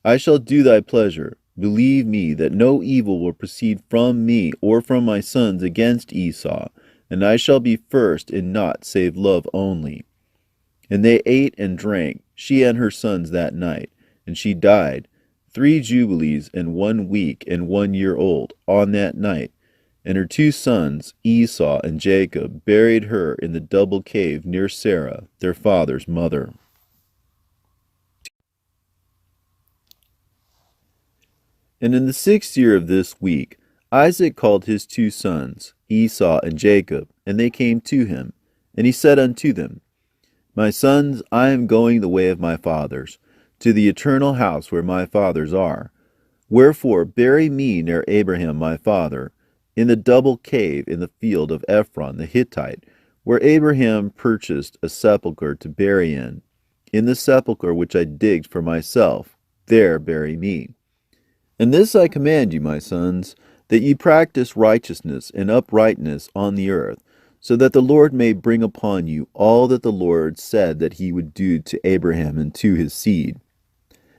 I shall do thy pleasure. Believe me that no evil will proceed from me or from my sons against Esau, and I shall be first in naught save love only. And they ate and drank, she and her sons that night, and she died, 3 jubilees and 1 week and 1 year old, on that night. And her 2 sons, Esau and Jacob, buried her in the double cave near Sarah, their father's mother. And in the 6th year of this week, Isaac called his 2 sons, Esau and Jacob, and they came to him. And he said unto them, My sons, I am going the way of my fathers, to the eternal house where my fathers are. Wherefore bury me near Abraham my father, in the double cave in the field of Ephron the Hittite, where Abraham purchased a sepulchre to bury in the sepulchre which I digged for myself, there bury me. And this I command you, my sons, that ye practice righteousness and uprightness on the earth, so that the Lord may bring upon you all that the Lord said that he would do to Abraham and to his seed.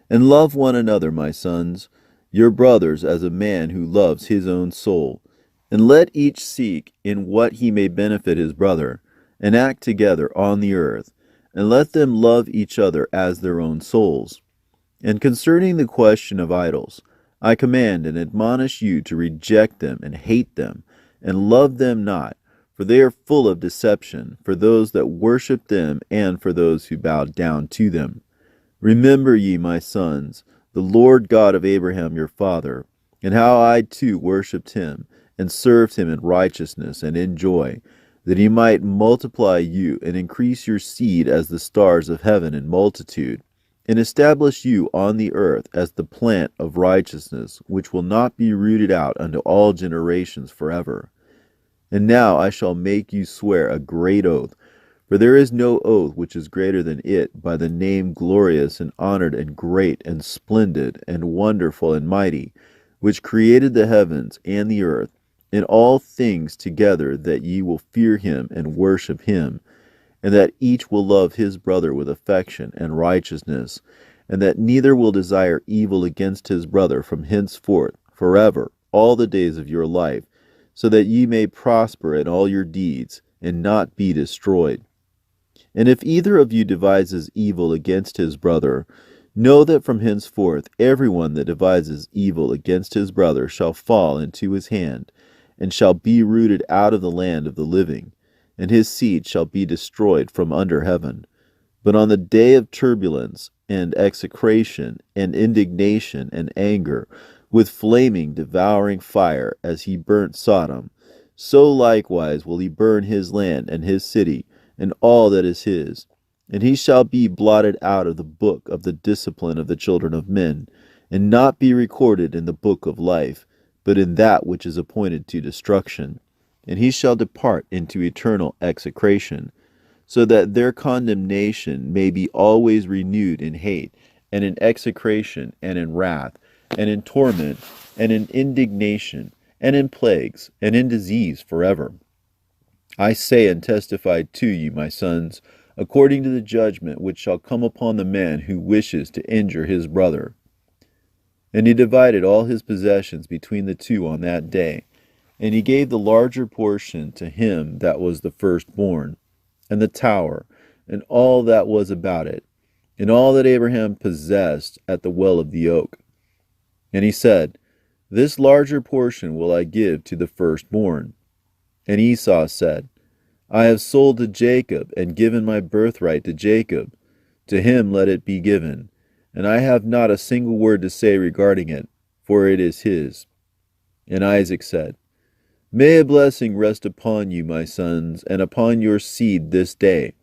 And love one another, my sons, your brothers, as a man who loves his own soul. And let each seek in what he may benefit his brother, and act together on the earth, and let them love each other as their own souls. And concerning the question of idols, I command and admonish you to reject them and hate them, and love them not, for they are full of deception, for those that worship them and for those who bow down to them. Remember ye, my sons, the Lord God of Abraham your father, and how I too worshipped him, and served him in righteousness and in joy, that he might multiply you and increase your seed as the stars of heaven in multitude, and establish you on the earth as the plant of righteousness, which will not be rooted out unto all generations forever. And now I shall make you swear a great oath, for there is no oath which is greater than it, by the name glorious and honored and great and splendid and wonderful and mighty, which created the heavens and the earth, and all things together, that ye will fear him and worship him, and that each will love his brother with affection and righteousness, and that neither will desire evil against his brother from henceforth forever, all the days of your life, so that ye may prosper in all your deeds, and not be destroyed. And if either of you devises evil against his brother, know that from henceforth every one that devises evil against his brother shall fall into his hand, and shall be rooted out of the land of the living, and his seed shall be destroyed from under heaven. But on the day of turbulence, and execration, and indignation, and anger, with flaming, devouring fire, as he burnt Sodom, so likewise will he burn his land and his city, and all that is his. And he shall be blotted out of the book of the discipline of the children of men, and not be recorded in the book of life, but in that which is appointed to destruction. And he shall depart into eternal execration, so that their condemnation may be always renewed in hate, and in execration, and in wrath, and in torment, and in indignation, and in plagues, and in disease forever. I say and testify to you, my sons, according to the judgment which shall come upon the man who wishes to injure his brother. And he divided all his possessions between the two on that day, And he gave the larger portion to him that was the firstborn, and the tower, and all that was about it, and all that Abraham possessed at the well of the oak. And he said, This larger portion will I give to the firstborn. And Esau said, I have sold to Jacob, and given my birthright to Jacob. To him let it be given, and I have not a single word to say regarding it, for it is his. And Isaac said, May a blessing rest upon you, my sons, and upon your seed this day,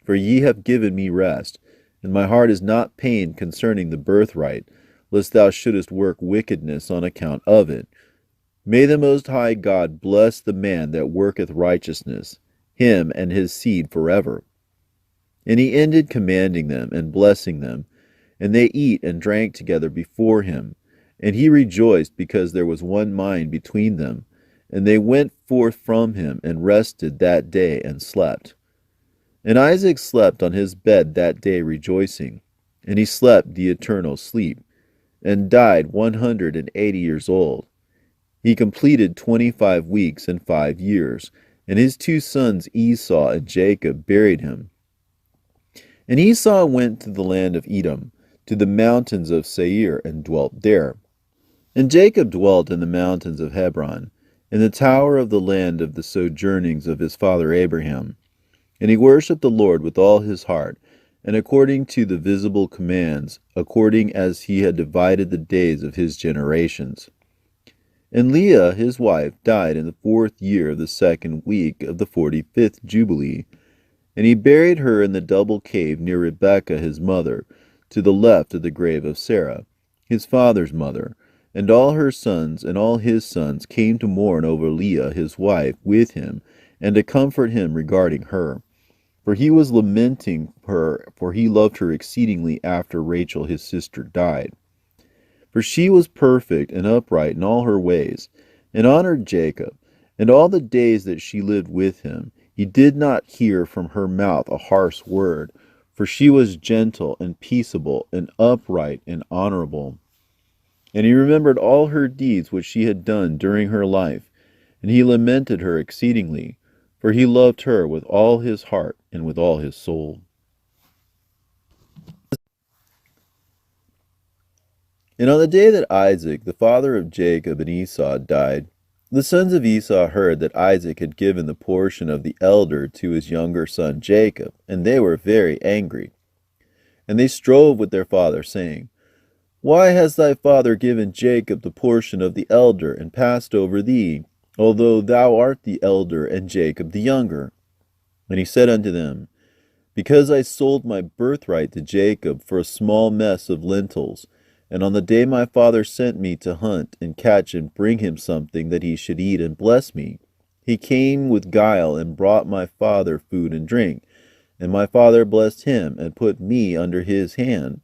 for ye have given me rest, and my heart is not pained concerning the birthright, lest thou shouldest work wickedness on account of it. May the Most High God bless the man that worketh righteousness, him and his seed forever. And he ended commanding them and blessing them, and they eat and drank together before him, and he rejoiced because there was one mind between them. And they went forth from him, and rested that day, and slept. And Isaac slept on his bed that day rejoicing, and he slept the eternal sleep, and died 180 years old. He completed 25 weeks and 5 years, and his 2 sons Esau and Jacob buried him. And Esau went to the land of Edom, to the mountains of Seir, and dwelt there. And Jacob dwelt in the mountains of Hebron, in the tower of the land of the sojournings of his father Abraham. And he worshipped the Lord with all his heart, and according to the visible commands, according as he had divided the days of his generations. And Leah his wife died in the 4th year of the 2nd week of the 45th Jubilee. And he buried her in the double cave near Rebekah his mother, to the left of the grave of Sarah, his father's mother. And all her sons and all his sons came to mourn over Leah his wife with him, and to comfort him regarding her. For he was lamenting her, for he loved her exceedingly after Rachel his sister died. For she was perfect and upright in all her ways, and honored Jacob. And all the days that she lived with him, he did not hear from her mouth a harsh word, for she was gentle and peaceable and upright and honorable. And he remembered all her deeds which she had done during her life, and he lamented her exceedingly, for he loved her with all his heart and with all his soul. And on the day that Isaac, the father of Jacob and Esau, died, the sons of Esau heard that Isaac had given the portion of the elder to his younger son Jacob, and they were very angry. And they strove with their father, saying, Why has thy father given Jacob the portion of the elder, and passed over thee, although thou art the elder, and Jacob the younger? And he said unto them, Because I sold my birthright to Jacob for a small mess of lentils, and on the day my father sent me to hunt and catch and bring him something that he should eat and bless me, he came with guile and brought my father food and drink, and my father blessed him and put me under his hand.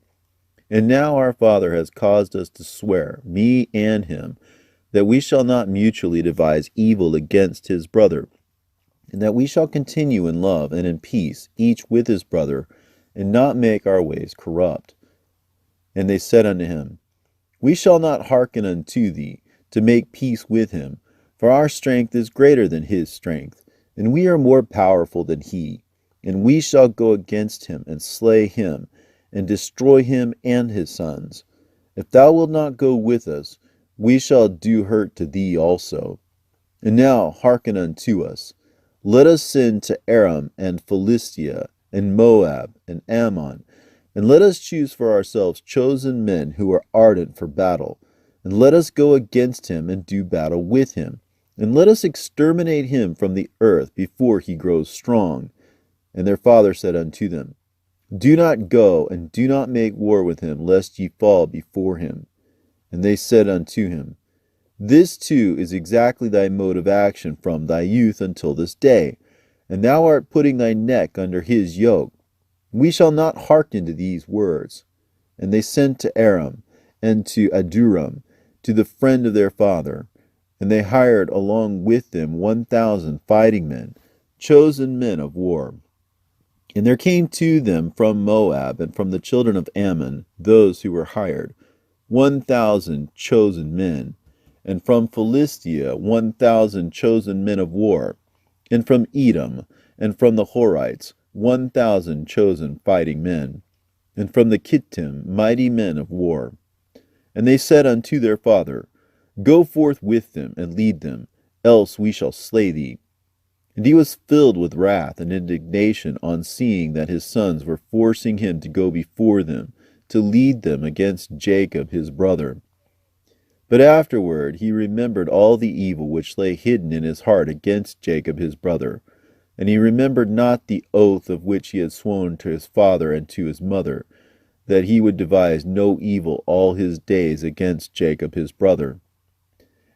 And now our father has caused us to swear, me and him, that we shall not mutually devise evil against his brother, and that we shall continue in love and in peace, each with his brother, and not make our ways corrupt. And they said unto him, We shall not hearken unto thee, to make peace with him, for our strength is greater than his strength, and we are more powerful than he, and we shall go against him and slay him, and destroy him and his sons. If thou wilt not go with us, we shall do hurt to thee also. And now hearken unto us. Let us send to Aram and Philistia, and Moab, and Ammon, and let us choose for ourselves chosen men who are ardent for battle, and let us go against him and do battle with him, and let us exterminate him from the earth before he grows strong. And their father said unto them, Do not go, and do not make war with him, lest ye fall before him. And they said unto him, This too is exactly thy mode of action from thy youth until this day, and thou art putting thy neck under his yoke. We shall not hearken to these words. And they sent to Aram and to Aduram, to the friend of their father, and they hired along with them 1,000 fighting men, chosen men of war. And there came to them from Moab and from the children of Ammon, those who were hired, 1,000 chosen men. and from Philistia 1,000 chosen men of war, and from Edom, and from the Horites 1,000 chosen fighting men, and from the Kittim mighty men of war. And they said unto their father, Go forth with them, and lead them, else we shall slay thee. And he was filled with wrath and indignation on seeing that his sons were forcing him to go before them, to lead them against Jacob his brother. But afterward he remembered all the evil which lay hidden in his heart against Jacob his brother, and he remembered not the oath of which he had sworn to his father and to his mother, that he would devise no evil all his days against Jacob his brother.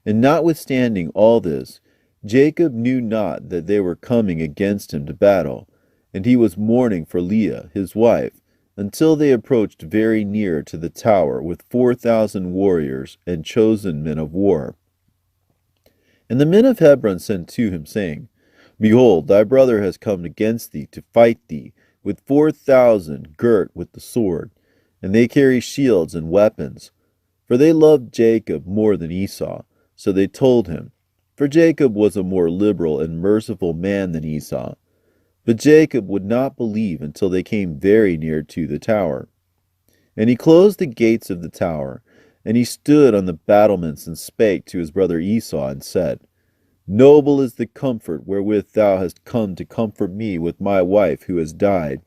And notwithstanding all this, Jacob knew not that they were coming against him to battle, and he was mourning for Leah his wife, until they approached very near to the tower with 4,000 warriors and chosen men of war. And the men of Hebron sent to him, saying, Behold, thy brother has come against thee to fight thee, with 4,000 girt with the sword, and they carry shields and weapons. For they loved Jacob more than Esau, so they told him, for Jacob was a more liberal and merciful man than Esau. But Jacob would not believe until they came very near to the tower. And he closed the gates of the tower, and he stood on the battlements and spake to his brother Esau, and said, Noble is the comfort wherewith thou hast come to comfort me with my wife who has died.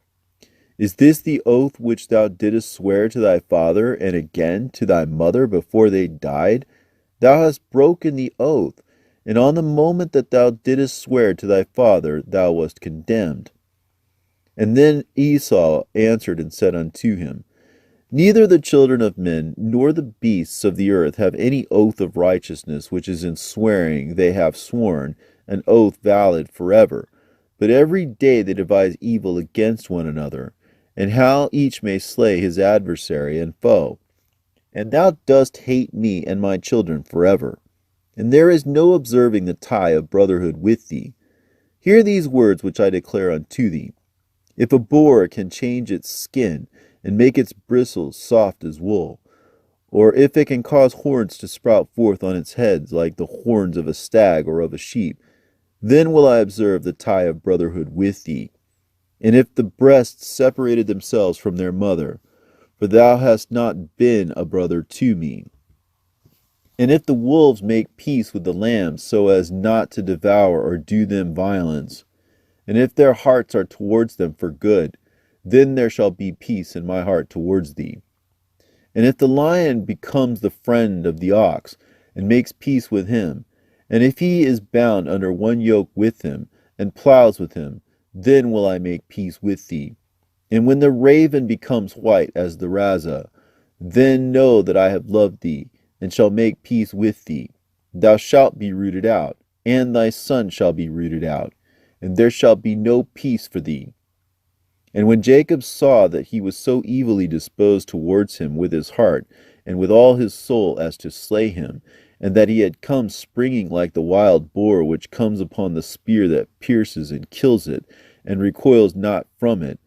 Is this the oath which thou didst swear to thy father and again to thy mother before they died? Thou hast broken the oath, and on the moment that thou didst swear to thy father thou wast condemned. And then Esau answered and said unto him, Neither the children of men nor the beasts of the earth have any oath of righteousness which is in swearing they have sworn, an oath valid forever. But every day they devise evil against one another, and how each may slay his adversary and foe. And thou dost hate me and my children forever. And there is no observing the tie of brotherhood with thee. Hear these words which I declare unto thee. If a boar can change its skin, and make its bristles soft as wool, or if it can cause horns to sprout forth on its heads like the horns of a stag or of a sheep, then will I observe the tie of brotherhood with thee. And if the breasts separated themselves from their mother, for thou hast not been a brother to me. And if the wolves make peace with the lambs so as not to devour or do them violence, and if their hearts are towards them for good, then there shall be peace in my heart towards thee. And if the lion becomes the friend of the ox, and makes peace with him, and if he is bound under one yoke with him, and plows with him, then will I make peace with thee. And when the raven becomes white as the raza, then know that I have loved thee, and shall make peace with thee. Thou shalt be rooted out, and thy son shall be rooted out, and there shall be no peace for thee. And when Jacob saw that he was so evilly disposed towards him with his heart, and with all his soul as to slay him, and that he had come springing like the wild boar which comes upon the spear that pierces and kills it, and recoils not from it,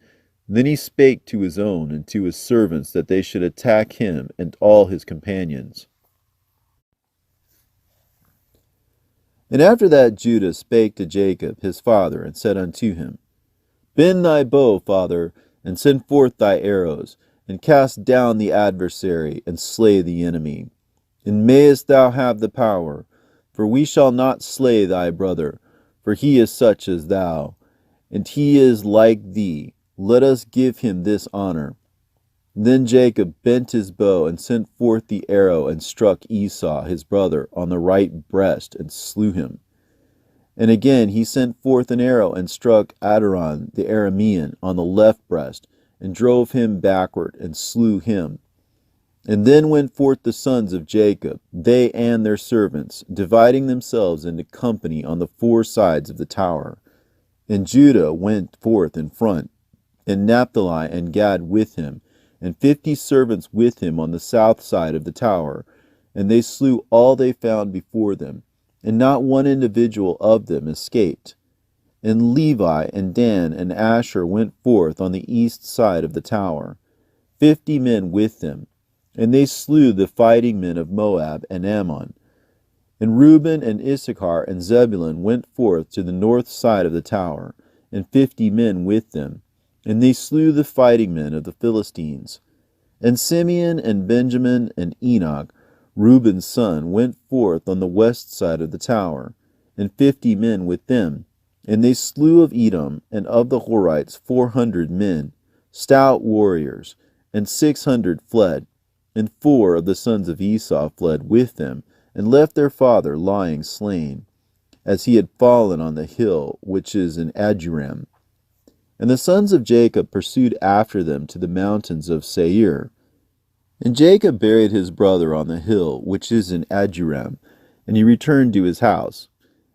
then he spake to his own and to his servants that they should attack him and all his companions. And after that Judah spake to Jacob his father, and said unto him, Bend thy bow, father, and send forth thy arrows, and cast down the adversary, and slay the enemy. And mayest thou have the power, for we shall not slay thy brother, for he is such as thou, and he is like thee. Let us give him this honor. Then Jacob bent his bow, and sent forth the arrow, and struck Esau his brother on the right breast, and slew him. And again he sent forth an arrow, and struck Adoron the Aramean on the left breast, and drove him backward, and slew him. And then went forth the sons of Jacob, they and their servants, dividing themselves into company on the four sides of the tower. And Judah went forth in front, and Naphtali and Gad with him, and 50 servants with him on the south side of the tower. And they slew all they found before them, and not one individual of them escaped. And Levi and Dan and Asher went forth on the east side of the tower, 50 men with them, and they slew the fighting men of Moab and Ammon. And Reuben and Issachar and Zebulun went forth to the north side of the tower, and 50 men with them, and they slew the fighting men of the Philistines. And Simeon and Benjamin and Enoch, Reuben's son, went forth on the west side of the tower, and 50 men with them, and they slew of Edom and of the Horites 400 men, stout warriors, and 600 fled, and 4 of the sons of Esau fled with them, and left their father lying slain, as he had fallen on the hill which is in Aduram. And the sons of Jacob pursued after them to the mountains of Seir. And Jacob buried his brother on the hill which is in Aduram, and he returned to his house.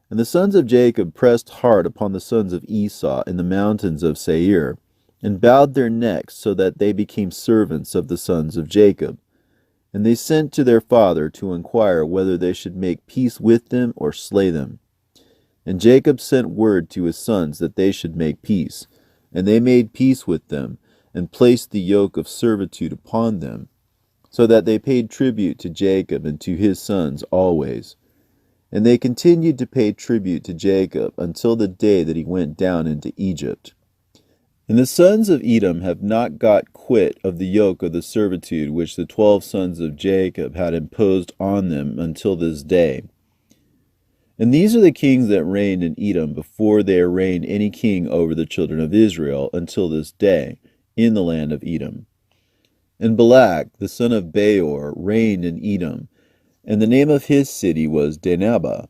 And the sons of Jacob pressed hard upon the sons of Esau in the mountains of Seir, and bowed their necks so that they became servants of the sons of Jacob. And they sent to their father to inquire whether they should make peace with them or slay them. And Jacob sent word to his sons that they should make peace. And they made peace with them, and placed the yoke of servitude upon them, so that they paid tribute to Jacob and to his sons always. And they continued to pay tribute to Jacob until the day that he went down into Egypt. And the sons of Edom have not got quit of the yoke of the servitude which the 12 sons of Jacob had imposed on them until this day. And these are the kings that reigned in Edom before there reigned any king over the children of Israel until this day in the land of Edom. And Balak, the son of Beor, reigned in Edom, and the name of his city was Dinhabah.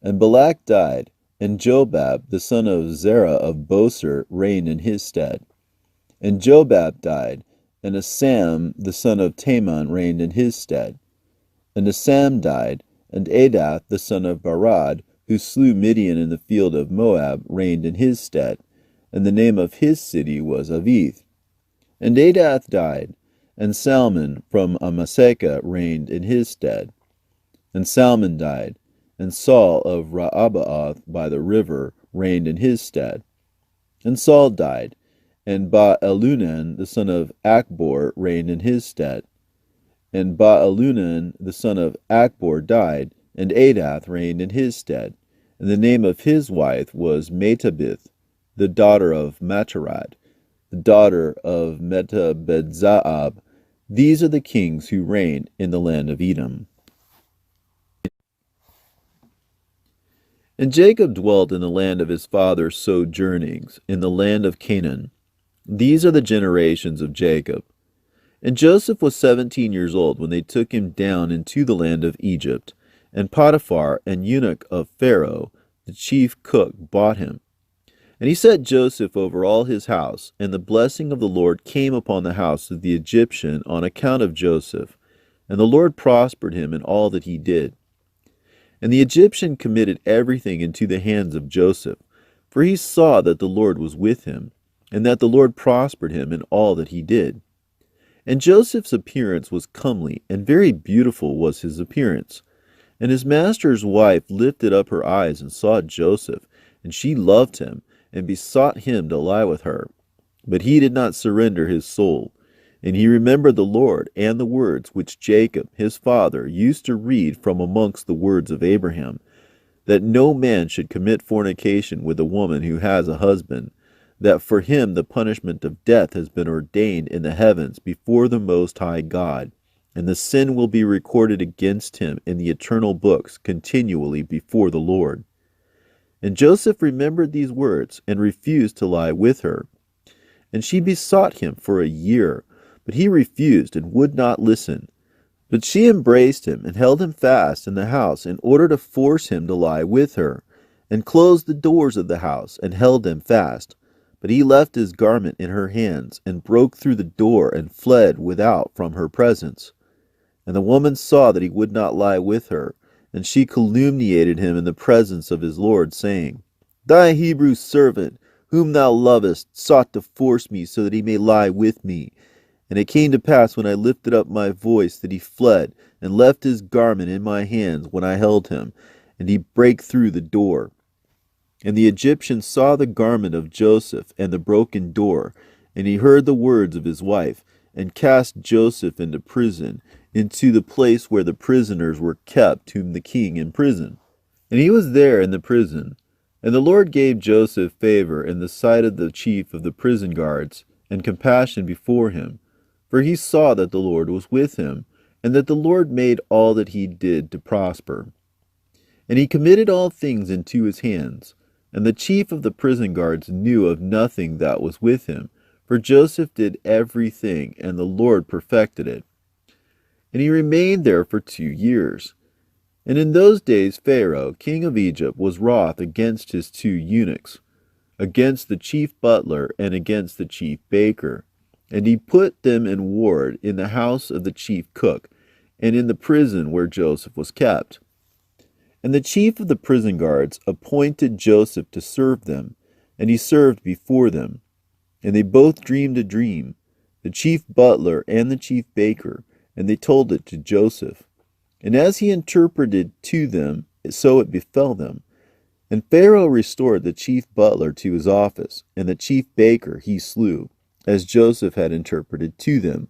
And Balak died, and Jobab, the son of Zerah of Boser, reigned in his stead. And Jobab died, and Asam, the son of Taman, reigned in his stead. And Asam died, and Adath, the son of Barad, who slew Midian in the field of Moab, reigned in his stead. And the name of his city was Avith. And Adath died, and Salmon from Amasekah reigned in his stead. And Salmon died, and Saul of Rehoboth by the river reigned in his stead. And Saul died, and Baalunan the son of Achbor reigned in his stead. And Baalunan the son of Achbor died, and Adath reigned in his stead. And the name of his wife was Metabith, the daughter of Matarad, the daughter of Metabedzaab. These are the kings who reigned in the land of Edom. And Jacob dwelt in the land of his father's sojournings, in the land of Canaan. These are the generations of Jacob. And Joseph was 17 years old when they took him down into the land of Egypt. And Potiphar, an eunuch of Pharaoh, the chief cook, bought him. And he set Joseph over all his house, and the blessing of the Lord came upon the house of the Egyptian on account of Joseph. And the Lord prospered him in all that he did. And the Egyptian committed everything into the hands of Joseph, for he saw that the Lord was with him, and that the Lord prospered him in all that he did. And Joseph's appearance was comely, and very beautiful was his appearance. And his master's wife lifted up her eyes and saw Joseph, and she loved him, and besought him to lie with her. But he did not surrender his soul. And he remembered the Lord and the words which Jacob his father used to read from amongst the words of Abraham, that no man should commit fornication with a woman who has a husband, that for him the punishment of death has been ordained in the heavens before the Most High God, and the sin will be recorded against him in the eternal books continually before the Lord. And Joseph remembered these words, and refused to lie with her. And she besought him for a year, but he refused and would not listen. But she embraced him and held him fast in the house in order to force him to lie with her, and closed the doors of the house and held him fast. But he left his garment in her hands, and broke through the door and fled without from her presence. And the woman saw that he would not lie with her, and she calumniated him in the presence of his lord, saying, Thy Hebrew servant, whom thou lovest, sought to force me so that he may lie with me. And it came to pass, when I lifted up my voice, that he fled, and left his garment in my hands when I held him, and he brake through the door. And the Egyptian saw the garment of Joseph, and the broken door, and he heard the words of his wife, and cast Joseph into prison, into the place where the prisoners were kept, whom the king imprisoned. And he was there in the prison. And the Lord gave Joseph favor in the sight of the chief of the prison guards, and compassion before him. For he saw that the Lord was with him, and that the Lord made all that he did to prosper. And he committed all things into his hands. And the chief of the prison guards knew of nothing that was with him, for Joseph did everything, and the Lord perfected it. And he remained there for 2 years. And in those days Pharaoh, king of Egypt, was wroth against his 2 eunuchs, against the chief butler and against the chief baker. And he put them in ward in the house of the chief cook, and in the prison where Joseph was kept. And the chief of the prison guards appointed Joseph to serve them, and he served before them. And they both dreamed a dream, the chief butler and the chief baker, and they told it to Joseph. And as he interpreted to them, so it befell them. And Pharaoh restored the chief butler to his office, and the chief baker he slew, as Joseph had interpreted to them.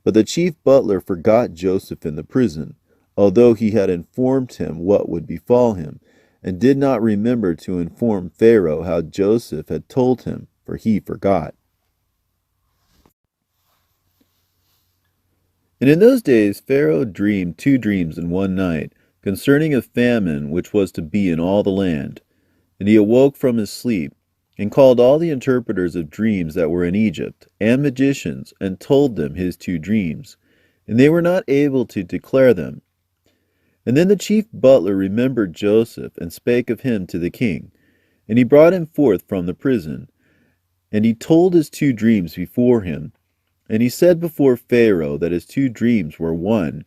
But the chief butler forgot Joseph in the prison, although he had informed him what would befall him, and did not remember to inform Pharaoh how Joseph had told him, for he forgot. And in those days Pharaoh dreamed 2 dreams in one night, concerning a famine which was to be in all the land. And he awoke from his sleep, and called all the interpreters of dreams that were in Egypt, and magicians, and told them his 2 dreams. And they were not able to declare them. And then the chief butler remembered Joseph, and spake of him to the king. And he brought him forth from the prison. And he told his 2 dreams before him. And he said before Pharaoh that his 2 dreams were one.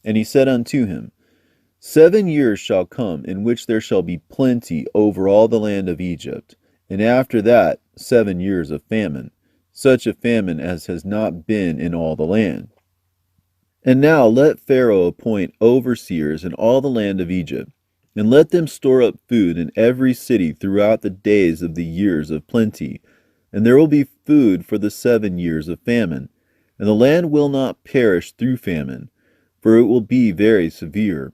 And he said unto him, 7 years shall come, in which there shall be plenty over all the land of Egypt, and after that 7 years of famine, such a famine as has not been in all the land. And now let Pharaoh appoint overseers in all the land of Egypt, and let them store up food in every city throughout the days of the years of plenty. And there will be food for the 7 years of famine, and the land will not perish through famine, for it will be very severe.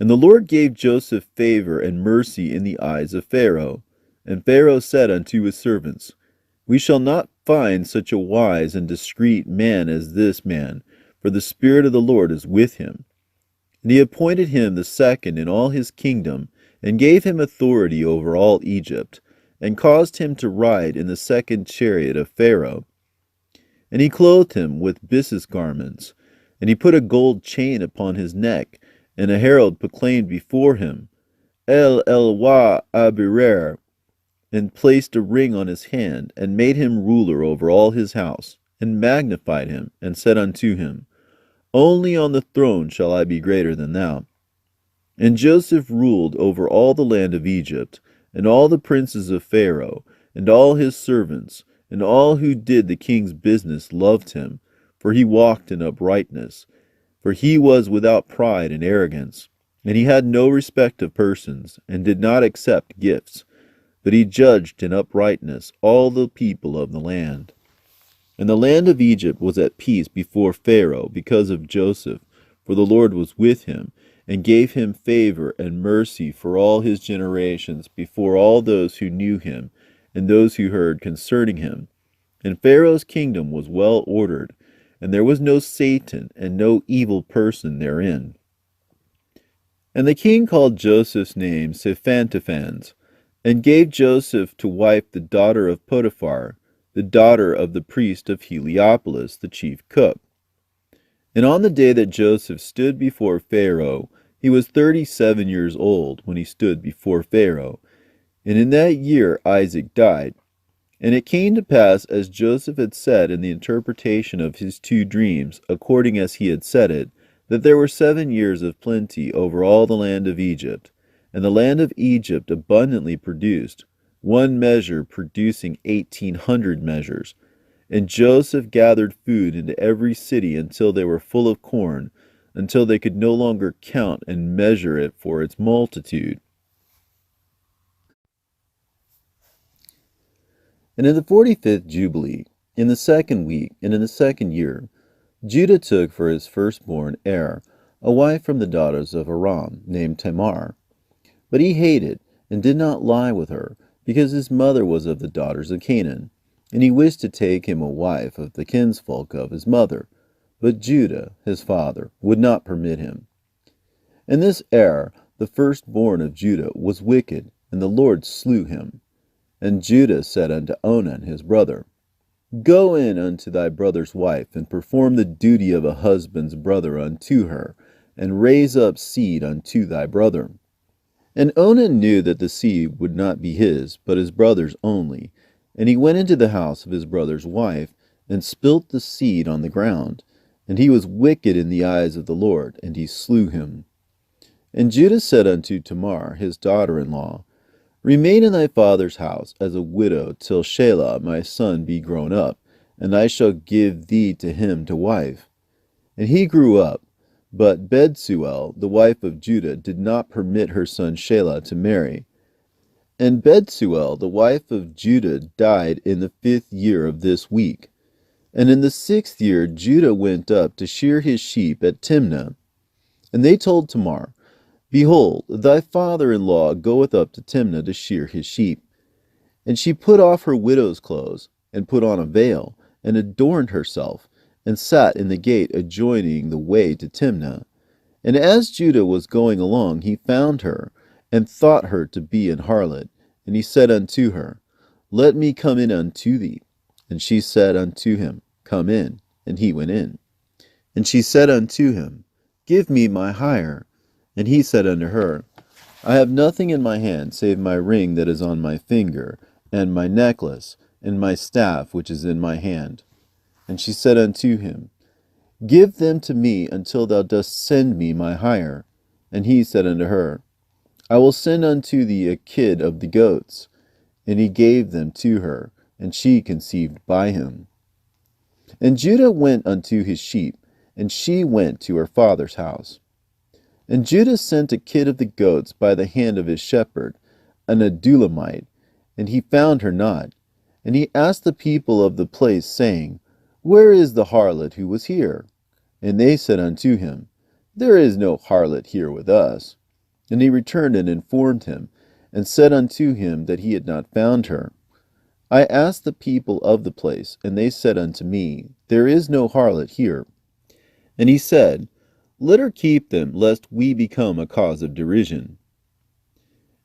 And the Lord gave Joseph favor and mercy in the eyes of Pharaoh. And Pharaoh said unto his servants, We shall not find such a wise and discreet man as this man, for the Spirit of the Lord is with him. And he appointed him the second in all his kingdom, and gave him authority over all Egypt, and caused him to ride in the second chariot of Pharaoh. And he clothed him with byssus garments, and he put a gold chain upon his neck, and a herald proclaimed before him, El Elwa Abirer, and placed a ring on his hand, and made him ruler over all his house, and magnified him, and said unto him, Only on the throne shall I be greater than thou. And Joseph ruled over all the land of Egypt, and all the princes of Pharaoh, and all his servants, and all who did the king's business loved him, for he walked in uprightness. For he was without pride and arrogance, and he had no respect of persons, and did not accept gifts, but he judged in uprightness all the people of the land. And the land of Egypt was at peace before Pharaoh because of Joseph, for the Lord was with him, and gave him favor and mercy for all his generations before all those who knew him, and those who heard concerning him. And Pharaoh's kingdom was well ordered, and there was no Satan and no evil person therein. And the king called Joseph's name Sephantephans, and gave Joseph to wife the daughter of Potiphar, the daughter of the priest of Heliopolis, the chief cook. And on the day that Joseph stood before Pharaoh, he was 37 years old when he stood before Pharaoh. And in that year Isaac died. And it came to pass, as Joseph had said in the interpretation of his 2 dreams, according as he had said it, that there were 7 years of plenty over all the land of Egypt. And the land of Egypt abundantly produced, 1 measure producing 1,800 measures. And Joseph gathered food into every city until they were full of corn, until they could no longer count and measure it for its multitude. And in the 45th Jubilee, In the 2nd week, and in the 2nd year, Judah took for his firstborn a wife from the daughters of Aram, named Tamar. But he hated, and did not lie with her, because his mother was of the daughters of Canaan, and he wished to take him a wife of the kinsfolk of his mother. But Judah, his father, would not permit him. And this the firstborn of Judah, was wicked, and the Lord slew him. And Judah said unto Onan his brother, Go in unto thy brother's wife, and perform the duty of a husband's brother unto her, and raise up seed unto thy brother. And Onan knew that the seed would not be his, but his brother's only. And he went into the house of his brother's wife, and spilt the seed on the ground. And he was wicked in the eyes of the Lord, and he slew him. And Judah said unto Tamar his daughter-in-law, Remain in thy father's house as a widow till Shelah my son be grown up, and I shall give thee to him to wife. And he grew up, but Bethuel, the wife of Judah, did not permit her son Shelah to marry. And Bethuel, the wife of Judah, died in the 5th year of this week. And in the 6th year Judah went up to shear his sheep at Timnah. And they told Tamar, Behold, thy father-in-law goeth up to Timnah to shear his sheep. And she put off her widow's clothes, and put on a veil, and adorned herself, and sat in the gate adjoining the way to Timnah. And as Judah was going along, he found her, and thought her to be an harlot. And he said unto her, Let me come in unto thee. And she said unto him, Come in. And he went in. And she said unto him, Give me my hire. And he said unto her, I have nothing in my hand, save my ring that is on my finger, and my necklace, and my staff which is in my hand. And she said unto him, Give them to me until thou dost send me my hire. And he said unto her, I will send unto thee a kid of the goats. And he gave them to her, and she conceived by him. And Judah went unto his sheep, and she went to her father's house. And Judah sent a kid of the goats by the hand of his shepherd, an Adullamite, and he found her not. And he asked the people of the place, saying, Where is the harlot who was here? And they said unto him, There is no harlot here with us. And he returned and informed him, and said unto him that he had not found her. I asked the people of the place, and they said unto me, There is no harlot here. And he said, Let her keep them, lest we become a cause of derision.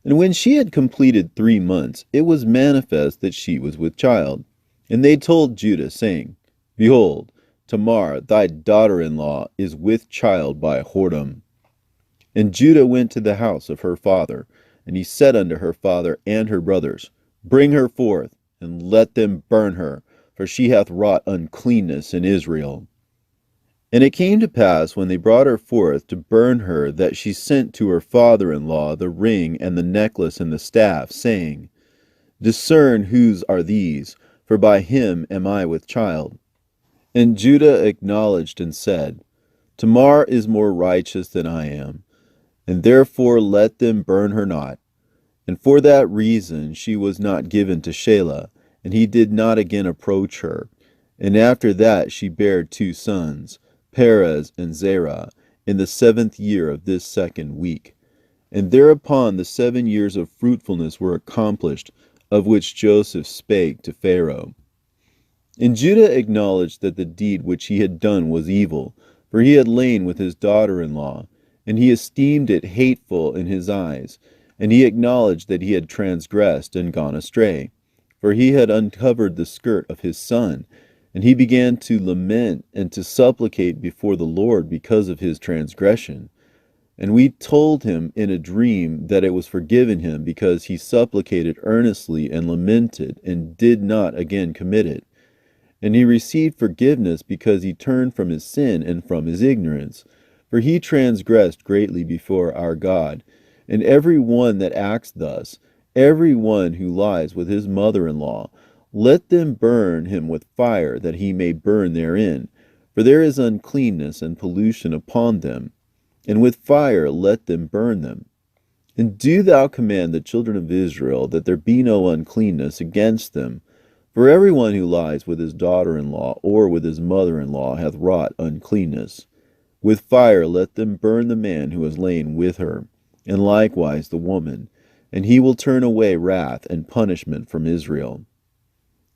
And when she had completed 3 months, it was manifest that she was with child. And they told Judah, saying, Behold, Tamar, thy daughter-in-law, is with child by whoredom. And Judah went to the house of her father, and he said unto her father and her brothers, Bring her forth, and let them burn her, for she hath wrought uncleanness in Israel. And it came to pass, when they brought her forth to burn her, that she sent to her father-in-law the ring and the necklace and the staff, saying, Discern whose are these, for by him am I with child. And Judah acknowledged and said, Tamar is more righteous than I am, and therefore let them burn her not. And for that reason she was not given to Shelah, and he did not again approach her. And after that she bare 2 sons, Perez and Zerah, in the 7th year of this 2nd week. And thereupon the 7 years of fruitfulness were accomplished, of which Joseph spake to Pharaoh. And Judah acknowledged that the deed which he had done was evil, for he had lain with his daughter-in-law, and he esteemed it hateful in his eyes, and he acknowledged that he had transgressed and gone astray, for he had uncovered the skirt of his son, and he began to lament and to supplicate before the Lord because of his transgression. And we told him in a dream that it was forgiven him, because he supplicated earnestly and lamented, and did not again commit it. And he received forgiveness because he turned from his sin and from his ignorance. For he transgressed greatly before our God. And every one that acts thus, every one who lies with his mother-in-law, let them burn him with fire, that he may burn therein. For there is uncleanness and pollution upon them. And with fire let them burn them. And do thou command the children of Israel that there be no uncleanness against them. For everyone who lies with his daughter-in-law or with his mother-in-law hath wrought uncleanness. With fire let them burn the man who has lain with her, and likewise the woman, and he will turn away wrath and punishment from Israel.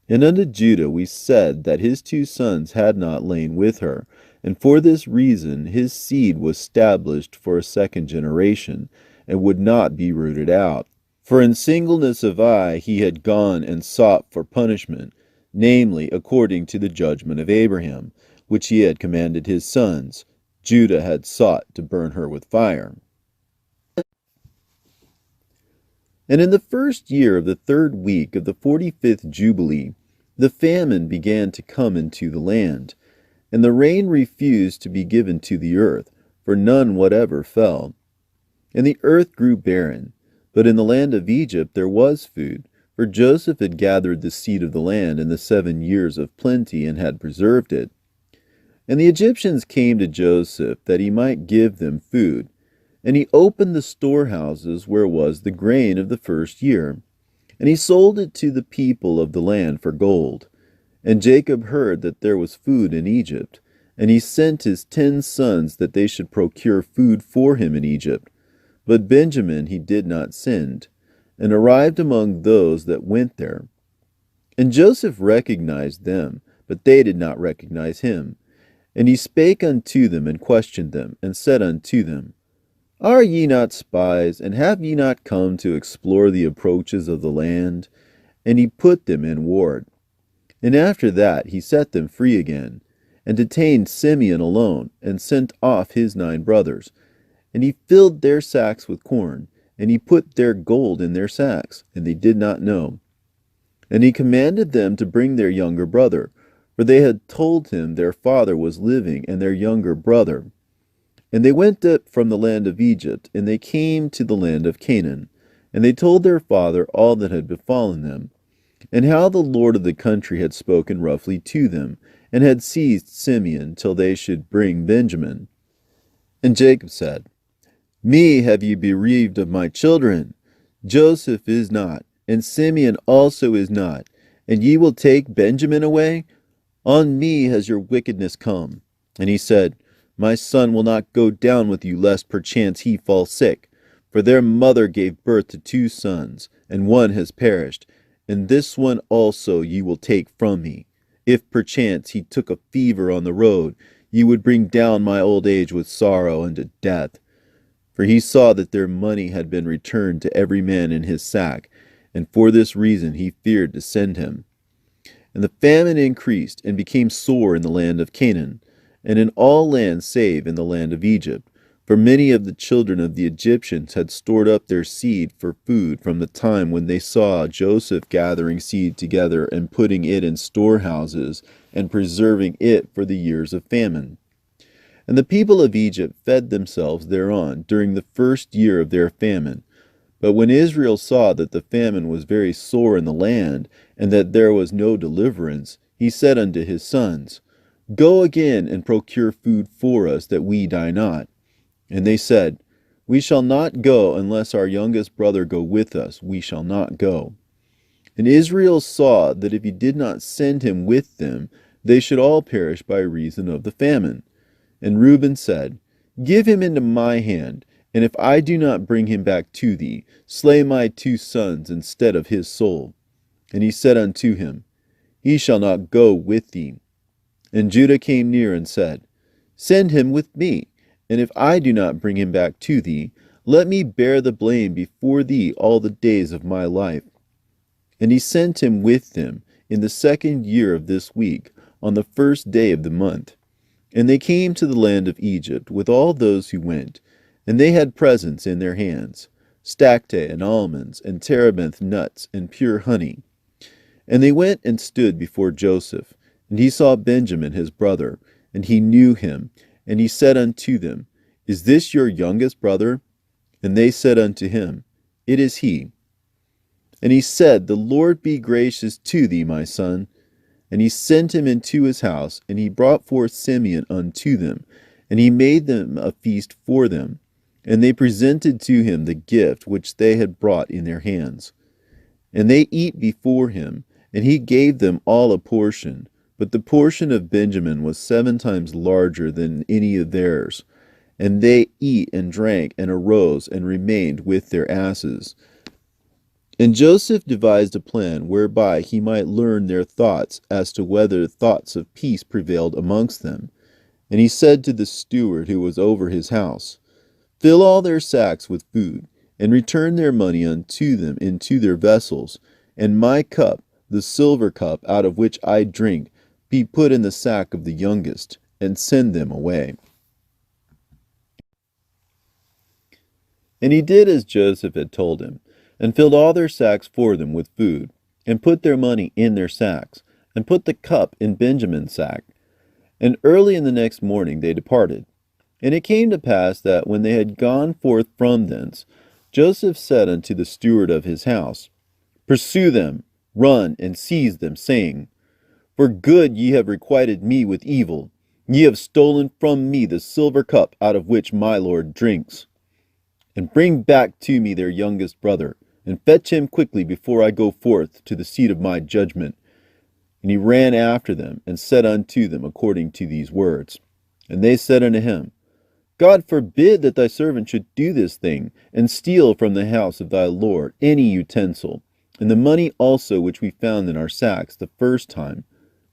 And unto Judah we said that his 2 sons had not lain with her, and for this reason his seed was established for a 2nd generation, and would not be rooted out. For in singleness of eye he had gone and sought for punishment, namely according to the judgment of Abraham, which he had commanded his sons. Judah had sought to burn her with fire. And in the 1st year of the 3rd week of the 45th Jubilee, the famine began to come into the land, and the rain refused to be given to the earth, for none whatever fell. And the earth grew barren, but in the land of Egypt there was food, for Joseph had gathered the seed of the land in the 7 years of plenty, and had preserved it. And the Egyptians came to Joseph, that he might give them food. And he opened the storehouses where was the grain of the 1st year, and he sold it to the people of the land for gold. And Jacob heard that there was food in Egypt, and he sent his 10 sons that they should procure food for him in Egypt. But Benjamin he did not send, and arrived among those that went there. And Joseph recognized them, but they did not recognize him. And he spake unto them, and questioned them, and said unto them, Are ye not spies, and have ye not come to explore the approaches of the land? And he put them in ward. And after that he set them free again, and detained Simeon alone, and sent off his 9 brothers. And he filled their sacks with corn, and he put their gold in their sacks, and they did not know. And he commanded them to bring their younger brother, for they had told him their father was living, and their younger brother. And they went up from the land of Egypt, and they came to the land of Canaan. And they told their father all that had befallen them, and how the Lord of the country had spoken roughly to them, and had seized Simeon till they should bring Benjamin. And Jacob said, Me have ye bereaved of my children. Joseph is not, and Simeon also is not, and ye will take Benjamin away? On me has your wickedness come. And he said, My son will not go down with you, lest perchance he fall sick. For their mother gave birth to 2 sons, and one has perished, and this one also ye will take from me. If perchance he took a fever on the road, ye would bring down my old age with sorrow unto death. For he saw that their money had been returned to every man in his sack, and for this reason he feared to send him. And the famine increased, and became sore in the land of Canaan, and in all lands save in the land of Egypt. For many of the children of the Egyptians had stored up their seed for food from the time when they saw Joseph gathering seed together, and putting it in storehouses, and preserving it for the years of famine. And the people of Egypt fed themselves thereon during the 1st year of their famine. But when Israel saw that the famine was very sore in the land, and that there was no deliverance, he said unto his sons, Go again and procure food for us, that we die not. And they said, We shall not go unless our youngest brother go with us. We shall not go. And Israel saw that if he did not send him with them, they should all perish by reason of the famine. And Reuben said, Give him into my hand, and if I do not bring him back to thee, slay my 2 sons instead of his soul. And he said unto him, He shall not go with thee. And Judah came near and said, Send him with me, and if I do not bring him back to thee, let me bear the blame before thee all the days of my life. And he sent him with them in the 2nd year of this week, on the 1st day of the month. And they came to the land of Egypt with all those who went, and they had presents in their hands, stacte and almonds, and terebinth nuts, and pure honey. And they went and stood before Joseph, and he saw Benjamin his brother, and he knew him, and he said unto them, Is this your youngest brother? And they said unto him, It is he. And he said, The Lord be gracious to thee, my son. And he sent him into his house, and he brought forth Simeon unto them, and he made them a feast for them. And they presented to him the gift which they had brought in their hands. And they eat before him, And he gave them all a portion. But the portion of Benjamin was 7 times larger than any of theirs. And they ate and drank and arose and remained with their asses. And Joseph devised a plan whereby he might learn their thoughts as to whether thoughts of peace prevailed amongst them. And he said to the steward who was over his house, Fill all their sacks with food, and return their money unto them into their vessels, and my cup, the silver cup out of which I drink, be put in the sack of the youngest, and send them away. And he did as Joseph had told him, and filled all their sacks for them with food, and put their money in their sacks, and put the cup in Benjamin's sack. And early in the next morning they departed. And it came to pass that when they had gone forth from thence, Joseph said unto the steward of his house, Pursue them, run, and seize them, saying, For good ye have requited me with evil. Ye have stolen from me the silver cup out of which my Lord drinks. And bring back to me their youngest brother, and fetch him quickly before I go forth to the seat of my judgment. And he ran after them, and said unto them according to these words. And they said unto him, God forbid that thy servant should do this thing, and steal from the house of thy Lord any utensil, and the money also which we found in our sacks the first time,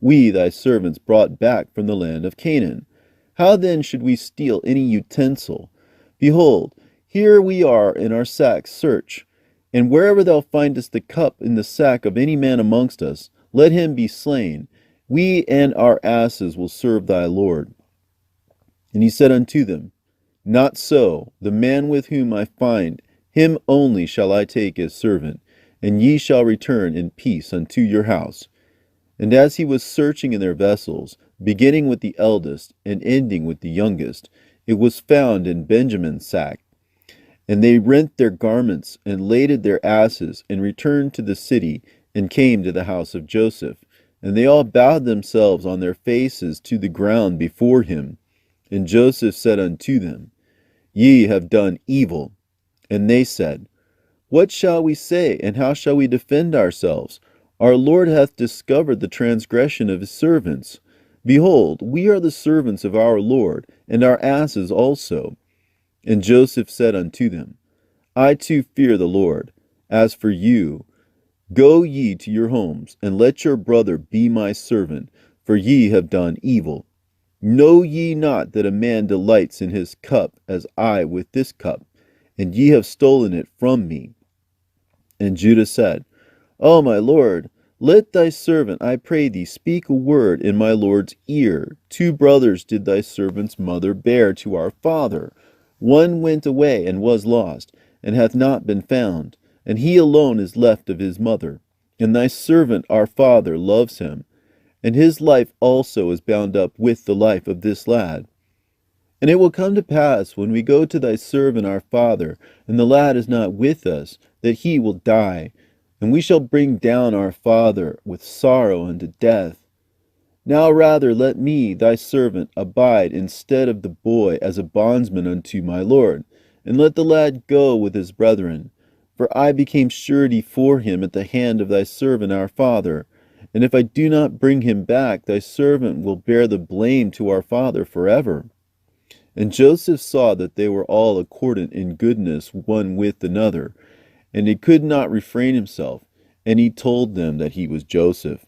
we thy servants brought back from the land of Canaan. How then should we steal any utensil? Behold, here we are in our sacks, search. And wherever thou findest the cup in the sack of any man amongst us, let him be slain. We and our asses will serve thy Lord. And he said unto them, Not so. The man with whom I find, him only shall I take as servant, and ye shall return in peace unto your house. And as he was searching in their vessels, beginning with the eldest, and ending with the youngest, it was found in Benjamin's sack. And they rent their garments, and laded their asses, and returned to the city, and came to the house of Joseph. And they all bowed themselves on their faces to the ground before him. And Joseph said unto them, Ye have done evil. And they said, What shall we say, and how shall we defend ourselves? Our Lord hath discovered the transgression of his servants. Behold, we are the servants of our Lord, and our asses also. And Joseph said unto them, I too fear the Lord. As for you, go ye to your homes, and let your brother be my servant, for ye have done evil. Know ye not that a man delights in his cup as I with this cup, and ye have stolen it from me? And Judah said, O my Lord, let thy servant, I pray thee, speak a word in my Lord's ear. 2 brothers did thy servant's mother bear to our father. One went away and was lost, and hath not been found, and he alone is left of his mother. And thy servant our father loves him, and his life also is bound up with the life of this lad. And it will come to pass, when we go to thy servant our father, and the lad is not with us, that he will die, and we shall bring down our father with sorrow unto death. Now rather let me, thy servant, abide instead of the boy as a bondsman unto my Lord, and let the lad go with his brethren. For I became surety for him at the hand of thy servant our father. And if I do not bring him back, thy servant will bear the blame to our father forever. And Joseph saw that they were all accordant in goodness one with another, and he could not refrain himself, and he told them that he was Joseph.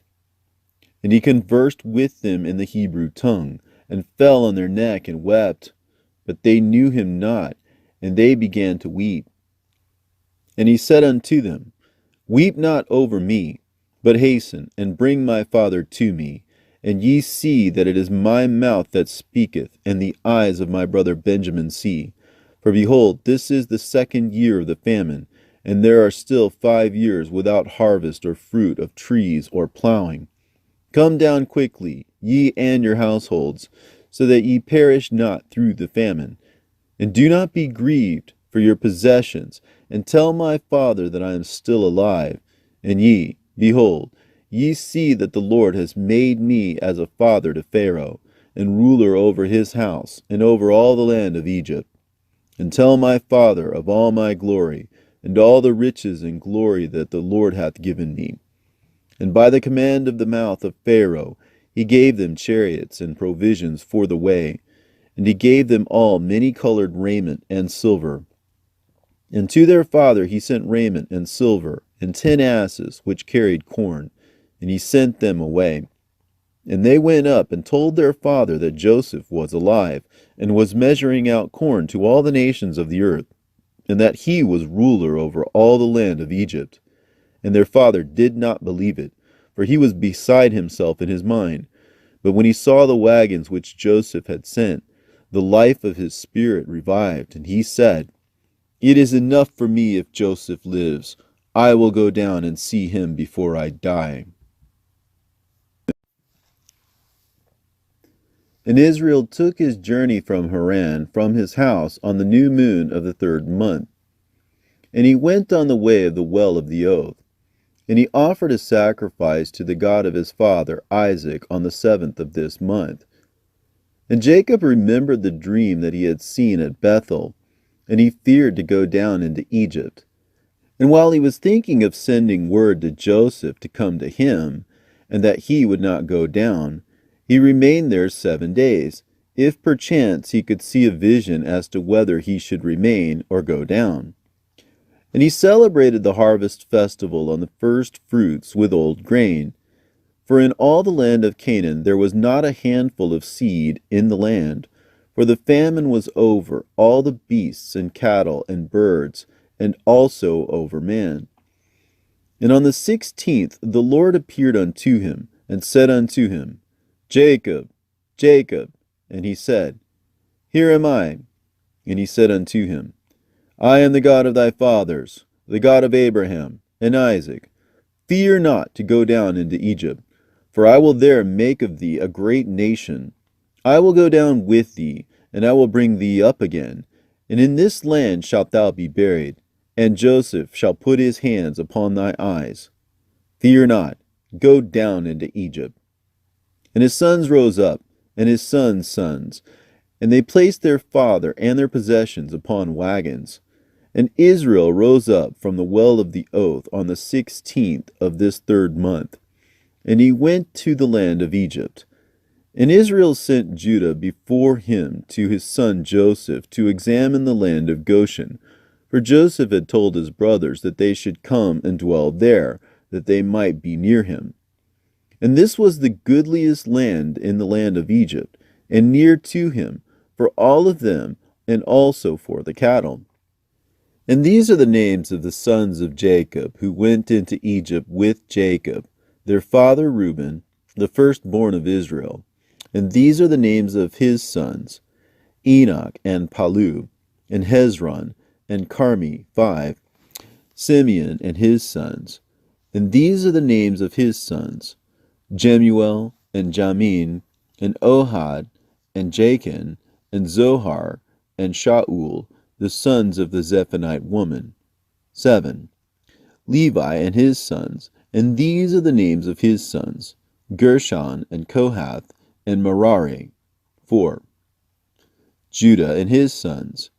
And he conversed with them in the Hebrew tongue, and fell on their neck and wept. But they knew him not, and they began to weep. And he said unto them, Weep not over me, but hasten, and bring my father to me. And ye see that it is my mouth that speaketh, and the eyes of my brother Benjamin see. For behold, this is the 2nd year of the famine, and there are still 5 years without harvest or fruit of trees or plowing. Come down quickly, ye and your households, so that ye perish not through the famine. And do not be grieved for your possessions, and tell my father that I am still alive. And ye, behold, ye see that the Lord has made me as a father to Pharaoh, and ruler over his house, and over all the land of Egypt. And tell my father of all my glory, and all the riches and glory that the Lord hath given me. And by the command of the mouth of Pharaoh he gave them chariots and provisions for the way, and he gave them all many-colored raiment and silver. And to their father he sent raiment and silver, and 10 asses which carried corn, and he sent them away. And they went up and told their father that Joseph was alive, and was measuring out corn to all the nations of the earth, and that he was ruler over all the land of Egypt. And their father did not believe it, for he was beside himself in his mind. But when he saw the wagons which Joseph had sent, the life of his spirit revived, and he said, "It is enough for me if Joseph lives. I will go down and see him before I die." And Israel took his journey from Haran, from his house, on the new moon of the 3rd month. And he went on the way of the well of the oath. And he offered a sacrifice to the God of his father Isaac on the 7th of this month. And Jacob remembered the dream that he had seen at Bethel, and he feared to go down into Egypt. And while he was thinking of sending word to Joseph to come to him, and that he would not go down, he remained there 7 days, if perchance he could see a vision as to whether he should remain or go down. And he celebrated the harvest festival on the first fruits with old grain. For in all the land of Canaan there was not a handful of seed in the land, for the famine was over all the beasts and cattle and birds, and also over man. And on the 16th the Lord appeared unto him, and said unto him, "Jacob, Jacob." And he said, "Here am I." And he said unto him, "I am the God of thy fathers, the God of Abraham and Isaac. Fear not to go down into Egypt, for I will there make of thee a great nation. I will go down with thee, and I will bring thee up again, and in this land shalt thou be buried, and Joseph shall put his hands upon thy eyes. Fear not, go down into Egypt." And his sons rose up, and his sons' sons, and they placed their father and their possessions upon wagons. And Israel rose up from the well of the oath on the 16th of this 3rd month, and he went to the land of Egypt. And Israel sent Judah before him to his son Joseph to examine the land of Goshen, for Joseph had told his brothers that they should come and dwell there, that they might be near him. And this was the goodliest land in the land of Egypt, and near to him, for all of them, and also for the cattle. And these are the names of the sons of Jacob, who went into Egypt with Jacob, their father Reuben, the firstborn of Israel. And these are the names of his sons, Enoch, and Palu, and Hezron, and Carmi, 5, Simeon and his sons. And these are the names of his sons, Jemuel, and Jamin, and Ohad, and Jachin, and Zohar, and Shaul, the sons of the Zephonite woman, 7. Levi and his sons, and these are the names of his sons, Gershon, and Kohath, and Merari, 4. Judah and his sons,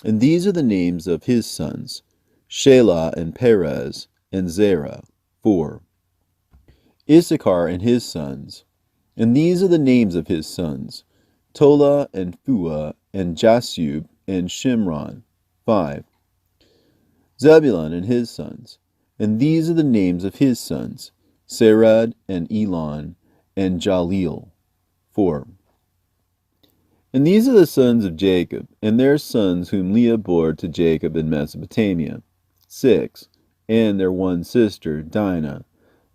and these are the names of his sons, Shelah, and Perez, and Zerah, 4. Issachar and his sons, and these are the names of his sons, Tola, and Phua, and Jasub, and Shimron, 5. Zebulun and his sons, and these are the names of his sons, Serad, and Elon, and Jaleel, 4. And these are the sons of Jacob, and their sons whom Leah bore to Jacob in Mesopotamia, 6, and their one sister, Dinah,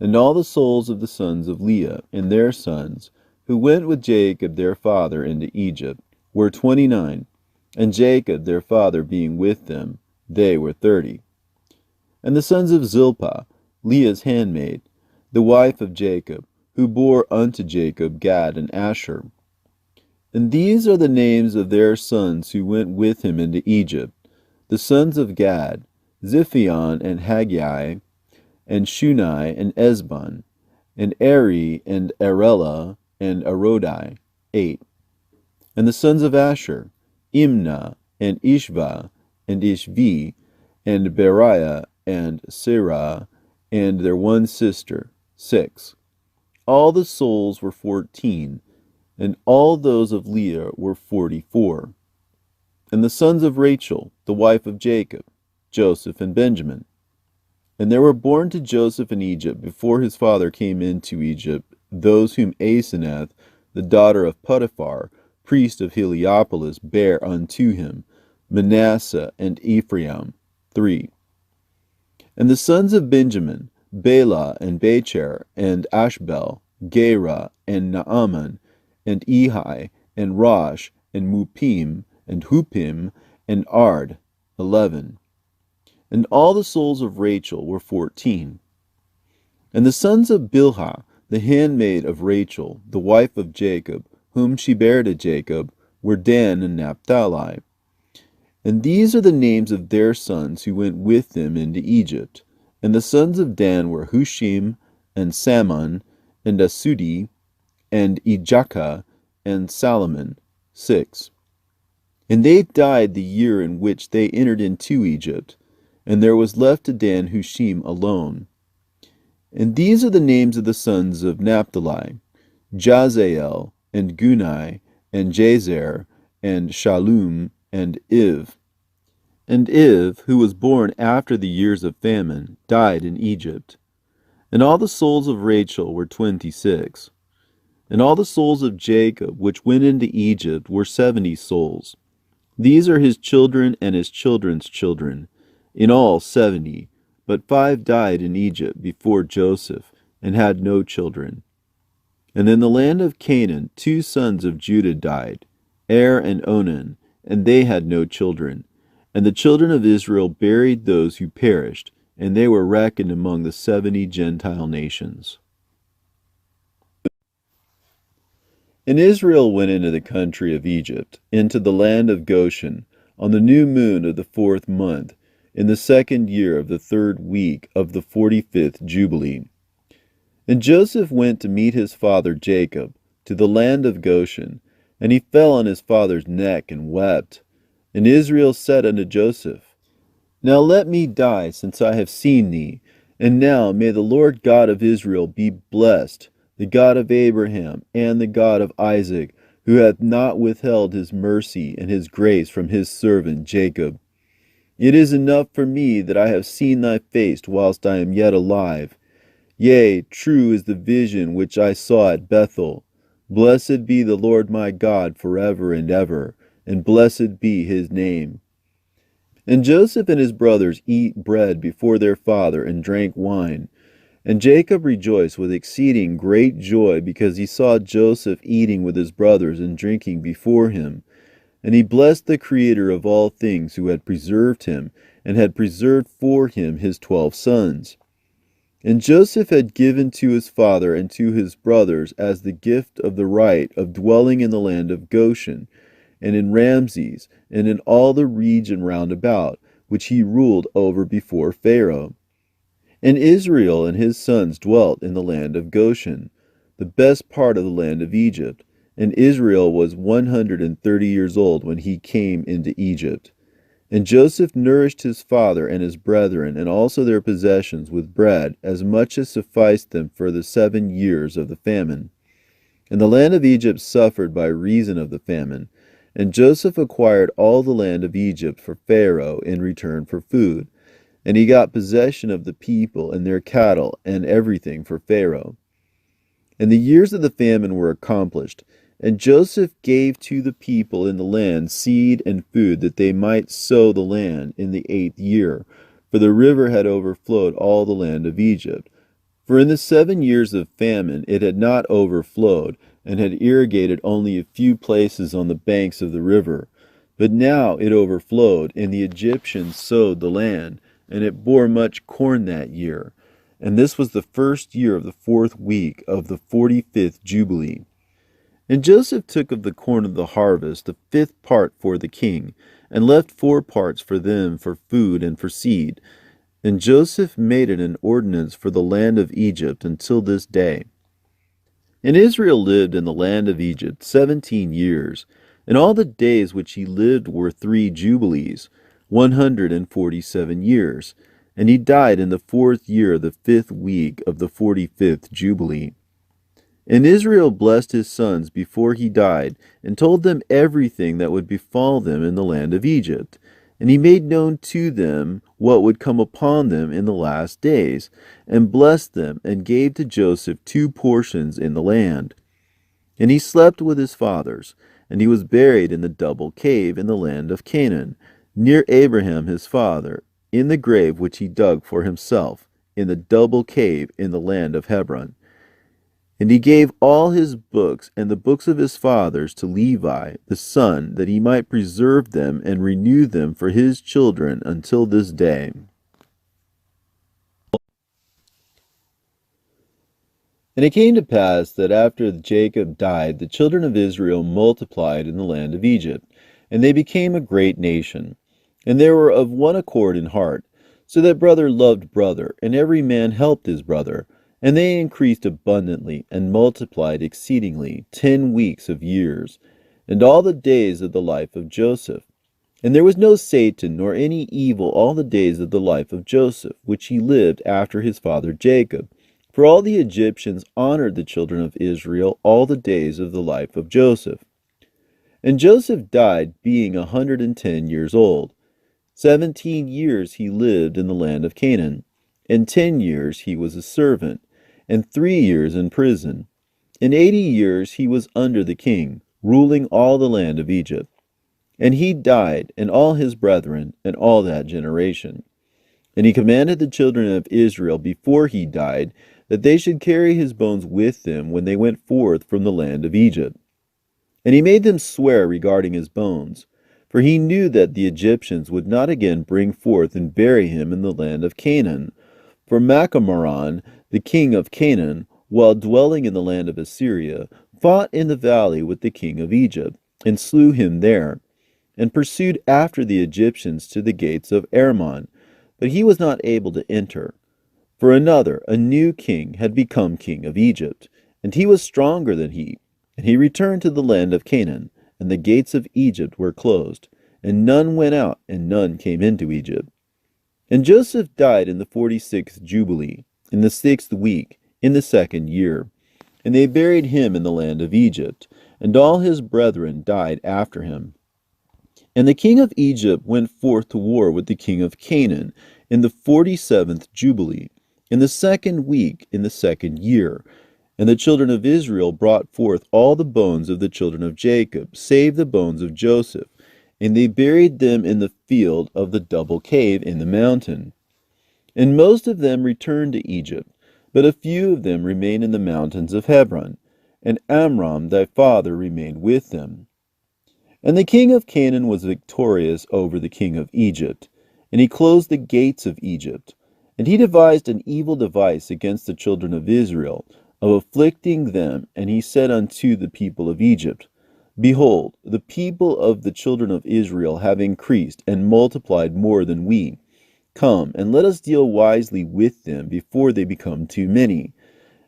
and all the souls of the sons of Leah, and their sons, who went with Jacob their father into Egypt, were 29, and Jacob their father being with them, they were 30. And the sons of Zilpah, Leah's handmaid, the wife of Jacob, who bore unto Jacob Gad and Asher. And these are the names of their sons who went with him into Egypt, the sons of Gad, Ziphion, and Haggai, and Shunai, and Esbon, and Eri, and Arela, and Arodai, 8. And the sons of Asher, Imnah, and Ishva, and Ishvi, and Beriah, and Serah, and their one sister, 6. All the souls were 14, and all those of Leah were 44. And the sons of Rachel, the wife of Jacob, Joseph and Benjamin. And there were born to Joseph in Egypt, before his father came into Egypt, those whom Asenath, the daughter of Potiphar, priest of Heliopolis, bare unto him, Manasseh and Ephraim. 3. And the sons of Benjamin, Bela and Becher, and Ashbel, Gera, and Naaman, and Ehi, and Rosh, and Mupim, and Hupim, and Ard. 11. And all the souls of Rachel were 14. And the sons of Bilhah, the handmaid of Rachel, the wife of Jacob, whom she bare to Jacob, were Dan and Naphtali. And these are the names of their sons who went with them into Egypt. And the sons of Dan were Hushim, and Salmon, and Asudi, and Ijaka, and Salomon. 6. And they died the year in which they entered into Egypt, and there was left to Dan Hushim alone. And these are the names of the sons of Naphtali: Jazael, and Gunai, and Jazer, and Shallum, and Iv. And Iv, who was born after the years of famine, died in Egypt. And all the souls of Rachel were 26. And all the souls of Jacob, which went into Egypt, were 70 souls. These are his children and his children's children, in all 70, but 5 died in Egypt before Joseph, and had no children. And in the land of Canaan 2 sons of Judah died, Er and Onan, and they had no children. And the children of Israel buried those who perished, and they were reckoned among the 70 Gentile nations. And Israel went into the country of Egypt, into the land of Goshen, on the new moon of the 4th month, in the 2nd year of the 3rd week of the 45th Jubilee. And Joseph went to meet his father Jacob, to the land of Goshen, and he fell on his father's neck and wept. And Israel said unto Joseph, Now let me die, since I have seen thee. And now may the Lord God of Israel be blessed, the God of Abraham and the God of Isaac, who hath not withheld his mercy and his grace from his servant Jacob. It is enough for me that I have seen thy face whilst I am yet alive. Yea, true is the vision which I saw at Bethel. Blessed be the Lord my God forever and ever, and blessed be his name. And Joseph and his brothers eat bread before their father, and drank wine. And Jacob rejoiced with exceeding great joy, because he saw Joseph eating with his brothers and drinking before him. And he blessed the Creator of all things, who had preserved him, and had preserved for him his 12 sons. And Joseph had given to his father and to his brothers as the gift of the right of dwelling in the land of Goshen, and in Ramses, and in all the region round about, which he ruled over before Pharaoh. And Israel and his sons dwelt in the land of Goshen, the best part of the land of Egypt. And Israel was 130 years old when he came into Egypt. And Joseph nourished his father and his brethren, and also their possessions, with bread, as much as sufficed them for the 7 years of the famine. And the land of Egypt suffered by reason of the famine. And Joseph acquired all the land of Egypt for Pharaoh in return for food. And he got possession of the people and their cattle and everything for Pharaoh. And the years of the famine were accomplished. And Joseph gave to the people in the land seed and food, that they might sow the land in the 8th year, for the river had overflowed all the land of Egypt. For in the 7 years of famine it had not overflowed, and had irrigated only a few places on the banks of the river. But now it overflowed, and the Egyptians sowed the land, and it bore much corn that year. And this was the 1st year of the 4th week of the 45th Jubilee. And Joseph took of the corn of the harvest the 5th part for the king, and left 4 parts for them for food and for seed. And Joseph made it an ordinance for the land of Egypt until this day. And Israel lived in the land of Egypt 17 years, and all the days which he lived were 3 jubilees, 147 years. and he died in the 4th year of the 5th week of the 45th Jubilee. And Israel blessed his sons before he died, and told them everything that would befall them in the land of Egypt. And he made known to them what would come upon them in the last days, and blessed them, and gave to Joseph 2 portions in the land. And he slept with his fathers, and he was buried in the double cave in the land of Canaan, near Abraham his father, in the grave which he dug for himself, in the double cave in the land of Hebron. And he gave all his books and the books of his fathers to Levi, the son, that he might preserve them and renew them for his children until this day. And it came to pass that after Jacob died, the children of Israel multiplied in the land of Egypt, and they became a great nation. And they were of one accord in heart, so that brother loved brother, and every man helped his brother. And they increased abundantly, and multiplied exceedingly 10 weeks of years, and all the days of the life of Joseph. And there was no Satan nor any evil all the days of the life of Joseph, which he lived after his father Jacob. For all the Egyptians honored the children of Israel all the days of the life of Joseph. And Joseph died, being 110 years old. 17 years he lived in the land of Canaan, and 10 years he was a servant, and 3 years in prison. In 80 years he was under the king, ruling all the land of Egypt. And he died, and all his brethren, and all that generation. And he commanded the children of Israel before he died, that they should carry his bones with them when they went forth from the land of Egypt. And he made them swear regarding his bones, for he knew that the Egyptians would not again bring forth and bury him in the land of Canaan. For Macamaran, the king of Canaan, while dwelling in the land of Assyria, fought in the valley with the king of Egypt, and slew him there, and pursued after the Egyptians to the gates of Armon, but he was not able to enter. For another, a new king, had become king of Egypt, and he was stronger than he. And he returned to the land of Canaan, and the gates of Egypt were closed, and none went out, and none came into Egypt. And Joseph died in the 46th Jubilee, in the 6th week, in the 2nd year. And they buried him in the land of Egypt, and all his brethren died after him. And the king of Egypt went forth to war with the king of Canaan in the 47th Jubilee, in the 2nd week, in the 2nd year. And the children of Israel brought forth all the bones of the children of Jacob, save the bones of Joseph, and they buried them in the field of the double cave in the mountain. And most of them returned to Egypt, but a few of them remained in the mountains of Hebron, and Amram thy father remained with them. And the king of Canaan was victorious over the king of Egypt, and he closed the gates of Egypt. And he devised an evil device against the children of Israel, of afflicting them, and he said unto the people of Egypt, Behold, the people of the children of Israel have increased and multiplied more than we. Come, and let us deal wisely with them before they become too many.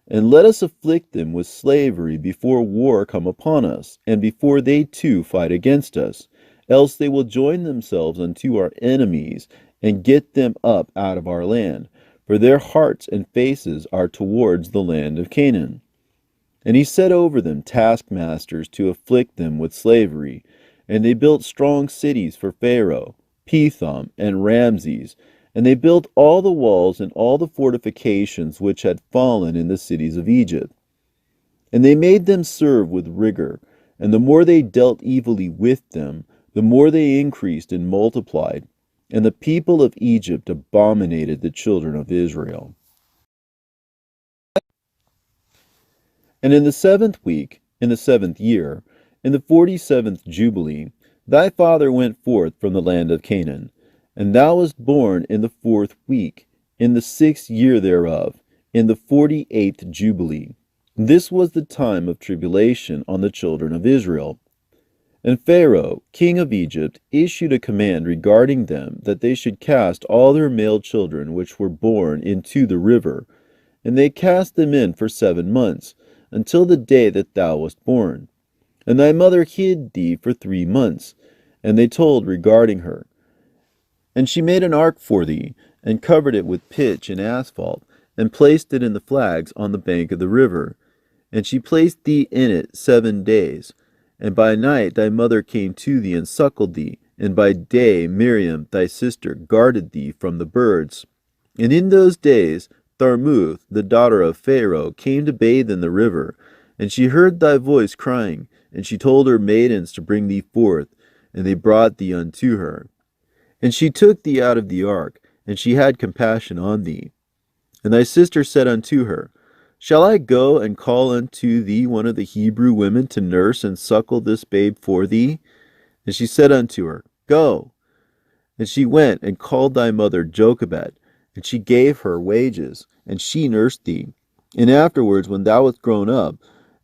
And let us afflict them with slavery before war come upon us, and before they too fight against us. Else they will join themselves unto our enemies, and get them up out of our land, for their hearts and faces are towards the land of Canaan. And he set over them taskmasters to afflict them with slavery. And they built strong cities for Pharaoh, Pithom, and Ramses. And they built all the walls and all the fortifications which had fallen in the cities of Egypt. And they made them serve with rigor. And the more they dealt evilly with them, the more they increased and multiplied. And the people of Egypt abominated the children of Israel. And in the 7th week, in the 7th year, in the 47th Jubilee, thy father went forth from the land of Canaan, and thou wast born in the 4th week, in the 6th year thereof, in the 48th Jubilee. This was the time of tribulation on the children of Israel. And Pharaoh, king of Egypt, issued a command regarding them, that they should cast all their male children which were born into the river. And they cast them in for 7 months, until the day that thou wast born. And thy mother hid thee for 3 months. And they told regarding her. And she made an ark for thee, and covered it with pitch and asphalt, and placed it in the flags on the bank of the river. And she placed thee in it 7 days. And by night thy mother came to thee and suckled thee, and by day Miriam thy sister guarded thee from the birds. And in those days Tharmuth, the daughter of Pharaoh, came to bathe in the river, and she heard thy voice crying, and she told her maidens to bring thee forth, and they brought thee unto her. And she took thee out of the ark, and she had compassion on thee. And thy sister said unto her, Shall I go and call unto thee one of the Hebrew women to nurse and suckle this babe for thee? And she said unto her, Go. And she went and called thy mother Jochebed, and she gave her wages, and she nursed thee. And afterwards, when thou wast grown up,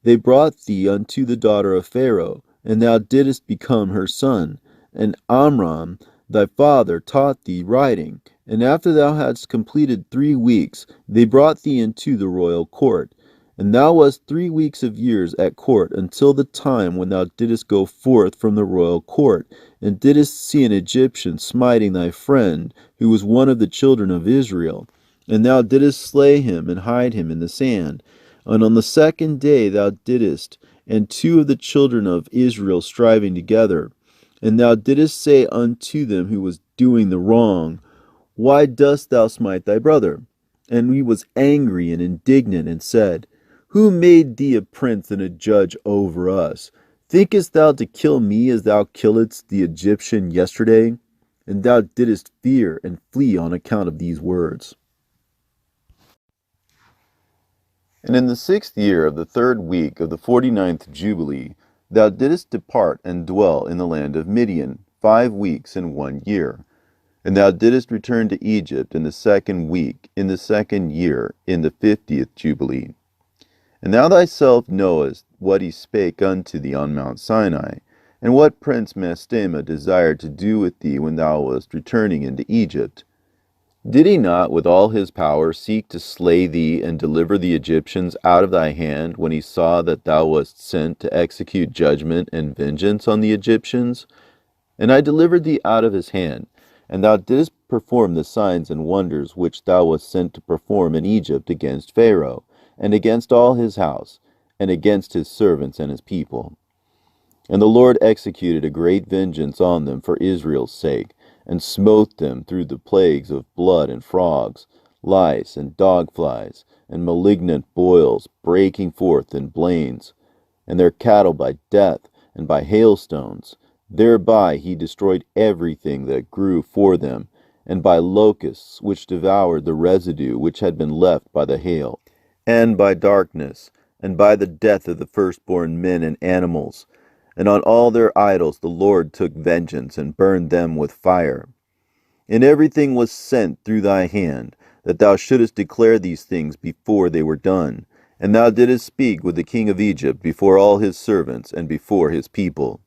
they brought thee unto the daughter of Pharaoh, and thou didst become her son. And Amram thy father taught thee writing. And after thou hadst completed 3 weeks, they brought thee into the royal court. And thou wast 3 weeks of years at court, until the time when thou didst go forth from the royal court, and didst see an Egyptian smiting thy friend, who was one of the children of Israel. And thou didst slay him, and hide him in the sand. And on the 2nd day thou didst, and 2 of the children of Israel striving together. And thou didst say unto them who was doing the wrong, Why dost thou smite thy brother? And he was angry and indignant, and said, Who made thee a prince and a judge over us? Thinkest thou to kill me as thou killedst the Egyptian yesterday? And thou didst fear and flee on account of these words. And in the 6th year of the 3rd week of the 49th Jubilee, thou didst depart and dwell in the land of Midian 5 weeks and 1 year. And thou didst return to Egypt in the 2nd week, in the 2nd year, in the 50th Jubilee. And thou thyself knowest what he spake unto thee on Mount Sinai, and what Prince Mastema desired to do with thee when thou wast returning into Egypt. Did he not with all his power seek to slay thee and deliver the Egyptians out of thy hand, when he saw that thou wast sent to execute judgment and vengeance on the Egyptians? And I delivered thee out of his hand, and thou didst perform the signs and wonders which thou wast sent to perform in Egypt against Pharaoh, and against all his house, and against his servants and his people. And the Lord executed a great vengeance on them for Israel's sake, and smote them through the plagues of blood and frogs, lice and dogflies, and malignant boils breaking forth in blains, and their cattle by death and by hailstones. Thereby he destroyed everything that grew for them, and by locusts which devoured the residue which had been left by the hail, and by darkness, and by the death of the firstborn men and animals. And on all their idols the Lord took vengeance, and burned them with fire. And everything was sent through thy hand, that thou shouldest declare these things before they were done. And thou didst speak with the king of Egypt before all his servants, and before his people.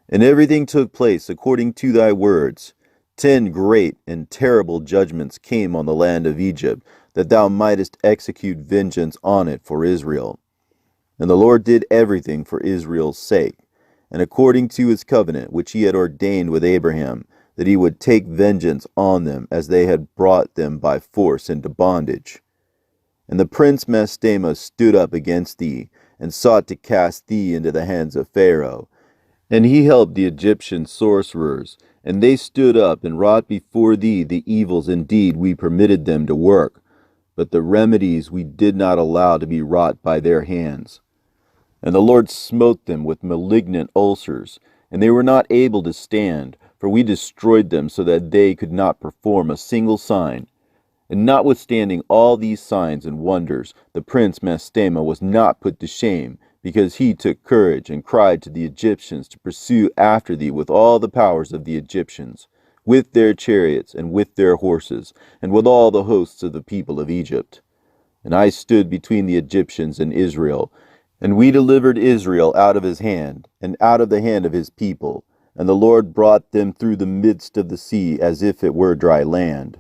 And everything took place according to thy words. 10 great and terrible judgments came on the land of Egypt, that thou mightest execute vengeance on it for Israel. And the Lord did everything for Israel's sake, and according to his covenant which he had ordained with Abraham, that he would take vengeance on them, as they had brought them by force into bondage. And the prince Mastema stood up against thee, and sought to cast thee into the hands of Pharaoh. And he helped the Egyptian sorcerers, and they stood up and wrought before thee the evils indeed we permitted them to work, but the remedies we did not allow to be wrought by their hands. And the Lord smote them with malignant ulcers, and they were not able to stand, for we destroyed them so that they could not perform a single sign. And notwithstanding all these signs and wonders, the prince Mastema was not put to shame, because he took courage and cried to the Egyptians to pursue after thee with all the powers of the Egyptians, with their chariots and with their horses, and with all the hosts of the people of Egypt. And I stood between the Egyptians and Israel, and we delivered Israel out of his hand, and out of the hand of his people, and the Lord brought them through the midst of the sea as if it were dry land.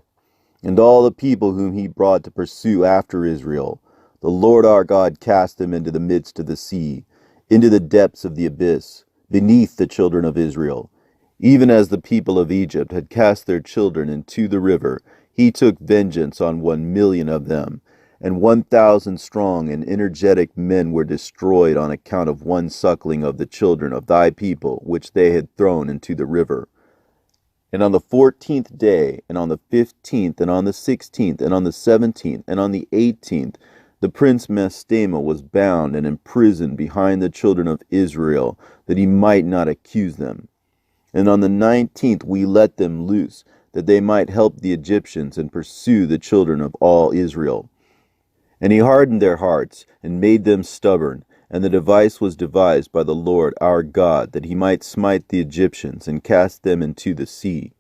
And all the people whom he brought to pursue after Israel, the Lord our God cast them into the midst of the sea, into the depths of the abyss, beneath the children of Israel. Even as the people of Egypt had cast their children into the river, he took vengeance on 1,000,000 of them, and 1,000 strong and energetic men were destroyed on account of one suckling of the children of thy people, which they had thrown into the river. And on the 14th day, and on the 15th, and on the 16th, and on the 17th, and on the 18th, the prince Mastema was bound and imprisoned behind the children of Israel, that he might not accuse them. And on the 19th we let them loose, that they might help the Egyptians and pursue the children of all Israel. And he hardened their hearts, and made them stubborn, and the device was devised by the Lord our God, that he might smite the Egyptians, and cast them into the sea.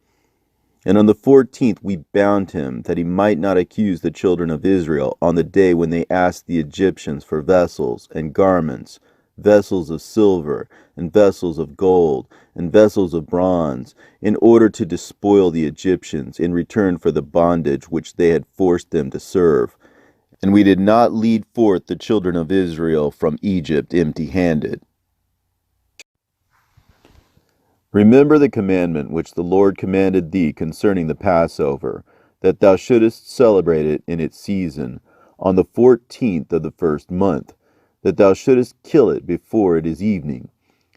And on the 14th we bound him, that he might not accuse the children of Israel on the day when they asked the Egyptians for vessels and garments, vessels of silver, and vessels of gold, and vessels of bronze, in order to despoil the Egyptians in return for the bondage which they had forced them to serve. And we did not lead forth the children of Israel from Egypt empty-handed. Remember the commandment which the Lord commanded thee concerning the Passover, that thou shouldest celebrate it in its season, on the 14th of the first month, that thou shouldest kill it before it is evening,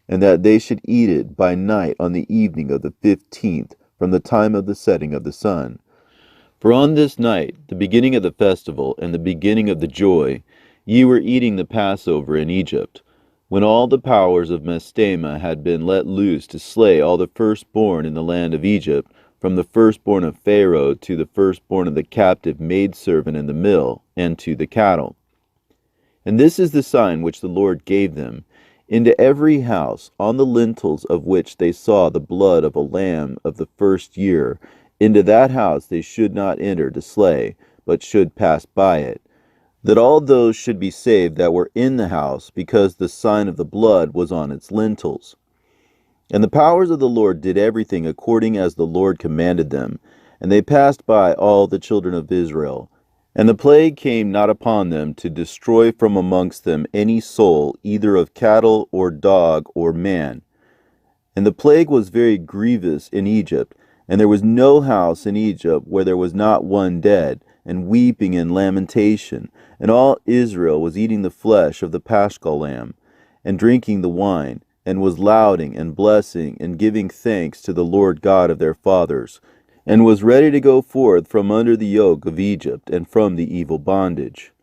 and that they should eat it by night on the evening of the 15th, from the time of the setting of the sun. For on this night, the beginning of the festival, and the beginning of the joy, ye were eating the Passover in Egypt, when all the powers of Mastema had been let loose to slay all the firstborn in the land of Egypt, from the firstborn of Pharaoh to the firstborn of the captive maidservant in the mill, and to the cattle. And this is the sign which the Lord gave them: into every house, on the lintels of which they saw the blood of a lamb of the first year, into that house they should not enter to slay, but should pass by it, that all those should be saved that were in the house, because the sign of the blood was on its lintels. And the powers of the Lord did everything according as the Lord commanded them, and they passed by all the children of Israel. And the plague came not upon them to destroy from amongst them any soul, either of cattle or dog or man. And the plague was very grievous in Egypt, and there was no house in Egypt where there was not one dead, and weeping and lamentation. And all Israel was eating the flesh of the paschal lamb, and drinking the wine, and was lauding and blessing and giving thanks to the Lord God of their fathers, and was ready to go forth from under the yoke of Egypt, and from the evil bondage.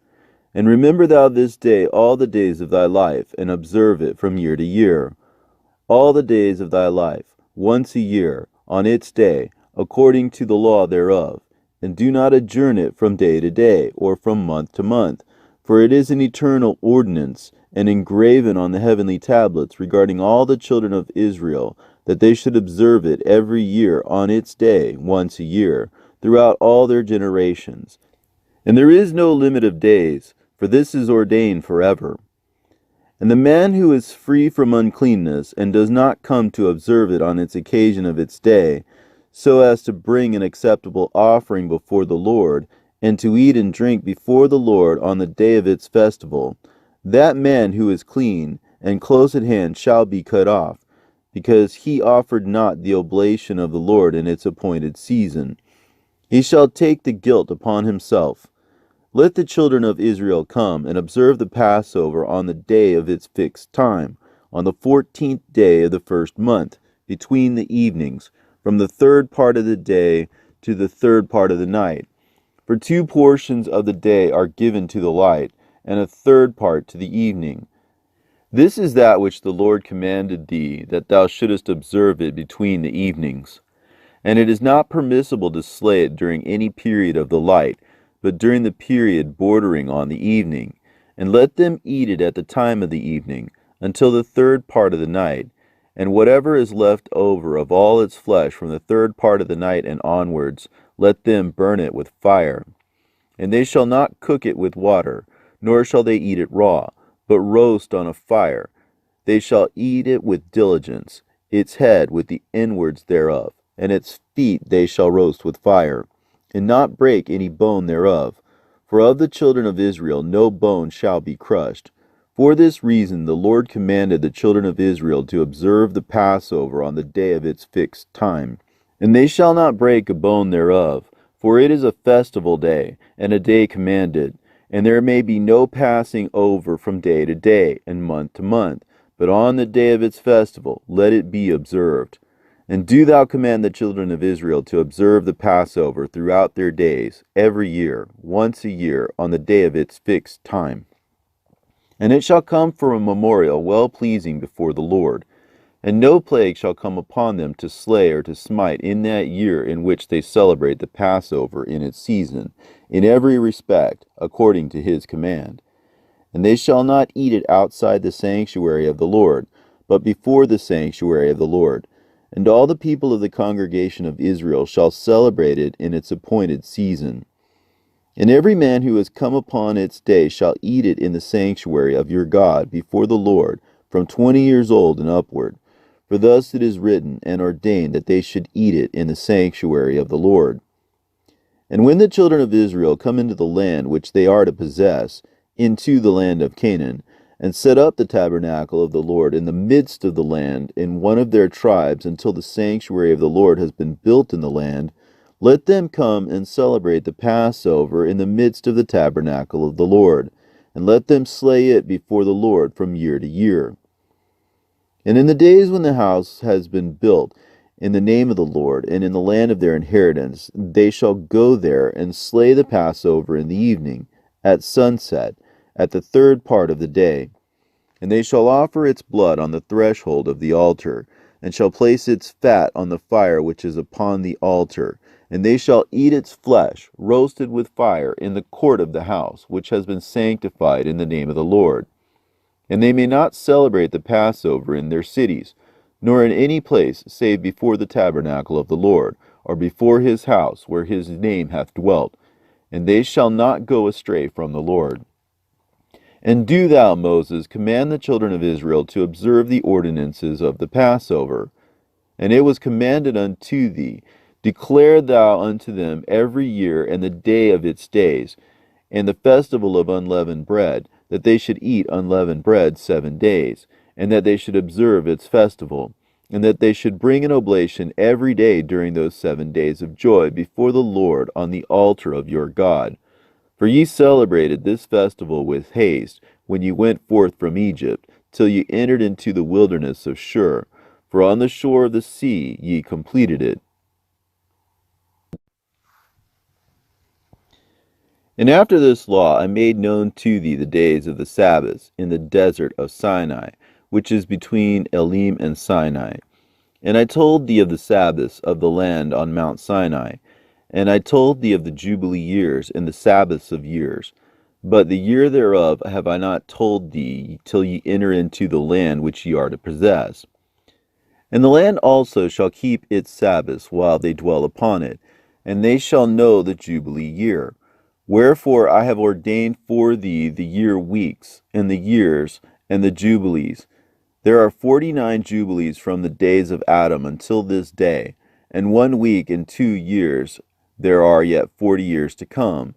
And remember thou this day all the days of thy life, and observe it from year to year. All the days of thy life, once a year, on its day, according to the law thereof, and do not adjourn it from day to day, or from month to month, for it is an eternal ordinance, and engraven on the heavenly tablets regarding all the children of Israel, that they should observe it every year on its day, once a year, throughout all their generations. And there is no limit of days, for this is ordained forever. And the man who is free from uncleanness, and does not come to observe it on its occasion of its day, so as to bring an acceptable offering before the Lord, and to eat and drink before the Lord on the day of its festival, that man who is clean and close at hand shall be cut off, because he offered not the oblation of the Lord in its appointed season. He shall take the guilt upon himself. Let the children of Israel come and observe the Passover on the day of its fixed time, on the 14th day of the first month, between the evenings, from the third part of the day to the third part of the night. For 2 portions of the day are given to the light, and a third part to the evening. This is that which the Lord commanded thee, that thou shouldest observe it between the evenings. And it is not permissible to slay it during any period of the light, but during the period bordering on the evening. And let them eat it at the time of the evening, until the third part of the night. And whatever is left over of all its flesh from the third part of the night and onwards, let them burn it with fire. And they shall not cook it with water, nor shall they eat it raw, but roast on a fire. They shall eat it with diligence, its head with the inwards thereof, and its feet they shall roast with fire, and not break any bone thereof. For of the children of Israel no bone shall be crushed. For this reason the Lord commanded the children of Israel to observe the Passover on the day of its fixed time. And they shall not break a bone thereof, For it is a festival day, and a day commanded, and there may be no passing over from day to day, and month to month, but on the day of its festival let it be observed. And do thou command the children of Israel to observe the Passover throughout their days, every year, once a year, on the day of its fixed time. And it shall come for a memorial well-pleasing before the Lord. And no plague shall come upon them to slay or to smite in that year in which they celebrate the Passover in its season, in every respect, according to his command. And they shall not eat it outside the sanctuary of the Lord, but before the sanctuary of the Lord. And all the people of the congregation of Israel shall celebrate it in its appointed season. And every man who has come upon its day shall eat it in the sanctuary of your God before the Lord, from 20 years old and upward. For thus it is written and ordained that they should eat it in the sanctuary of the Lord. And when the children of Israel come into the land which they are to possess, into the land of Canaan, and set up the tabernacle of the Lord in the midst of the land in one of their tribes until the sanctuary of the Lord has been built in the land, let them come and celebrate the Passover in the midst of the tabernacle of the Lord, and let them slay it before the Lord from year to year. And in the days when the house has been built in the name of the Lord, and in the land of their inheritance, they shall go there and slay the Passover in the evening, at sunset, at the third part of the day. And they shall offer its blood on the threshold of the altar, and shall place its fat on the fire which is upon the altar. And they shall eat its flesh, roasted with fire, in the court of the house, which has been sanctified in the name of the Lord. And they may not celebrate the Passover in their cities, nor in any place save before the tabernacle of the Lord, or before his house where his name hath dwelt. And they shall not go astray from the Lord. And do thou, Moses, command the children of Israel to observe the ordinances of the Passover. And it was commanded unto thee, declare thou unto them every year and the day of its days, and the festival of unleavened bread, that they should eat unleavened bread 7 days, and that they should observe its festival, and that they should bring an oblation every day during those 7 days of joy before the Lord on the altar of your God. For ye celebrated this festival with haste, when ye went forth from Egypt, till ye entered into the wilderness of Shur, for on the shore of the sea ye completed it. And after this law I made known to thee the days of the Sabbaths in the desert of Sinai, which is between Elim and Sinai. And I told thee of the Sabbaths of the land on Mount Sinai, and I told thee of the Jubilee years and the Sabbaths of years. But the year thereof have I not told thee till ye enter into the land which ye are to possess. And the land also shall keep its Sabbaths while they dwell upon it, and they shall know the Jubilee year. Wherefore I have ordained for thee the year weeks, and the years, and the Jubilees. There are 49 Jubilees from the days of Adam until this day, and 1 week and 2 years. There are yet 40 years to come,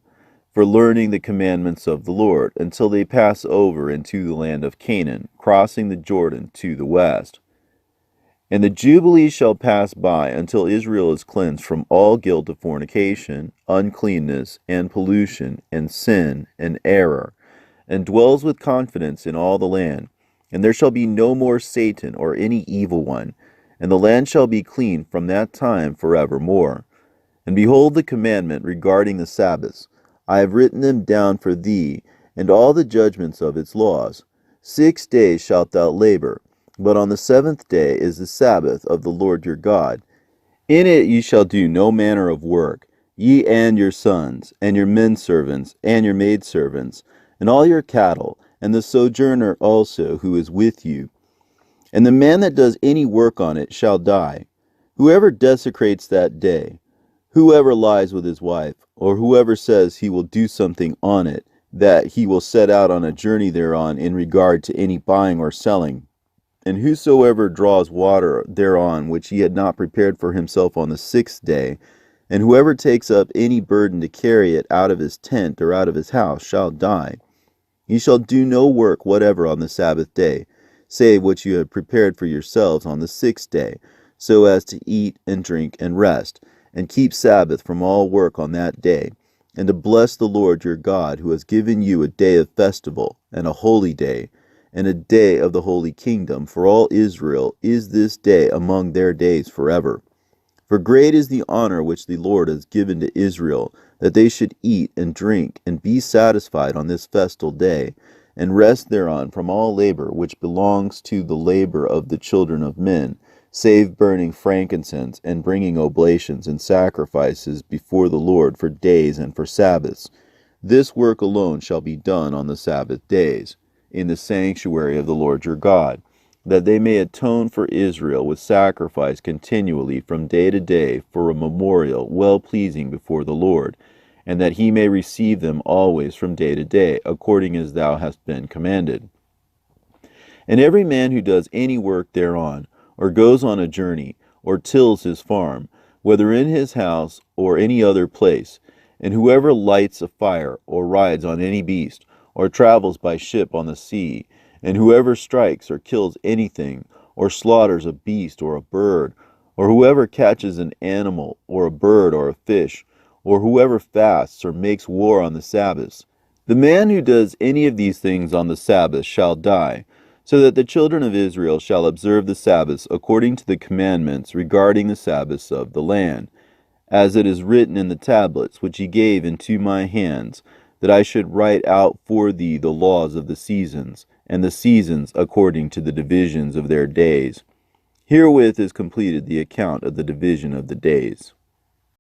for learning the commandments of the Lord, until they pass over into the land of Canaan, crossing the Jordan to the west. And the Jubilees shall pass by until Israel is cleansed from all guilt of fornication, uncleanness, and pollution, and sin, and error, and dwells with confidence in all the land. And there shall be no more Satan or any evil one, and the land shall be clean from that time forevermore. And behold the commandment regarding the Sabbaths. I have written them down for thee, and all the judgments of its laws. 6 days shalt thou labor, but on the 7th day is the Sabbath of the Lord your God. In it ye shall do no manner of work, ye and your sons, and your menservants, and your maidservants, and all your cattle, and the sojourner also who is with you. And the man that does any work on it shall die. Whoever desecrates that day, whoever lies with his wife, or whoever says he will do something on it, that he will set out on a journey thereon in regard to any buying or selling, and whosoever draws water thereon which he had not prepared for himself on the 6th day, and whoever takes up any burden to carry it out of his tent or out of his house shall die. Ye shall do no work whatever on the Sabbath day, save what you have prepared for yourselves on the 6th day, so as to eat and drink and rest. and keep Sabbath from all work on that day, and to bless the Lord your God, who has given you a day of festival, and a holy day, and a day of the holy kingdom. For all Israel is this day among their days forever. For great is the honor which the Lord has given to Israel, that they should eat and drink, and be satisfied on this festal day, and rest thereon from all labor which belongs to the labor of the children of men, save burning frankincense, and bringing oblations and sacrifices before the Lord for days and for Sabbaths. This work alone shall be done on the Sabbath days, in the sanctuary of the Lord your God, that they may atone for Israel with sacrifice continually from day to day for a memorial well-pleasing before the Lord, and that he may receive them always from day to day, according as thou hast been commanded. And every man who does any work thereon, or goes on a journey, or tills his farm, whether in his house or any other place, and whoever lights a fire, or rides on any beast, or travels by ship on the sea, and whoever strikes or kills anything, or slaughters a beast or a bird, or whoever catches an animal, or a bird, or a fish, or whoever fasts or makes war on the Sabbaths, the man who does any of these things on the Sabbath shall die, so that the children of Israel shall observe the Sabbaths according to the commandments regarding the Sabbaths of the land, as it is written in the tablets which he gave into my hands, that I should write out for thee the laws of the seasons, and the seasons according to the divisions of their days. Herewith is completed the account of the division of the days.